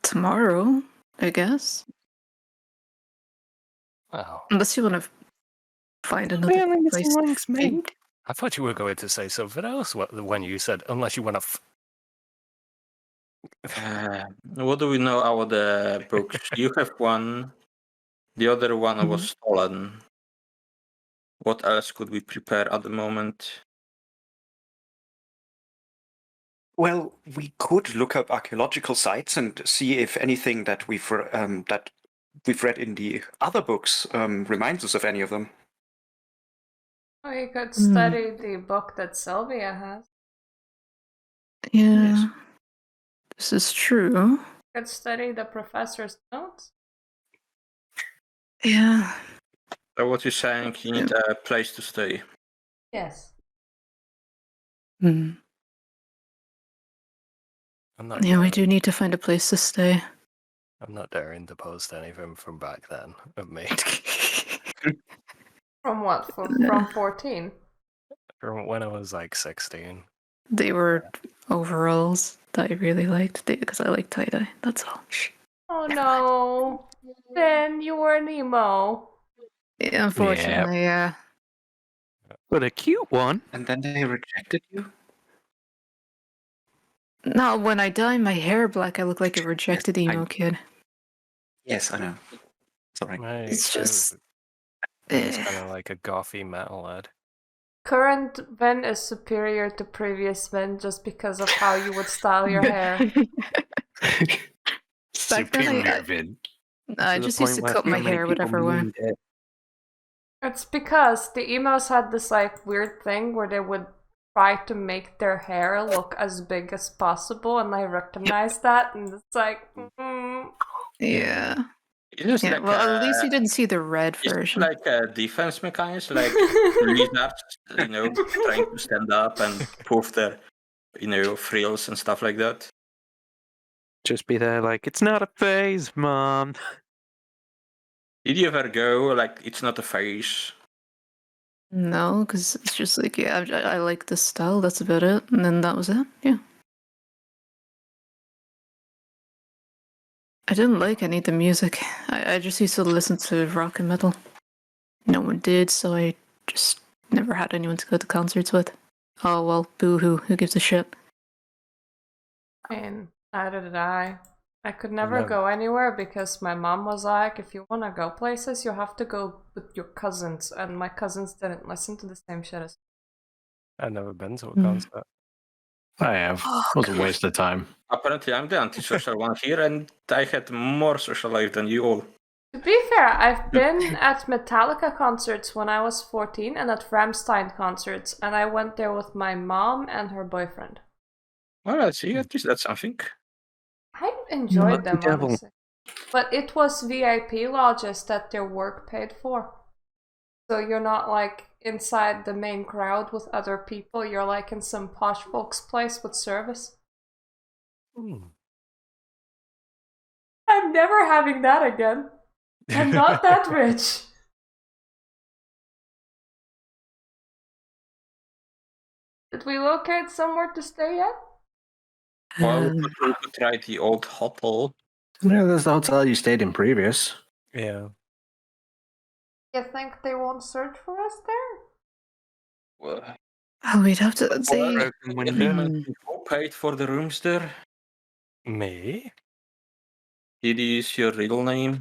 tomorrow. I guess. Oh, Unless you want to find another Really missing place to links, mate. fade. I thought you were going to say something else when you said, unless you want to. What do we know about the books? You have one. The other one was stolen. What else could we prepare at the moment? Well, we could look up archaeological sites and see if anything that we've read in the other books reminds us of any of them. Or you could Hmm. study the book that Sylvia has. Yeah. Yes. This is true. You could study the professor's notes. Yeah. So what you're saying, you need a place to stay. Yes. Hmm. I'm not. Yeah, we daring- do need to find a place to stay. I'm not daring to post anything from back then of me. From what? From 14? From when I was like 16. They were overalls that I really liked because I like tie-dye. That's all. Oh no. Then you were an emo. Yeah, unfortunately, yeah. But a cute one. And then they rejected you? Now, when I dye my hair black, I look like a rejected emo kid. Yes, I know. Sorry. It's just... I was kind of like a gothy metal lad. Current Ben is superior to previous Ben just because of how you would style your hair. Back then, Superior Vin. I just used to cut my hair whatever way. It's because the emos had this like weird thing where they would try to make their hair look as big as possible, and I recognized that, and it's like, Yeah. It's just Yeah, like well, at least you didn't see the red it's version. like a defense mechanism, like lizards, trying to stand up and prove their, frills and stuff like that. Just be there like, it's not a phase, Mom. Did you ever go like it's not a phase? No, because it's just like, yeah, I like this style, that's about it. And then that was it, yeah. I didn't like any of the music. I just used to listen to rock and metal. No one did, so I just never had anyone to go to concerts with. Oh, well, boo-hoo, who gives a shit? And neither did I. I could never No. go anywhere because my mom was like, if you want to go places, you have to go with your cousins, and my cousins didn't listen to the same shit as I've never been to a Mm. concert. I have. It was a waste of time. Apparently, I'm the antisocial one here, and I had more social life than you all. To be fair, I've been at Metallica concerts when I was 14 and at Rammstein concerts, and I went there with my mom and her boyfriend. Well, see, at least that's something. I enjoyed them, Lucky devil. honestly. But it was VIP lodges that their work paid for. So you're not like inside the main crowd with other people, you're like in some posh folks' place with service. I'm never having that again. I'm not that rich. Did we locate somewhere to stay yet? Well, we could try the old hotel. Yeah, there's the hotel you stayed in previous. Yeah. You think they won't search for us there? Well, Oh, we'd have to say... broken window. Who paid for the rooms there? Me? Did you use your real name?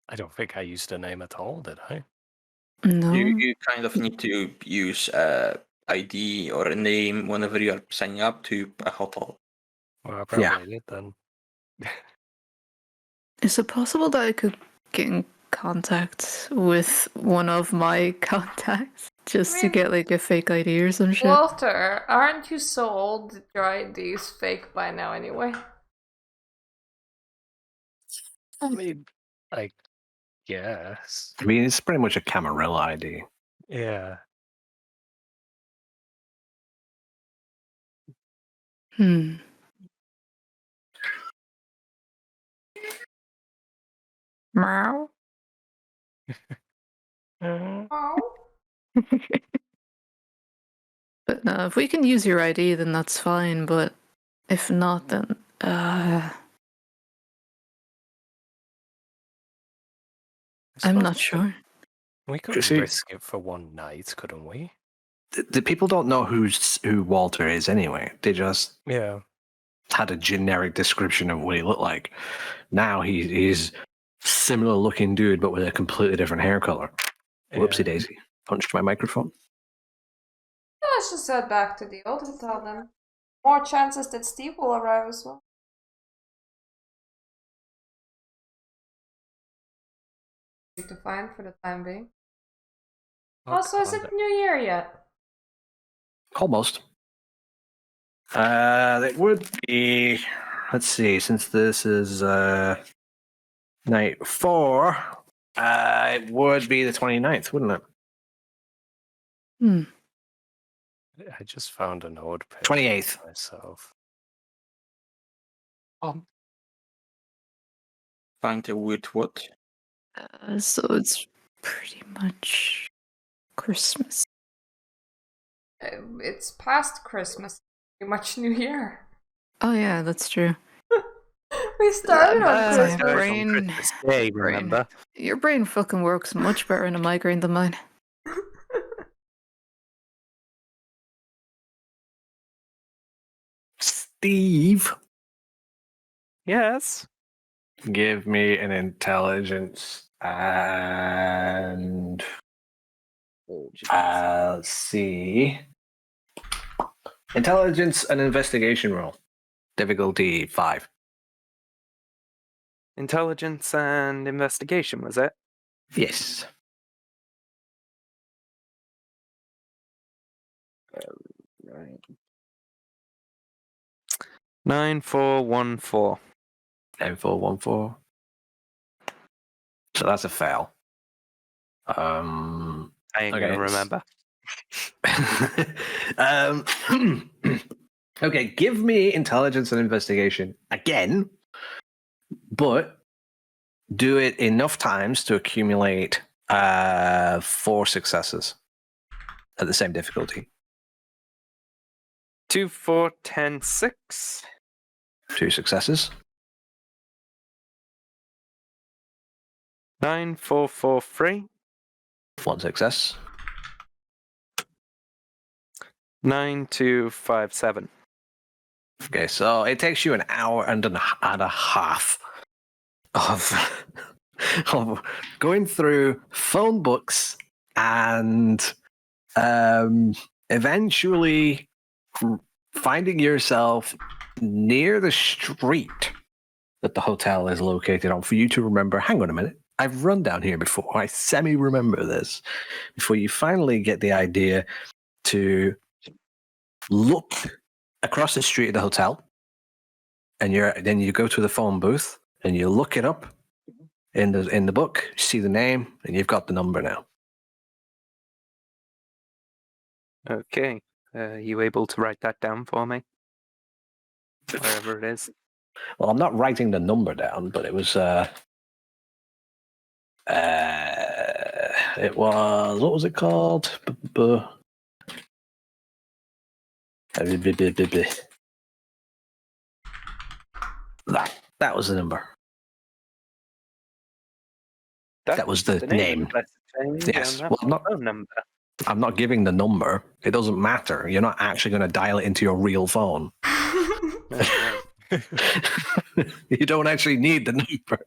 I don't think I used a name at all, did I? No. You kind of need to use ID or a name whenever you are signing up to a hotel. Well, I probably did then. Is it possible that I could get in contact with one of my contacts just to get like a fake ID or some shit? Walter, aren't you so old that your ID is fake by now anyway? I mean, I guess. I mean, it's pretty much a Camarilla ID. Yeah. Hmm. Meow. Oh. But no, if we can use your ID, then that's fine. But if not, then I'm not sure. We could See- risk it for one night, couldn't we? The people don't know who Walter is anyway. They just Yeah. had a generic description of what he looked like. Now he's similar looking dude, but with a completely different hair color. Whoopsie daisy. Punched my microphone. Let's just head back to the old hotel then. More chances that Steve will arrive as well. To find for the time being. Also, is it New Year yet? Almost. It would be. Let's see. Since this is night 4, it would be the 29th, wouldn't it? Hmm. I just found an old picture 28th. myself. Find a weird what? So it's pretty much Christmas. It's past Christmas. Pretty much New Year. Oh yeah, that's true. We started on my Christmas. brain. Day, brain. remember? Your brain fucking works much better in a migraine than mine. Steve, Yes. give me an intelligence and let's see. Intelligence and investigation roll. Difficulty 5. Intelligence and investigation, was it? Yes. Right. 9414. 9414. So that's a fail. I ain't Okay, gonna remember. Okay, give me intelligence and investigation again, but do it enough times to accumulate 4 successes at the same difficulty. 2, 4, 10, 6. 2 successes. 9, 4, 4, 3. 1 success. 9, 2, 5, 7. Okay, so it takes you an hour and a half of going through phone books and eventually finding yourself near the street that the hotel is located on for you to remember, hang on a minute, I've run down here before. I semi-remember this. Before you finally get the idea to look across the street at the hotel, and then you go to the phone booth and you look it up in the book, see the name, and you've got the number now. Okay. You able to write that down for me? Wherever it is. Well, I'm not writing the number down, but it was what was it called? That was the number. That was the name. Yes. Well, I'm not giving the number. It doesn't matter. You're not actually going to dial it into your real phone. You don't actually need the number.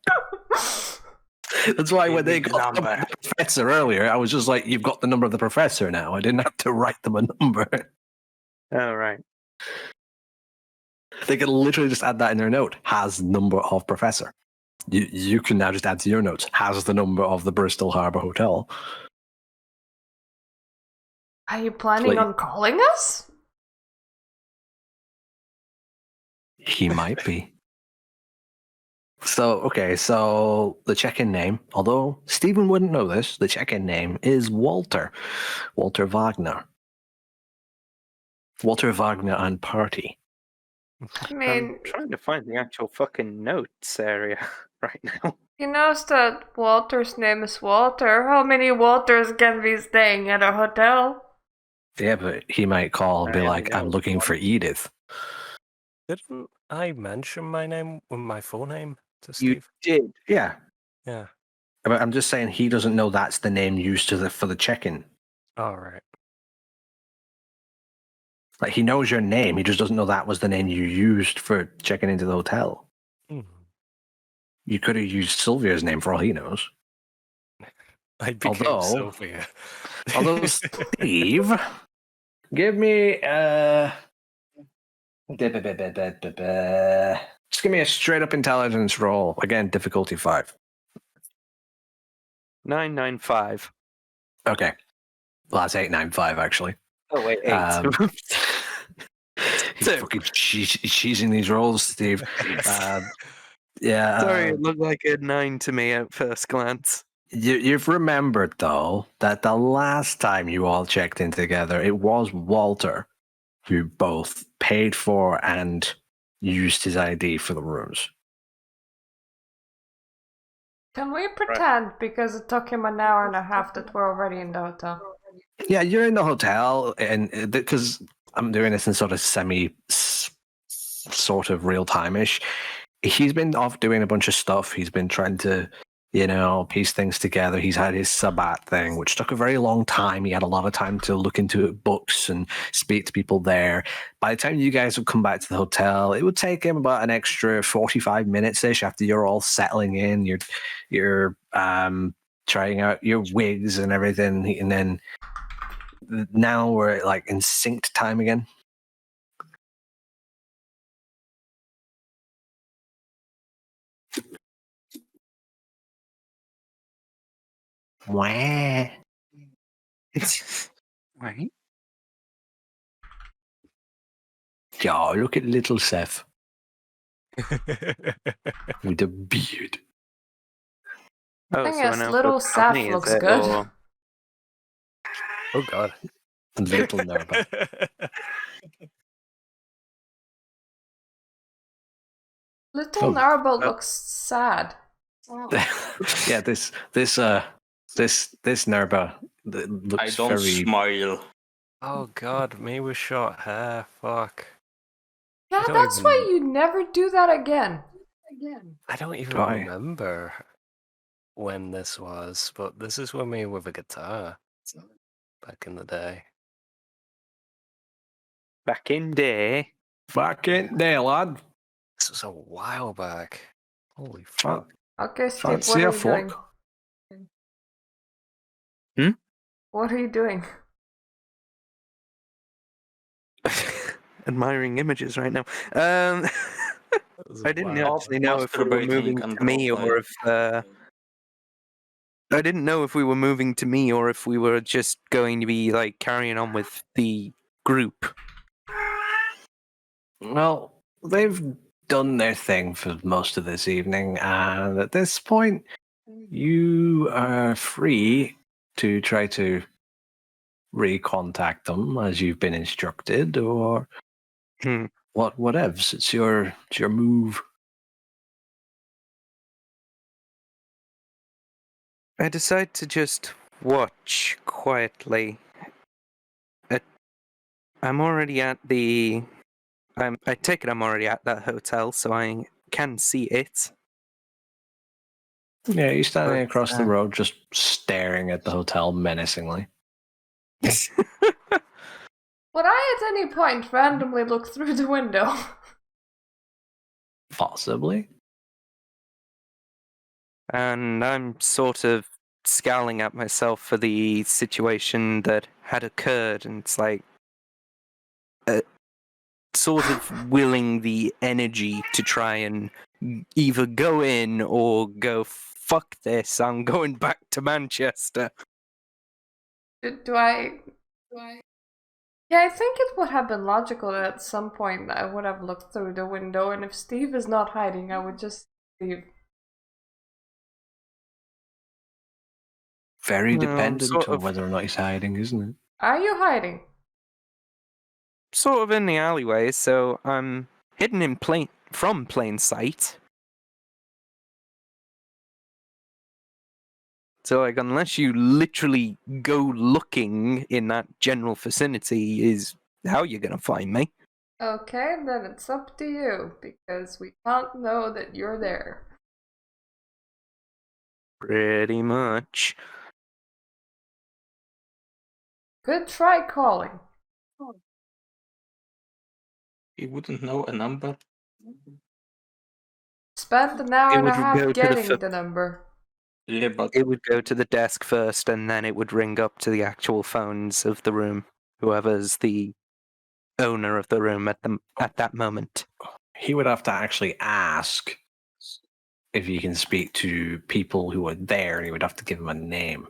That's why when they got the professor earlier, I was just like, you've got the number of the professor now. I didn't have to write them a number. Oh, right. They could literally just add that in their note. Has number of professor. You can now just add to your notes. Has the number of the Bristol Harbour Hotel. Are you planning on calling us? He might be. So the check-in name, although Stephen wouldn't know this, the check-in name is Walter Wagner. Walter Wagner and Party. I mean, I'm trying to find the actual fucking notes area right now. he knows that Walter's name is Walter. How many Walters can be staying at a hotel? Yeah, but he might call and be I like, know I'm looking for Edith. Didn't I mention my name with my full name to You Steve? did. Yeah. Yeah. But I'm just saying he doesn't know that's the name used for the check-in. All right. Like, he knows your name, he just doesn't know that was the name you used for checking into the hotel. Hmm. You could have used Sylvia's name for all he knows. I became Although- Sylvia. Although, Steve, give me just give me a straight-up intelligence roll. Again, difficulty 5. 995. Okay. Well, that's 895, actually. Oh, wait, 8. He's fucking cheesing these rolls, Steve. Yeah. Sorry, it looked like a 9 to me at first glance. You've remembered, though, that the last time you all checked in together, it was Walter who both paid for and used his ID for the rooms. Can we pretend, because it took him an hour and a half, that we're already in the hotel? Yeah, you're in the hotel, and because I'm doing this in sort of sort of real time-ish, he's been off doing a bunch of stuff. He's been trying to, piece things together. He's had his Sabbat thing, which took a very long time. He had a lot of time to look into books and speak to people there. By the time you guys would come back to the hotel, it would take him about an extra 45 minutes-ish after you're all settling in. You're trying out your wigs and everything, and then now we're like in synced time again. Wah. Right. Yeah, look at little Seth with the beard. Oh, Thing so is, now little focus on Seth me, is looks it, good. or- Oh God. Little Nerva. Little Oh. Narbo looks sad. Yeah, this Nerva looks I don't very. smile. Oh God, me with short hair. Fuck. Yeah, don't that's even- why you never do that again. I don't even Why? remember when this was, but this is when me with a guitar back in the day. Back in day. Fucking day, lad. This was a while back. Holy Fan- fuck. Okay, Steve, Fancy what a are you doing? fork? What are you doing? Admiring images right now. That was I didn't wild. actually know if we were moving Masturbating to me or if I didn't know if we were moving to me or if we were just going to be like carrying on with the group. Well, they've done their thing for most of this evening, and at this point, you are free to try to recontact them as you've been instructed, or Hmm. whatevs. It's your move. I decide to just watch quietly. I'm already at the. I take it I'm already at that hotel, so I can see it. Yeah, you're standing But, across the road, just staring at the hotel menacingly. Would I at any point randomly look through the window? Possibly. And I'm sort of scowling at myself for the situation that had occurred, and it's like sort of willing the energy to try and either go in or go, fuck this, I'm going back to Manchester. Do I? Yeah, I think it would have been logical that at some point I would have looked through the window, and if Steve is not hiding, I would just leave. Very Well, dependent sort on of. whether or not he's hiding, isn't it? Are you hiding? Sort of in the alleyway, so I'm hidden in from plain sight. So, like, unless you literally go looking in that general vicinity, is how you're gonna find me. Okay, then it's up to you, because we can't know that you're there. Pretty much. Good try calling. He wouldn't know a number. Spent an hour It and a would go half to the getting the number. Yeah, but It would go to the desk first, and then it would ring up to the actual phones of the room, whoever's the owner of the room at that moment. He would have to actually ask if you can speak to people who are there, and he would have to give them a name.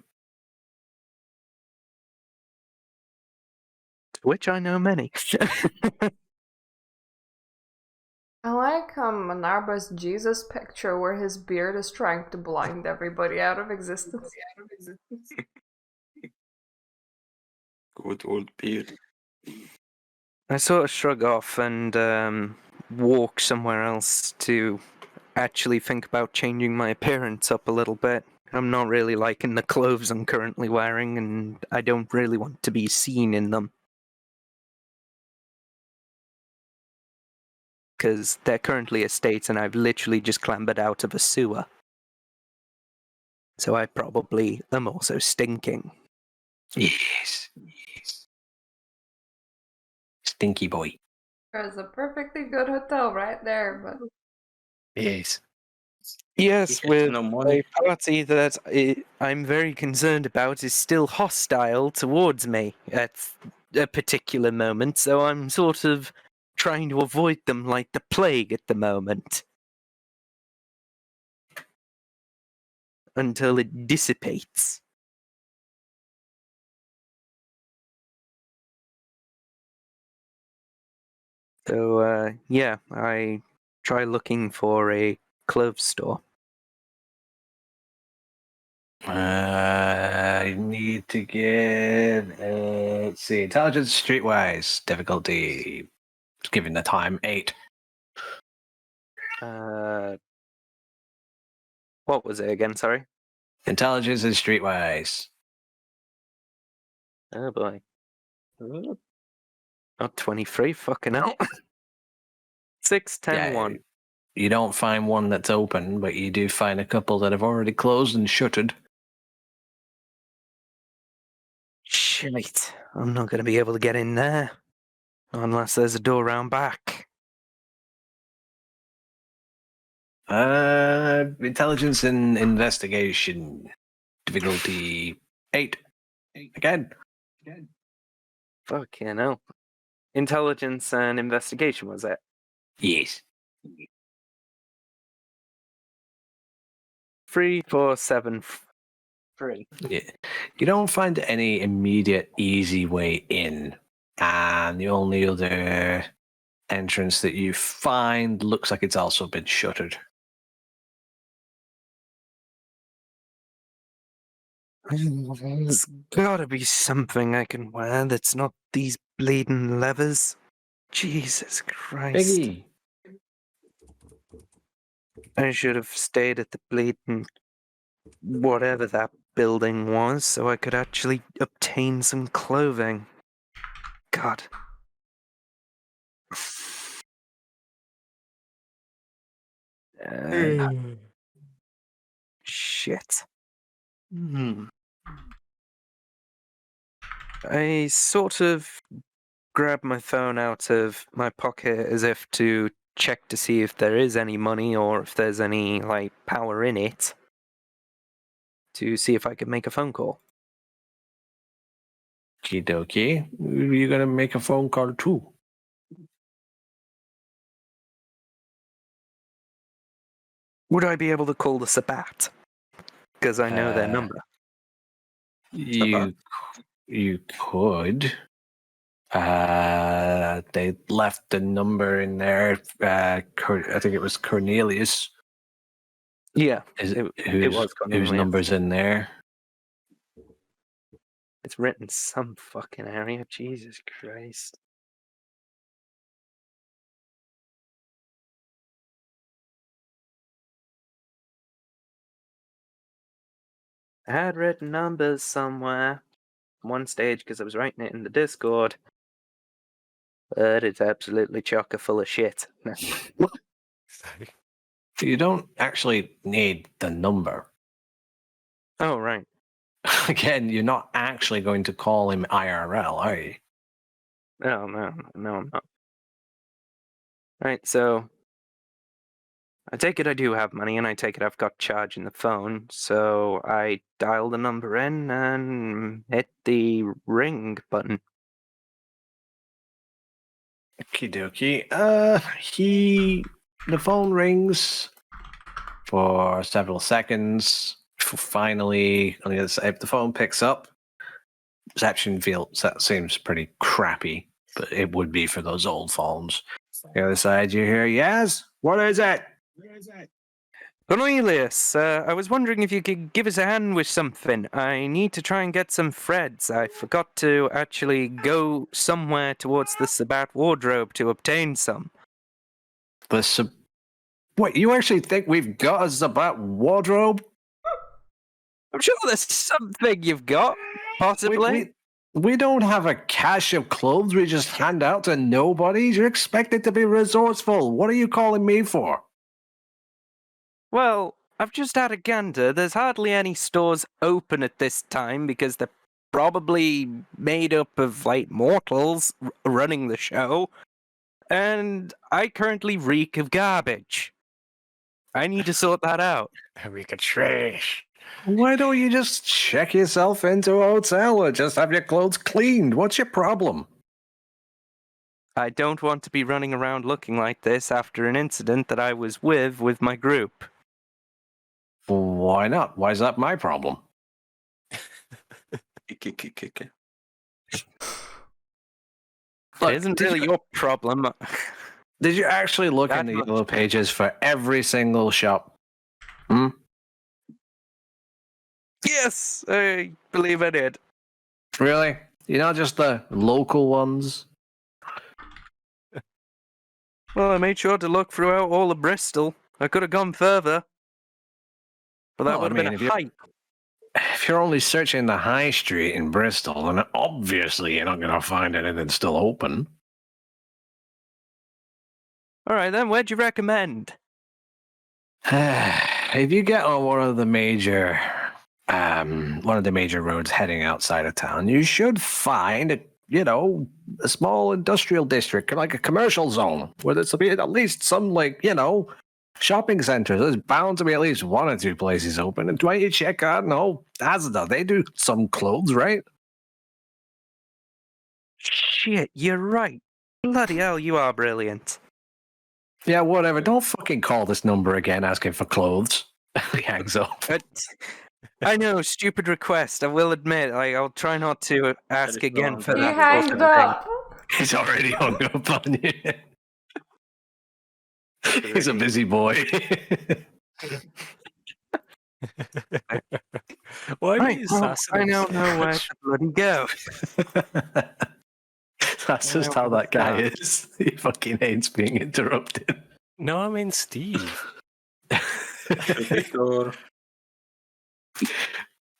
Which I know many. I like Manarba's Jesus picture where his beard is trying to blind everybody out of existence. good old beard. I sort of shrug off and walk somewhere else to actually think about changing my appearance up a little bit. I'm not really liking the clothes I'm currently wearing, and I don't really want to be seen in them. Because they're currently estates, and I've literally just clambered out of a sewer. So I probably am also stinking. Yes. Stinky boy. There's a perfectly good hotel right there, but Yes. Yes, He has with no money. a party that I'm very concerned about is still hostile towards me at a particular moment, so I'm sort of trying to avoid them like the plague at the moment. Until it dissipates. So, yeah, I try looking for a clothes store. I need to get, let's see, intelligence streetwise difficulty. Given the time, 8. What was it again, sorry? Intelligence is streetwise. Oh boy. Oh, 23, fucking hell. 6, 10, 1. You don't find one that's open, but you do find a couple that have already closed and shuttered. Shite. I'm not going to be able to get in there. Unless there's a door round back. Intelligence and investigation difficulty 8. Again. Fucking hell. Intelligence and investigation, was it? Yes. 3, 4, 7, 3. Yeah. You don't find any immediate easy way in, and the only other entrance that you find looks like it's also been shuttered. There's gotta be something I can wear that's not these bleeding levers. Jesus Christ. Biggie. I should have stayed at the bleeding whatever that building was so I could actually obtain some clothing. God. Shit. I sort of grab my phone out of my pocket as if to check to see if there is any money or if there's any, like, power in it. To see if I could make a phone call. Okie dokie. You're going to make a phone call too. Would I be able to call the Sabat? Because I know their number. You could. They left the number in there. I think it was Cornelius. Yeah, It was whose Cornelius. number's in there. It's written some fucking area. Jesus Christ. I had written numbers somewhere. One stage because I was writing it in the Discord. But it's absolutely chocker full of shit. You don't actually need the number. Oh, right. Again, you're not actually going to call him IRL, are you? No, I'm not. Right, so I take it I do have money, and I take it I've got charge in the phone, so I dial the number in and hit the ring button. Okie dokie. The phone rings for several seconds. Finally, on the other side, the phone picks up. Reception seems pretty crappy, but it would be for those old phones. The other side, you hear, yes? What is it? Cornelius, I was wondering if you could give us a hand with something. I need to try and get some threads. I forgot to actually go somewhere towards the Sabbat wardrobe to obtain some. Wait, you actually think we've got a Zabbat wardrobe? I'm sure there's something you've got, possibly. We don't have a cache of clothes we just hand out to nobodies. You're expected to be resourceful. What are you calling me for? Well, I've just had a gander. There's hardly any stores open at this time because they're probably made up of, like, mortals running the show. And I currently reek of garbage. I need to sort that out. We could trash. Why don't you just check yourself into a hotel or just have your clothes cleaned? What's your problem? I don't want to be running around looking like this after an incident that I was with my group. Why not? Why is that my problem? It Look, isn't really your problem. Did you actually look in the yellow pages for every single shop? Hmm? Yes, I believe I did. Really? You're not just the local ones? Well, I made sure to look throughout all of Bristol. I could have gone further. But that Well, I would have mean, been a hike. If you're only searching the high street in Bristol, then obviously you're not going to find anything still open. All right, then, where'd you recommend? If you get on one of the major roads heading outside of town, you should find a small industrial district, like a commercial zone, where there's be at least some shopping centers. There's bound to be at least one or two places open. And why don't you check out Asda? They do some clothes, right? Shit, you're right. Bloody hell, you are brilliant. Yeah, whatever. Don't fucking call this number again asking for clothes. He hangs up. I know, stupid request. I will admit. I'll try not to ask again for He that. hanged up. He's already hung up on you. He's a busy boy. Why Right, be well, assassin? I now know where to bloody go. That's just how that guy is. He fucking hates being interrupted. No, I mean Steve. Victor.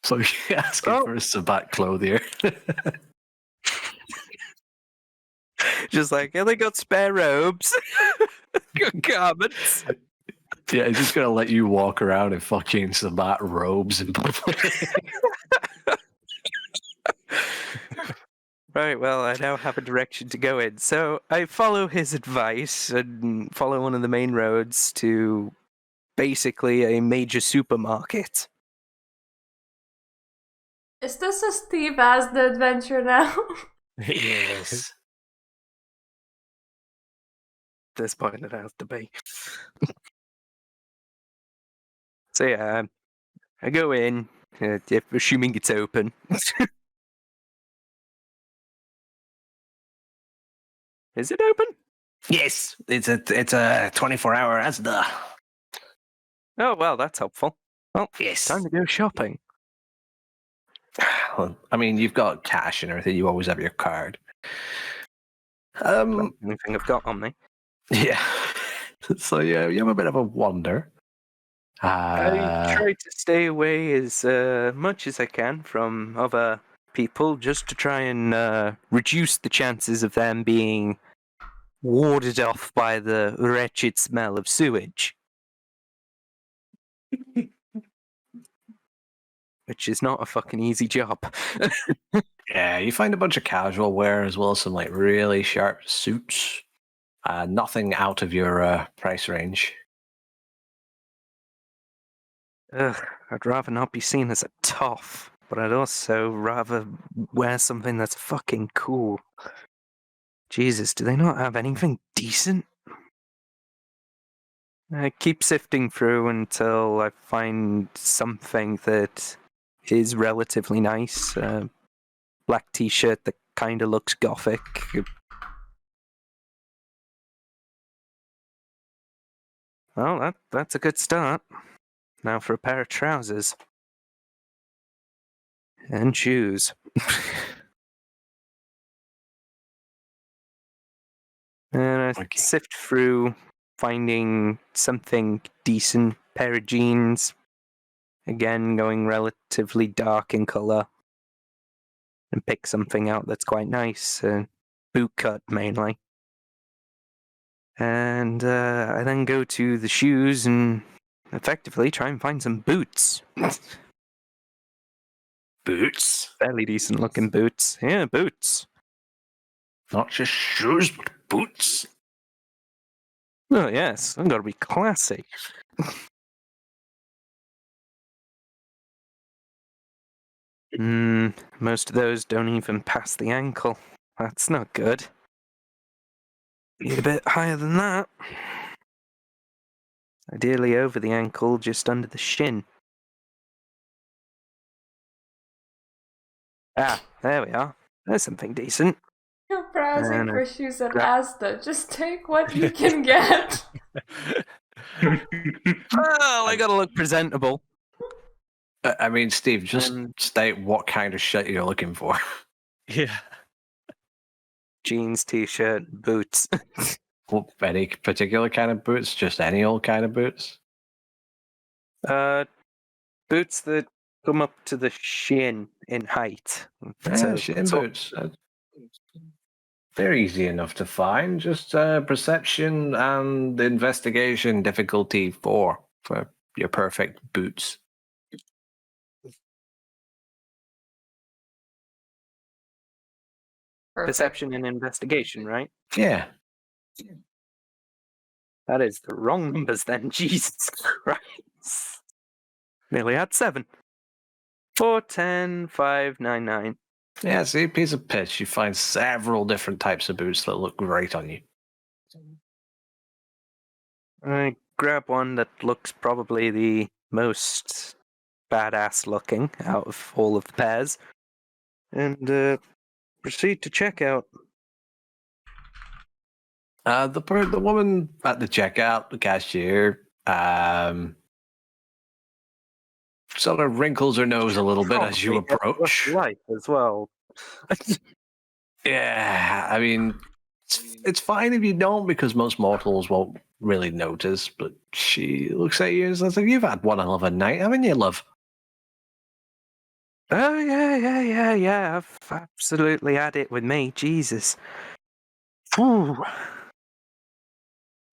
So you're asking for a Sabbat clothier. Just like, they got spare robes. Good garments. Yeah, he's just gonna let you walk around in fucking Sabbat robes and Right, well, I now have a direction to go in. So I follow his advice and follow one of the main roads to basically a major supermarket. Is this a Steve Asda adventure now? yes. At this point, it has to be. So yeah, I go in, assuming it's open. Is it open? Yes, it's a 24-hour Asda. Oh, well, that's helpful. Well, Yes. time to go shopping. Well, I mean, you've got cash and everything. You always have your card. Anything I've got on me. Yeah. So yeah, you have a bit of a wander. I try to stay away as much as I can from other people, just to try and reduce the chances of them being warded off by the wretched smell of sewage. which is not a fucking easy job. Yeah, you find a bunch of casual wear as well as some like really sharp suits. Nothing out of your price range. Ugh, I'd rather not be seen as a toff, but I'd also rather wear something that's fucking cool. Jesus, do they not have anything decent? I keep sifting through until I find something that is relatively nice. Black t-shirt that kind of looks gothic. Well, that's a good start. Now for a pair of trousers. And shoes. And I sift through, finding something decent. Pair of jeans. Again, going relatively dark in colour. And pick something out that's quite nice. Boot cut, mainly. And I then go to the shoes and effectively try and find some boots. Boots? Fairly decent looking boots. Yeah, boots. Not just shoes, but boots. Oh, yes, I've got to be classy. Most of those don't even pass the ankle. That's not good. Need a bit higher than that. Ideally over the ankle, just under the shin. Ah, there we are. There's something decent. You're browsing And for shoes at grab- Asda. Just take what you can get. Well, I gotta look presentable. I mean, Steve, just Um, state what kind of shit you're looking for. Yeah. Jeans, t-shirt, boots. What, any particular kind of boots? Just any old kind of boots? Boots that come up to the shin in height. Yeah, shin boots. They're easy enough to find. Just perception and investigation difficulty 4 for your perfect boots. Perfect. Perception and investigation, right? Yeah. That is the wrong numbers then. Jesus Christ. Nearly had 7. 4, 10, 5, 9, 9. Yeah, see, piece of pitch. You find several different types of boots that look great on you. I grab one that looks probably the most badass looking out of all of the pairs. And proceed to checkout. The woman at the checkout, the cashier, sort of wrinkles her nose a little bit as you approach. Life as well. Yeah, I mean, it's fine if you don't, because most mortals won't really notice. But she looks at you and says, "You've had one hell of a night, haven't you, love?" Oh, yeah. I've absolutely had it with me. Jesus. Ooh.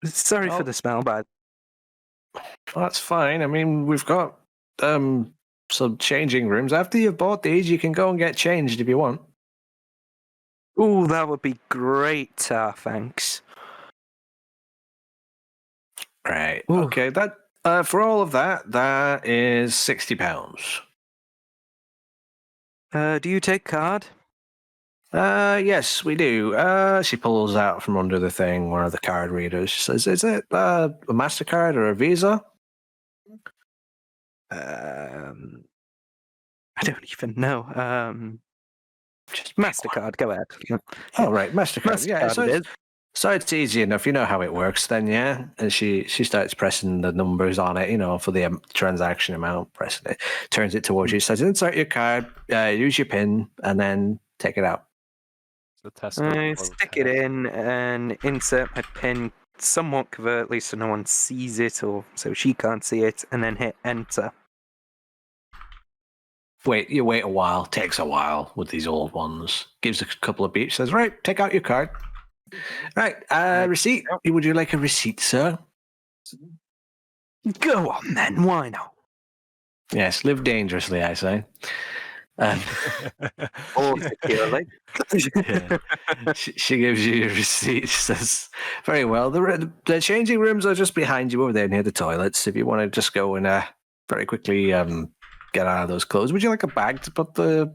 Sorry for the smell, but That's fine. I mean, we've got some changing rooms. After you've bought these, you can go and get changed if you want. ooh, that would be great, thanks. Right. Ooh. Okay. That for all of that is £60. Do you take card? Yes, we do. She pulls out from under the thing one of the card readers. She says, "Is it a MasterCard or a Visa?" I don't even know. Just MasterCard, go ahead. Oh, right, MasterCard. Yeah, MasterCard so it is. so it's easy enough. You know how it works then, yeah? And she starts pressing the numbers on it, for the transaction amount, pressing it, turns it towards you, says, "Insert your card, use your PIN, and then take it out." The test I stick it in and insert my pin somewhat covertly so no one sees it or so she can't see it, and then hit enter. You wait a while. Takes a while with these old ones. Gives a couple of beeps, says, "Right, take out your card." Right, receipt. Would you like a receipt, sir? Go on then, why not? Yes, live dangerously, I say. Or securely. Yeah. She gives you your receipt. She says, "Very well. The changing rooms are just behind you over there near the toilets. If you want to just go and very quickly get out of those clothes. Would you like a bag to put the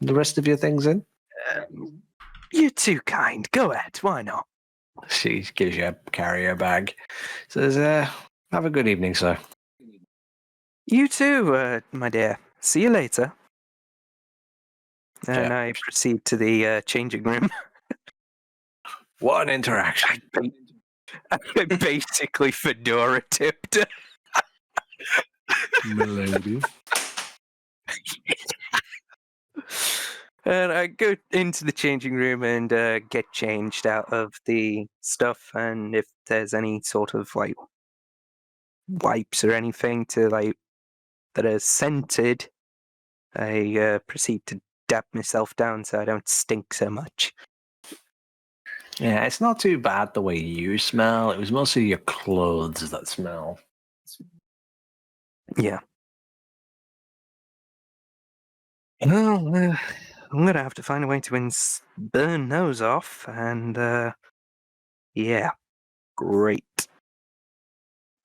rest of your things in?" You're too kind. Go ahead. Why not? She gives you a carrier bag. Says, "Have a good evening, sir." You too, my dear. See you later. And Yeah. I proceed to the changing room. What an interaction. I basically fedora tipped. Milady. And I go into the changing room and get changed out of the stuff, and if there's any sort of like wipes or anything to like that are scented, I proceed to dab myself down so I don't stink so much. Yeah, it's not too bad the way you smell. It was mostly your clothes that smell. Yeah. Well, I'm gonna have to find a way to burn those off, and yeah, great.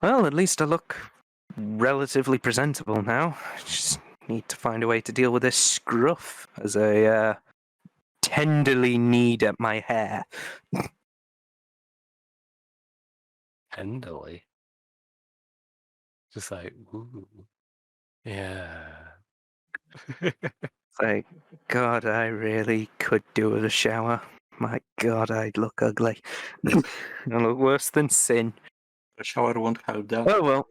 Well, at least I look relatively presentable now. Just need to find a way to deal with this scruff as I tenderly knead at my hair. Tenderly. Just like, ooh. Yeah. It's like, God, I really could do with a shower. My God, I'd look ugly. I look worse than sin. A shower won't help that. Oh well.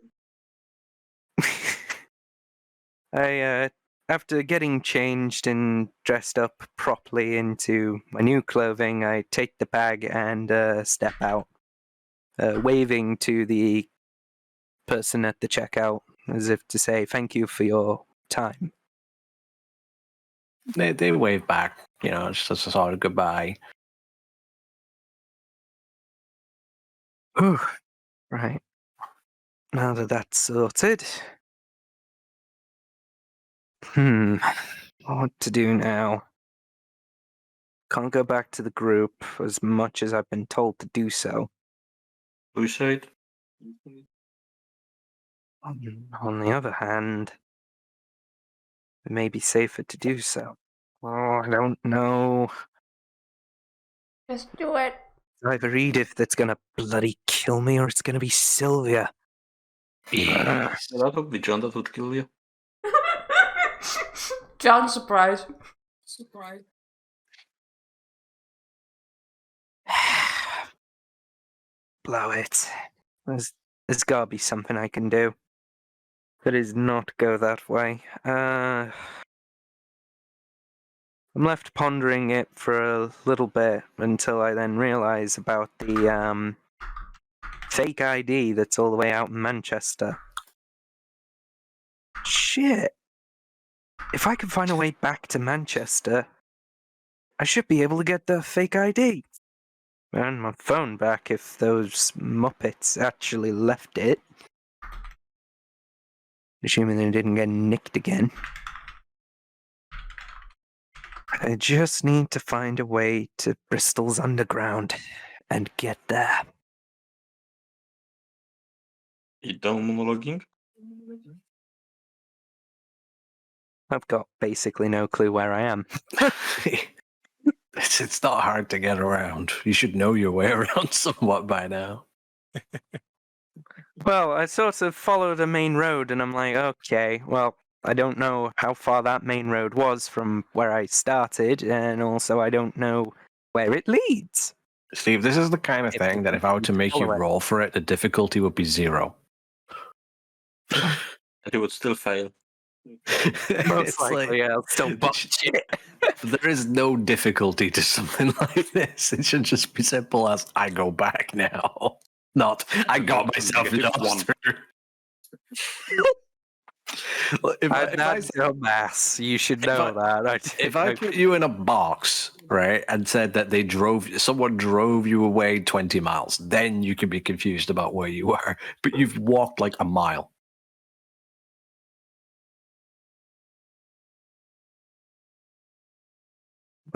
After getting changed and dressed up properly into my new clothing, I take the bag and step out, waving to the person at the checkout as if to say thank you for your time. They wave back, just as a sort of goodbye. Whew. Right. Now that that's sorted. What to do now? Can't go back to the group as much as I've been told to do so. Suicide? On the other hand, it may be safer to do so. Oh, I don't know. Just do it. It's either Edith that's gonna bloody kill me or it's gonna be Sylvia. Yeah, that would be John that would kill you. John, surprise. Blow it. There's gotta be something I can do. That is not go that way. I'm left pondering it for a little bit until I then realize about the fake ID that's all the way out in Manchester. Shit. If I can find a way back to Manchester, I should be able to get the fake ID. And my phone back if those Muppets actually left it. Assuming they didn't get nicked again. I just need to find a way to Bristol's underground and get there. You done monologuing? I've got basically no clue where I am. It's not hard to get around. You should know your way around somewhat by now. Well, I sort of followed a main road and I'm like, okay, well, I don't know how far that main road was from where I started, and also I don't know where it leads. Steve, this is the kind of thing that if I were to make you Follow it. roll for it, the difficulty would be 0. And you would still fail. Most likely, I'll still botch it. There is no difficulty to something like this. It should just be simple as I go back now. Not I got myself lost through. If I'm no mass. You should know that. If I put you in a box, right, and said that someone drove you away 20 miles, then you could be confused about where you were. But you've walked like a mile.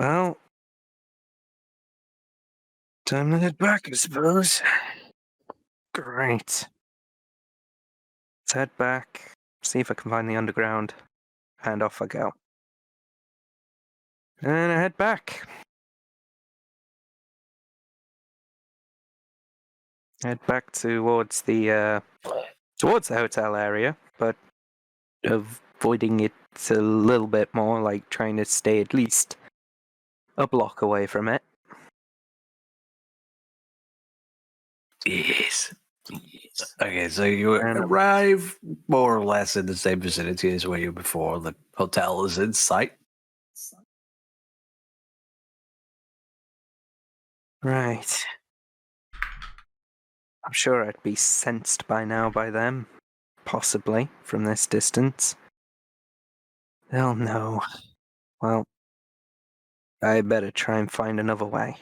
Well, time to head back, I suppose. Great. Let's head back, see if I can find the underground, and off I go. And I head back. Head back towards the hotel area, but avoiding it a little bit more, like trying to stay at least a block away from it. Yes. Okay, so you And- arrive more or less in the same vicinity as where you were before. The hotel is in sight. Right. I'm sure I'd be sensed by now by them. Possibly, from this distance. They'll know. Well, I better try and find another way.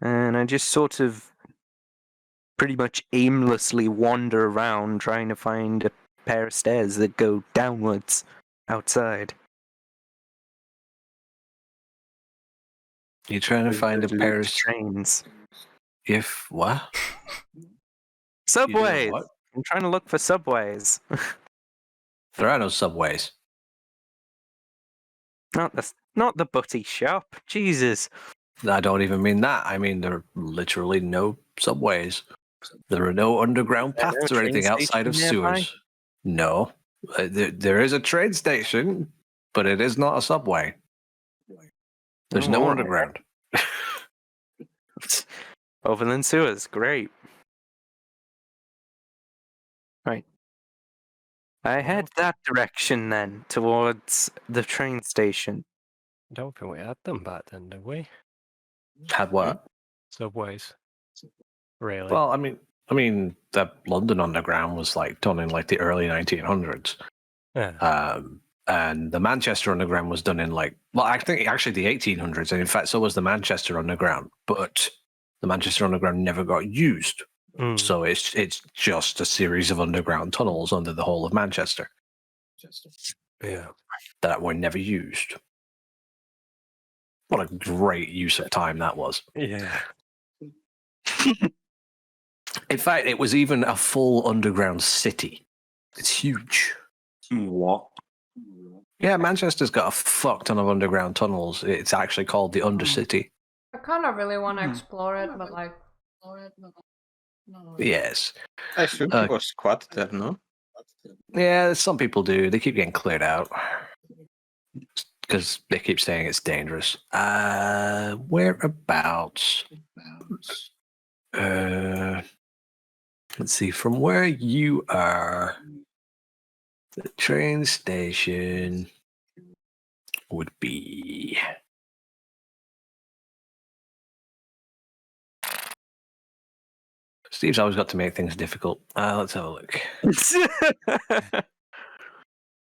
And I just sort of pretty much aimlessly wander around trying to find a pair of stairs that go downwards outside. You're trying to find a pair of trains. If what? Subways! what? I'm trying to look for subways. There are no subways. Not the butty shop. Jesus. I don't even mean that. I mean there are literally no subways. There are no underground Is there paths a or train anything outside of station nearby? sewers. No. There is a train station, but it is not a subway. There's no Alright. underground. Overland sewers, great. Right. I head that direction then, towards the train station. I don't think we had them back then, did we? Had what? Subways. Really? Well, I mean, the London Underground was like done in like the early 1900s, Yeah. and the Manchester Underground was done in like, well, I think actually the 1800s, and in fact, so was the Manchester Underground. But the Manchester Underground never got used, Mm. so it's just a series of underground tunnels under the whole of Manchester Yeah. that were never used. What a great use of time that was. Yeah. In fact, it was even a full underground city. It's huge. What? Yeah, Manchester's got a fuck ton of underground tunnels. It's actually called the Undercity. I kind of really want to explore it, but like, Yes. I think it was quite there, no? Yeah, some people do. They keep getting cleared out because they keep saying it's dangerous. Whereabouts? Let's see. From where you are, the train station would be. Steve's always got to make things difficult. Let's have a look.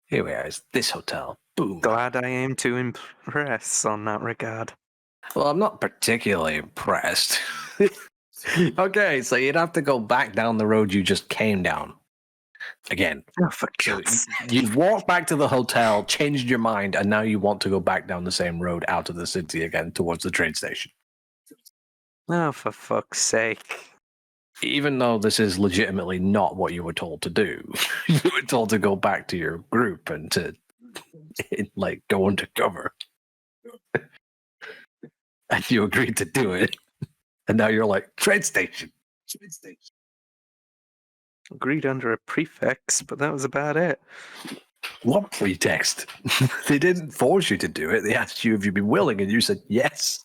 Here we are. It's this hotel. Boom. Glad I aim to impress on that regard. Well, I'm not particularly impressed. Okay, so you'd have to go back down the road you just came down. Again. Oh, for God's sake. You've walked back to the hotel, changed your mind, and now you want to go back down the same road out of the city again towards the train station. Oh, for fuck's sake. Even though this is legitimately not what you were told to do. You were told to go back to your group and to like go undercover. And you agreed to do it. And now you're like, train station. Agreed under a prefix, but that was about it. What pretext? They didn't force you to do it. They asked you if you'd be willing, and you said yes.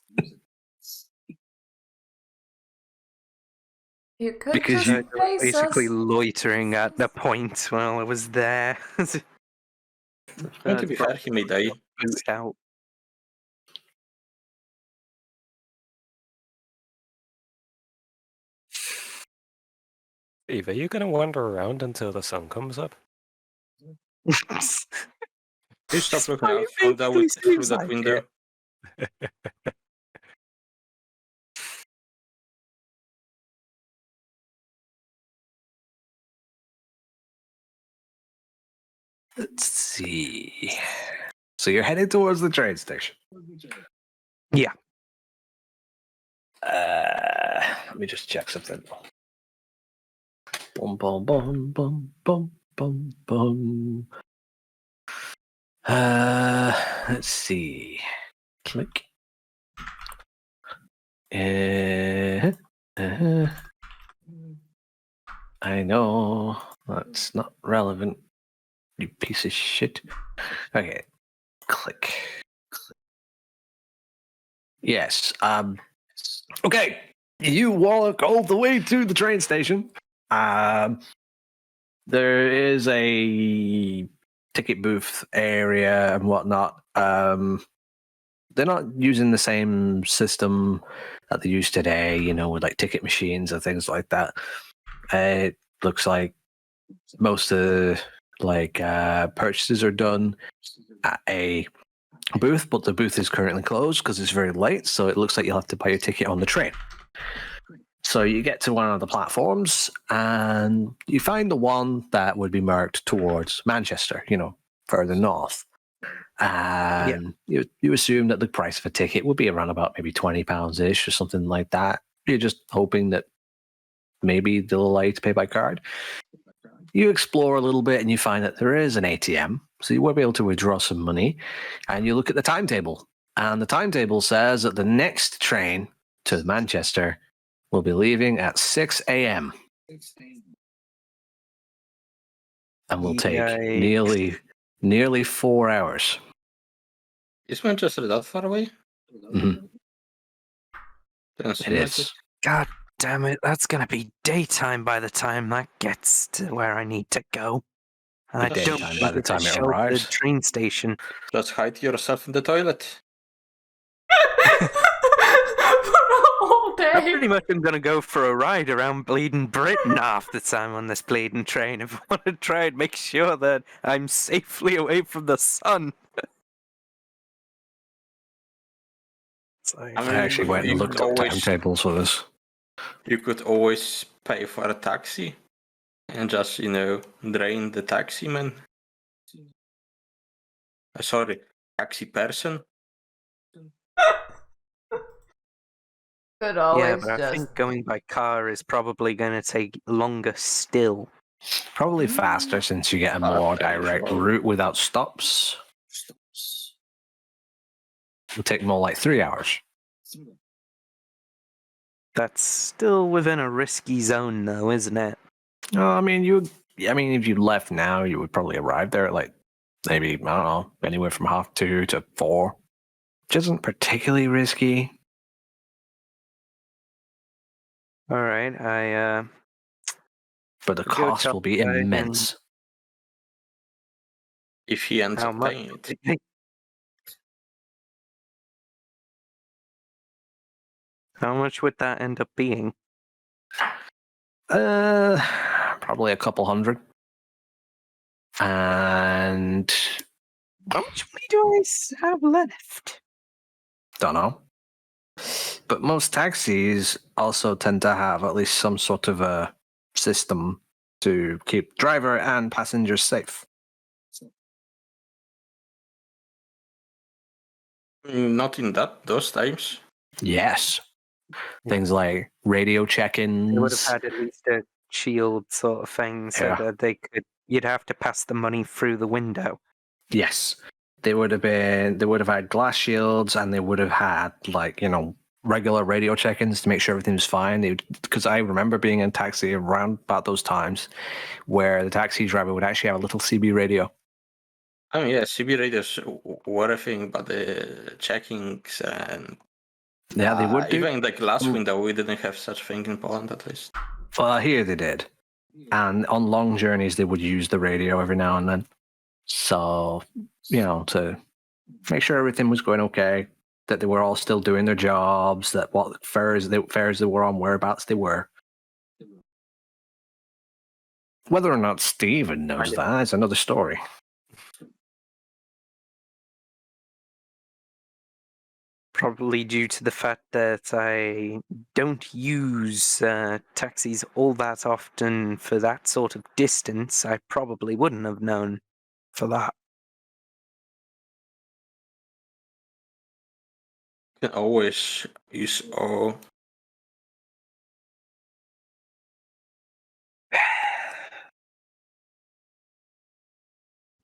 you could Because just you face Basically us. loitering at the point while I was there. And to be fair, he may die. Out. Eve, are you going to wander around until the sun comes up? You stop looking Well, out it through basically seems that like window. it. Let's see. So you're headed towards the train station. Yeah. Let me just check something. Bum bum bum bum bum bum bum. Let's see. Click. I know that's not relevant. You piece of shit. Okay. Click. Yes. Okay. You walk all the way to the train station. There is a ticket booth area and whatnot. They're not using the same system that they use today, you know, with like ticket machines and things like that. It looks like most of the purchases are done at a booth, but the booth is currently closed because it's very late. So it looks like you'll have to buy your ticket on the train. So you get to one of the platforms and you find the one that would be marked towards Manchester, you know, further north. And you assume that the price of a ticket would be around about maybe £20-ish or something like that. You're just hoping that maybe they'll allow you to pay by card. You explore a little bit and you find that there is an ATM, so you will be able to withdraw some money. And you look at the timetable, and the timetable says that the next train to Manchester will be leaving at 6 a.m. and will take Yikes. nearly 4 hours. Is Manchester that far away? Mhm. Doesn't It seem like is. God damn it, that's going to be daytime by the time that gets to where I need to go. And I don't Daytime by the think I time it showed arrives. the train station. Just hide yourself in the toilet. For a whole I day. pretty much am going to go for a ride around bleeding Britain half the time on this bleeding train if I want to try and make sure that I'm safely away from the sun. It's like, I I mean, actually went and you looked could up always timetables for this. you could always pay for a taxi and just drain the taxi man. Sorry, taxi person. Could yeah, always but I just. think going by car is probably going to take longer still. Probably faster since you get a more direct route without stops. It'll take more like 3 hours. That's still within a risky zone, though, isn't it? I mean, if you left now, you would probably arrive there at like maybe, I don't know, anywhere from 2:30 to 4, which isn't particularly risky. All right, But the Go cost tell will be the guy immense. If he ends how up much? paying it. How much would that end up being? Probably a couple hundred. And How much money do I have left? don't know. But most taxis also tend to have at least some sort of a system to keep driver and passengers safe. Not in those times. Yes. Things like radio check-ins. They would have had at least a shield sort of thing, so Yeah. that you'd have to pass the money through the window. Yes. They would have had glass shields, and they would have had regular radio check-ins to make sure everything was fine. Because I remember being in a taxi around about those times where the taxi driver would actually have a little CB radio. I mean, yeah, CB radios were a thing, but the checkings and Yeah, they would do. even in the glass window, we didn't have such thing in Poland, at least. Well, here they did. And on long journeys, they would use the radio every now and then. So, to make sure everything was going okay, that they were all still doing their jobs, that what fares they were on, whereabouts they were. Whether or not Steven knows that is another story. Probably due to the fact that I don't use taxis all that often for that sort of distance, I probably wouldn't have known for that. can always use all.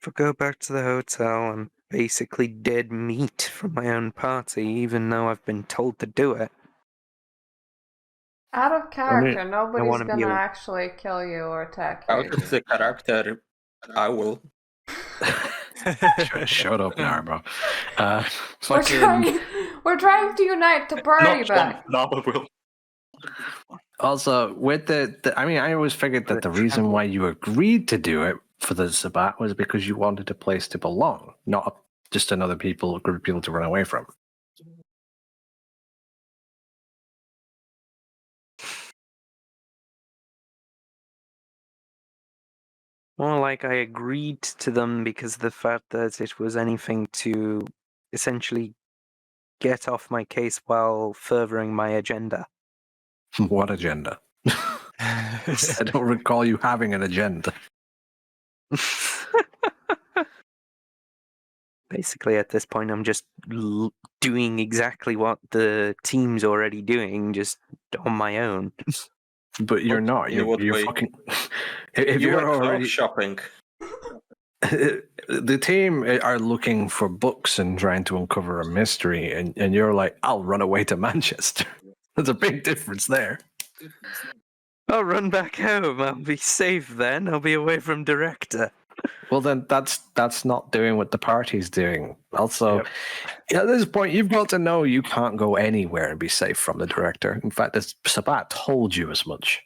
If I go back to the hotel, I'm basically dead meat from my own party, even though I've been told to do it. Out of character, mean, nobody's wanna be gonna a- actually kill you or attack you. Out of the character, I will. Shut up, Narbo. We're Fucking. trying to unite the party Not back. Naba will. Also, with I mean, I always figured that the reason why you agreed to do it for the Sabbat was because you wanted a place to belong, not just another group of people to run away from. More like I agreed to them because of the fact that it was anything to essentially get off my case while furthering my agenda. What agenda? I don't recall you having an agenda. Basically, at this point, I'm just doing exactly what the team's already doing, just on my own. But you're What- not. in what You're way? fucking. If You you're were already shopping. the team are looking for books and trying to uncover a mystery, and you're like, I'll run away to Manchester. There's a big difference there. I'll run back home. I'll be safe then. I'll be away from director. Well, then that's not doing what the party's doing. Also, Yep. at this point, you've got to know you can't go anywhere and be safe from the director. In fact, this Sabat told you as much.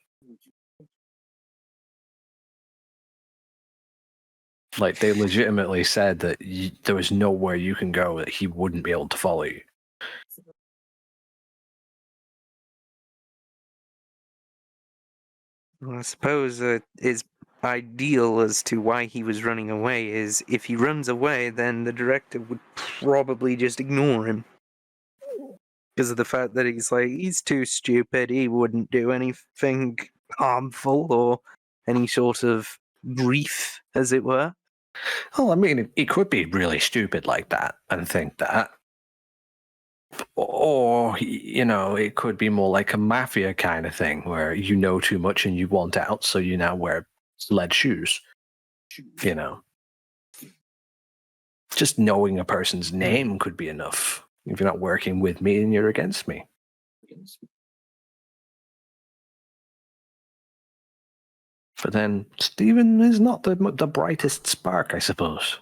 Like, they legitimately said that there was nowhere you can go that he wouldn't be able to follow you. Well, I suppose his ideal as to why he was running away is if he runs away, then the director would probably just ignore him. Because of the fact that he's too stupid, he wouldn't do anything harmful or any sort of grief, as it were. Well, I mean, he could be really stupid like that and think that. Or, it could be more like a mafia kind of thing where you know too much and you want out, so you now wear lead shoes. Just knowing a person's name could be enough. If you're not working with me and you're against me. But then Stephen is not the brightest spark, I suppose.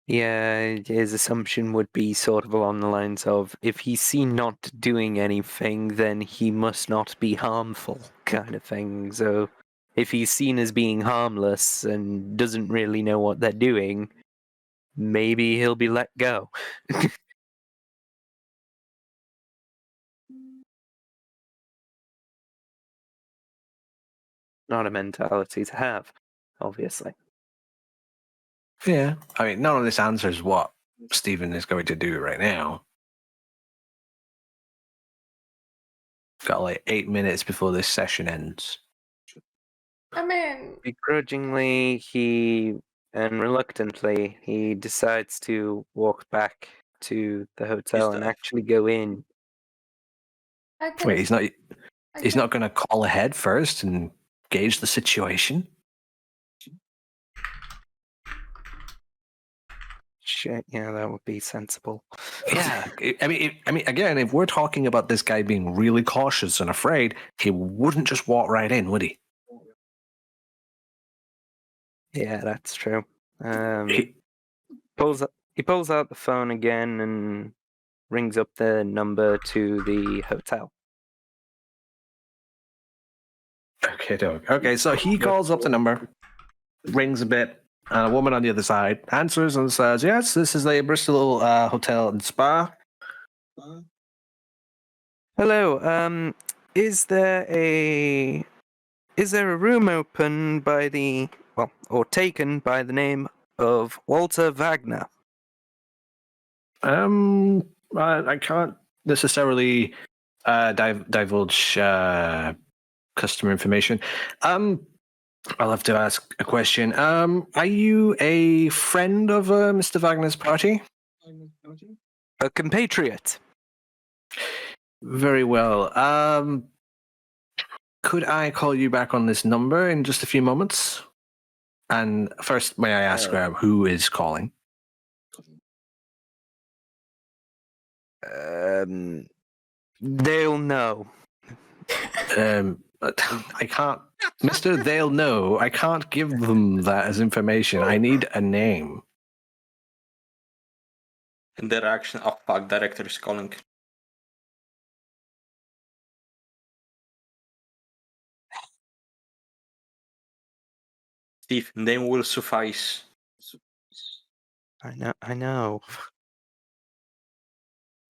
Yeah, his assumption would be sort of along the lines of, if he's seen not doing anything, then he must not be harmful, kind of thing. So if he's seen as being harmless and doesn't really know what they're doing, maybe he'll be let go. Not a mentality to have, obviously. Yeah. I mean, none of this answers what Stephen is going to do right now. Got like 8 minutes before this session ends. I mean, Begrudgingly, and reluctantly, he decides to walk back to the hotel and actually go in. I can. Wait, he's not I can- going to call ahead first and gauge the situation? Shit, yeah, that would be sensible. Yeah, I mean, again, if we're talking about this guy being really cautious and afraid, he wouldn't just walk right in, would he? Yeah, that's true. He He pulls out the phone again and rings up the number to the hotel. Okay, Doug. Okay, so he calls up the number, rings a bit, and a woman on the other side answers and says, "Yes, this is the Bristol Hotel and Spa." Hello, is there a room open or taken by the name of Walter Wagner? I can't necessarily divulge customer information. I'll have to ask a question. Are you a friend of Mr. Wagner's party? A compatriot. Very well. Could I call you back on this number in just a few moments? And first, may I ask who is calling? They'll know. I can't, Mister. They'll know. I can't give them that as information. I need a name. Interaction. Oh fuck, director is calling. Steve, name will suffice. I know.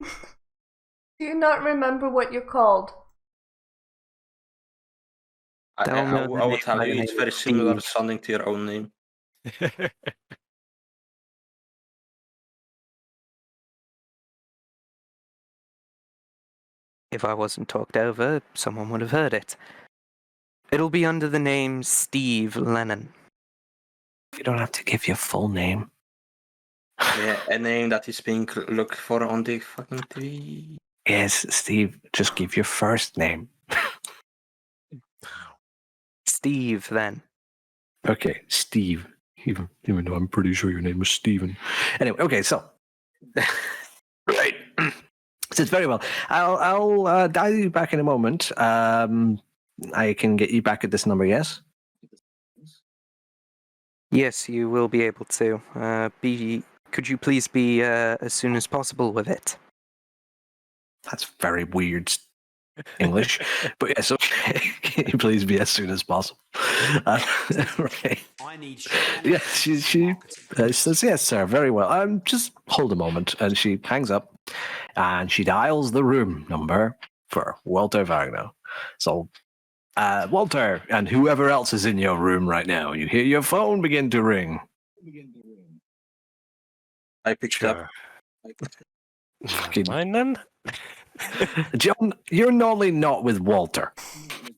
Do you not remember what you're called? They'll know the I will name tell by you, the it's name very of similar Steve. sounding to your own name. If I wasn't talked over, someone would have heard it. It'll be under the name Steve Lennon. You don't have to give your full name. Yeah, a name that is being looked for on the fucking TV. Yes, Steve. Just give your first name. Steve, then. Okay, Steve. Even though I'm pretty sure your name was Steven. Anyway, okay, so right. So it's very well. I'll dial you back in a moment. I can get you back at this number, yes? Yes, you will be able to. Could you please be as soon as possible with it? That's very weird English. But yes, okay. Can you please be as soon as possible? Right. I need Yeah, she says, yes, sir, very well. Just hold a moment. And she hangs up and she dials the room number for Walter Wagner. So, Walter, and whoever else is in your room right now, you hear your phone begin to ring. I picked up. Fucking- Mine then? John, you're normally not with Walter.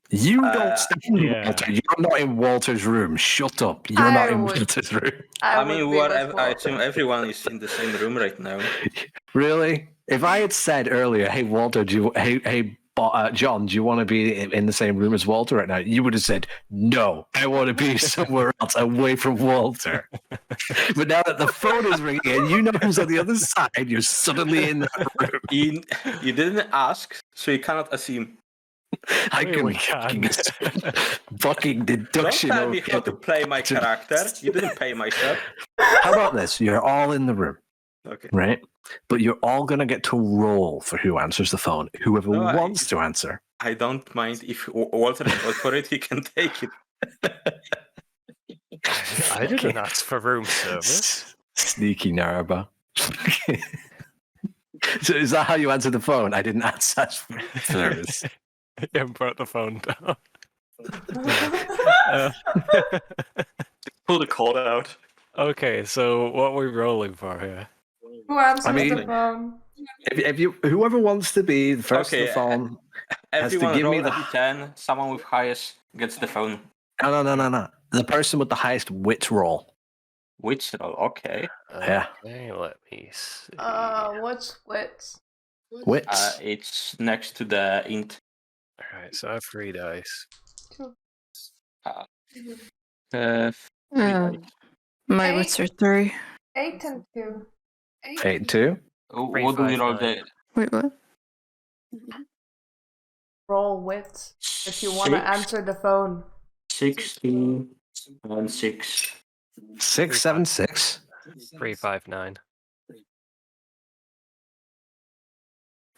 You don't stand with yeah. Walter. You're not in Walter's room. Shut up. You're not in Walter's room. I mean, I assume everyone is in the same room right now. Really? If I had said earlier, "Hey Walter, John, do you want to be in the same room as Walter right now?" You would have said, "No, I want to be somewhere else, away from Walter." But now that the phone is ringing and you know who's on the other side, you're suddenly in that room. You didn't ask, so you cannot assume. I Maybe we can can. fucking deduction. Don't tell me how to play my character. You didn't pay myself. How about this? You're all in the room, Okay. right? But you're all going to get to roll for who answers the phone. Whoever No, wants to answer. I don't mind if Walter is up for it. He can take it. I didn't ask for room service. Sneaky Naraba. So is that how you answer the phone? I didn't answer service. Yeah, brought the phone down. Pull the cord out. Okay, so what are we rolling for here? Who answers I mean- the phone? If you, whoever wants to be the first Okay, to the phone, has to Everyone give me roll the. a d10. Someone with highest gets the phone. No. The person with the highest wit roll. Which roll? Okay. Yeah. Okay, let me see. What's wits? Wits. It's next to the int. Alright, so I have 3 dice. My Eight. wits are 3. 8 and 2. 8 and 2. What do we roll 5, there? Wait, what? Roll wits if you want to 6. answer the phone. 6, 2, and 6. 6, 7, 6. 3, 5, 9.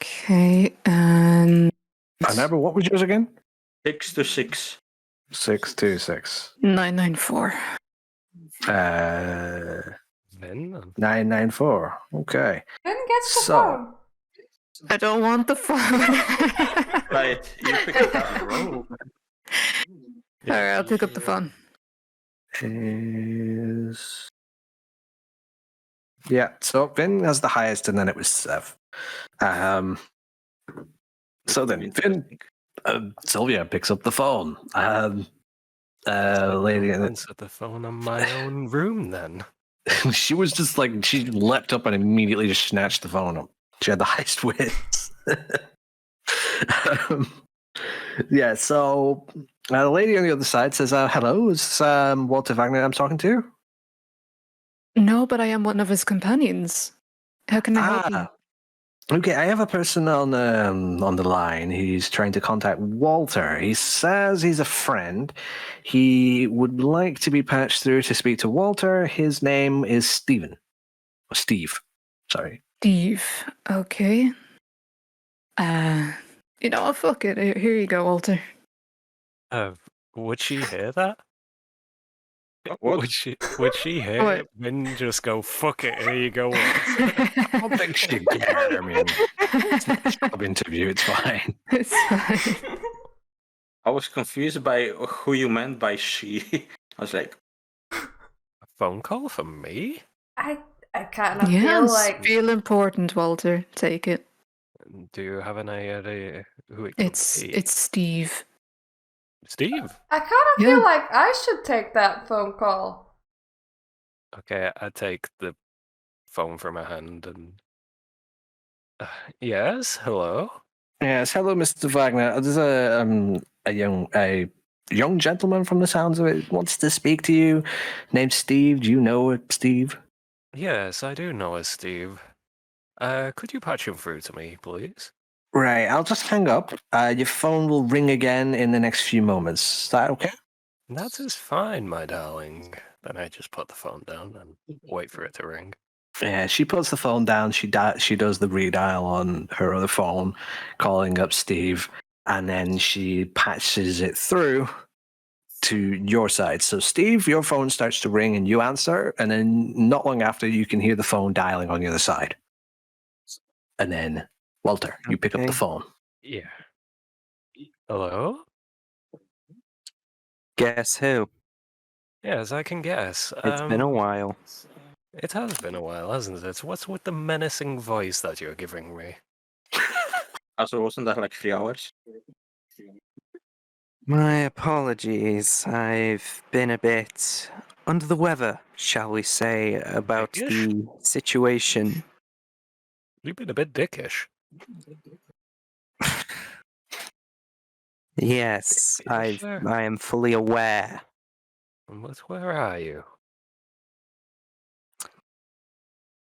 Okay, and Remember, what was yours again? 6 to 6. 6, 2, 6. 994. Then 994. Okay. Finn gets the So- phone. I don't want the phone. Right, you pick it up. Roll. Alright, I'll pick up the phone. Is so Finn has the highest, and then it was Sev. So then Finn, Sylvia picks up the phone. Lady, I answered the phone on my own room then. She was just like, she leapt up and immediately just snatched the phone up. She had the highest wits. um, yeah, so the lady on the other side says, hello, is this Walter Wagner I'm talking to? No, but I am one of his companions. How can I help you? Okay, I have a person on the line. He's trying to contact Walter. He says he's a friend. He would like to be patched through to speak to Walter. His name is Steve. Sorry. Steve. Okay. You know what? Fuck it. Here you go, Walter. Would she hear that? What? Would she hear What? Min just go, fuck it, here you go? I don't think she'd care. I mean, it's a job interview. It's fine. It's fine. I was confused by who you meant by she. I was like, A phone call from me? I kind of feel Yes. like Feel important, Walter. Take it. Do you have an idea who it could be? It's Steve. Steve? I kind of Yeah. feel like I should take that phone call. Okay, I take the phone from her hand and... yes, hello? Yes, hello, Mr. Wagner. There's a young gentleman from the sounds of it wants to speak to you. Named Steve. Do you know Steve? Yes, I do know a Steve. Could you patch him through to me, please? Right, I'll just hang up. Your phone will ring again in the next few moments. Is that okay? That is fine, my darling. Then I just put the phone down and wait for it to ring. Yeah, she puts the phone down. She does the redial on her other phone, calling up Steve, and then she patches it through to your side. So, Steve, your phone starts to ring and you answer, and then not long after, you can hear the phone dialing on the other side. And then, Walter, you pick up the Okay. phone. Yeah. Hello? Guess who? Yes, I can guess. It's been a while. It has been a while, hasn't it? What's with the menacing voice that you're giving me? also wasn't that like 3 hours? My apologies. I've been a bit under the weather, shall we say, about Dickish? the situation. You've been a bit dickish. Yes, Sure. I am fully aware. But where are you?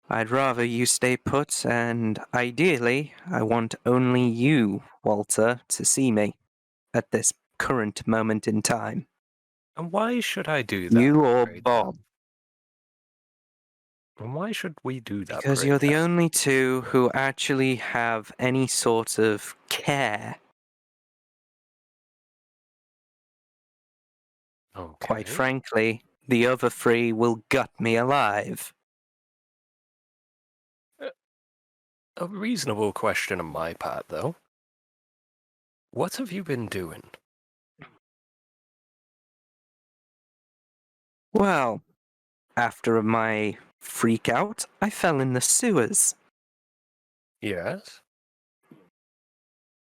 I'd rather you stay put, and ideally, I want only you, Walter, to see me at this current moment in time. And why should I do that? You or pray Bob, tell? And why should we do that? because pray you're the tell? only two who actually have any sort of care. Okay. Quite frankly, the other three will gut me alive. A reasonable question on my part, though. What have you been doing? Well, after my freak out, I fell in the sewers. Yes?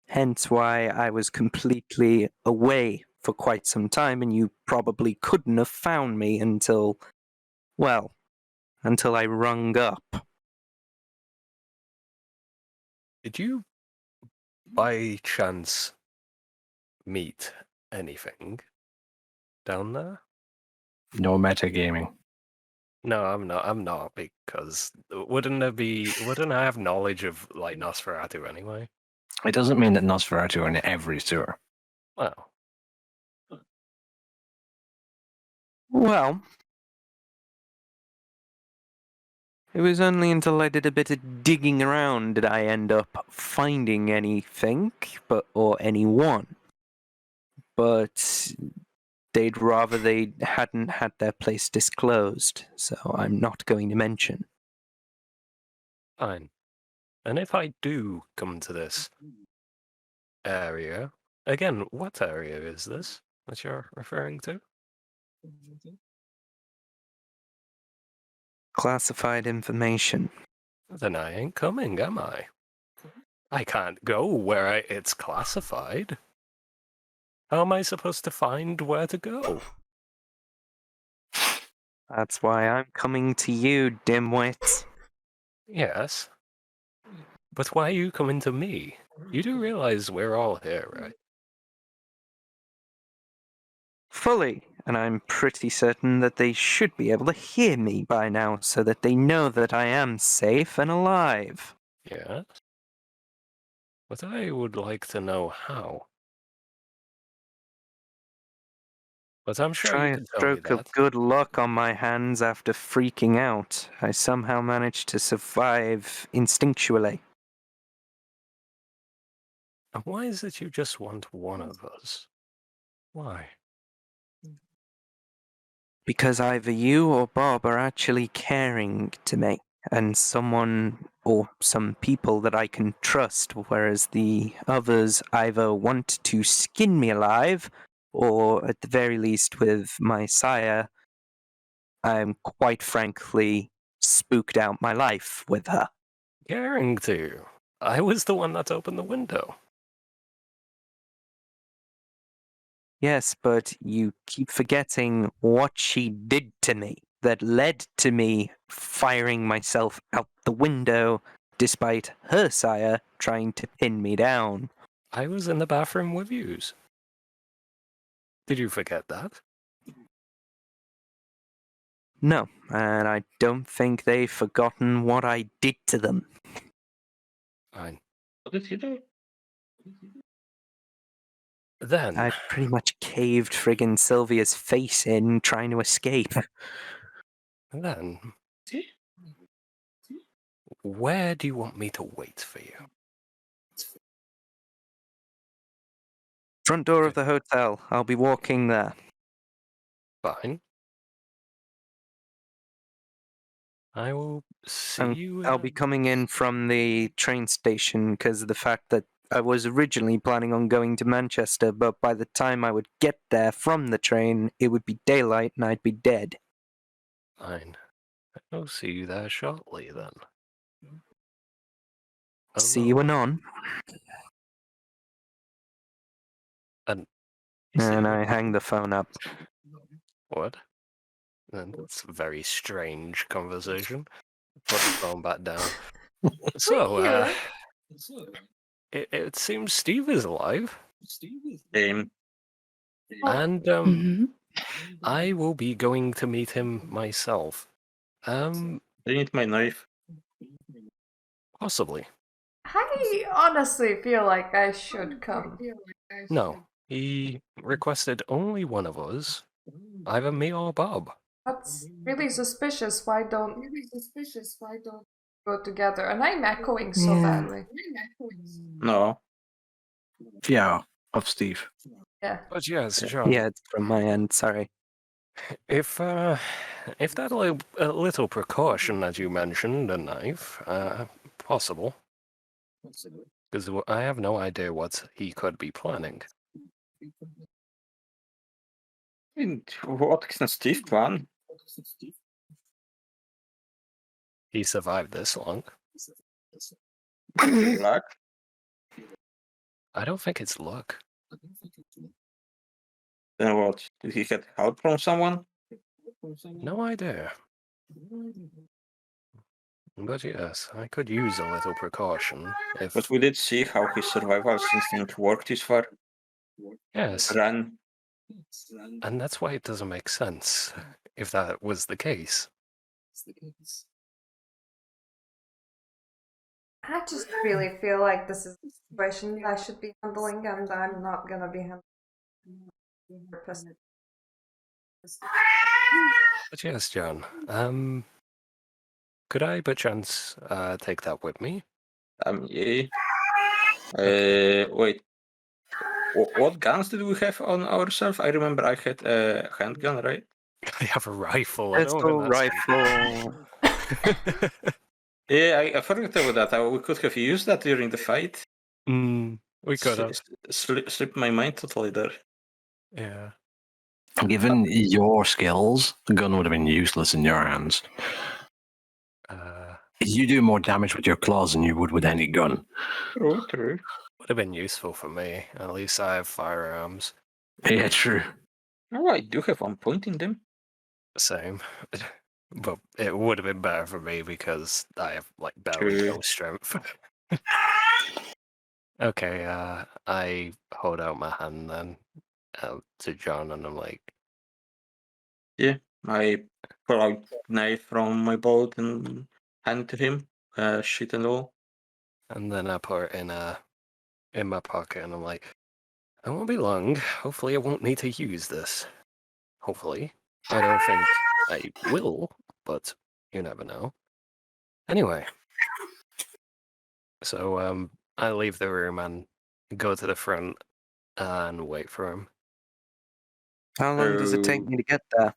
Hence why I was completely away for quite some time, and you probably couldn't have found me until I rung up. Did you, by chance, meet anything down there? No metagaming. No, I'm not, because wouldn't I have knowledge of, like, Nosferatu anyway? It doesn't mean that Nosferatu are in every sewer. Well, Well, it was only until I did a bit of digging around did I end up finding anything, or anyone. But they'd rather they hadn't had their place disclosed, so I'm not going to mention. fine. And if I do come to this area, again, what area is this that you're referring to? Classified information. Then I ain't coming, am I? I can't go where it's classified. How am I supposed to find where to go? That's why I'm coming to you, dimwit. Yes. But why are you coming to me? You do realize we're all here, right? Fully, and I'm pretty certain that they should be able to hear me by now so that they know that I am safe and alive. Yes. But I would like to know how. But I'm sure Try you a can tell me stroke of that. good luck on my hands after freaking out. I somehow managed to survive instinctually. And why is it you just want one of us? Why? Because either you or Bob are actually caring to me, and someone or some people that I can trust, whereas the others either want to skin me alive, or at the very least with my sire, I'm quite frankly spooked out my life with her. Caring to you. I was the one that opened the window. Yes, but you keep forgetting what she did to me that led to me firing myself out the window despite her sire trying to pin me down. I was in the bathroom with yous. Did you forget that? No, and I don't think they've forgotten what I did to them. Fine. What did he do? Then, I pretty much caved friggin' Sylvia's face in trying to escape. then, See? where do you want me to wait for you? Front door of the hotel. I'll be walking there. Fine. I will see you. I'll be coming in from the train station because of the fact that I was originally planning on going to Manchester, but by the time I would get there from the train, it would be daylight and I'd be dead. Fine. I'll see you there shortly then. See you Hello. anon. And And I hang the phone up. what? And that's a very strange conversation. Put the phone back down. So, it seems Steve is alive, Game. and Mhm. I will be going to meet him myself. I need my knife. Possibly. I honestly feel like I should come. No, he requested only one of us, either me or Bob. That's really suspicious. Why don't go together? And I'm echoing so Yeah. badly. No. Yeah, of Steve. Yeah. But yes, John. Yeah, it's from my end, sorry. If that little precaution that you mentioned, a knife, possible. Because I have no idea what he could be planning. What can Steve plan? He survived this long. Luck? I don't think it's luck. Then what? Did he get help from someone? No idea. But yes, I could use a little precaution if... But we did see how his survival instinct worked this far. Yes, Ran. and that's why it doesn't make sense, if that was the case. I just really feel like this is a situation I should be handling, and I'm not gonna be handling. But yes, John, could I, by chance, take that with me? Yeah. Wait. What guns did we have on ourselves? I remember I had a handgun, right? I have a rifle. I don't Pistol, think rifle. Yeah, I forgot about that. We could have used that during the fight. We could have. Slipped my mind totally there. Yeah. Given your skills, the gun would have been useless in your hands. You do more damage with your claws than you would with any gun. True. Would have been useful for me. At least I have firearms. Yeah, true. Oh, I do have one point in them. Same. But it would have been better for me because I have like barely True. no strength. Okay, I hold out my hand then to John, and I'm like, Yeah, I pull out knife from my boat and hand it to him, shit and all. and then I put it in my pocket, and I'm like, I won't be long. Hopefully, I won't need to use this. Hopefully, I don't think I will, but you never know. Anyway, so I leave the room and go to the front and wait for him. How long does it take So me to get there?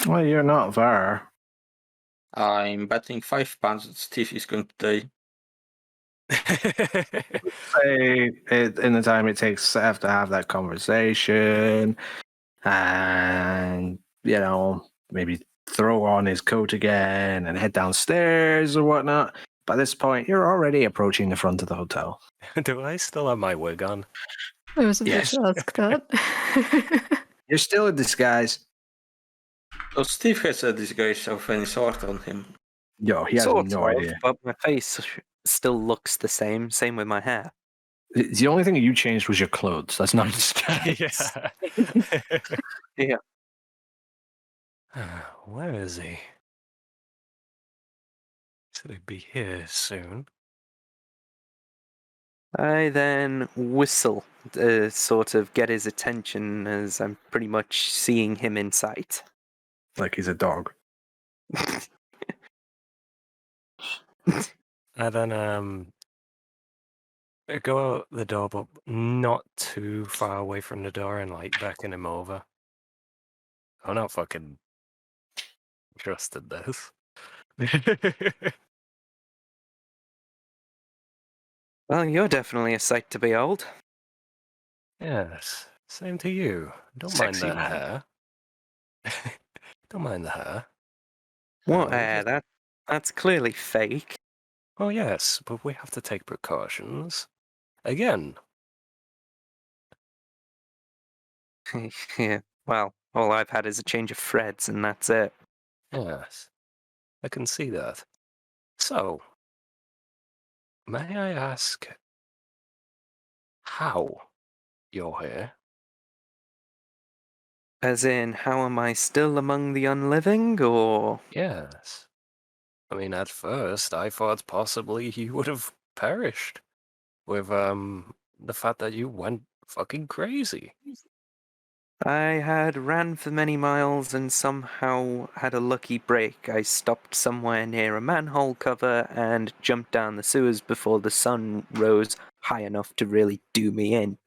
Well, you're not there. I'm betting £5 that Steve is going to die. Say in the time it takes Seth to have that conversation, and maybe throw on his coat again and head downstairs or whatnot. By this point, you're already approaching the front of the hotel. Do I still have my wig on? I was about Yes. to ask that. You're still in disguise. So Steve has a disguise of any sort on him. Yo, he has Sort no of, idea. but my face still looks the same. Same with my hair. The only thing that you changed was your clothes. That's not a disguise. Yeah. Yeah. Where is he? Should he be here soon? I then whistle to sort of get his attention as I'm pretty much seeing him in sight. Like he's a dog. I then go out the door, but not too far away from the door, and like beckon him over. I'm not fucking trusted this. Well, you're definitely a sight to behold. Yes, same to you. Don't Sexy mind man. that hair. Don't mind the hair. What we'll hair? just- That's clearly fake. Oh yes, but we have to take precautions. Again. Yeah. Well, all I've had is a change of threads, and that's it. Yes, I can see that. So, may I ask how you're here? As in, how am I still among the unliving, or Yes. I mean, at first, I thought possibly you would have perished with, the fact that you went fucking crazy. I had ran for many miles and somehow had a lucky break. I stopped somewhere near a manhole cover and jumped down the sewers before the sun rose high enough to really do me in.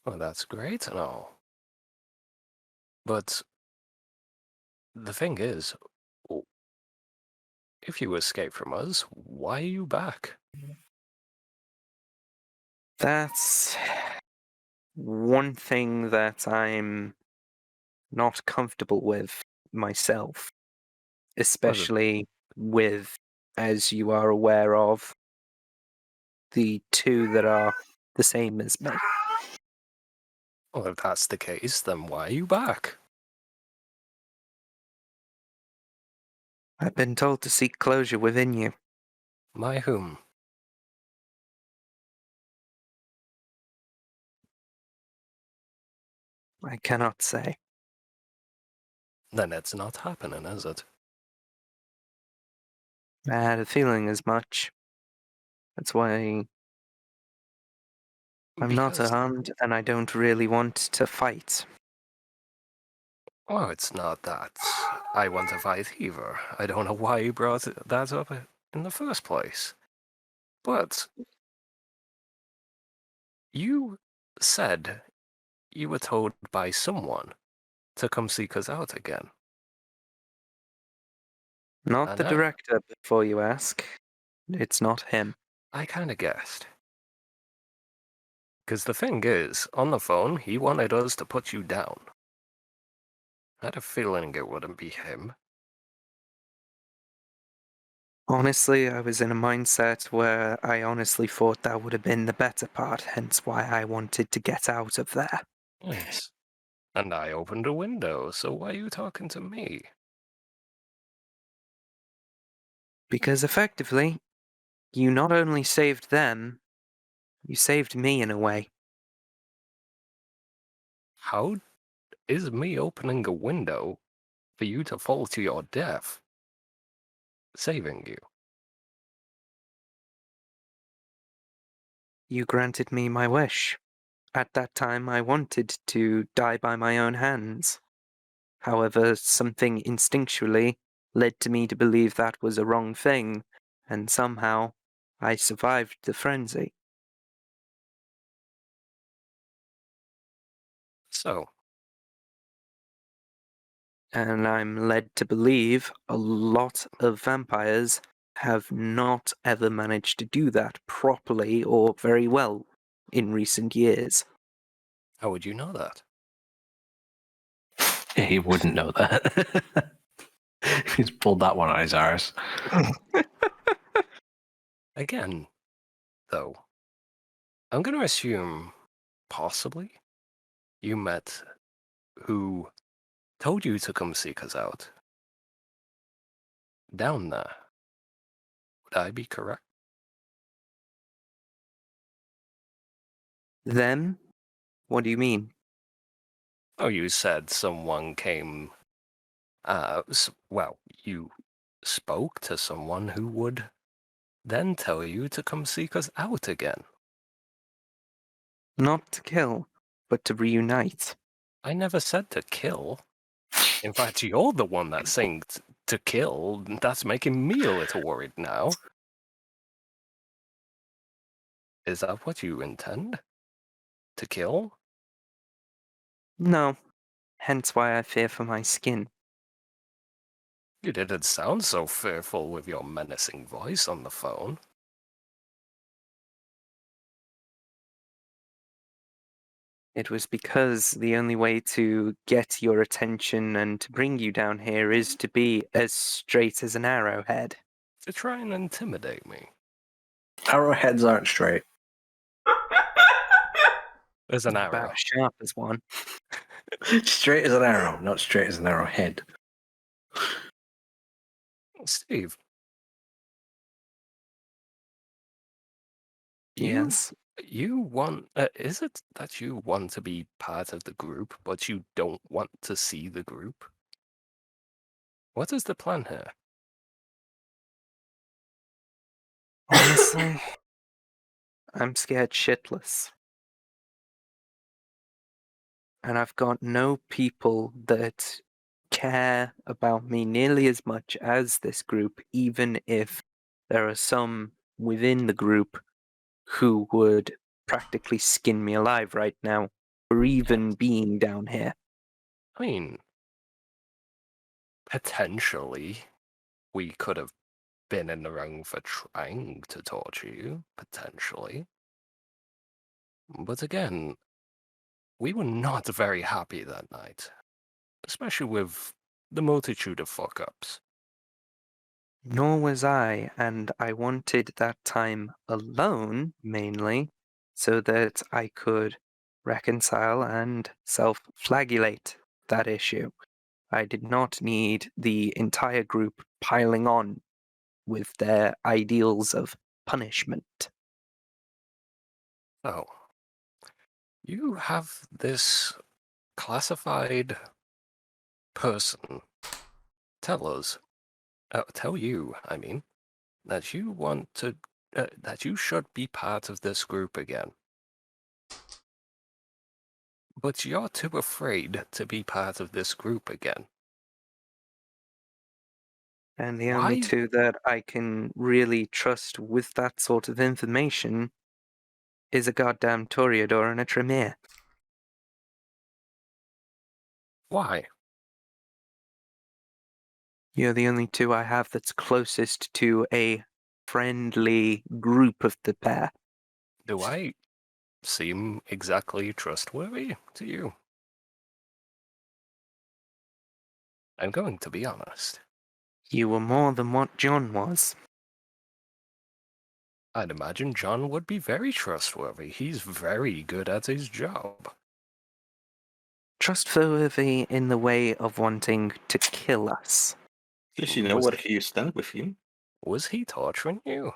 Well, that's great and all. But the thing is, if you escape from us, why are you back? That's one thing that I'm not comfortable with myself, especially with, as you are aware of, the two that are the same as me. Well, if that's the case, then why are you back? I've been told to seek closure within you. My whom? I cannot say. Then it's not happening, is it? I had a feeling as much. That's why I'm not Because- armed and I don't really want to fight. Oh, it's not that I want to fight either. I don't know why you brought that up in the first place. But you said you were told by someone to come seek us out again. Not I the know. director, before you ask. It's not him. I kind of guessed. Because the thing is, on the phone, he wanted us to put you down. I had a feeling it wouldn't be him. Honestly, I was in a mindset where I honestly thought that would have been the better part, hence why I wanted to get out of there. Yes. And I opened a window, so why are you talking to me? Because effectively, you not only saved them, you saved me in a way. How is me opening a window for you to fall to your death saving you? You granted me my wish. At that time, I wanted to die by my own hands. However, something instinctually led to me to believe that was a wrong thing, and somehow I survived the frenzy. So, And I'm led to believe a lot of vampires have not ever managed to do that properly or very well in recent years. how would you know that? He wouldn't know that. He's pulled that one out of his arse. Again, though, I'm going to assume, possibly, you met who told you to come seek us out. Down there. Would I be correct? Them? What do you mean? Oh, you said someone came. Well, you spoke to someone who would then tell you to come seek us out again. Not to kill, but to reunite. I never said to kill. In fact, you're the one that's saying to kill. That's making me a little worried now. Is that what you intend? To kill? No, hence why I fear for my skin. You didn't sound so fearful with your menacing voice on the phone. It was because the only way to get your attention and to bring you down here is to be as straight as an arrowhead. To try and intimidate me. Arrowheads aren't straight. There's an arrow. About as sharp as one. Straight as an arrow, not straight as an arrowhead. Steve, Yes. you want. Is it that you want to be part of the group, but you don't want to see the group? What is the plan here? Honestly, I'm scared shitless. And I've got no people that care about me nearly as much as this group, even if there are some within the group who would practically skin me alive right now, for even being down here. I mean, potentially, we could have been in the wrong for trying to torture you, potentially. But again, we were not very happy that night, especially with the multitude of fuck-ups. Nor was I, and I wanted that time alone, mainly, so that I could reconcile and self-flagellate that issue. I did not need the entire group piling on with their ideals of punishment. Oh, you have this classified person tell you, I mean, that you want to, that you should be part of this group again. But you're too afraid to be part of this group again. And the only Why? two that I can really trust with that sort of information is a goddamn Toreador and a Tremere. Why? You're the only two I have that's closest to a friendly group of the pair. Do I seem exactly trustworthy to you? I'm going to be honest. You were more than what John was. I'd imagine John would be very trustworthy. He's very good at his job. trustworthy in the way of wanting to kill us. Does she know Was- where you stand with him? Was he torturing you?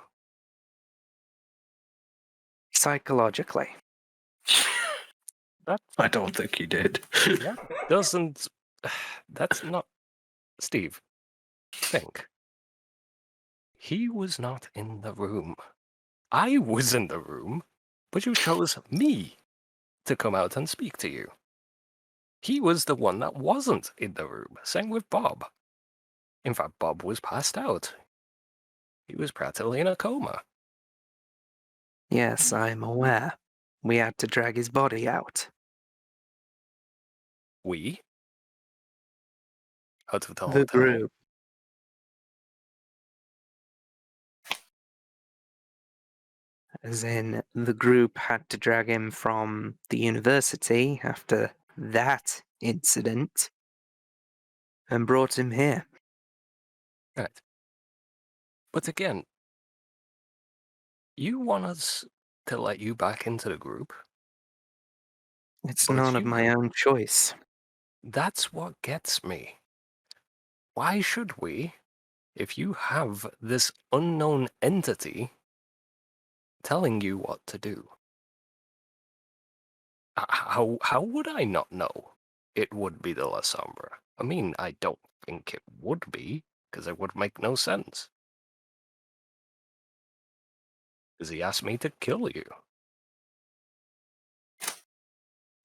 Psychologically. I don't think he did. That doesn't. That's not. Steve, think. He was not in the room. I was in the room, but you chose me to come out and speak to you. He was the one that wasn't in the room. Same with Bob. In fact, Bob was passed out. He was practically in a coma. Yes, I'm aware. We had to drag his body out. We? Out of the The hotel? group. As in, the group had to drag him from the university after that incident and brought him here. Right. But again, you want us to let you back into the group? It's But none of you- my own choice. That's what gets me. Why should we, if you have this unknown entity telling you what to do? How would I not know it would be the La Sombra? I mean, I don't think it would be, because it would make no sense. Because he asked me to kill you.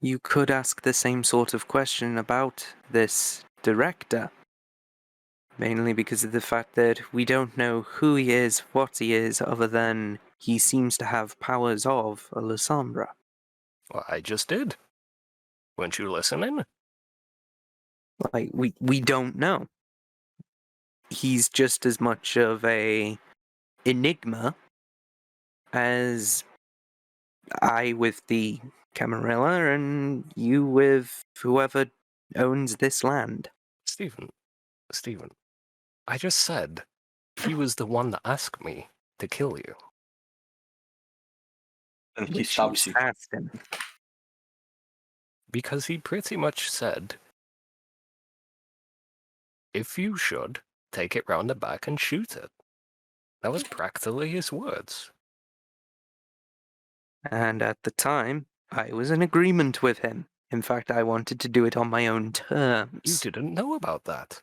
You could ask the same sort of question about this director. Mainly because of the fact that we don't know who he is, what he is, other than he seems to have powers of a La Sombra. Well, I just did. Weren't you listening? Like, we don't know. He's just as much of a enigma as I with the Camarilla and you with whoever owns this land. Stephen, I just said he was the one that asked me to kill you. And he Which stabs you. asked him. Because he pretty much said, if you should, take it round the back and shoot it. That was practically his words. And at the time, I was in agreement with him. In fact, I wanted to do it on my own terms. You didn't know about that.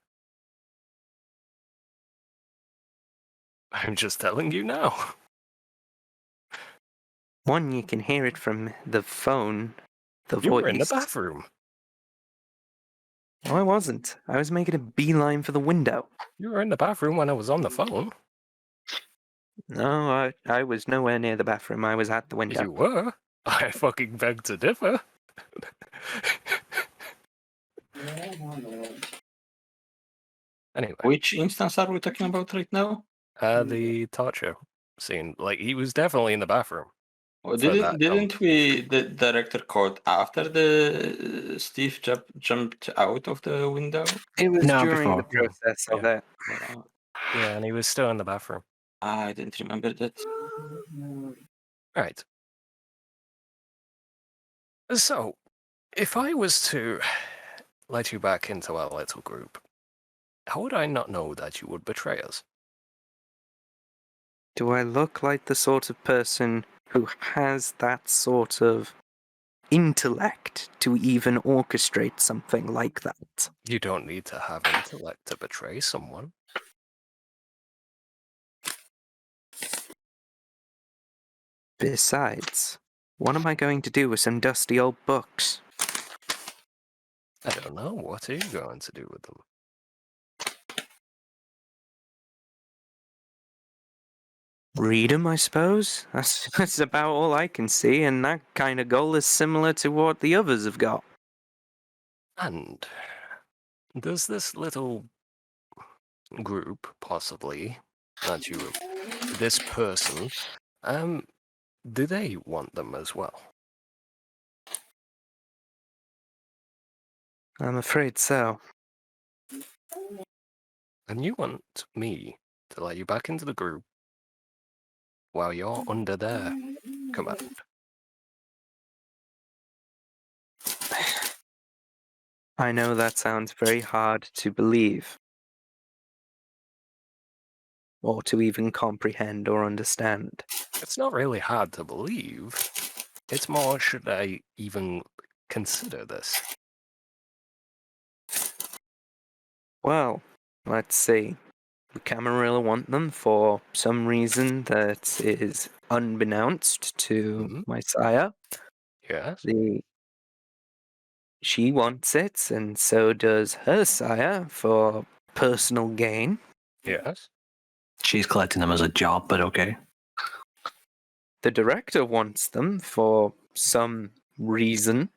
I'm just telling you now. One, you can hear it from the phone, the You voice. were in the bathroom. No, I wasn't. I was making a beeline for the window. You were in the bathroom when I was on the phone. No, I was nowhere near the bathroom. I was at the window. You were. I fucking beg to differ. Anyway, Which instance are we talking about right now? the torture scene. Like, he was definitely in the bathroom. Or For that, didn't the director caught after the Steve jumped out of the window? It was No, during the before. process of it. Yeah, and he was still in the bathroom. I didn't remember that. Right. So, if I was to let you back into our little group, how would I not know that you would betray us? Do I look like the sort of person who has that sort of intellect to even orchestrate something like that? You don't need to have intellect to betray someone. Besides, what am I going to do with some dusty old books? I don't know. What are you going to do with them? Read 'em, I suppose. That's about all I can see, and that kind of goal is similar to what the others have got. And does this little group, possibly, that you, this person, do they want them as well? I'm afraid so. And you want me to let you back into the group while you're under their command? I know that sounds very hard to believe, or to even comprehend or understand. It's not really hard to believe. It's more, should I even consider this? Well, let's see. The Camarilla want them for some reason that is unbeknownst to Mhm. my sire. Yes. She wants it, and so does her sire for personal gain. Yes. She's collecting them as a job, but okay. The director wants them for some reason.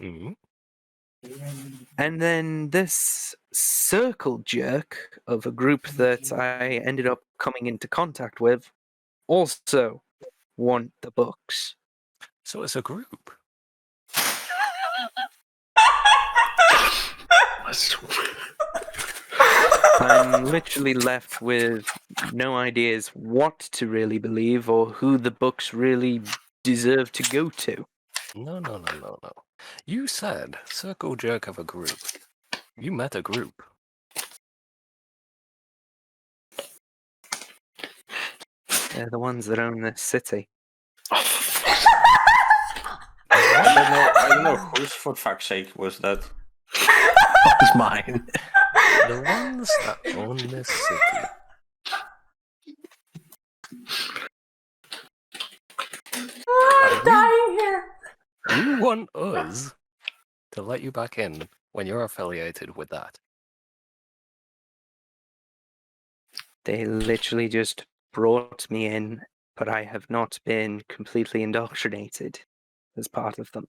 Mhm. And then this circle jerk of a group that I ended up coming into contact with also want the books. So it's a group. I'm literally left with no ideas what to really believe or who the books really deserve to go to. No. You said circle jerk of a group. You met a group. They're the ones that own this city. I don't know whose, for fuck's sake, was that? That was mine. The ones that own this city. I'm dying here. You want us to let you back in when you're affiliated with that. They literally just brought me in, but I have not been completely indoctrinated as part of them.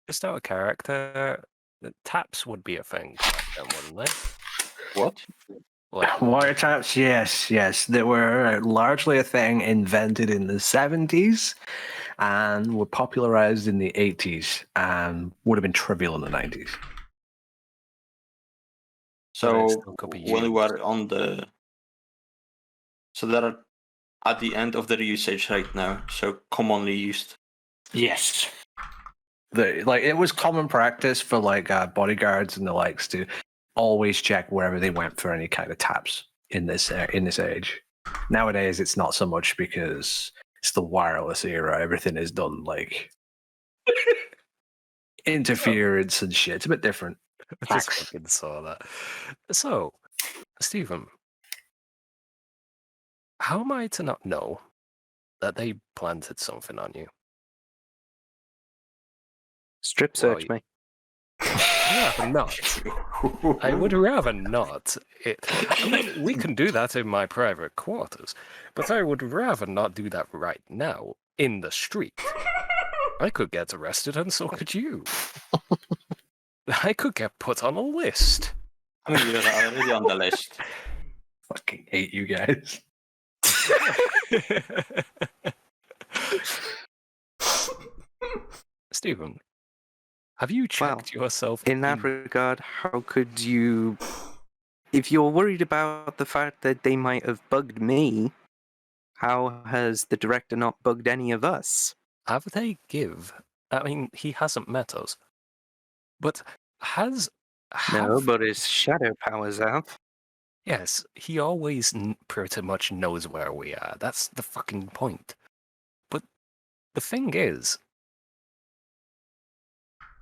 Just out of character, the taps would be a thing back then, wouldn't they? What? Like, Wiretaps, yes. They were largely a thing invented in the 70s and were popularized in the 80s and would have been trivial in the 90s. But it So still could be when we used. were on the, so that are at the end of their usage right now. So commonly used. Yes. It was common practice for bodyguards and the likes to always check wherever they went for any kind of taps in this age. Nowadays, it's not so much because it's the wireless era. Everything is done like interference and shit. It's a bit different. I just Facts. fucking saw that. So, Stephen, how am I to not know that they planted something on you? Strip Well, search me. rather not. I would rather not. I mean, we can do that in my private quarters, but I would rather not do that right now in the street. I could get arrested, and so could you. I could get put on a list. I mean, you're already on the list. Fucking hate you guys. Stephen, have you checked yourself In that regard, how could you... If you're worried about the fact that they might have bugged me, how has the director not bugged any of us? Have they I mean, he hasn't met us. But No, but his shadow powers have. Yes, he always pretty much knows where we are. That's the fucking point. But the thing is,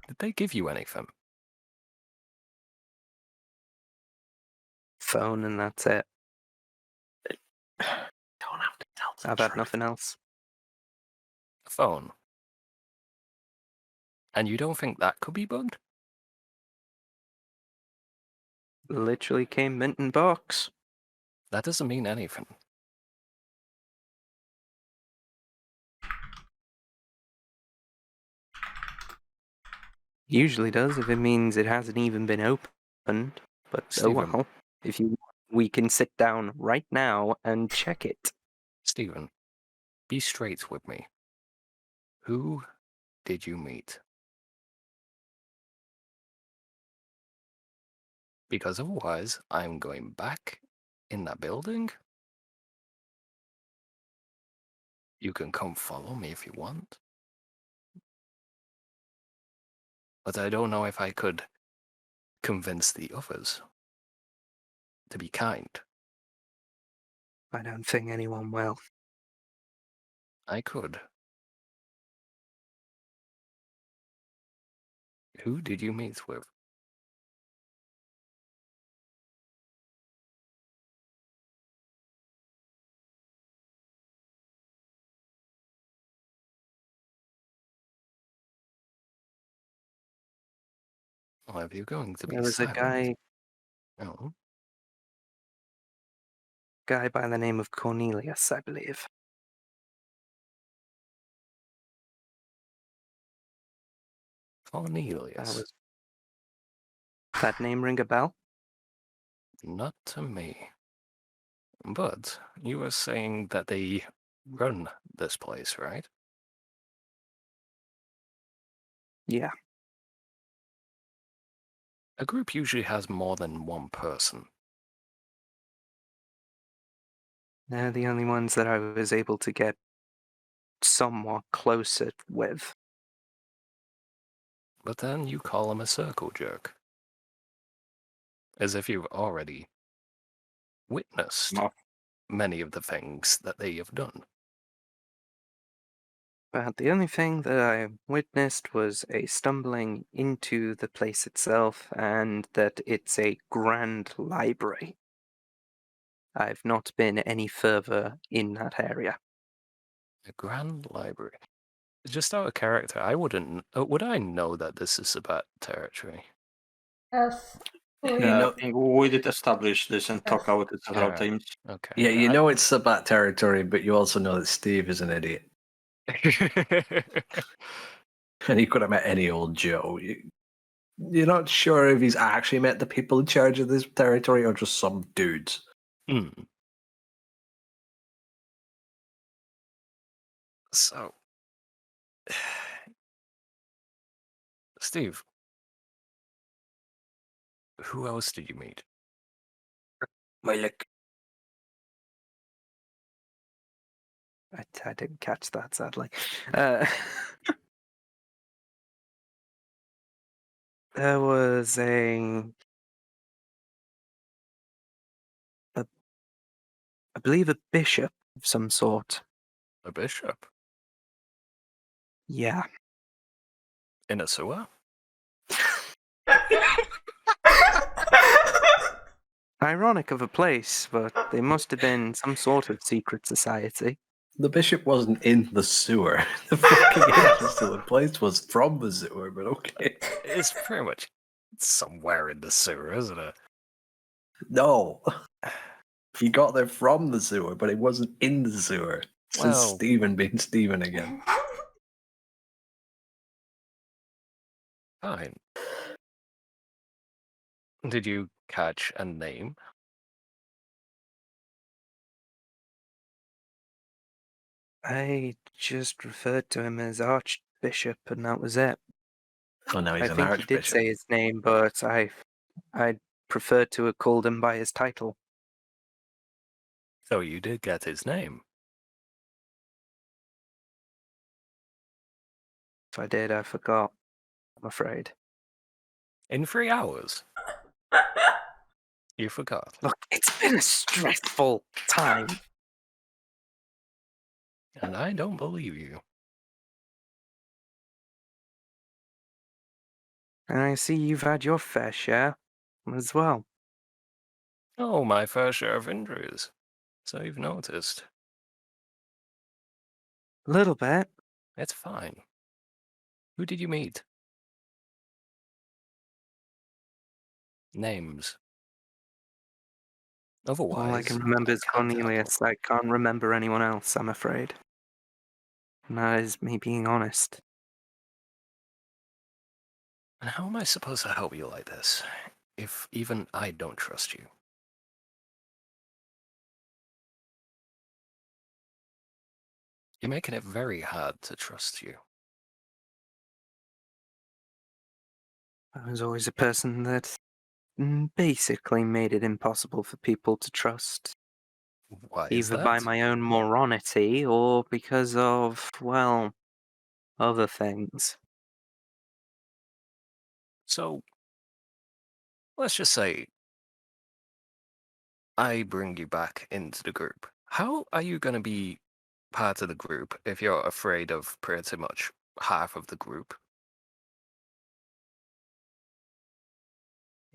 did they give you anything? Phone and that's it. Don't have to tell the I've had truth. nothing else. A phone. And you don't think that could be bugged? Literally came mint in box. That doesn't mean anything. Usually does if it means it hasn't even been opened. But Stephen. oh well. If you, we can sit down right now and check it. Stephen, be straight with me. Who did you meet? Because otherwise, I'm going back in that building. You can come follow me if you want. but I don't know if I could convince the others to be kind. I don't think anyone will. I could. Who did you meet with? Why are you going to be There was a silent? Oh, guy by the name of Cornelius, I believe. Cornelius. That name ring a bell? Not to me. But you were saying that they run this place, right? Yeah. A group usually has more than one person. They're the only ones that I was able to get somewhat closer with. But then you call him a circle jerk. As if you've already witnessed No. many of the things that they have done. But the only thing that I witnessed was a stumbling into the place itself and that it's a grand library. I've not been any further in that area. A grand library. Just out of character, I wouldn't. Would I know that this is about territory? Yes. You We, know- We did establish this and talk Yes. about it several Alright. times. Okay. Yeah, you know it's Sabat territory, but you also know that Steve is an idiot. And he could have met any old Joe. You're not sure if he's actually met the people in charge of this territory or just some dudes. Hmm. So, Steve, who else did you meet? My look. I didn't catch that, sadly. There was I believe a bishop of some sort. A bishop Yeah. in a sewer? Ironic of a place, but they must have been some sort of secret society. The bishop wasn't in the sewer. The fucking entrance to the place was from the sewer, but okay. It's pretty much somewhere in the sewer, isn't it? No. He got there from the sewer, but it wasn't in the sewer. This is Well- Stephen being Stephen again. Fine. Did you catch a name? I just referred to him as Archbishop, and that was it. Oh, now he's I an think he did archbishop. say his name, but I preferred to have called him by his title. So you did get his name. If I did, I forgot. I'm afraid. In 3 hours. You forgot. Look, it's been a stressful time. And I don't believe you. And I see you've had your fair share as well. Oh, my fair share of injuries. So you've noticed. A little bit. It's fine. Who did you meet? Names. Otherwise, All I can remember is can't help. Cornelius. I can't remember anyone else, I'm afraid. And that is me being honest. And how am I supposed to help you like this, if even I don't trust you? You're making it very hard to trust you. I was always a person that basically made it impossible for people to trust. Why is Either that? by my own morality or because of, well, other things. So, let's just say I bring you back into the group. How are you going to be part of the group if you're afraid of pretty much half of the group?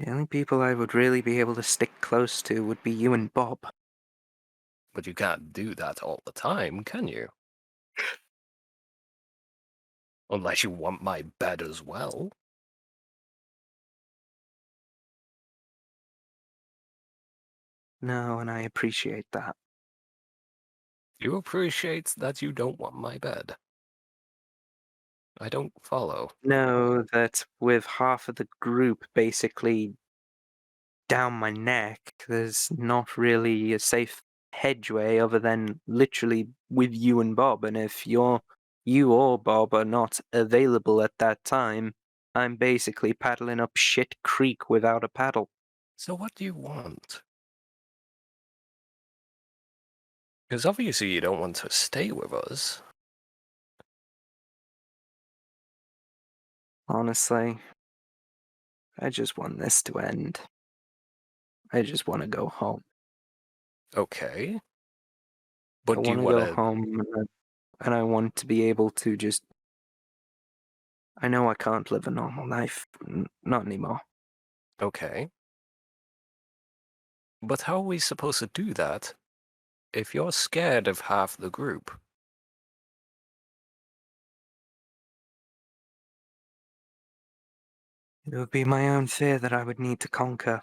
The only people I would really be able to stick close to would be you and Bob. But you can't do that all the time, can you? Unless you want my bed as well. No, and I appreciate that. You appreciate that you don't want my bed. I don't follow. Know that with half of the group basically down my neck, there's not really a safe hedgeway other than literally with you and Bob. And if you or Bob are not available at that time, I'm basically paddling up shit creek without a paddle. So what do you want? Because obviously you don't want to stay with us. Honestly, I just want this to end. I just want to go home. Okay. I But do you want to want go to... home and I want to be able to just. I know I can't live a normal life. Not anymore. Okay. But how are we supposed to do that if you're scared of half the group? It would be my own fear that I would need to conquer.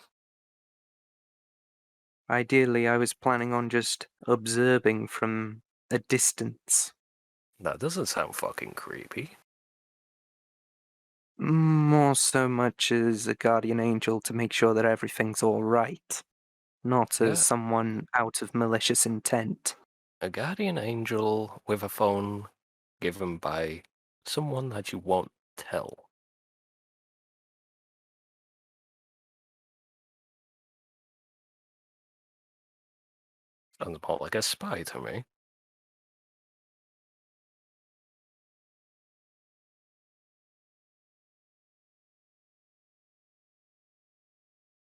Ideally, I was planning on just observing from a distance. That doesn't sound fucking creepy. More so much as a guardian angel to make sure that everything's alright, not as Yeah. someone out of malicious intent. A guardian angel with a phone given by someone that you won't tell. Sounds more like a spy to me.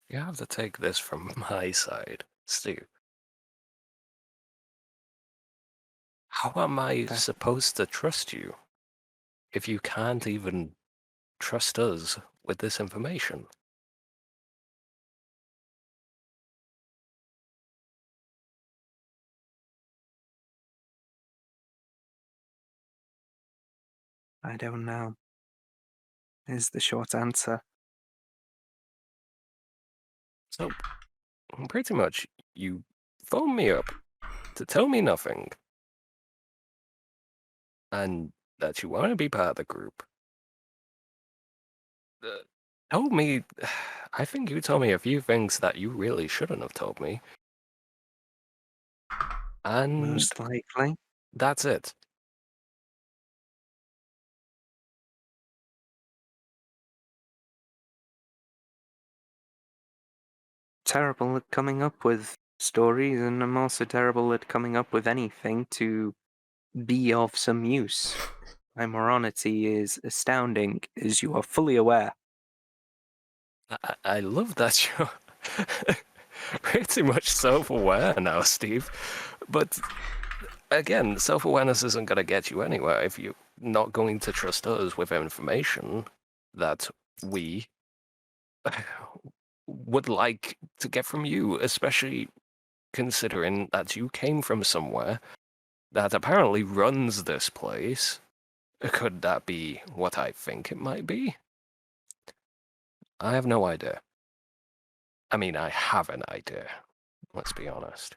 You have to take this from my side, Steve. How am I That supposed to trust you if you can't even trust us with this information? I don't know, is the short answer. So, pretty much, you phone me up to tell me nothing, and that you want to be part of the group. Told me, I think you told me a few things that you really shouldn't have told me. And Most likely. that's it. Terrible at coming up with stories, and I'm also terrible at coming up with anything to be of some use. My morality is astounding, as you are fully aware. I love that you're pretty much self-aware now, Steve. But again, self-awareness isn't going to get you anywhere if you're not going to trust us with information that we would like to get from you, especially considering that you came from somewhere that apparently runs this place. Could that be what I think it might be? I have no idea. I mean, I have an idea, let's be honest.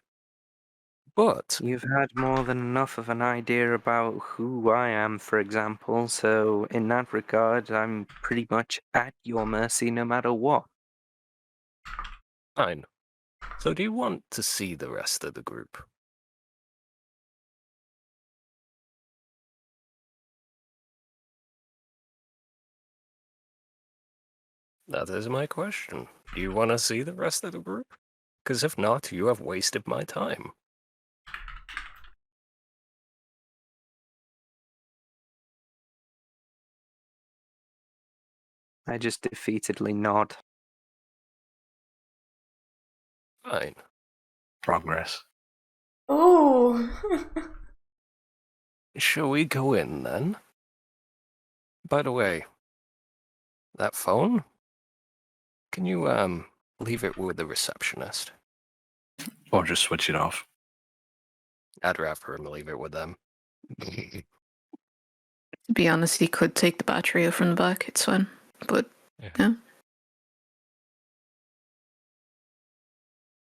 But You've had more than enough of an idea about who I am, for example, so in that regard, I'm pretty much at your mercy no matter what. fine. So do you want to see the rest of the group? That is my question. Do you want to see the rest of the group? Because if not, you have wasted my time. I just defeatedly nod. Fine. Progress. Ooh. Shall we go in then? By the way, that phone? Can you, leave it with the receptionist? Or just switch it off. I'd rather him leave it with them. To be honest, he could take the battery out from the back. It's fine. But yeah.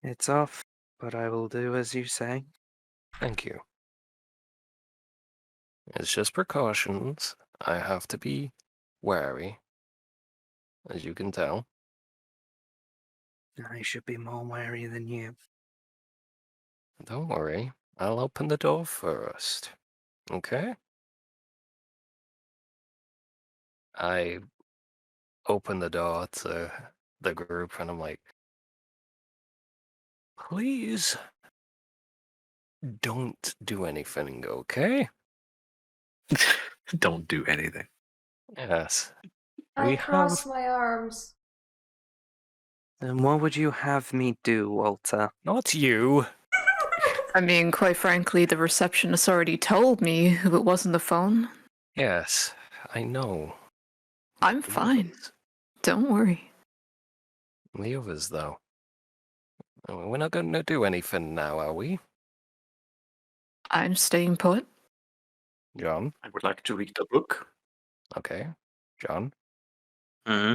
It's off, but I will do as you say. Thank you. It's just precautions. I have to be wary, as you can tell. I should be more wary than you. Don't worry, I'll open the door first. Okay? I open the door to the group and I'm like, please don't do anything, okay? Don't do anything. Yes. I We cross have my arms. And what would you have me do, Walter? not you. I mean, quite frankly, the receptionist already told me who it was on the phone. Yes, I know. I'm The fine. others. Don't worry. The others, though. We're not going to do anything now, are we? I'm staying put. John? I would like to read the book. Okay. John? Hmm.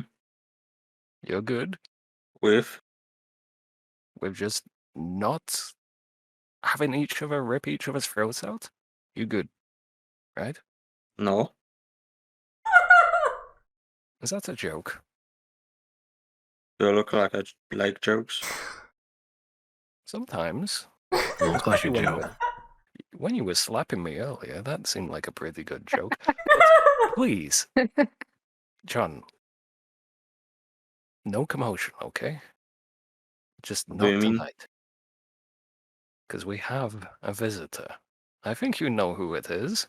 You're good? With? With just not having each other rip each other's throats out? You good, right? No. Is that a joke? You look like I like jokes. Sometimes. Looks like a Especially joke. when you were slapping me earlier, that seemed like a pretty good joke. Please, John, no commotion, okay? Just What do you not mean? tonight. Because we have a visitor. I think you know who it is.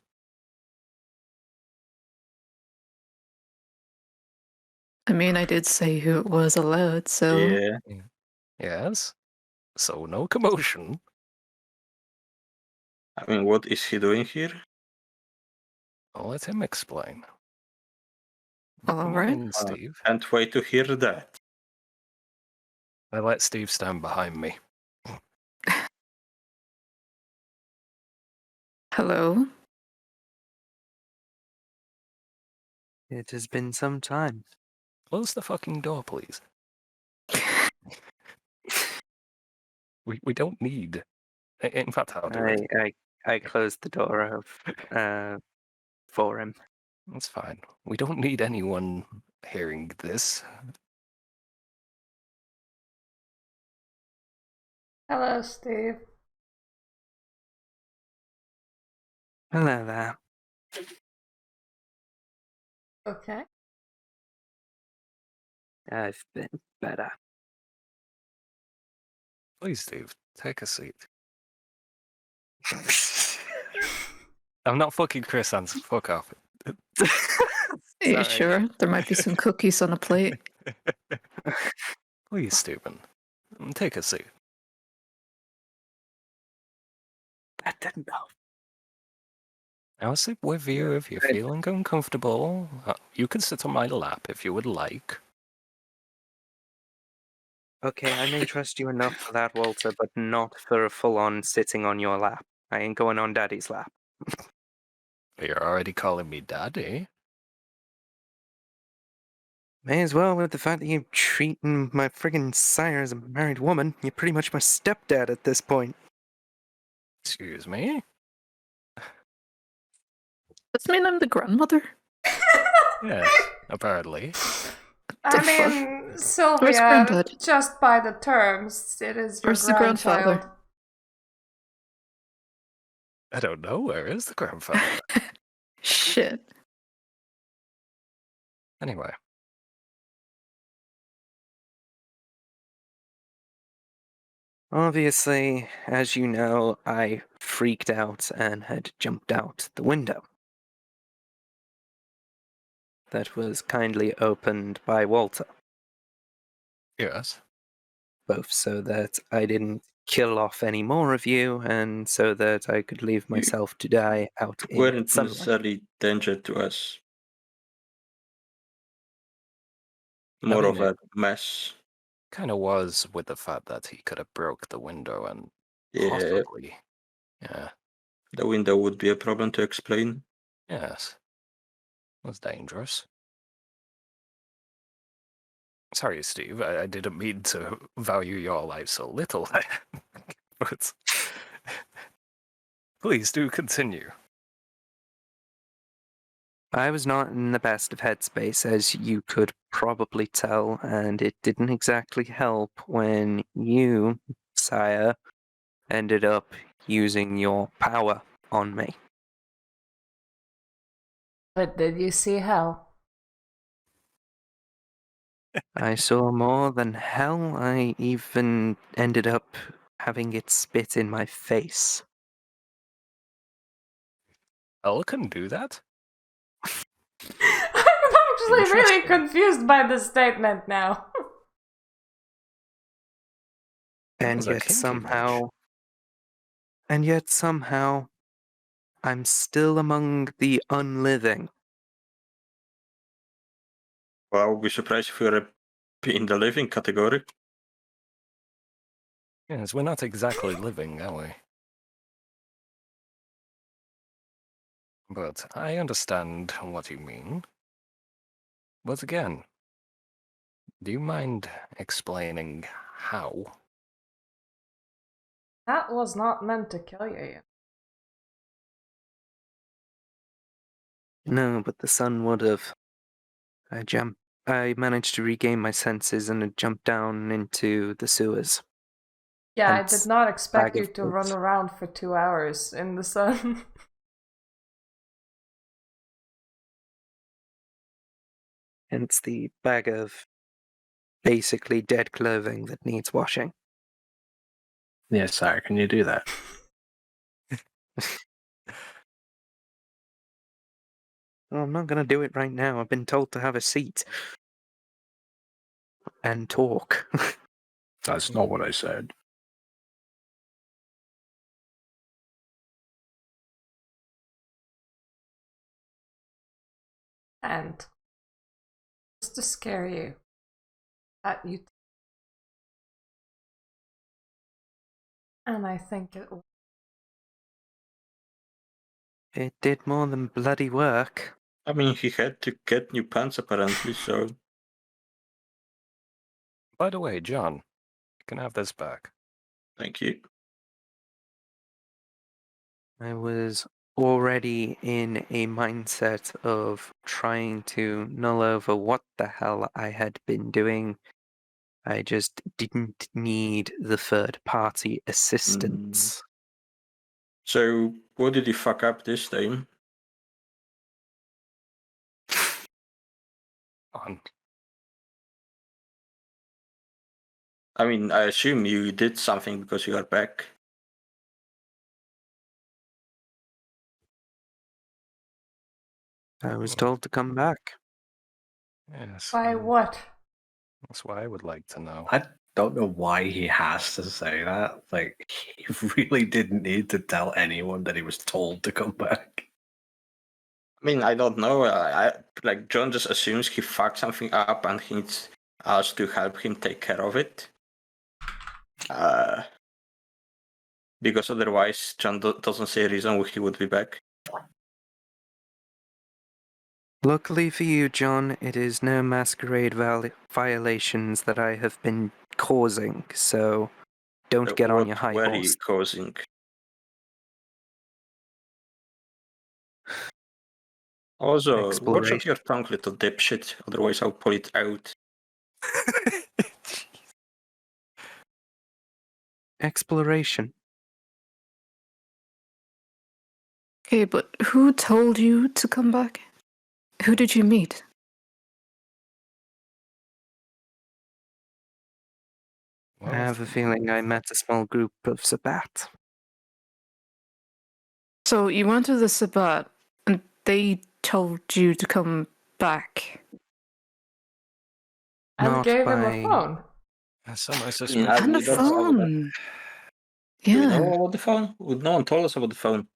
I mean, I did say who it was aloud, so. Yeah. Yes? So no commotion. I mean, what is he doing here? I'll let him explain. Come on Alright. in, Steve. Can't wait to hear that. I let Steve stand behind me. Hello? It has been some time. Close the fucking door, please. We don't need. In fact, I'll do it. I closed the door of, for him. It's fine. We don't need anyone hearing this. Hello, Steve. Hello there. Okay. I've been better. Please, Steve, take a seat. I'm not fucking Chris Hands. Fuck off. Are you Sorry. sure? There might be some cookies on a plate. Please, Stephen, take a seat. I didn't know. I'll sit with you if you're Right. feeling uncomfortable. You can sit on my lap if you would like. Okay, I may trust you enough for that, Walter, but not for a full-on sitting on your lap. I ain't going on Daddy's lap. You're already calling me daddy. May as well, with the fact that you're treating my friggin' sire as a married woman. You're pretty much my stepdad at this point. Excuse me? Does that mean I'm the grandmother? Yes, apparently. I The fuck? mean, Where's Sylvia, Granddad? just by the terms, it is your Where's the grandfather? grandchild. I don't know. Where is the grandfather? Shit. Anyway. Obviously, as you know, I freaked out and had jumped out the window. that was kindly opened by Walter, Yes. both so that I didn't kill off any more of you and so that I could leave myself to die out in Weren't sunlight. necessarily danger to us. More mean, of a mess. Kind of was with the fact that he could have broke the window and Yeah, possibly. Yeah. the window would be a problem to explain. Yes. It was dangerous. Sorry, Steve. I didn't mean to value your life so little. But please do continue. I was not in the best of headspace, as you could probably tell, and it didn't exactly help when you, sire, ended up using your power on me. But did you see hell? I saw more than hell. I even ended up having it spit in my face. Elle can do that? I'm actually really Interesting. confused by this statement now. And was a yet kinky somehow... And yet somehow... I'm still among the unliving. Well, I would be surprised if we were in the living category. Yes, we're not exactly living, are we? But I understand what you mean. But again, do you mind explaining how? That was not meant to kill you. No, but the sun would have. I managed to regain my senses and had jumped down into the sewers. Yeah, I Hence, did not expect bag you of to run boats. around for 2 hours in the sun. Hence the bag of basically dead clothing that needs washing. Yes, sire, can you do that? Well, I'm not going to do it right now. I've been told to have a seat. And talk. That's not what I said. And just to scare you, that you. And I think it. It did more than bloody work. I mean, he had to get new pants apparently, so By the way, John, you can have this back. thank you. I was already in a mindset of trying to null over what the hell I had been doing. I just didn't need the third party assistance. So, what did you fuck up this time? On. I mean, I assume you did something because you are back. I was told to come back. Yes. By what? That's what I would like to know. I don't know why he has to say that. Like, he really didn't need to tell anyone that he was told to come back. I mean, I don't know. Like John just assumes he fucked something up and he needs us to help him take care of it. Because otherwise, John doesn't say a reason why he would be back. Luckily for you, John, it is no masquerade violations that I have been causing, so don't get on your high What were horse. you causing? Also, watch Exploration. out your tongue, little dipshit. Otherwise, I'll pull it out. Exploration. Okay, but who told you to come back? Who did you meet? I have a feeling I met a small group of Sabat. So you went to the Sabbat, and they told you to come back. And Not gave him a by- phone. Some of my Yeah, suspicions. And a we don't know about that. phone. Do we know Yeah. about the phone? No one told us about the phone.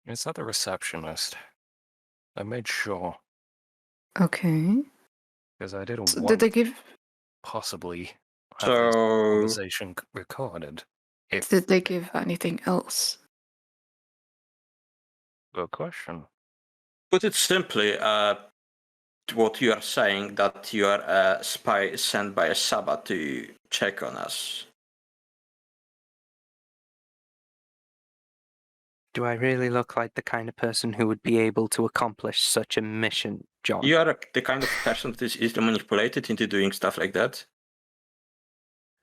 It's not the receptionist. I made sure Okay. because I didn't So want did they give? possibly have this So, conversation recorded. If Did they give anything else? good question. put it simply, what you are saying that you are a spy sent by a Sabbath to check on us. Do I really look like the kind of person who would be able to accomplish such a mission, John? You are the kind of person that is easily manipulated into doing stuff like that.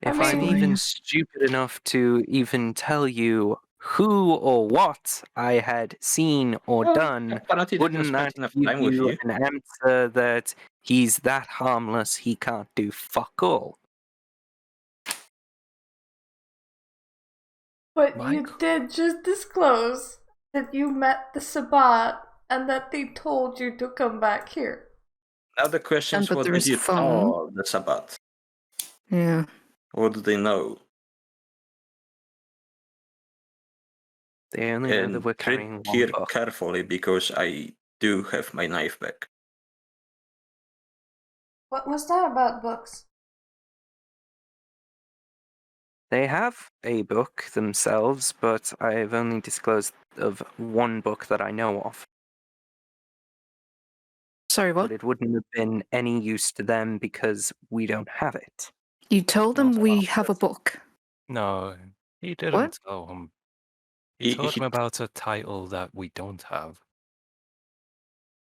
If I I'm mean- even stupid enough to even tell you who or what I had seen or Well, done, apparently they wouldn't didn't that spend enough give time with you you. an answer that he's that harmless he can't do fuck all? But My you c- did just disclose that you met the Sabbat and that they told you to come back here. Now the question And is, that what there did is a you phone. tell the Sabbath? Yeah. What do they know? They only know that And we're tread carrying one here book. carefully because I do have my knife back. What was that about books? They have a book themselves, but I've only disclosed of one book that I know of. Sorry, what? But it wouldn't have been any use to them because we don't have it. You told them Not we about have a it. book. No, he didn't What? tell him. He- He told he- him about a title that we don't have.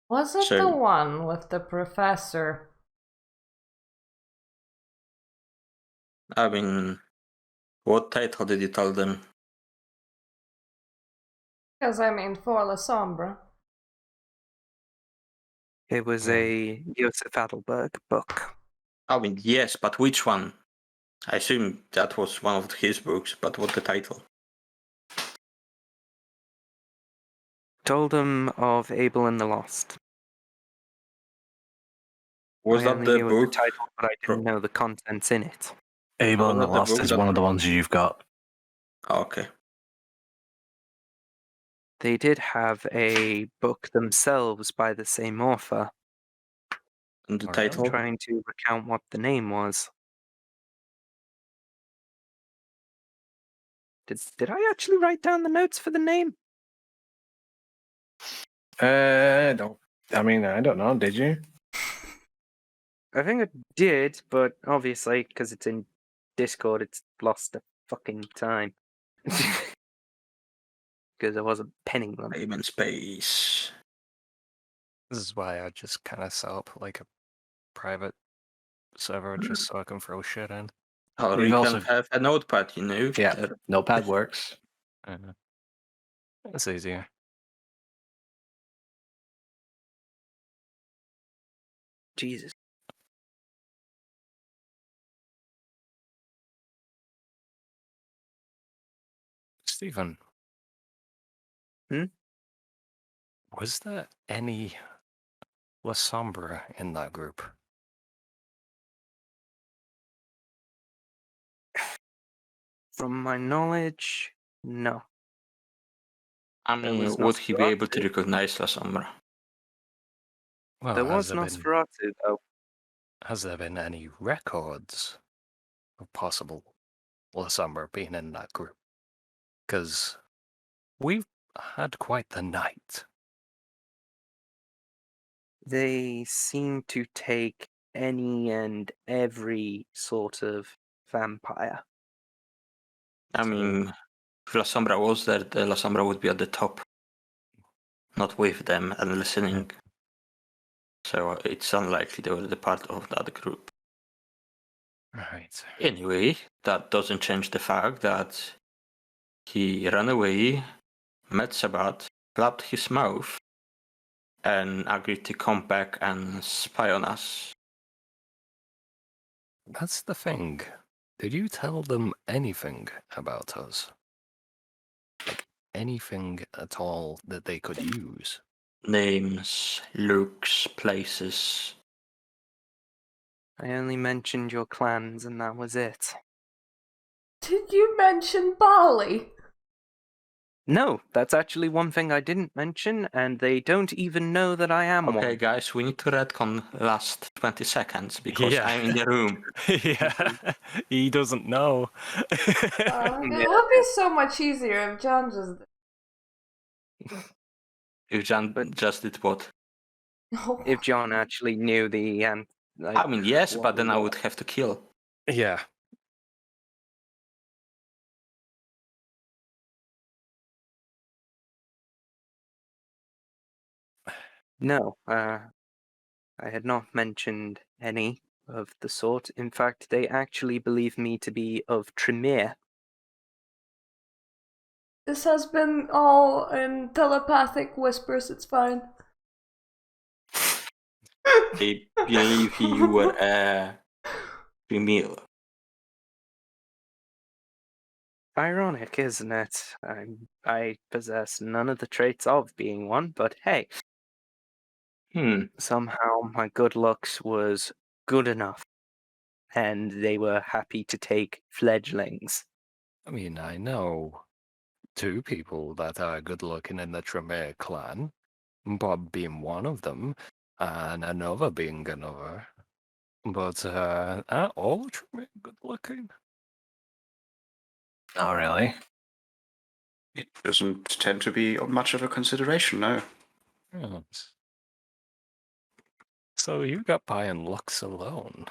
Was it So- the one with the professor? I mean, what title did you tell them? Because I mean, for La Sombra. It was Hmm. a Josef Adelberg book. I mean, yes, but which one? I assume that was one of his books, but what the title? Told them of Abel and the Lost. Was I that only the knew of book? the title, but I didn't know the contents in it. Abel and the Well, the Lost book is that- one of the ones you've got. Oh, okay. They did have a book themselves by the same author. And the Oh, title? really? Trying to recount what the name was. Did I actually write down the notes for the name? Don't. I mean, I don't know. Did you? I think I did, but obviously, because it's in Discord, it's lost the fucking time. Because I wasn't penning them. Name and space. This is why I just kind of set up like a private server just so I can throw shit in. Or We've you also- can have a notepad, you know? Yeah, that- Notepad works. It's easier. Jesus. Stephen. Hmm? Was there any La Sombra in that group? From my knowledge, no. I There mean, was would he be able to Nosferatu. recognize La Sombra? Well, There was Nosferatu, though. has there been any records of possible La Sombra being in that group? Because we've had quite the night. They seem to take any and every sort of vampire. I mean, if La Sombra was there, the La Sombra would be at the top. Not with them and listening. So it's unlikely they were the part of that group. Right. Anyway, that doesn't change the fact that he ran away, met Sabbath, clapped his mouth, and agreed to come back and spy on us. That's the thing. Did you tell them anything about us? Like anything at all that they could use? names, looks, places. I only mentioned your clans and that was it. Did you mention Bali? No, that's actually one thing I didn't mention, and they don't even know that I am Okay, one. guys, we need to retcon last 20 seconds because Yeah. I'm in the room. Yeah, he doesn't know. It would be so much easier if John just. If Jan But- just did what? No. If John actually knew the I mean, yes, what but then I we would have to kill. Yeah. No, I had not mentioned any of the sort. In fact, they actually believe me to be of Tremere. This has been all in telepathic whispers, it's fine. They believe you were a female. Ironic, isn't it? I possess none of the traits of being one, but hey, somehow my good looks was good enough, and they were happy to take fledglings. I mean, I know 2 people that are good looking in the Tremere clan, Bob being one of them, and another being another. But are all Tremere good looking? Oh, really? It doesn't tend to be much of a consideration, no. Yes. So you got by on looks alone.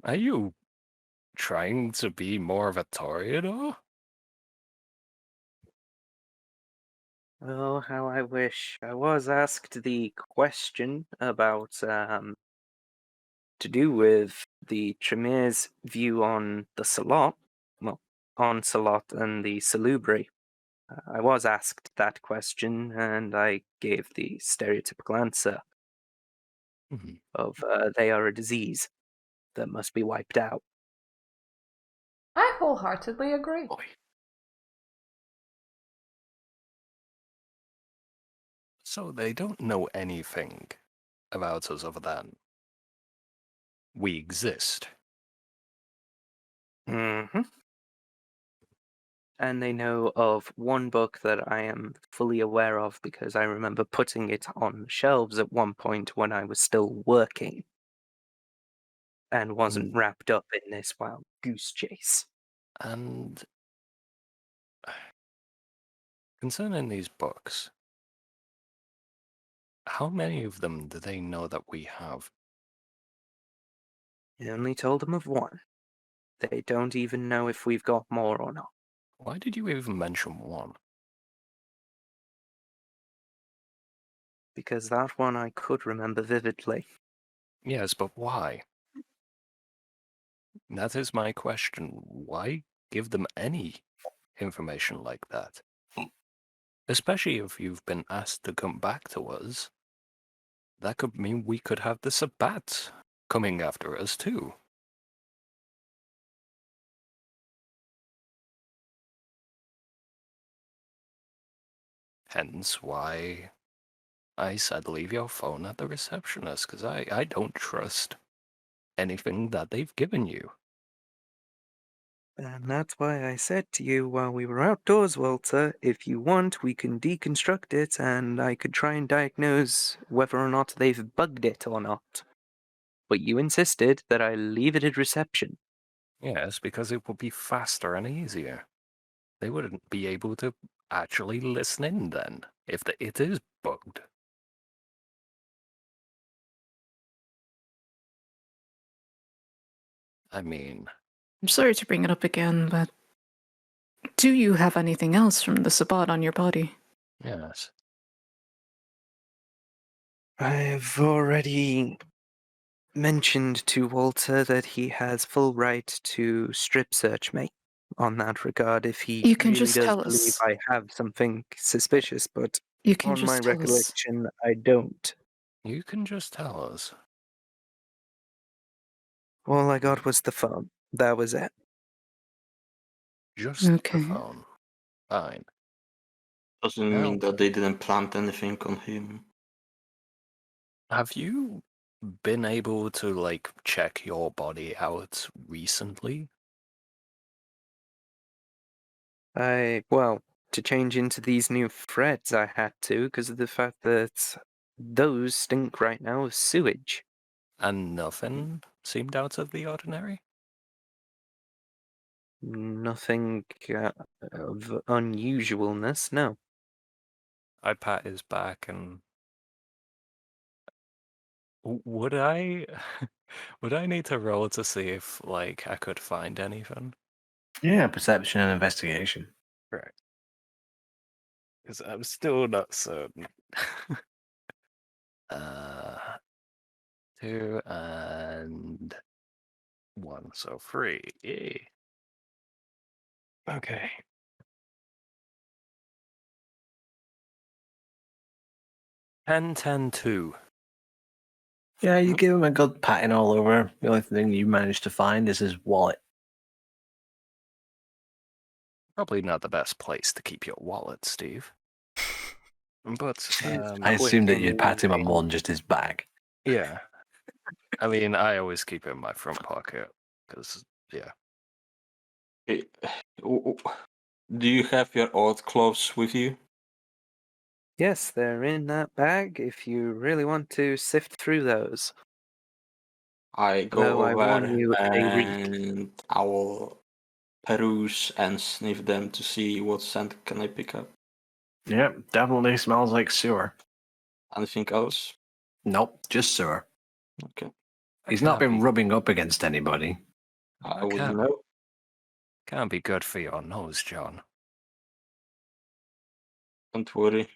Are you trying to be more of a Toreador? Oh, how I wish I was asked the question about to do with the Tremere's view on the Salot, well, on Salot and the Salubri. I was asked that question, and I gave the stereotypical answer Mhm. of they are a disease that must be wiped out. I wholeheartedly agree. So they don't know anything about us other than we exist. Mm-hmm. And they know of one book that I am fully aware of because I remember putting it on shelves at one point when I was still working and wasn't wrapped up in this wild goose chase. And concerning these books, how many of them do they know that we have? I only told them of one. They don't even know if we've got more or not. Why did you even mention one? Because that one I could remember vividly. Yes, but why? That is my question. Why give them any information like that? Especially if you've been asked to come back to us. That could mean we could have the Sabbat coming after us too. Hence why I said leave your phone at the receptionist, because I don't trust anything that they've given you. And that's why I said to you while we were outdoors, Walter, if you want, we can deconstruct it and I could try and diagnose whether or not they've bugged it or not. But you insisted that I leave it at reception. Yes, because it would be faster and easier. They wouldn't be able to actually listen in then, if it is bugged. I mean, I'm sorry to bring it up again, but do you have anything else from the Sabbat on your body? yes. I've already mentioned to Walter that he has full right to strip search me on that regard if he You can really just does tell believe us. I have something suspicious, but You can on my just tell us. recollection, I don't. You can just tell us. All I got was the phone. That was it. Just the Okay. phone. Fine. Doesn't Now, mean that they didn't plant anything on him. have you been able to, like, check your body out recently? Well, to change into these new threads, I had to because of the fact that those stink right now of sewage. And nothing seemed out of the ordinary? Nothing of unusualness, no. I pat his back and... Would I... would I need to roll to see if, like, I could find anything? Yeah, perception and investigation. Right. Because I'm still not certain. 2 and 1, so 3. Yay. Okay. 10, 10, 2. Yeah, you give him a good patting all over. The only thing you managed to find is his wallet. Probably not the best place to keep your wallet, Steve. But, I assumed that Quick you'd pat him on moving. more than just his back. yeah. I mean, I always keep it in my front pocket, because, yeah. Eh, Do you have your old clothes with you? Yes, they're in that bag if you really want to sift through those. I Though go I warn over you, they reek. and I will peruse and sniff them to see what scent can I pick up. Yep, definitely smells like sewer. Anything else? Nope, just sewer. Okay. He's That not can't been be- rubbing up against anybody. I that wouldn't know. can't be good for your nose, John. Don't worry.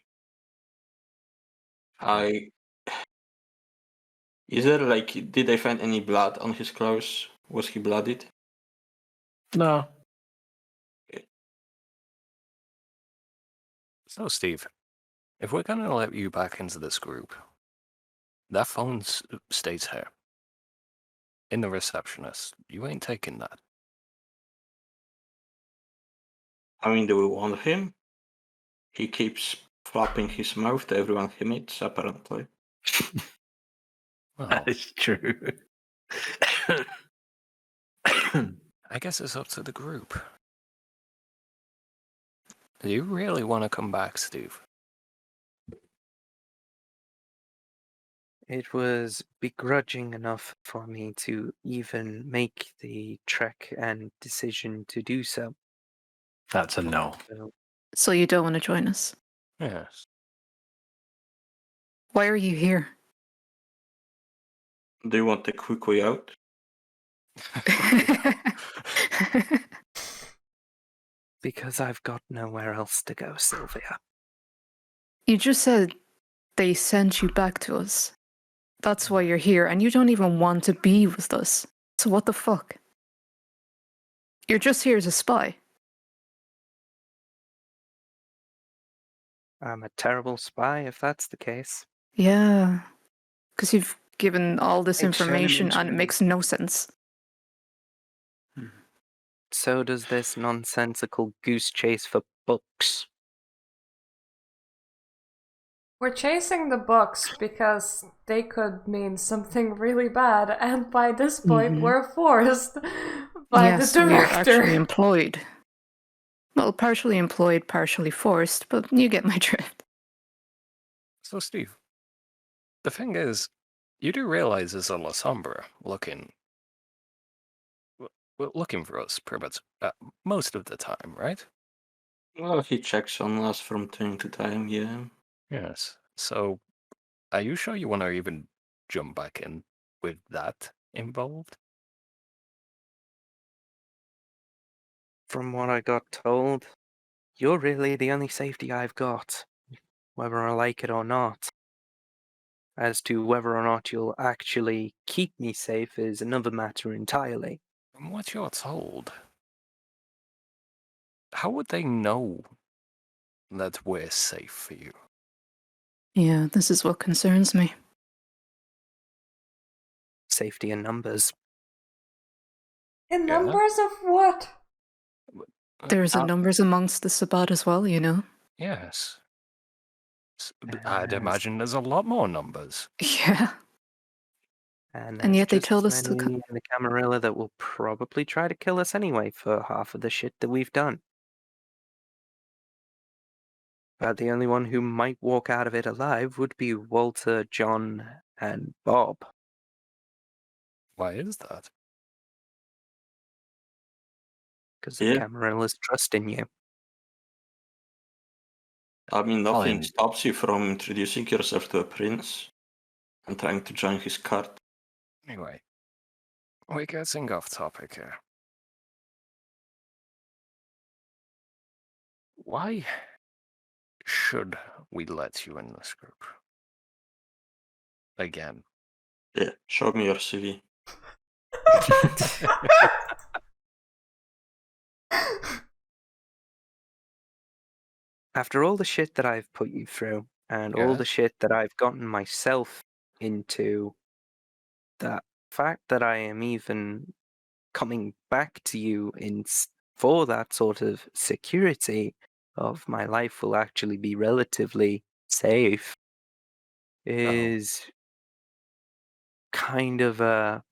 Is there like, did I find any blood on his clothes? Was he bloodied? No. So, Steve, if we're gonna let you back into this group, that phone stays here. In the receptionist. You ain't taking that. I mean, do we want him? He keeps flapping his mouth to everyone he meets, apparently. Well, That is true. I guess it's up to the group. Do you really want to come back, Steve? It was begrudging enough for me to even make the trek and decision to do so. That's a no. So, So you don't want to join us? Yes. Why are you here? Do you want a quick way out? because I've got nowhere else to go, Sylvia. You just said they sent you back to us. That's why you're here, and you don't even want to be with us. So what the fuck? You're just here as a spy. I'm a terrible spy if that's the case. Yeah. Because you've given all this Hey, turn him information and it into- makes no sense. So does this nonsensical goose chase for books. We're chasing the books because they could mean something really bad, and by this point, Mhm. we're forced by Yes, the we are actually director. employed. Well, partially employed, partially forced, but you get my drift. So, Steve, the thing is, you do realize there's a La Sombra looking for us, pretty much most of the time, right? Well, he checks on us from time to time, yeah. Yes. So, are you sure you want to even jump back in with that involved? From what I got told, you're really the only safety I've got, whether I like it or not. As to whether or not you'll actually keep me safe is another matter entirely. From what you're told, how would they know that we're safe for you? Yeah, this is what concerns me. Safety in numbers. In Yeah. numbers of what? There's Uh, numbers amongst the Sabbat as well, you know. Yes. I'd imagine there's a lot more numbers. Yeah. And And there's yet they just told as us to many in the Camarilla that will probably try to kill us anyway for half of the shit that we've done. But the only one who might walk out of it alive would be Walter, John, and Bob. Why is that? Because the Yeah. Camarilla's trust in you. I mean, nothing Fine. stops you from introducing yourself to a prince and trying to join his court. Anyway, we're getting off topic here. Why should we let you in this group? Again. Yeah, show me your CV. After all the shit that I've put you through, and all the Yes? shit that I've gotten myself into, the fact that I am even coming back to you for that sort of security of my life will actually be relatively safe is kind of a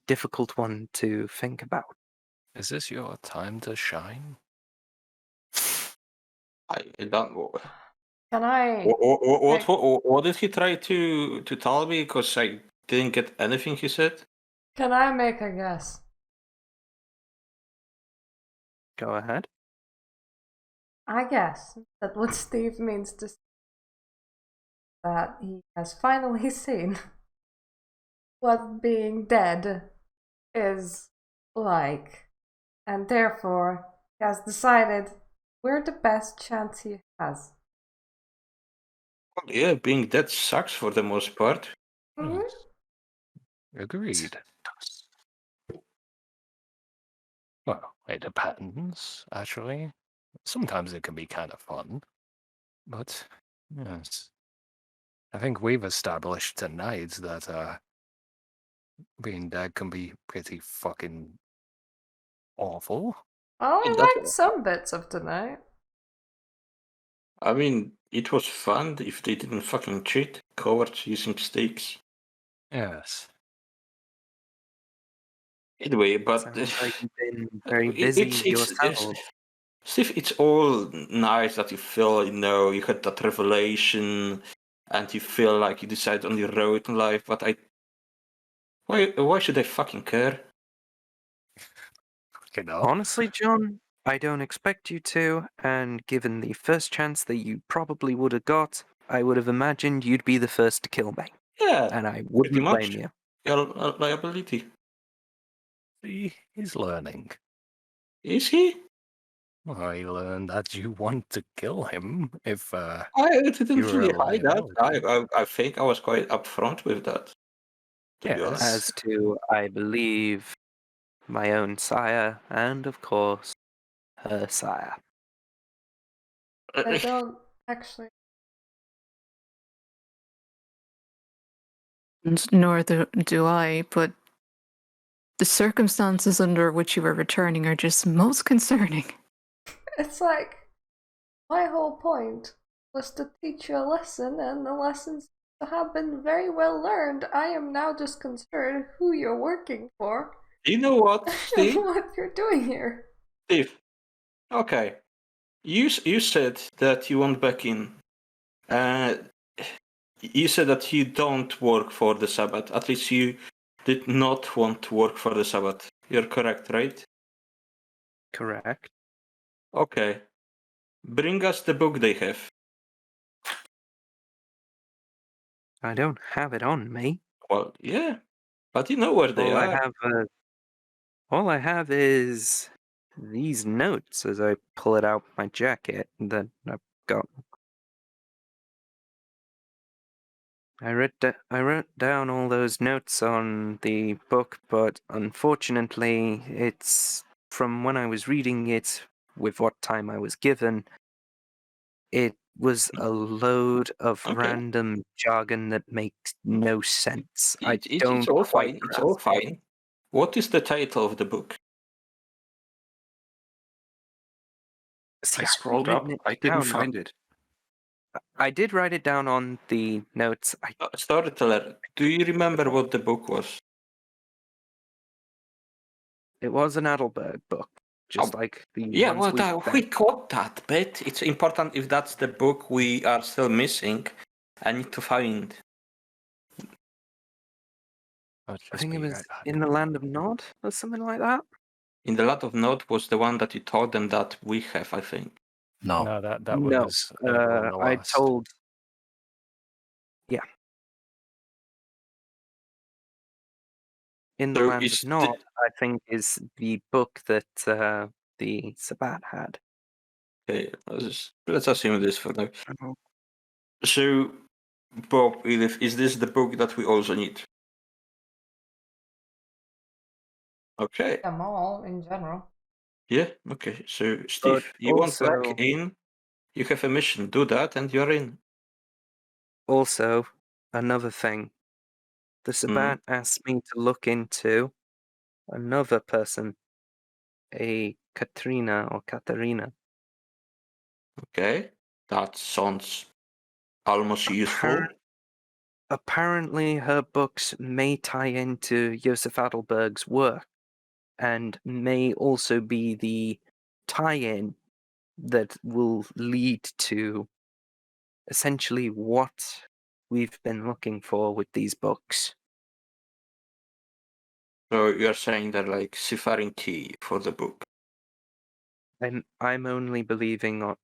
difficult one to think about. Is this your time to shine? I don't. Can I? What did he try to tell me? Because I didn't get anything he said. Can I make a guess? Go ahead. I guess that what Steve means to say that he has finally seen what being dead is like, and therefore he has decided we're the best chance he has. Well, yeah, being dead sucks for the most part. Mhm. Yes. Agreed. Well, it depends, actually. Sometimes it can be kind of fun. But, yes. I think we've established tonight that, being dead can be pretty fucking awful. I It liked does. some bits of tonight. I mean, it was fun if they didn't fucking cheat. Cowards using stakes. Yes. Anyway, but Sounds like you've been very busy yourself. Steve, it's all nice that you feel, you had that revelation and you feel like you decide on your road in life, but why should I fucking care? You know? Honestly, John, I don't expect you to, and given the first chance that you probably would have got, I would have imagined you'd be the first to kill me. Yeah, And I pretty wouldn't much. blame you. Your liability. He's learning. Is he? Well, he learned that you want to kill him if, I you didn't were really a hide that. liability. I think I was quite upfront with that, to be honest. Yes. As to, I believe, my own sire, and of course, her sire. I don't actually. Nor do I, but the circumstances under which you are returning are just most concerning. It's like my whole point was to teach you a lesson, and the lessons have been very well learned. I am now just concerned who you're working for You know what, and Steve? what you're doing here. Steve, okay. You said that you want back in. You said that you don't work for the Sabbath. At least you did not want to work for the Sabbath. You're correct, right? Correct. Okay. Bring us the book they have. I don't have it on me. Well, yeah. But you know where they All I are. have, all I have is these notes as I pull it out my jacket that I've got. I wrote down all those notes on the book, but unfortunately, it's from when I was reading it with what time I was given. It was a load of Okay. random jargon that makes no sense. I It's don't all quite fine. It's all grasp it. fine. What is the title of the book? See, I scrolled haven't up. written it I didn't down. find it. I did write it down on the notes. Storyteller, do you remember what the book was? It was an Adelberg book, just Oh, like the Yeah, ones well, we've we got that bit. It's important if that's the book we are still missing. I need to find. I'll I just think it be was right back. in the Land of Nod or something like that. In the Lot of Note was the one that you told them that we have, I think. No. No, that No, was on the I last. told. Yeah. In the So Land is of Nod, I think, is the book that the Sabat had. Okay, let's assume this for now. Mhm. So, Bob, Edith, is this the book that we also need? Okay. Them all in general. Yeah. Okay. So, Steve, you want also- back in? You have a mission. Do that, and you're in. Also, another thing, the Sabat asked me to look into another person, a Katrina or Katarina. Okay. That sounds almost useful. Apparently, her books may tie into Josef Adelberg's work, and may also be the tie-in that will lead to essentially what we've been looking for with these books. So you're saying they're like ciphering key for the book. I'm only believing on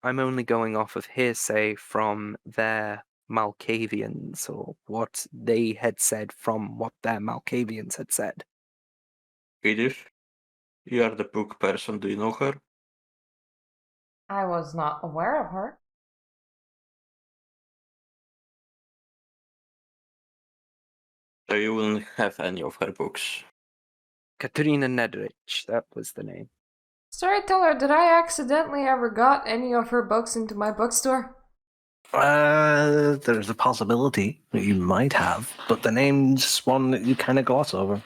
I'm only going off of hearsay from their Malkavians, or what they had said from what their Malkavians had said. Edith, you are the book person. Do you know her? I was not aware of her. So you wouldn't have any of her books. Katerina Nedrich, that was the name. Storyteller, did I accidentally ever got any of her books into my bookstore? There's a possibility that you might have, but the name's one that you kind of gloss over.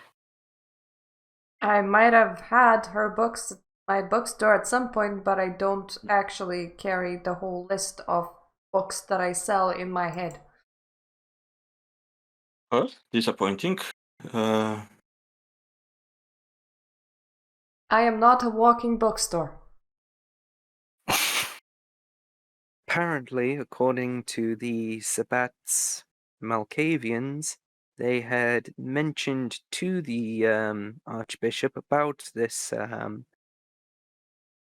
I might have had her books at my bookstore at some point, but I don't actually carry the whole list of books that I sell in my head. Well, disappointing. I am not a walking bookstore. Apparently, according to the Sabat's Malkavians, they had mentioned to the Archbishop about this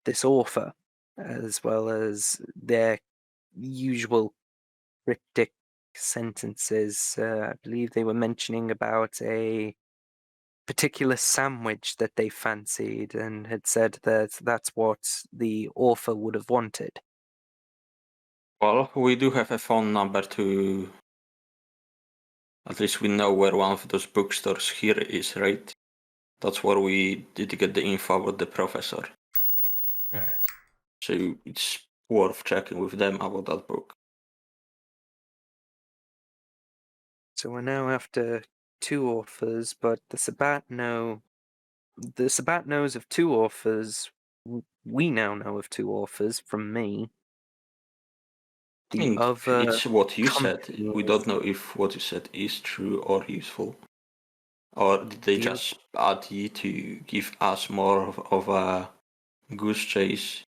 this author, as well as their usual cryptic sentences. I believe they were mentioning about a particular sandwich that they fancied, and had said that that's what the author would have wanted. Well, we do have a phone number to. At least we know where one of those bookstores here is, right? That's where we did get the info about the professor. Yeah. So it's worth checking with them about that book. So we're now after two authors, but the Sabat knows of two authors. We now know of two authors from me. I think other it's what you said. company We is- don't know if what you said is true or useful. Or did they The just add you to give us more of a goose chase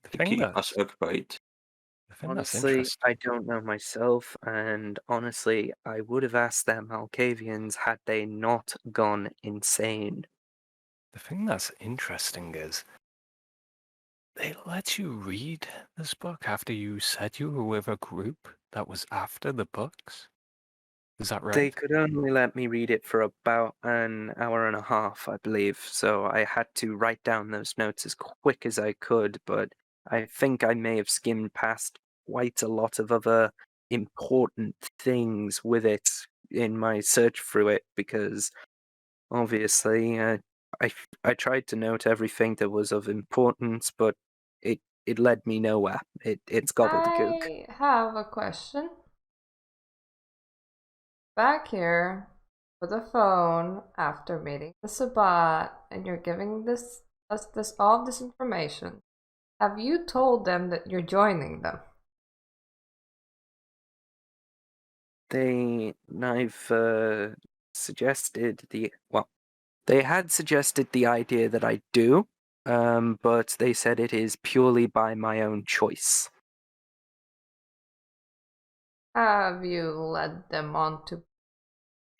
The to thing keep that's, us occupied? the thing that's Honestly, interesting. I don't know myself, and honestly, I would have asked them Malkavians had they not gone insane. The thing that's interesting is they let you read this book after you said you were with a group that was after the books. Is that right? They could only let me read it for about an hour and a half, I believe, so I had to write down those notes as quick as I could, but I think I may have skimmed past quite a lot of other important things with it in my search through it, because obviously I tried to note everything that was of importance, but it led me nowhere. It's gobbledygook. I have a question. Back here with a phone after meeting the Sabat, and you're giving this all of this information, have you told them that you're joining them? I've suggested they had suggested the idea that I do, but they said it is purely by my own choice. Have you led them on to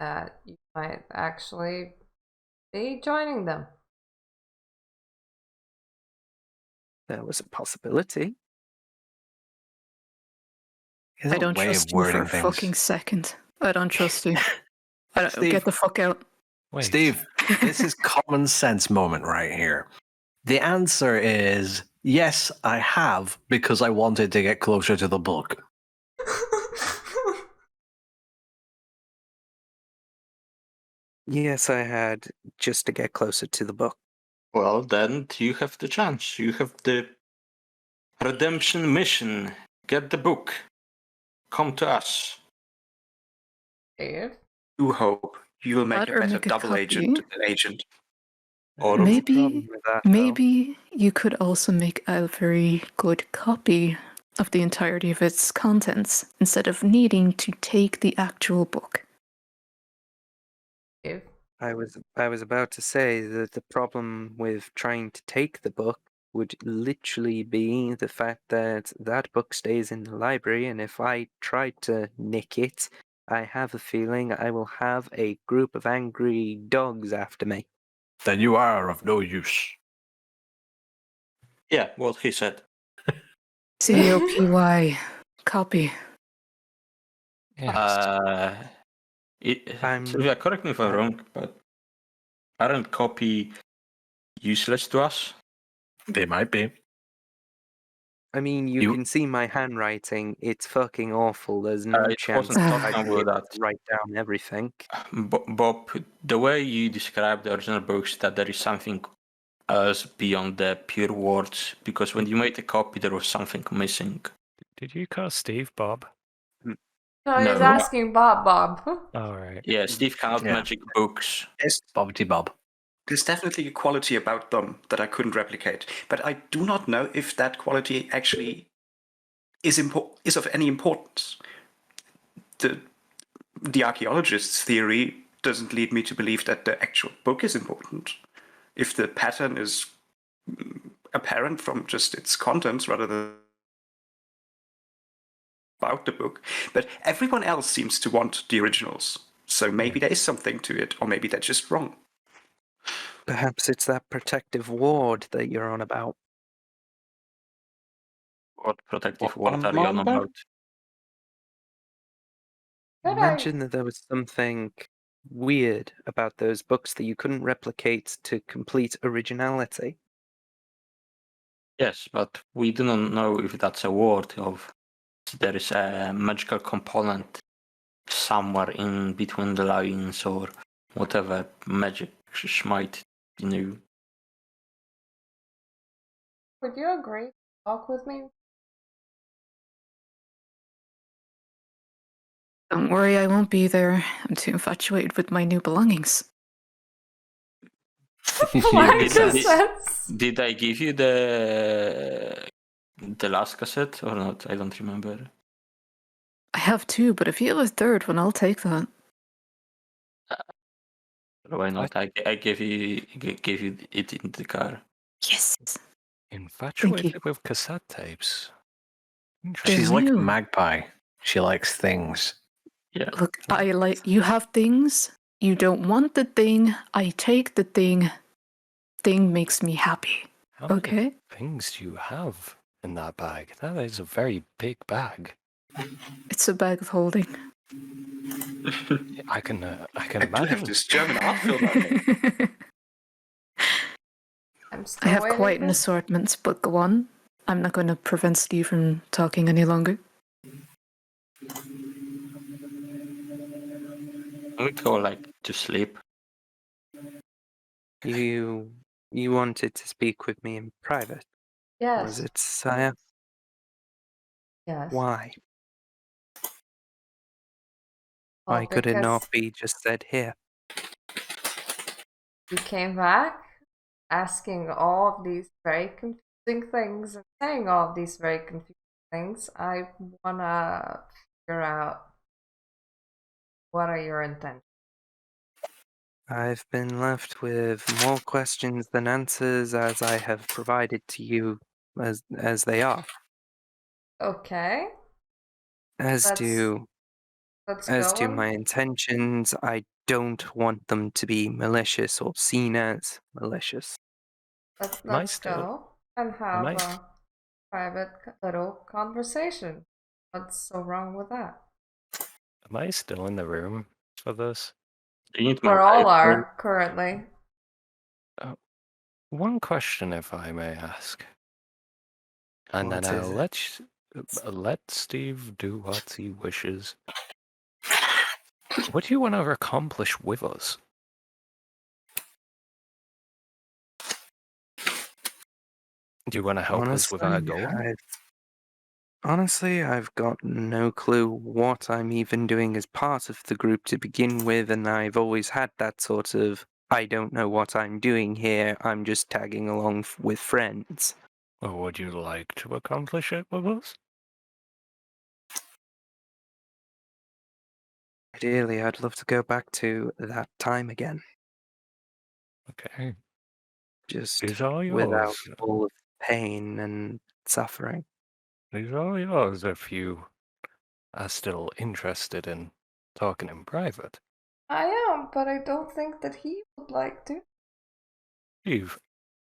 that you might actually be joining them? There was a possibility. His I don't way trust of you for wording a things. fucking second. I don't trust you. I don't, Steve. get the fuck out. Wait. Steve, this is common sense moment right here. The answer is yes, I have, because I wanted to get closer to the book. Yes, I had, just to get closer to the book. Well, then you have the chance. You have the redemption mission. Get the book. Come to us. Dave? Do hope you will make That a or better make a double copy. agent. Or There's a Maybe- problem with that, though. Maybe you could also make a very good copy of the entirety of its contents instead of needing to take the actual book. Dave? I was about to say that the problem with trying to take the book would literally be the fact that that book stays in the library, and if I tried to nick it, I have a feeling I will have a group of angry dogs after me. Then you are of no use. yeah, what he said. COPY. Copy. Yes. Sylvia, correct me if I'm wrong, but aren't copy useless to us? They might be. I mean, you can see my handwriting. It's fucking awful. There's no It chance wasn't I'd talking be able about to write down everything. Bob, the way you describe the original books, that there is something else beyond the pure words, because when you made a copy, there was something missing. Did you call Steve Bob? No, he's No. asking Bob. All right. Yeah, Steve cannot Yeah. magic books. It's Bobbity Bob. There's definitely a quality about them that I couldn't replicate, but I do not know if that quality actually is of any importance. The archaeologist's theory doesn't lead me to believe that the actual book is important. If the pattern is apparent from just its contents rather than about the book, but everyone else seems to want the originals. So maybe there is something to it, or maybe they're just wrong. Perhaps it's that protective ward that you're on about. What protective What word are you on number? about? You Could mentioned that there was something weird about those books that you couldn't replicate to complete originality. Yes, but we do not know if that's a word of there is a magical component somewhere in between the lines or whatever magic might, Would you agree to talk with me? Don't worry, I won't be there. I'm too infatuated with my new belongings. Marcus Did I give you the last cassette or not? I don't remember. I have two, but if you have a third one, I'll take that. Why not? I gave you it in the car. Yes. Infatuated with cassette tapes. They're She's like a new. magpie. She likes things. Yeah. Look, I like you have things. You don't want the thing. I take the thing. Thing makes me happy. How many Okay. things do you have in that bag? That is a very big bag. It's a bag of holding. I can I do have imagine. this German art film out there. I'm still I have waiting quite an for- assortment, but go on. I'm not going to prevent Steve from talking any longer. We go to sleep. You wanted to speak with me in private, was Yes. it, Sire? Yes. Why? Well, Why could it not because be just said here? you came back asking all of these very confusing things and saying all of these very confusing things, I wanna figure out what are your intentions. I've been left with more questions than answers as I have provided to you as they are. Okay, As let's to let's as go to and my intentions, I don't want them to be malicious or seen as malicious. Am I let's still? go and Am have I? a private little conversation. What's so wrong with that? Am I still in the room for this? Do you need We more all paper? are currently. One question, if I may ask, and then What I'll is let Steve do what he wishes. What do you want to accomplish with us? Do you want to help us with our goal? Honestly, I've got no clue what I'm even doing as part of the group to begin with, and I've always had that sort of I don't know what I'm doing here, I'm just tagging along with friends. Or would you like to accomplish it with us? Ideally, I'd love to go back to that time again, Okay. just These are without yours. all of the pain and suffering. These are yours if you are still interested in talking in private. I am, but I don't think that he would like to. Steve,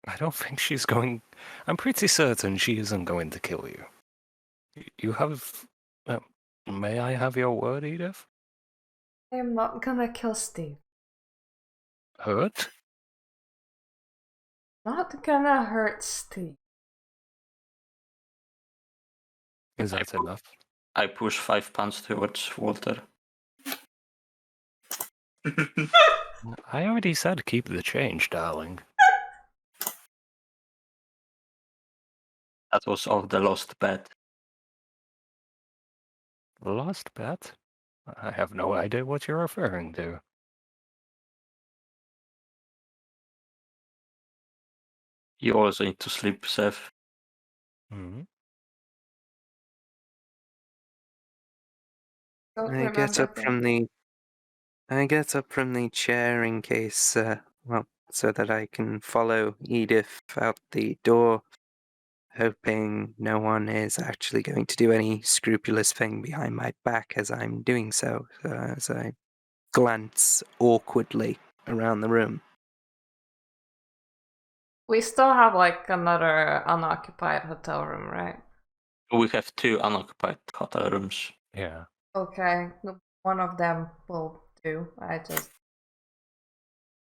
I don't think she's going. I'm pretty certain she isn't going to kill you. You have. May I have your word, Edith? I am not gonna kill Steve. Hurt? Not gonna hurt Steve. Is that enough? I push 5 pounds towards Walter. I already said keep the change, darling. That was off the lost bet. Lost bet? I have no idea what you're referring to. You also need to sleep, Seth. Hmm. Don't I get remember up from things. the chair in case, so that I can follow Edith out the door, hoping no one is actually going to do any scrupulous thing behind my back as I'm doing so, as I glance awkwardly around the room. We still have like another unoccupied hotel room, right? We have 2 unoccupied hotel rooms. Yeah. Okay, one of them will do. I just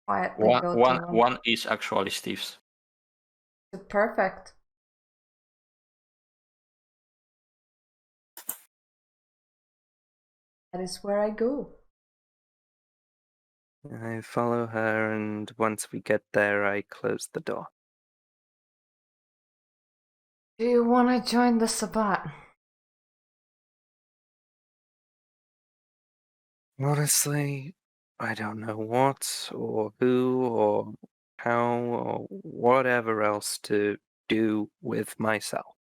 quietly go to one. One is actually Steve's. Perfect. That is where I go. I follow her, and once we get there, I close the door. Do you want to join the Sabbat? Honestly, I don't know what or who or how or whatever else to do with myself.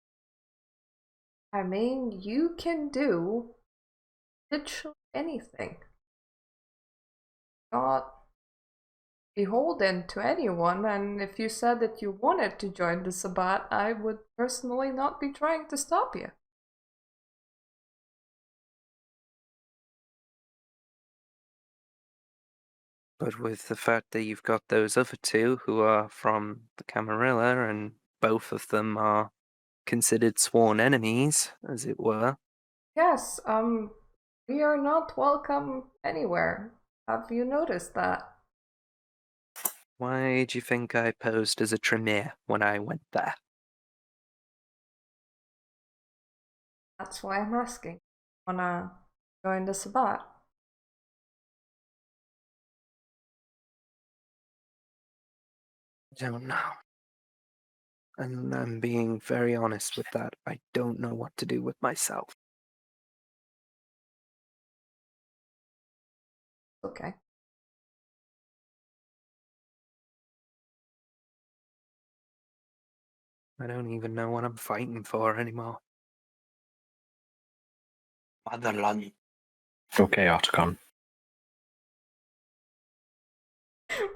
I mean, you can do literally anything. Not beholden to anyone, and if you said that you wanted to join the Sabbat, I would personally not be trying to stop you. But with the fact that you've got those other two who are from the Camarilla, and both of them are considered sworn enemies, as it were. Yes, we are not welcome anywhere. Have you noticed that? Why do you think I posed as a Tremere when I went there? That's why I'm asking. Wanna join the Sabbat? I don't know. And I'm being very honest with that. I don't know what to do with myself. Okay. I don't even know what I'm fighting for anymore. Motherland. Okay, Otacon.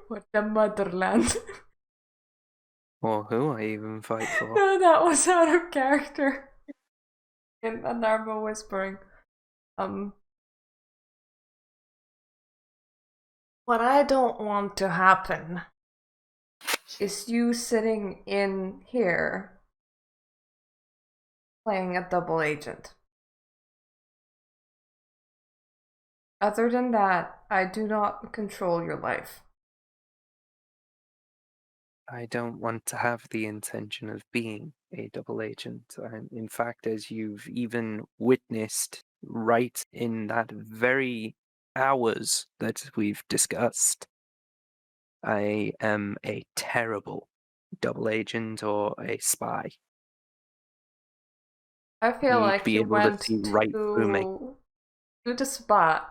What the motherland? Or who I even fight for. No, that was out of character. In Anarmo whispering. What I don't want to happen is you sitting in here playing a double agent. Other than that, I do not control your life. I don't want to have the intention of being a double agent. And in fact, as you've even witnessed right in that very hours that we've discussed, I am a terrible double agent or a spy. I feel You'd like be you able to went see right through me. to the spot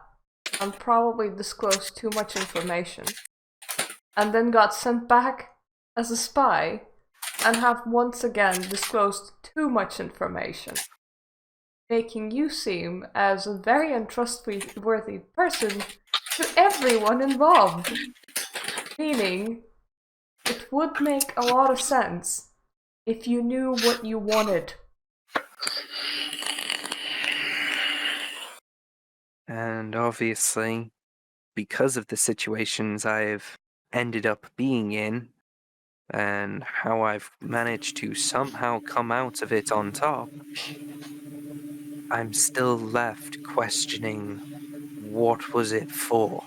and probably disclosed too much information, and then got sent back as a spy and have once again disclosed too much information, making you seem as a very untrustworthy person to everyone involved. Meaning, it would make a lot of sense if you knew what you wanted. And obviously, because of the situations I've ended up being in, and how I've managed to somehow come out of it on top, I'm still left questioning what was it for?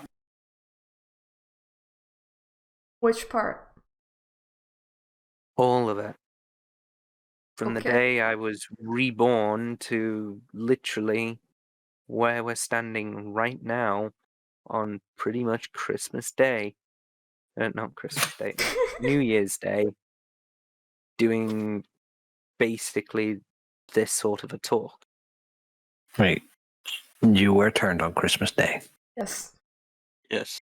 Which part? All of it. From the Okay. day I was reborn to literally where we're standing right now on pretty much Christmas Day. Not Christmas Day, New Year's Day, doing basically this sort of a talk. Wait, you were turned on Christmas Day. Yes. Yes.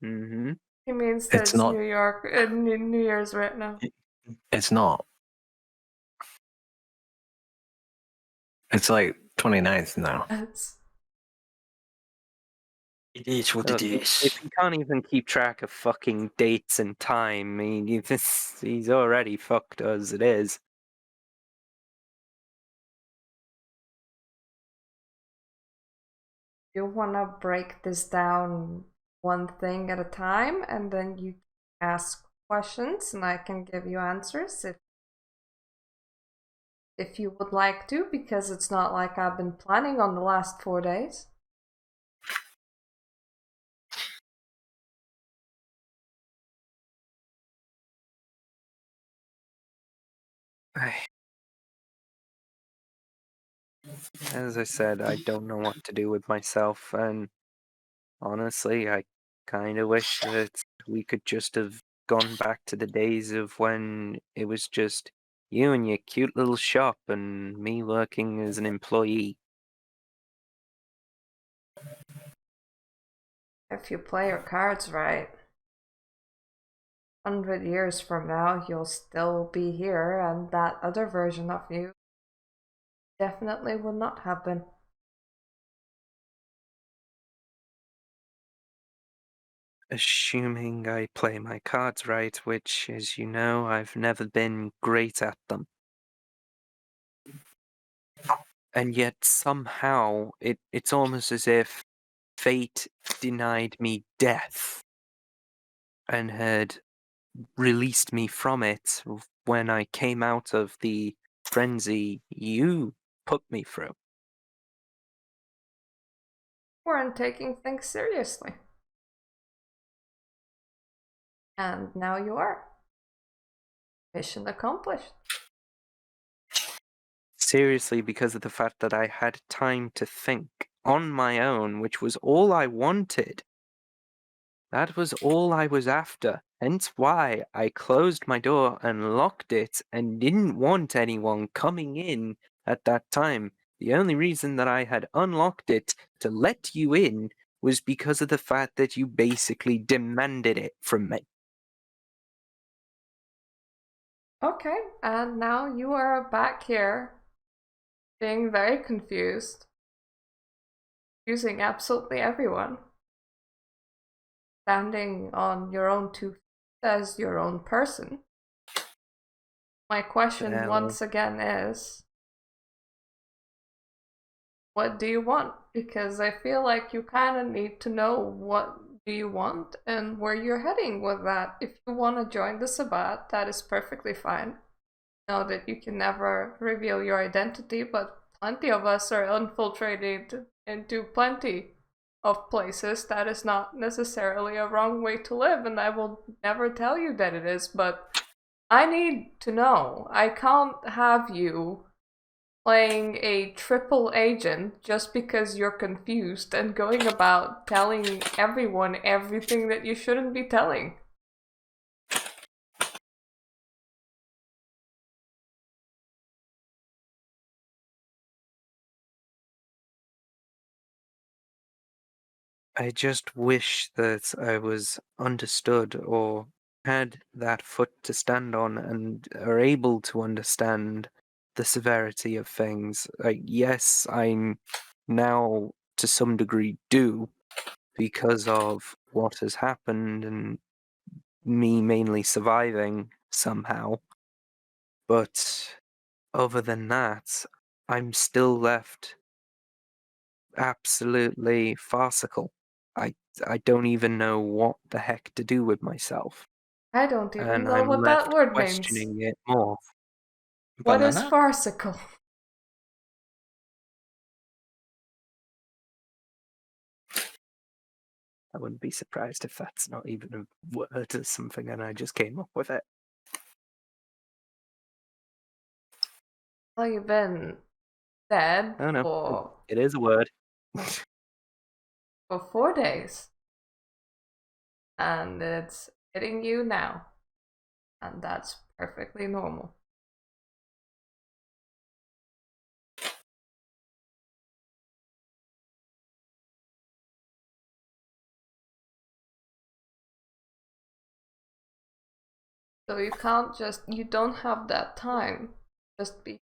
Mm-hmm. He means that It's it's not- New York, New Year's right now. It's not. It's like 29th now. It's It is what it is. If he can't even keep track of fucking dates and time, I mean, he's already fucked as it is. you wanna break this down one thing at a time, and then you ask questions, and I can give you answers if you would like to, because it's not like I've been planning on the last 4 days. As I said, I don't know what to do with myself, and honestly, I kind of wish that we could just have gone back to the days of when it was just you and your cute little shop and me working as an employee. If you play your cards right, 100 years from now, you'll still be here, and that other version of you definitely would not have been. Assuming I play my cards right, which, as you know, I've never been great at them. And yet somehow it's almost as if fate denied me death and had released me from it when I came out of the frenzy you put me through. Weren't taking things seriously. And now you are. Mission accomplished. Seriously, because of the fact that I had time to think on my own, which was all I wanted. That was all I was after, hence why I closed my door and locked it and didn't want anyone coming in at that time. The only reason that I had unlocked it to let you in was because of the fact that you basically demanded it from me. Okay, and now you are back here, being very confused, using absolutely everyone, standing on your own 2 feet as your own person. My question Well. once again is, what do you want? Because I feel like you kind of need to know what do you want and where you're heading with that. If you want to join the Sabbat, that is perfectly fine. Know that you can never reveal your identity, but plenty of us are infiltrated into plenty of places. That is not necessarily a wrong way to live, and I will never tell you that it is, but I need to know. I can't have you playing a triple agent just because you're confused and going about telling everyone everything that you shouldn't be telling. I just wish that I was understood or had that foot to stand on and are able to understand the severity of things. Yes, I'm now to some degree do because of what has happened and me mainly surviving somehow. But other than that, I'm still left absolutely farcical. I I don't even know what the heck to do with myself, I don't even and know I'm what that left word means. questioning it more. What is Banana? farcical? I wouldn't be surprised if that's not even a word or something, and I just came up with it. Well, you've been dead Oh no, for it is a word. 4 days, and it's hitting you now, and that's perfectly normal. So you don't have that time. Just be.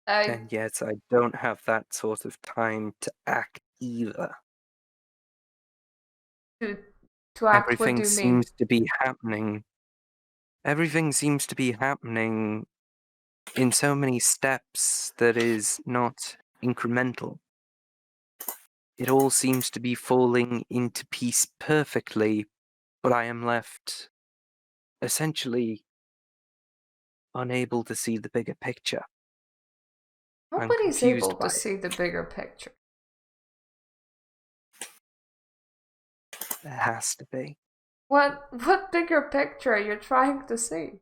And yet I don't have that sort of time to act either. To, to act, what do Everything you mean? seems to be happening. Everything seems to be happening in so many steps that is not incremental. It all seems to be falling into piece perfectly, but I am left essentially unable to see the bigger picture. I'm Nobody's confused able by to it. see the bigger picture. There has to be. What bigger picture are you trying to see?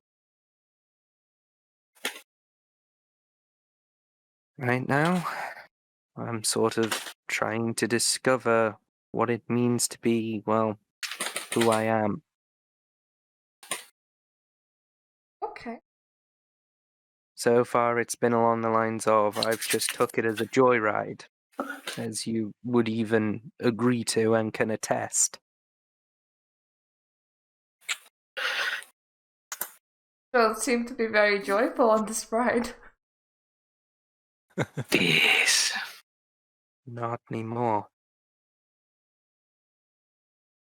Right now, I'm sort of trying to discover what it means to be, well, who I am. Okay. So far, it's been along the lines of I've just took it as a joyride, as you would even agree to and can attest. Don't seem to be very joyful on this ride. This. Not anymore.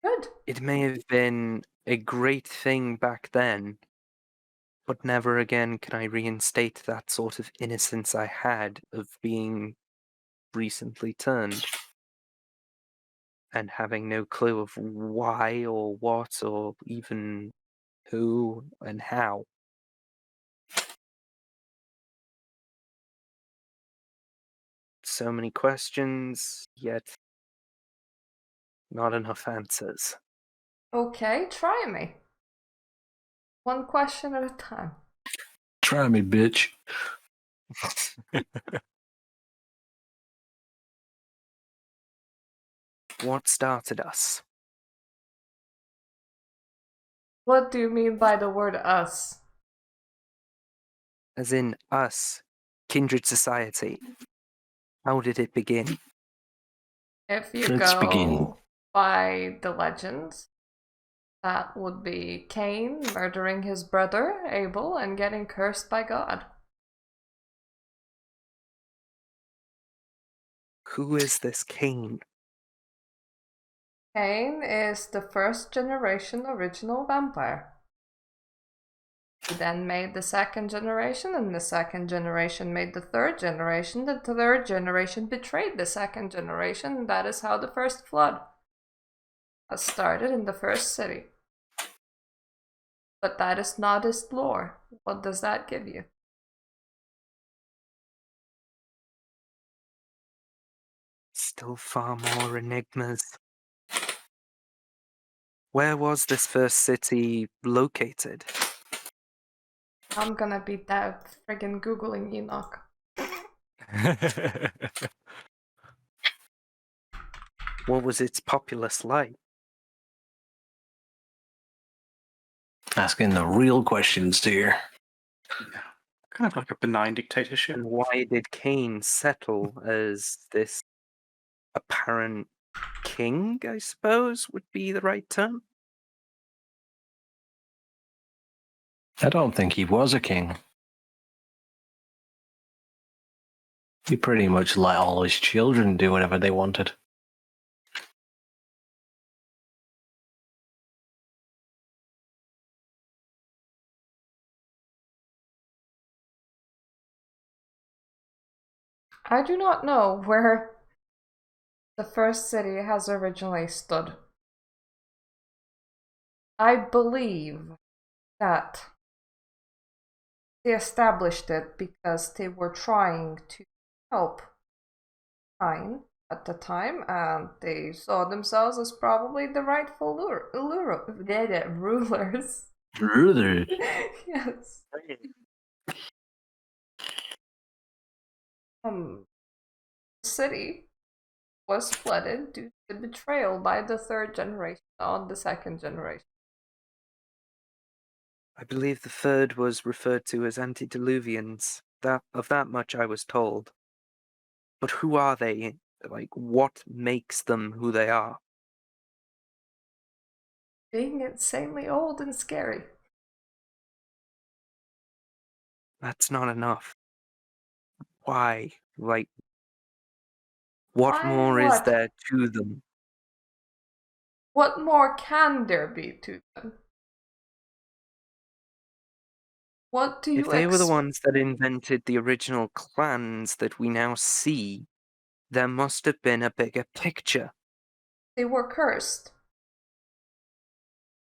Good. It may have been a great thing back then, but never again can I reinstate that sort of innocence I had of being recently turned and having no clue of why or what or even who and how. So many questions, yet not enough answers. Okay, try me. One question at a time. Try me, bitch. What started us? What do you mean by the word us? As in us, kindred society. How did it begin? If you Let's go begin. by the legends, That would be Cain murdering his brother, Abel, and getting cursed by God. Who is this Cain? Cain is the first generation original vampire. He then made the second generation, and the second generation made the third generation. The third generation betrayed the second generation, and that is how the first flood has started in the first city. But that is not his lore. What does that give you? Still far more enigmas. Where was this first city located? I'm gonna beat that friggin' Googling Enoch. What was its populace like? Asking the real questions here. Yeah. Kind of like a benign dictatorship. And why did Cain settle as this apparent king, I suppose, would be the right term? I don't think he was a king. He pretty much let all his children do whatever they wanted. I do not know where the first city has originally stood. I believe that they established it because they were trying to help Cain at the time, and they saw themselves as probably the rightful rulers. Brother. Yes. The city was flooded due to the betrayal by the third generation on the second generation. I believe the third was referred to as antediluvians. Of that much I was told. But who are they? Like, what makes them who they are? Being insanely old and scary. That's not enough. Why? Like, what Why more is what? there to them? What more can there be to them? What do If you they were the ones that invented the original clans that we now see, there must have been a bigger picture. They were cursed.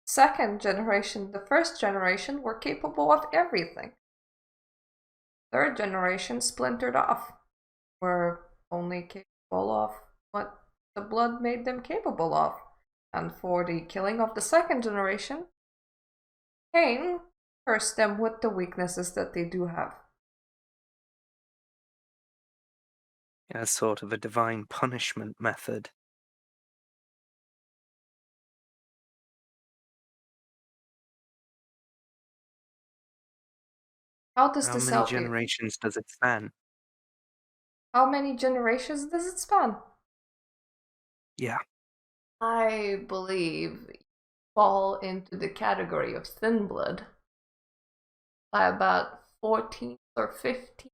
Second generation, the first generation were capable of everything. Third generation splintered off, were only capable of what the blood made them capable of. And for the killing of the second generation, Cain cursed them with the weaknesses that they do have. As sort of a divine punishment method. How does How this many help you? generations does it span? How many generations does it span? Yeah. I believe you fall into the category of thin blood by about 14 or 15.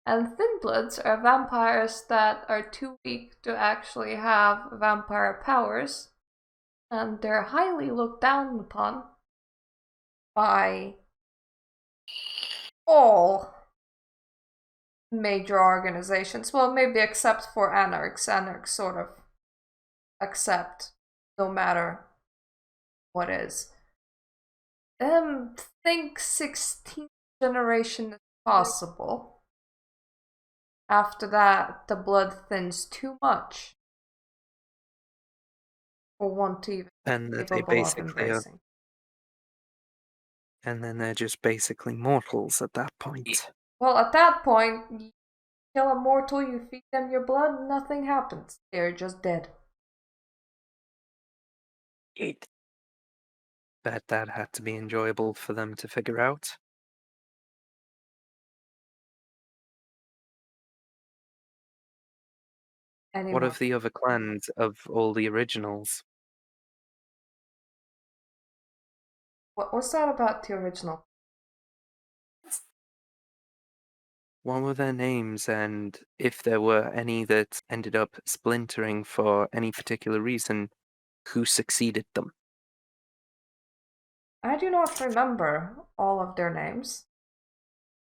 And thin bloods are vampires that are too weak to actually have vampire powers, and they're highly looked down upon by all major organizations. Well, maybe except for anarchs. Anarchs sort of accept no matter what is. Think 16th generation is possible. After that, the blood thins too much for one to even And be that they capable of basically are, embracing. and then they're just basically mortals at that point. Well, at that point, you kill a mortal, you feed them your blood, nothing happens. They're just dead. Bet that had to be enjoyable for them to figure out. What Anymore. of the other clans of all the originals? What was that about the original? What were their names, and if there were any that ended up splintering for any particular reason, who succeeded them? I do not remember all of their names.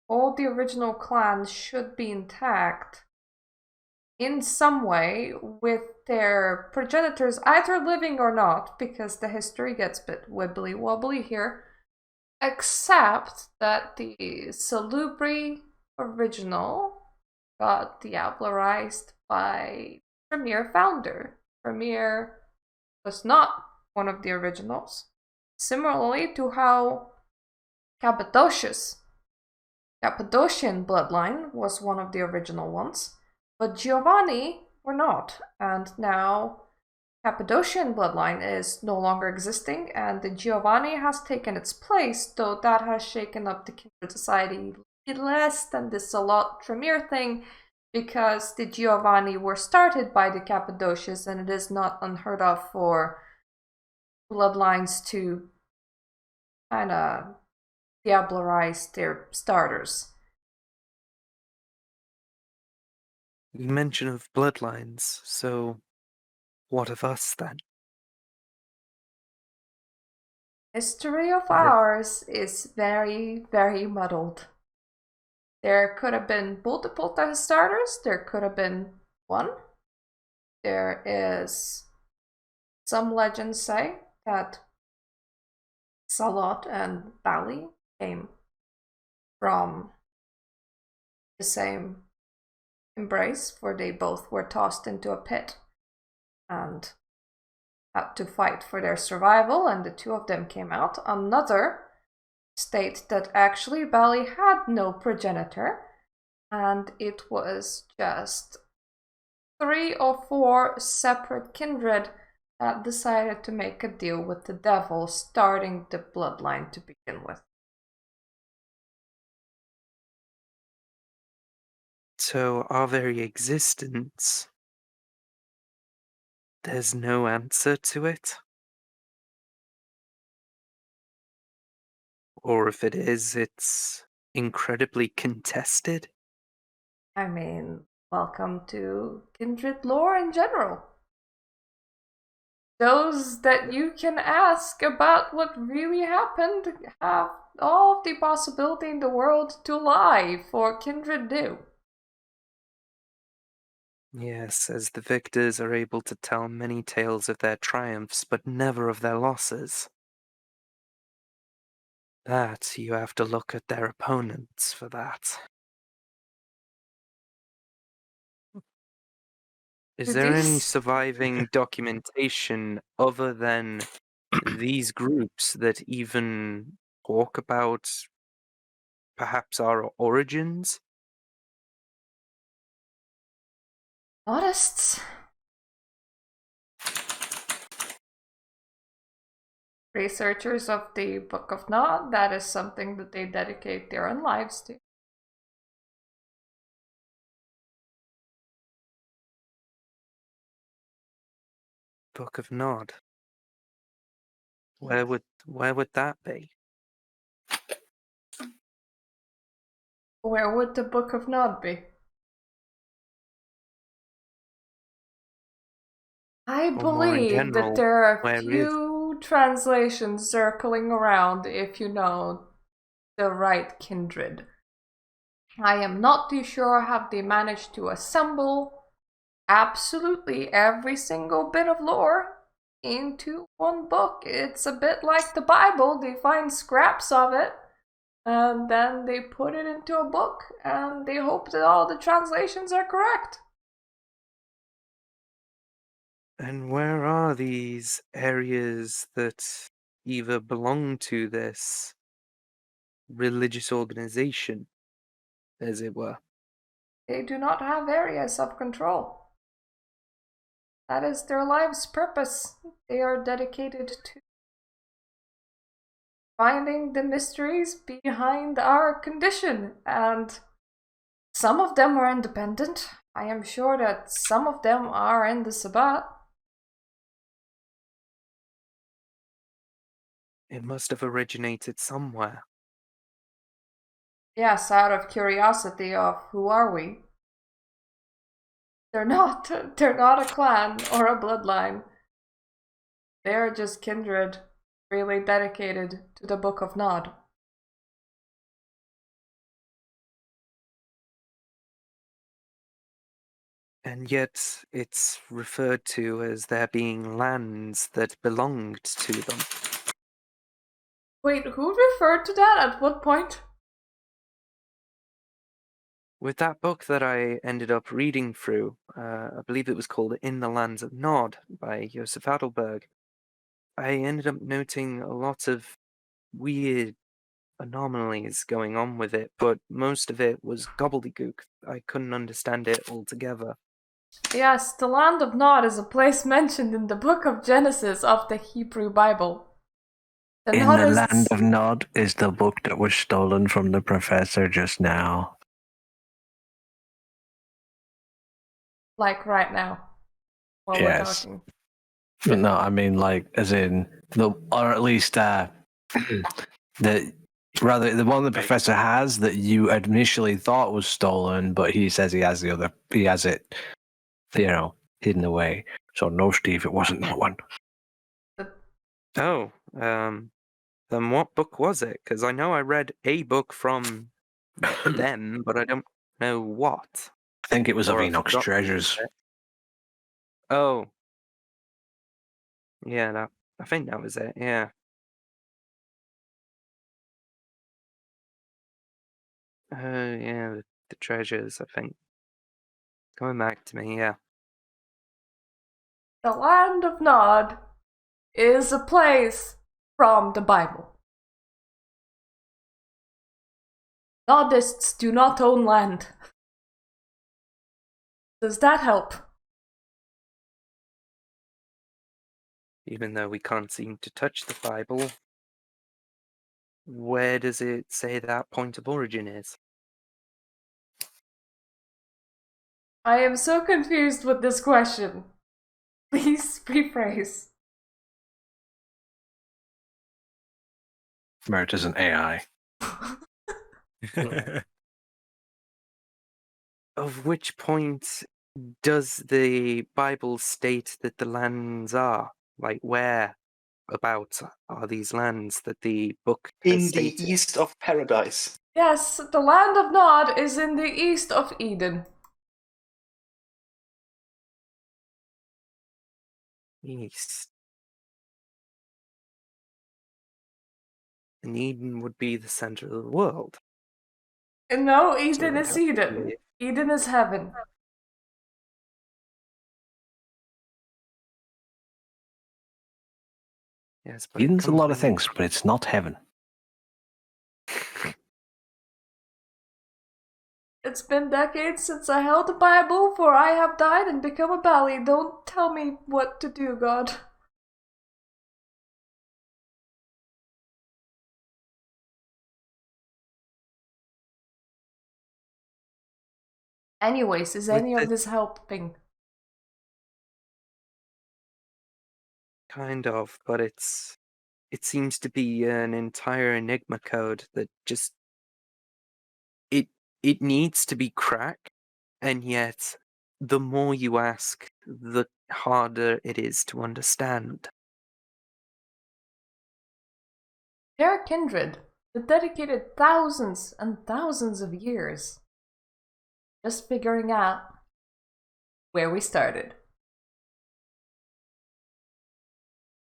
All the original clans should be intact in some way with their progenitors either living or not, because the history gets a bit wibbly wobbly here, except that the Salubri original got diablerized by Premier founder. Premier was not one of the originals. Similarly to how Cappadocian bloodline was one of the original ones, but Giovanni were not, and now Cappadocian bloodline is no longer existing, and the Giovanni has taken its place, though that has shaken up the Kindred Society less than the Salot Tremere thing, because the Giovanni were started by the Cappadocians, and it is not unheard of for bloodlines to kind of diablerize their starters. You mention of bloodlines, so what of us then? History of ours is very, very muddled. There could have been multiple starters, there could have been one. There is some legends say that Salot and Bali came from the same embrace, for they both were tossed into a pit and had to fight for their survival, and the two of them came out. Another state that actually Bali had no progenitor, and it was just 3 or 4 separate kindred that decided to make a deal with the devil, starting the bloodline to begin with. So our very existence, there's no answer to it? Or if it is, it's incredibly contested? I mean, welcome to kindred lore in general. Those that you can ask about what really happened have all of the possibility in the world to lie, for kindred do. Yes, as the victors are able to tell many tales of their triumphs, but never of their losses. That, you have to look at their opponents for that. Is there any surviving documentation other than these groups that even talk about perhaps our origins? Modestists. Researchers of the Book of Nod, that is something that they dedicate their own lives to. Book of Nod. Where would that be? Where would the Book of Nod be? I Or more in believe general, that there are where a few translations circling around if you know the right kindred. I am not too sure how they managed to assemble absolutely every single bit of lore into one book. It's a bit like the Bible. They find scraps of it and then they put it into a book and they hope that all the translations are correct. And where are these areas that either belong to this religious organization, as it were? They do not have areas of control. That is their life's purpose. They are dedicated to finding the mysteries behind our condition, and some of them are independent. I am sure that some of them are in the Sabbat. It must have originated somewhere. Yes, out of curiosity of who are we? They're not a clan or a bloodline. They're just kindred, really dedicated to the Book of Nod. And yet it's referred to as there being lands that belonged to them. Wait, who referred to that? At what point? With that book that I ended up reading through, I believe it was called In the Lands of Nod by Josef Adelberg, I ended up noting a lot of weird anomalies going on with it, but most of it was gobbledygook. I couldn't understand it altogether. Yes, the Land of Nod is a place mentioned in the Book of Genesis of the Hebrew Bible. The In Nod the is Land of Nod is the book that was stolen from the professor just now. like right now while we're Yes. talking. No, I mean like as in the, or at least the rather the one the professor has that you initially thought was stolen, but he says he has it, hidden away. So no, Steve, it wasn't that one. Oh, then what book was it? Because I know I read a book from them, but I don't know what. I think it was of Or I've Enoch's forgotten Treasures. it. Oh. Yeah, I think that was it, yeah. Yeah, the treasures, I think. Coming back to me, yeah. The Land of Nod is a place from the Bible. Nodists do not own land. Does that help? Even though we can't seem to touch the Bible, where does it say that point of origin is? I am so confused with this question. Please rephrase. Mert is an AI. Of which point does the Bible state that the lands are? Like, where about are these lands that the book has In the stated? east of paradise. Yes, the Land of Nod is in the east of Eden. East. And Eden would be the center of the world. No, Eden So is that would Eden. be- Eden is heaven. Yes, but it Eden's a comes lot of with- things, but it's not heaven. It's been decades since I held the Bible, for I have died and become a bally. Don't tell me what to do, God. Anyways, is With any of the- this helping? Kind of, but it seems to be an entire enigma code that just it needs to be cracked, and yet the more you ask, the harder it is to understand. They're kindred that dedicated thousands and thousands of years just figuring out where we started.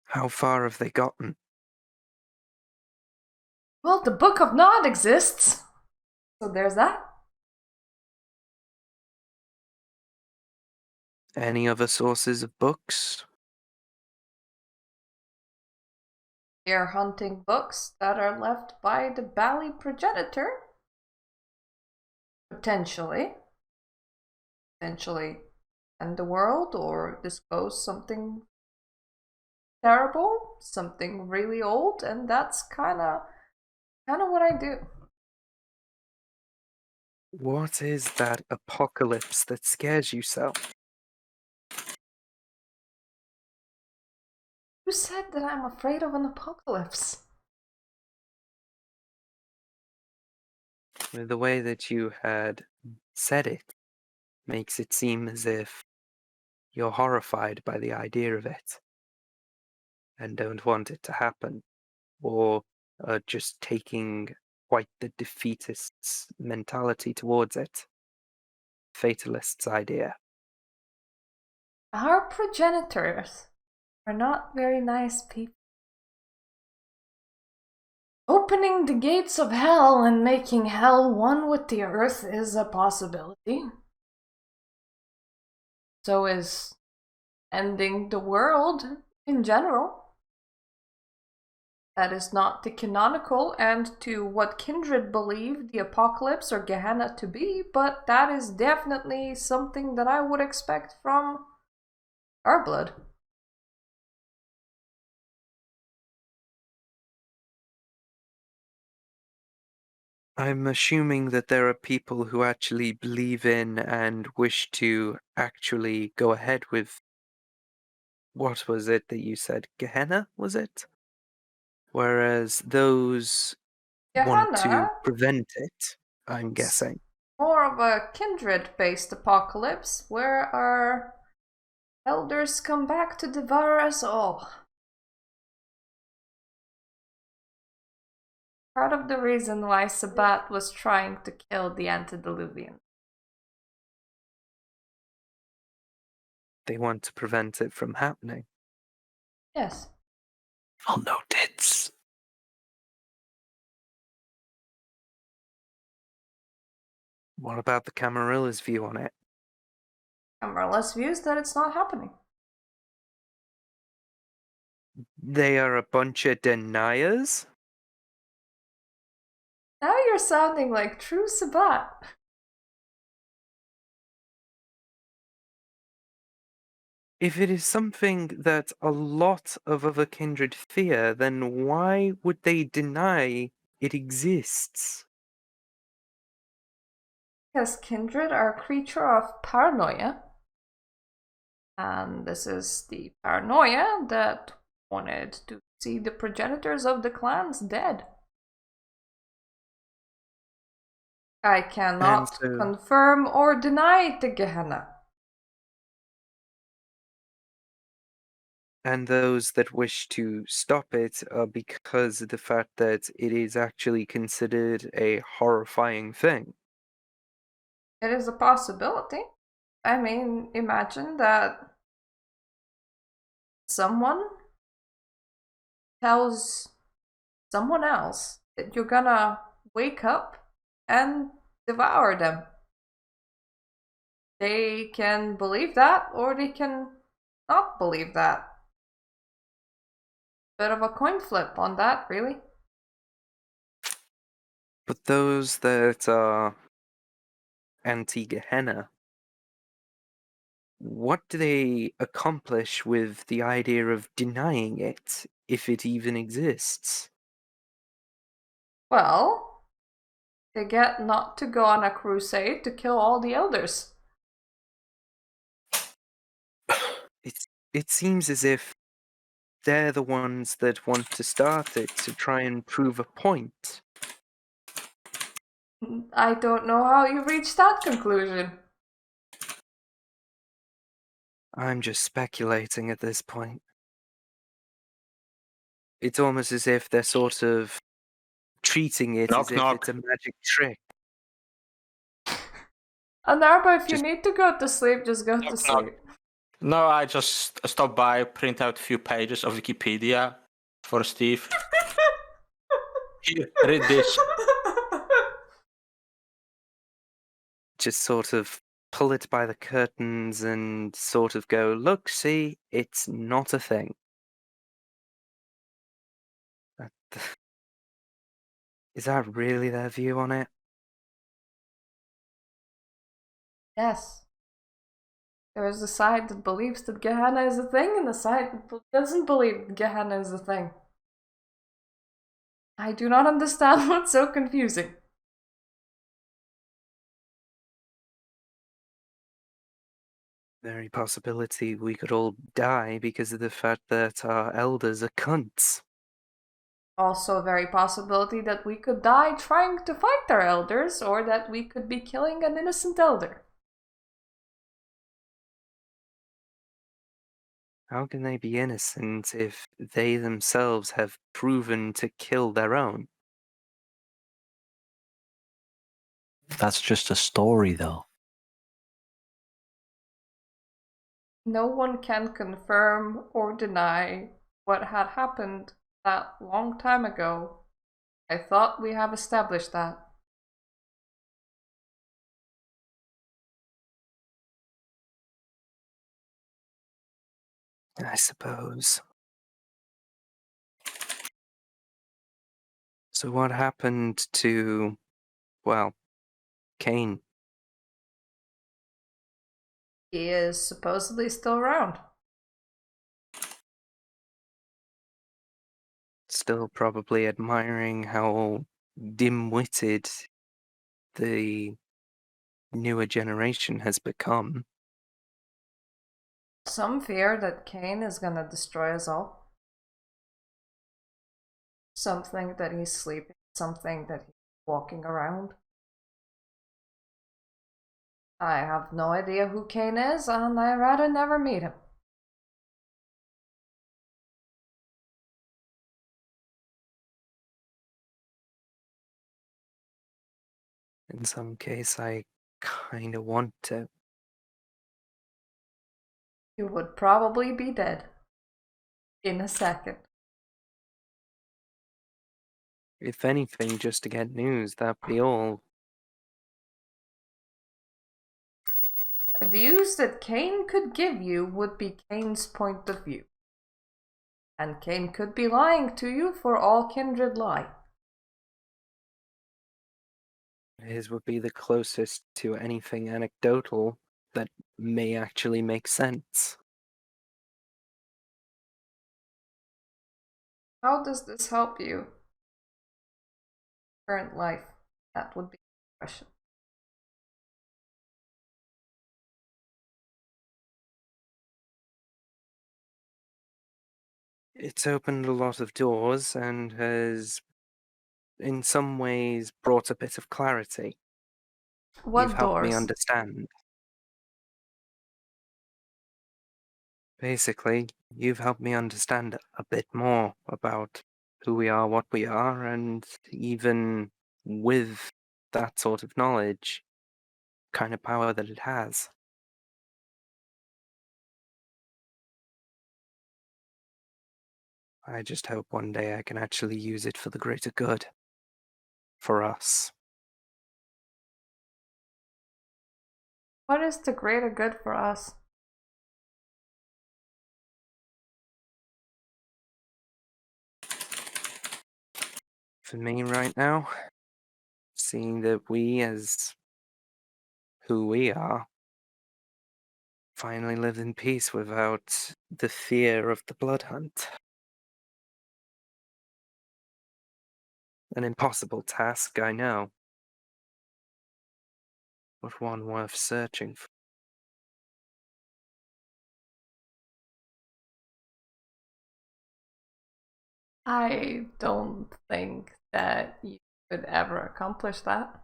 How far have they gotten? Well, the Book of Nod exists, so there's that. Any other sources of books? They're hunting books that are left by the bally progenitor. Potentially end the world or disclose something terrible, something really old, and that's kind of what I do. What is that apocalypse that scares you so? Who said that I'm afraid of an apocalypse? The way that you had said it makes it seem as if you're horrified by the idea of it and don't want it to happen, or are just taking quite the defeatist's mentality towards it. Fatalist's idea. Our progenitors are not very nice people. Opening the gates of hell and making hell one with the earth is a possibility. So is ending the world in general. That is not the canonical and to what Kindred believe the apocalypse or Gehenna to be, but that is definitely something that I would expect from our blood. I'm assuming that there are people who actually believe in and wish to actually go ahead with, what was it that you said? Gehenna, was it? Whereas those want to Gehenna prevent it, I'm guessing. more of a kindred-based apocalypse where our elders come back to devour us all. Part of the reason why Sabat was trying to kill the antediluvian. They want to prevent it from happening. Yes. Oh no, tits. What about the Camarilla's view on it? Camarilla's views that it's not happening. They are a bunch of deniers? Now you're sounding like true Sabat. If it is something that a lot of other kindred fear, then why would they deny it exists? Because kindred are a creature of paranoia. And this is the paranoia that wanted to see the progenitors of the clans dead. I cannot confirm or deny the Gehenna. And those that wish to stop it are because of the fact that it is actually considered a horrifying thing. It is a possibility. I mean, imagine that someone tells someone else that you're gonna wake up and devour them. They can believe that, or they can not believe that. Bit of a coin flip on that, really. But those that are anti-Gehenna, what do they accomplish with the idea of denying it, if it even exists? Well, they get not to go on a crusade to kill all the elders. It seems as if they're the ones that want to start it to try and prove a point. I don't know how you reached that conclusion. I'm just speculating at this point. It's almost as if they're sort of treating it Knock, as if knock. it's a magic trick. Anarba, if you Just- need to go to sleep, just go to knock. sleep. No, I just stopped by, print out a few pages of Wikipedia for Steve. Here, read this. Just sort of pull it by the curtains and sort of go, look, see, it's not a thing. Is that really their view on it? Yes. There is a side that believes that Gehenna is a thing, and a side that doesn't believe that Gehenna is a thing. I do not understand what's so confusing. Very possibility we could all die because of the fact that our elders are cunts. Also, a very possibility that we could die trying to fight our elders, or that we could be killing an innocent elder. How can they be innocent if they themselves have proven to kill their own? That's just a story, though. No one can confirm or deny what had happened that long time ago. I thought we have established that. I suppose. So what happened to, well, Cain? He is supposedly still around. Still probably admiring how dim-witted the newer generation has become. Some fear that Cain is gonna destroy us all. Some think that he's sleeping, some think that he's walking around. I have no idea who Cain is, and I'd rather never meet him. In some case, I kinda want to. You would probably be dead. In a second. If anything, just to get news, that'd be all. Views that Cain could give you would be Cain's point of view. And Cain could be lying to you for all kindred lie. His would be the closest to anything anecdotal that may actually make sense. How does this help you? Current life. That would be the question. It's opened a lot of doors and has, in some ways, brought a bit of clarity. What You've helped me doors? understand. Basically, you've helped me understand a bit more about who we are, what we are, and even with that sort of knowledge, kind of power that it has. I just hope one day I can actually use it for the greater good. For us. What is the greater good for us? For me right now, seeing that we, as who we are, finally live in peace without the fear of the blood hunt. An impossible task, I know, but one worth searching for. I don't think that you could ever accomplish that.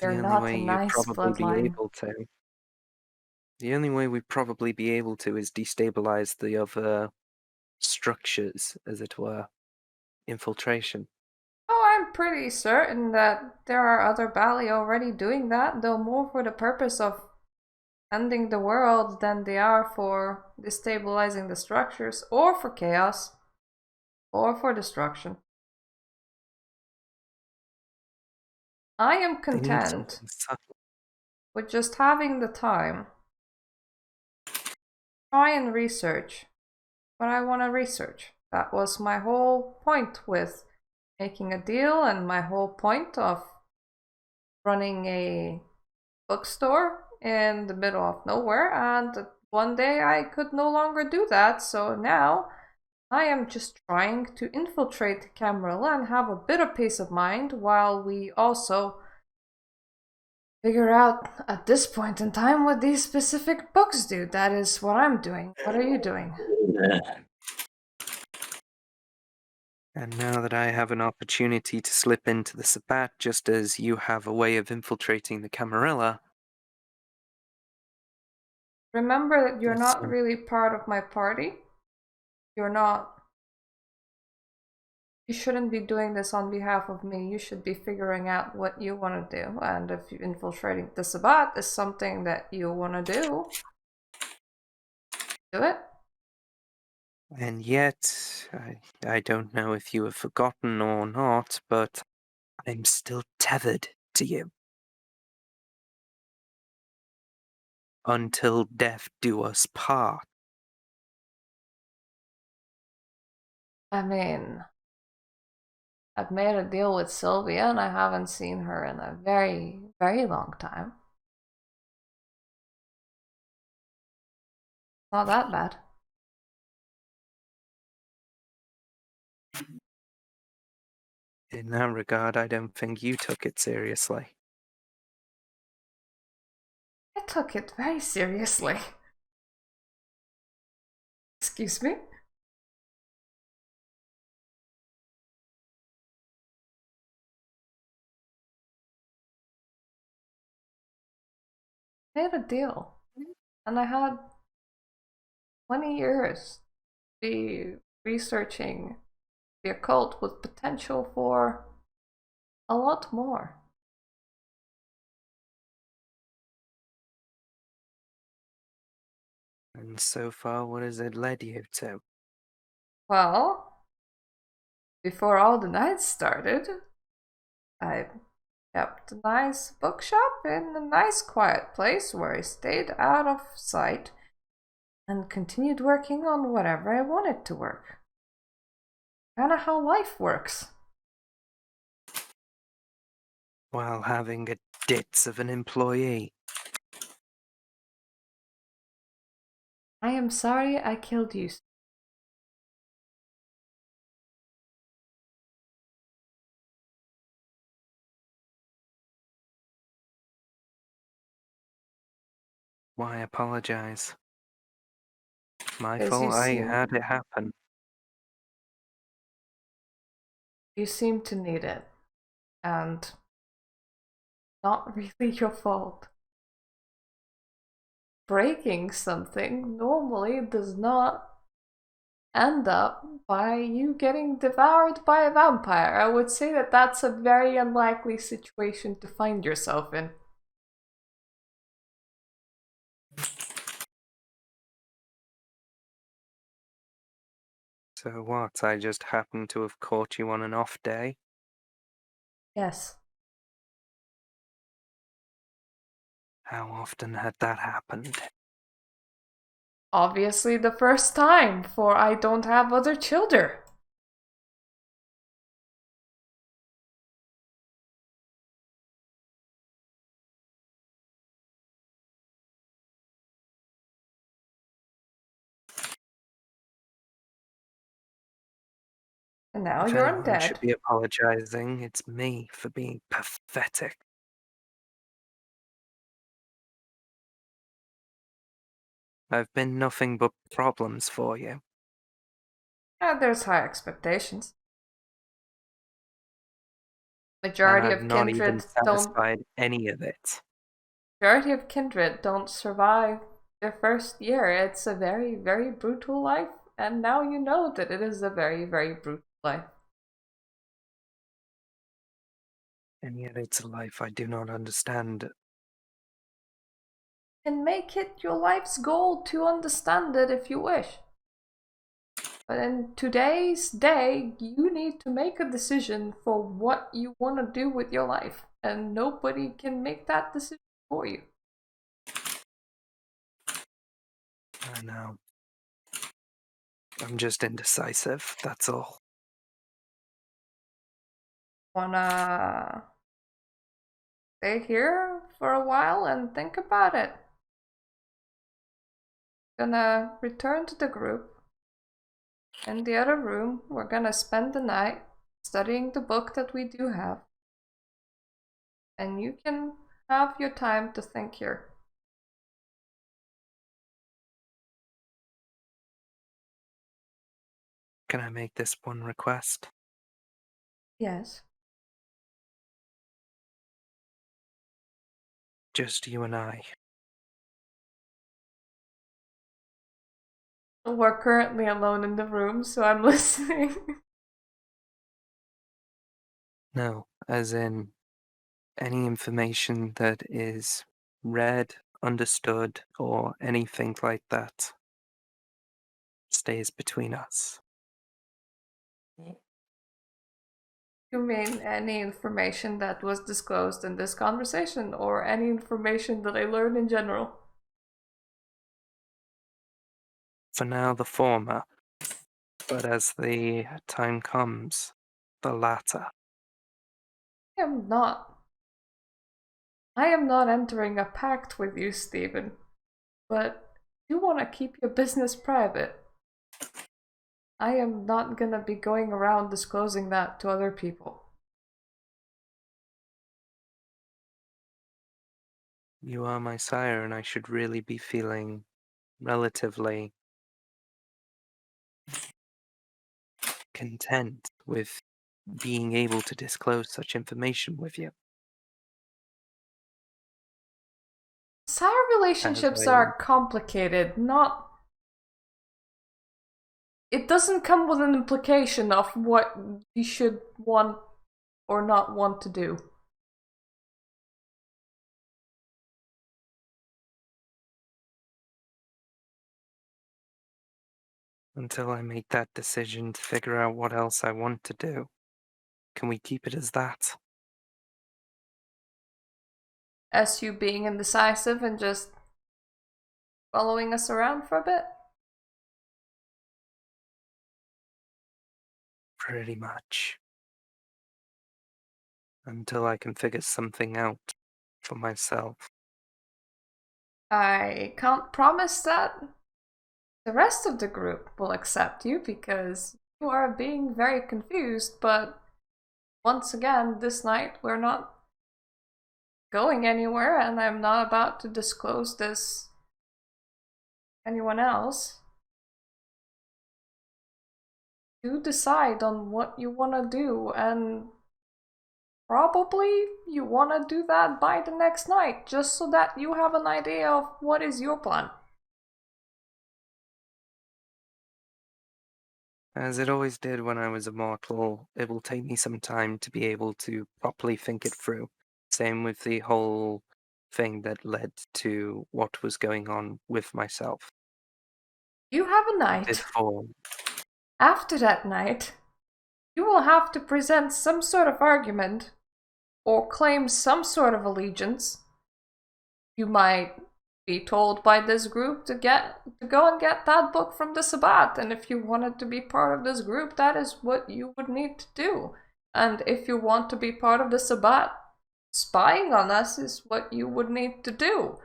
You're The only not way a you'd nice probably be bloodline. able to. The only way we'd probably be able to is destabilize the other structures, as it were. Infiltration. Oh, I'm pretty certain that there are other Bali already doing that, though more for the purpose of ending the world than they are for destabilizing the structures, or for chaos, or for destruction. I am They need content something subtle. with just having the time. Try and research what I want to research. That was my whole point with making a deal, and my whole point of running a bookstore in the middle of nowhere. And one day I could no longer do that, so now I am just trying to infiltrate Camarilla and have a bit of peace of mind while we also figure out at this point in time what these specific books do. That is what I'm doing. What are you doing? And now that I have an opportunity to slip into the Sabbat, just as you have a way of infiltrating the Camarilla. Remember that you're Yes, not sir. really part of my party. You're not. You shouldn't be doing this on behalf of me. You should be figuring out what you want to do. And if infiltrating the Sabbat is something that you want to do it. And yet, I don't know if you have forgotten or not, but I'm still tethered to you. Until death do us part. I mean, I've made a deal with Sylvia and I haven't seen her in a very, very long time. Not that bad. In that regard, I don't think you took it seriously. I took it very seriously. Excuse me? I made a deal. And I had 20 years to be researching the occult with potential for a lot more. And so far, what has it led you to? Well, before all the nights started, I kept a nice bookshop in a nice quiet place where I stayed out of sight and continued working on whatever I wanted to work. Kinda how life works. While having a ditz of an employee. I am sorry I killed you. Why apologize? My Because fault, I had it happen. You seem to need it. And not really your fault. Breaking something normally does not end up by you getting devoured by a vampire. I would say that that's a very unlikely situation to find yourself in. So what, I just happened to have caught you on an off day? Yes. How often had that happened? Obviously the first time, for I don't have other children. And now If you're anyone undead. should be apologizing, it's me for being pathetic. I've been nothing but problems for you. There's high expectations. And Majority I've of not even kindred don't. satisfied any of it. Majority of kindred don't survive their first year. It's a very, very brutal life, and now you know that it is a very, very brutal life. And yet it's a life I do not understand. And make it your life's goal to understand it if you wish. But in today's day, you need to make a decision for what you want to do with your life, and nobody can make that decision for you. I know. I'm just indecisive, that's all. Wanna stay here for a while and think about it? Gonna return to the group. In the other room, we're gonna spend the night studying the book that we do have. And you can have your time to think here. Can I make this one request? Yes. Just you and I. We're currently alone in the room, so I'm listening. No, as in any information that is read, understood, or anything like that stays between us. You mean any information that was disclosed in this conversation, or any information that I learned in general? For now, the former, but as the time comes, the latter. I am not. I am not entering a pact with you, Stephen. But you want to keep your business private. I am not gonna be going around disclosing that to other people. You are my sire, and I should really be feeling relatively content with being able to disclose such information with you. Sire relationships are complicated, not... It doesn't come with an implication of what you should want or not want to do. Until I make that decision to figure out what else I want to do. Can we keep it as that? As you being indecisive and just following us around for a bit? Pretty much. Until I can figure something out for myself. I can't promise that the rest of the group will accept you because you are being very confused, but once again, this night we're not going anywhere and I'm not about to disclose this to anyone else. You decide on what you want to do, and probably you want to do that by the next night, just so that you have an idea of what is your plan. As it always did when I was a mortal, it will take me some time to be able to properly think it through. Same with the whole thing that led to what was going on with myself. You have a night. Before. After that night, you will have to present some sort of argument or claim some sort of allegiance. You might be told by this group to go and get that book from the Sabbat, and if you wanted to be part of this group, that is what you would need to do. And if you want to be part of the Sabbat, spying on us is what you would need to do.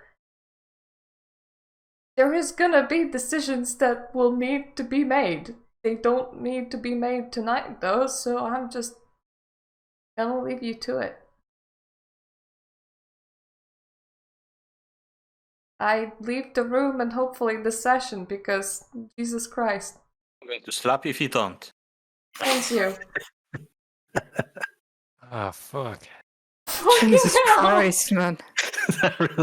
There is gonna be decisions that will need to be made. They don't need to be made tonight though, so I'm just gonna leave you to it. I leave the room and hopefully the session because Jesus Christ. I'm going to slap you if you don't. Thank you. Ah, fuck. Jesus Christ, man.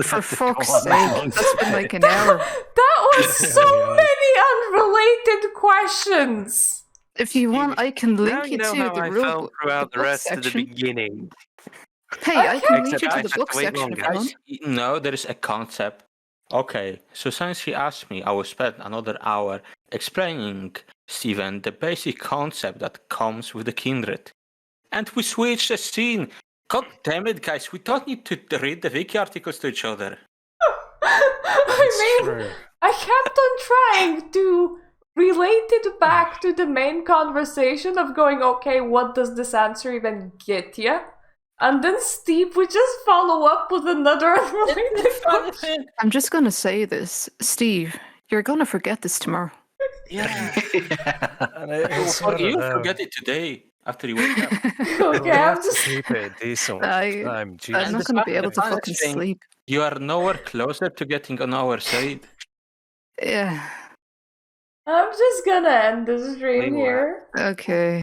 For fuck's sake, that's been like an hour. That was so many unrelated questions. If you want, I can Now link you you know to how the I rule felt book, throughout the book rest of the section. beginning. Hey, I can link you Except I to the had book to wait section if you longer. want. No, there is a concept. Okay, so since he asked me, I will spend another hour explaining, Steven, the basic concept that comes with the kindred. And we switch the scene. God damn it, guys, we don't need to read the wiki articles to each other. I mean, True. I kept on trying to relate it back to the main conversation of going, okay, what does this answer even get you? And then Steve would just follow up with another unrelated question. I'm just gonna say this, Steve, you're gonna forget this tomorrow. Yeah. And it's You sort of, forget it today. after you wake up. Okay, We I'm have to just. keep it decent I- time. I'm Jesus. not the going to be fun- able the to funny fucking thing- sleep. You are nowhere closer to getting on our side. Yeah. I'm just gonna end the stream Leave it. here. Okay.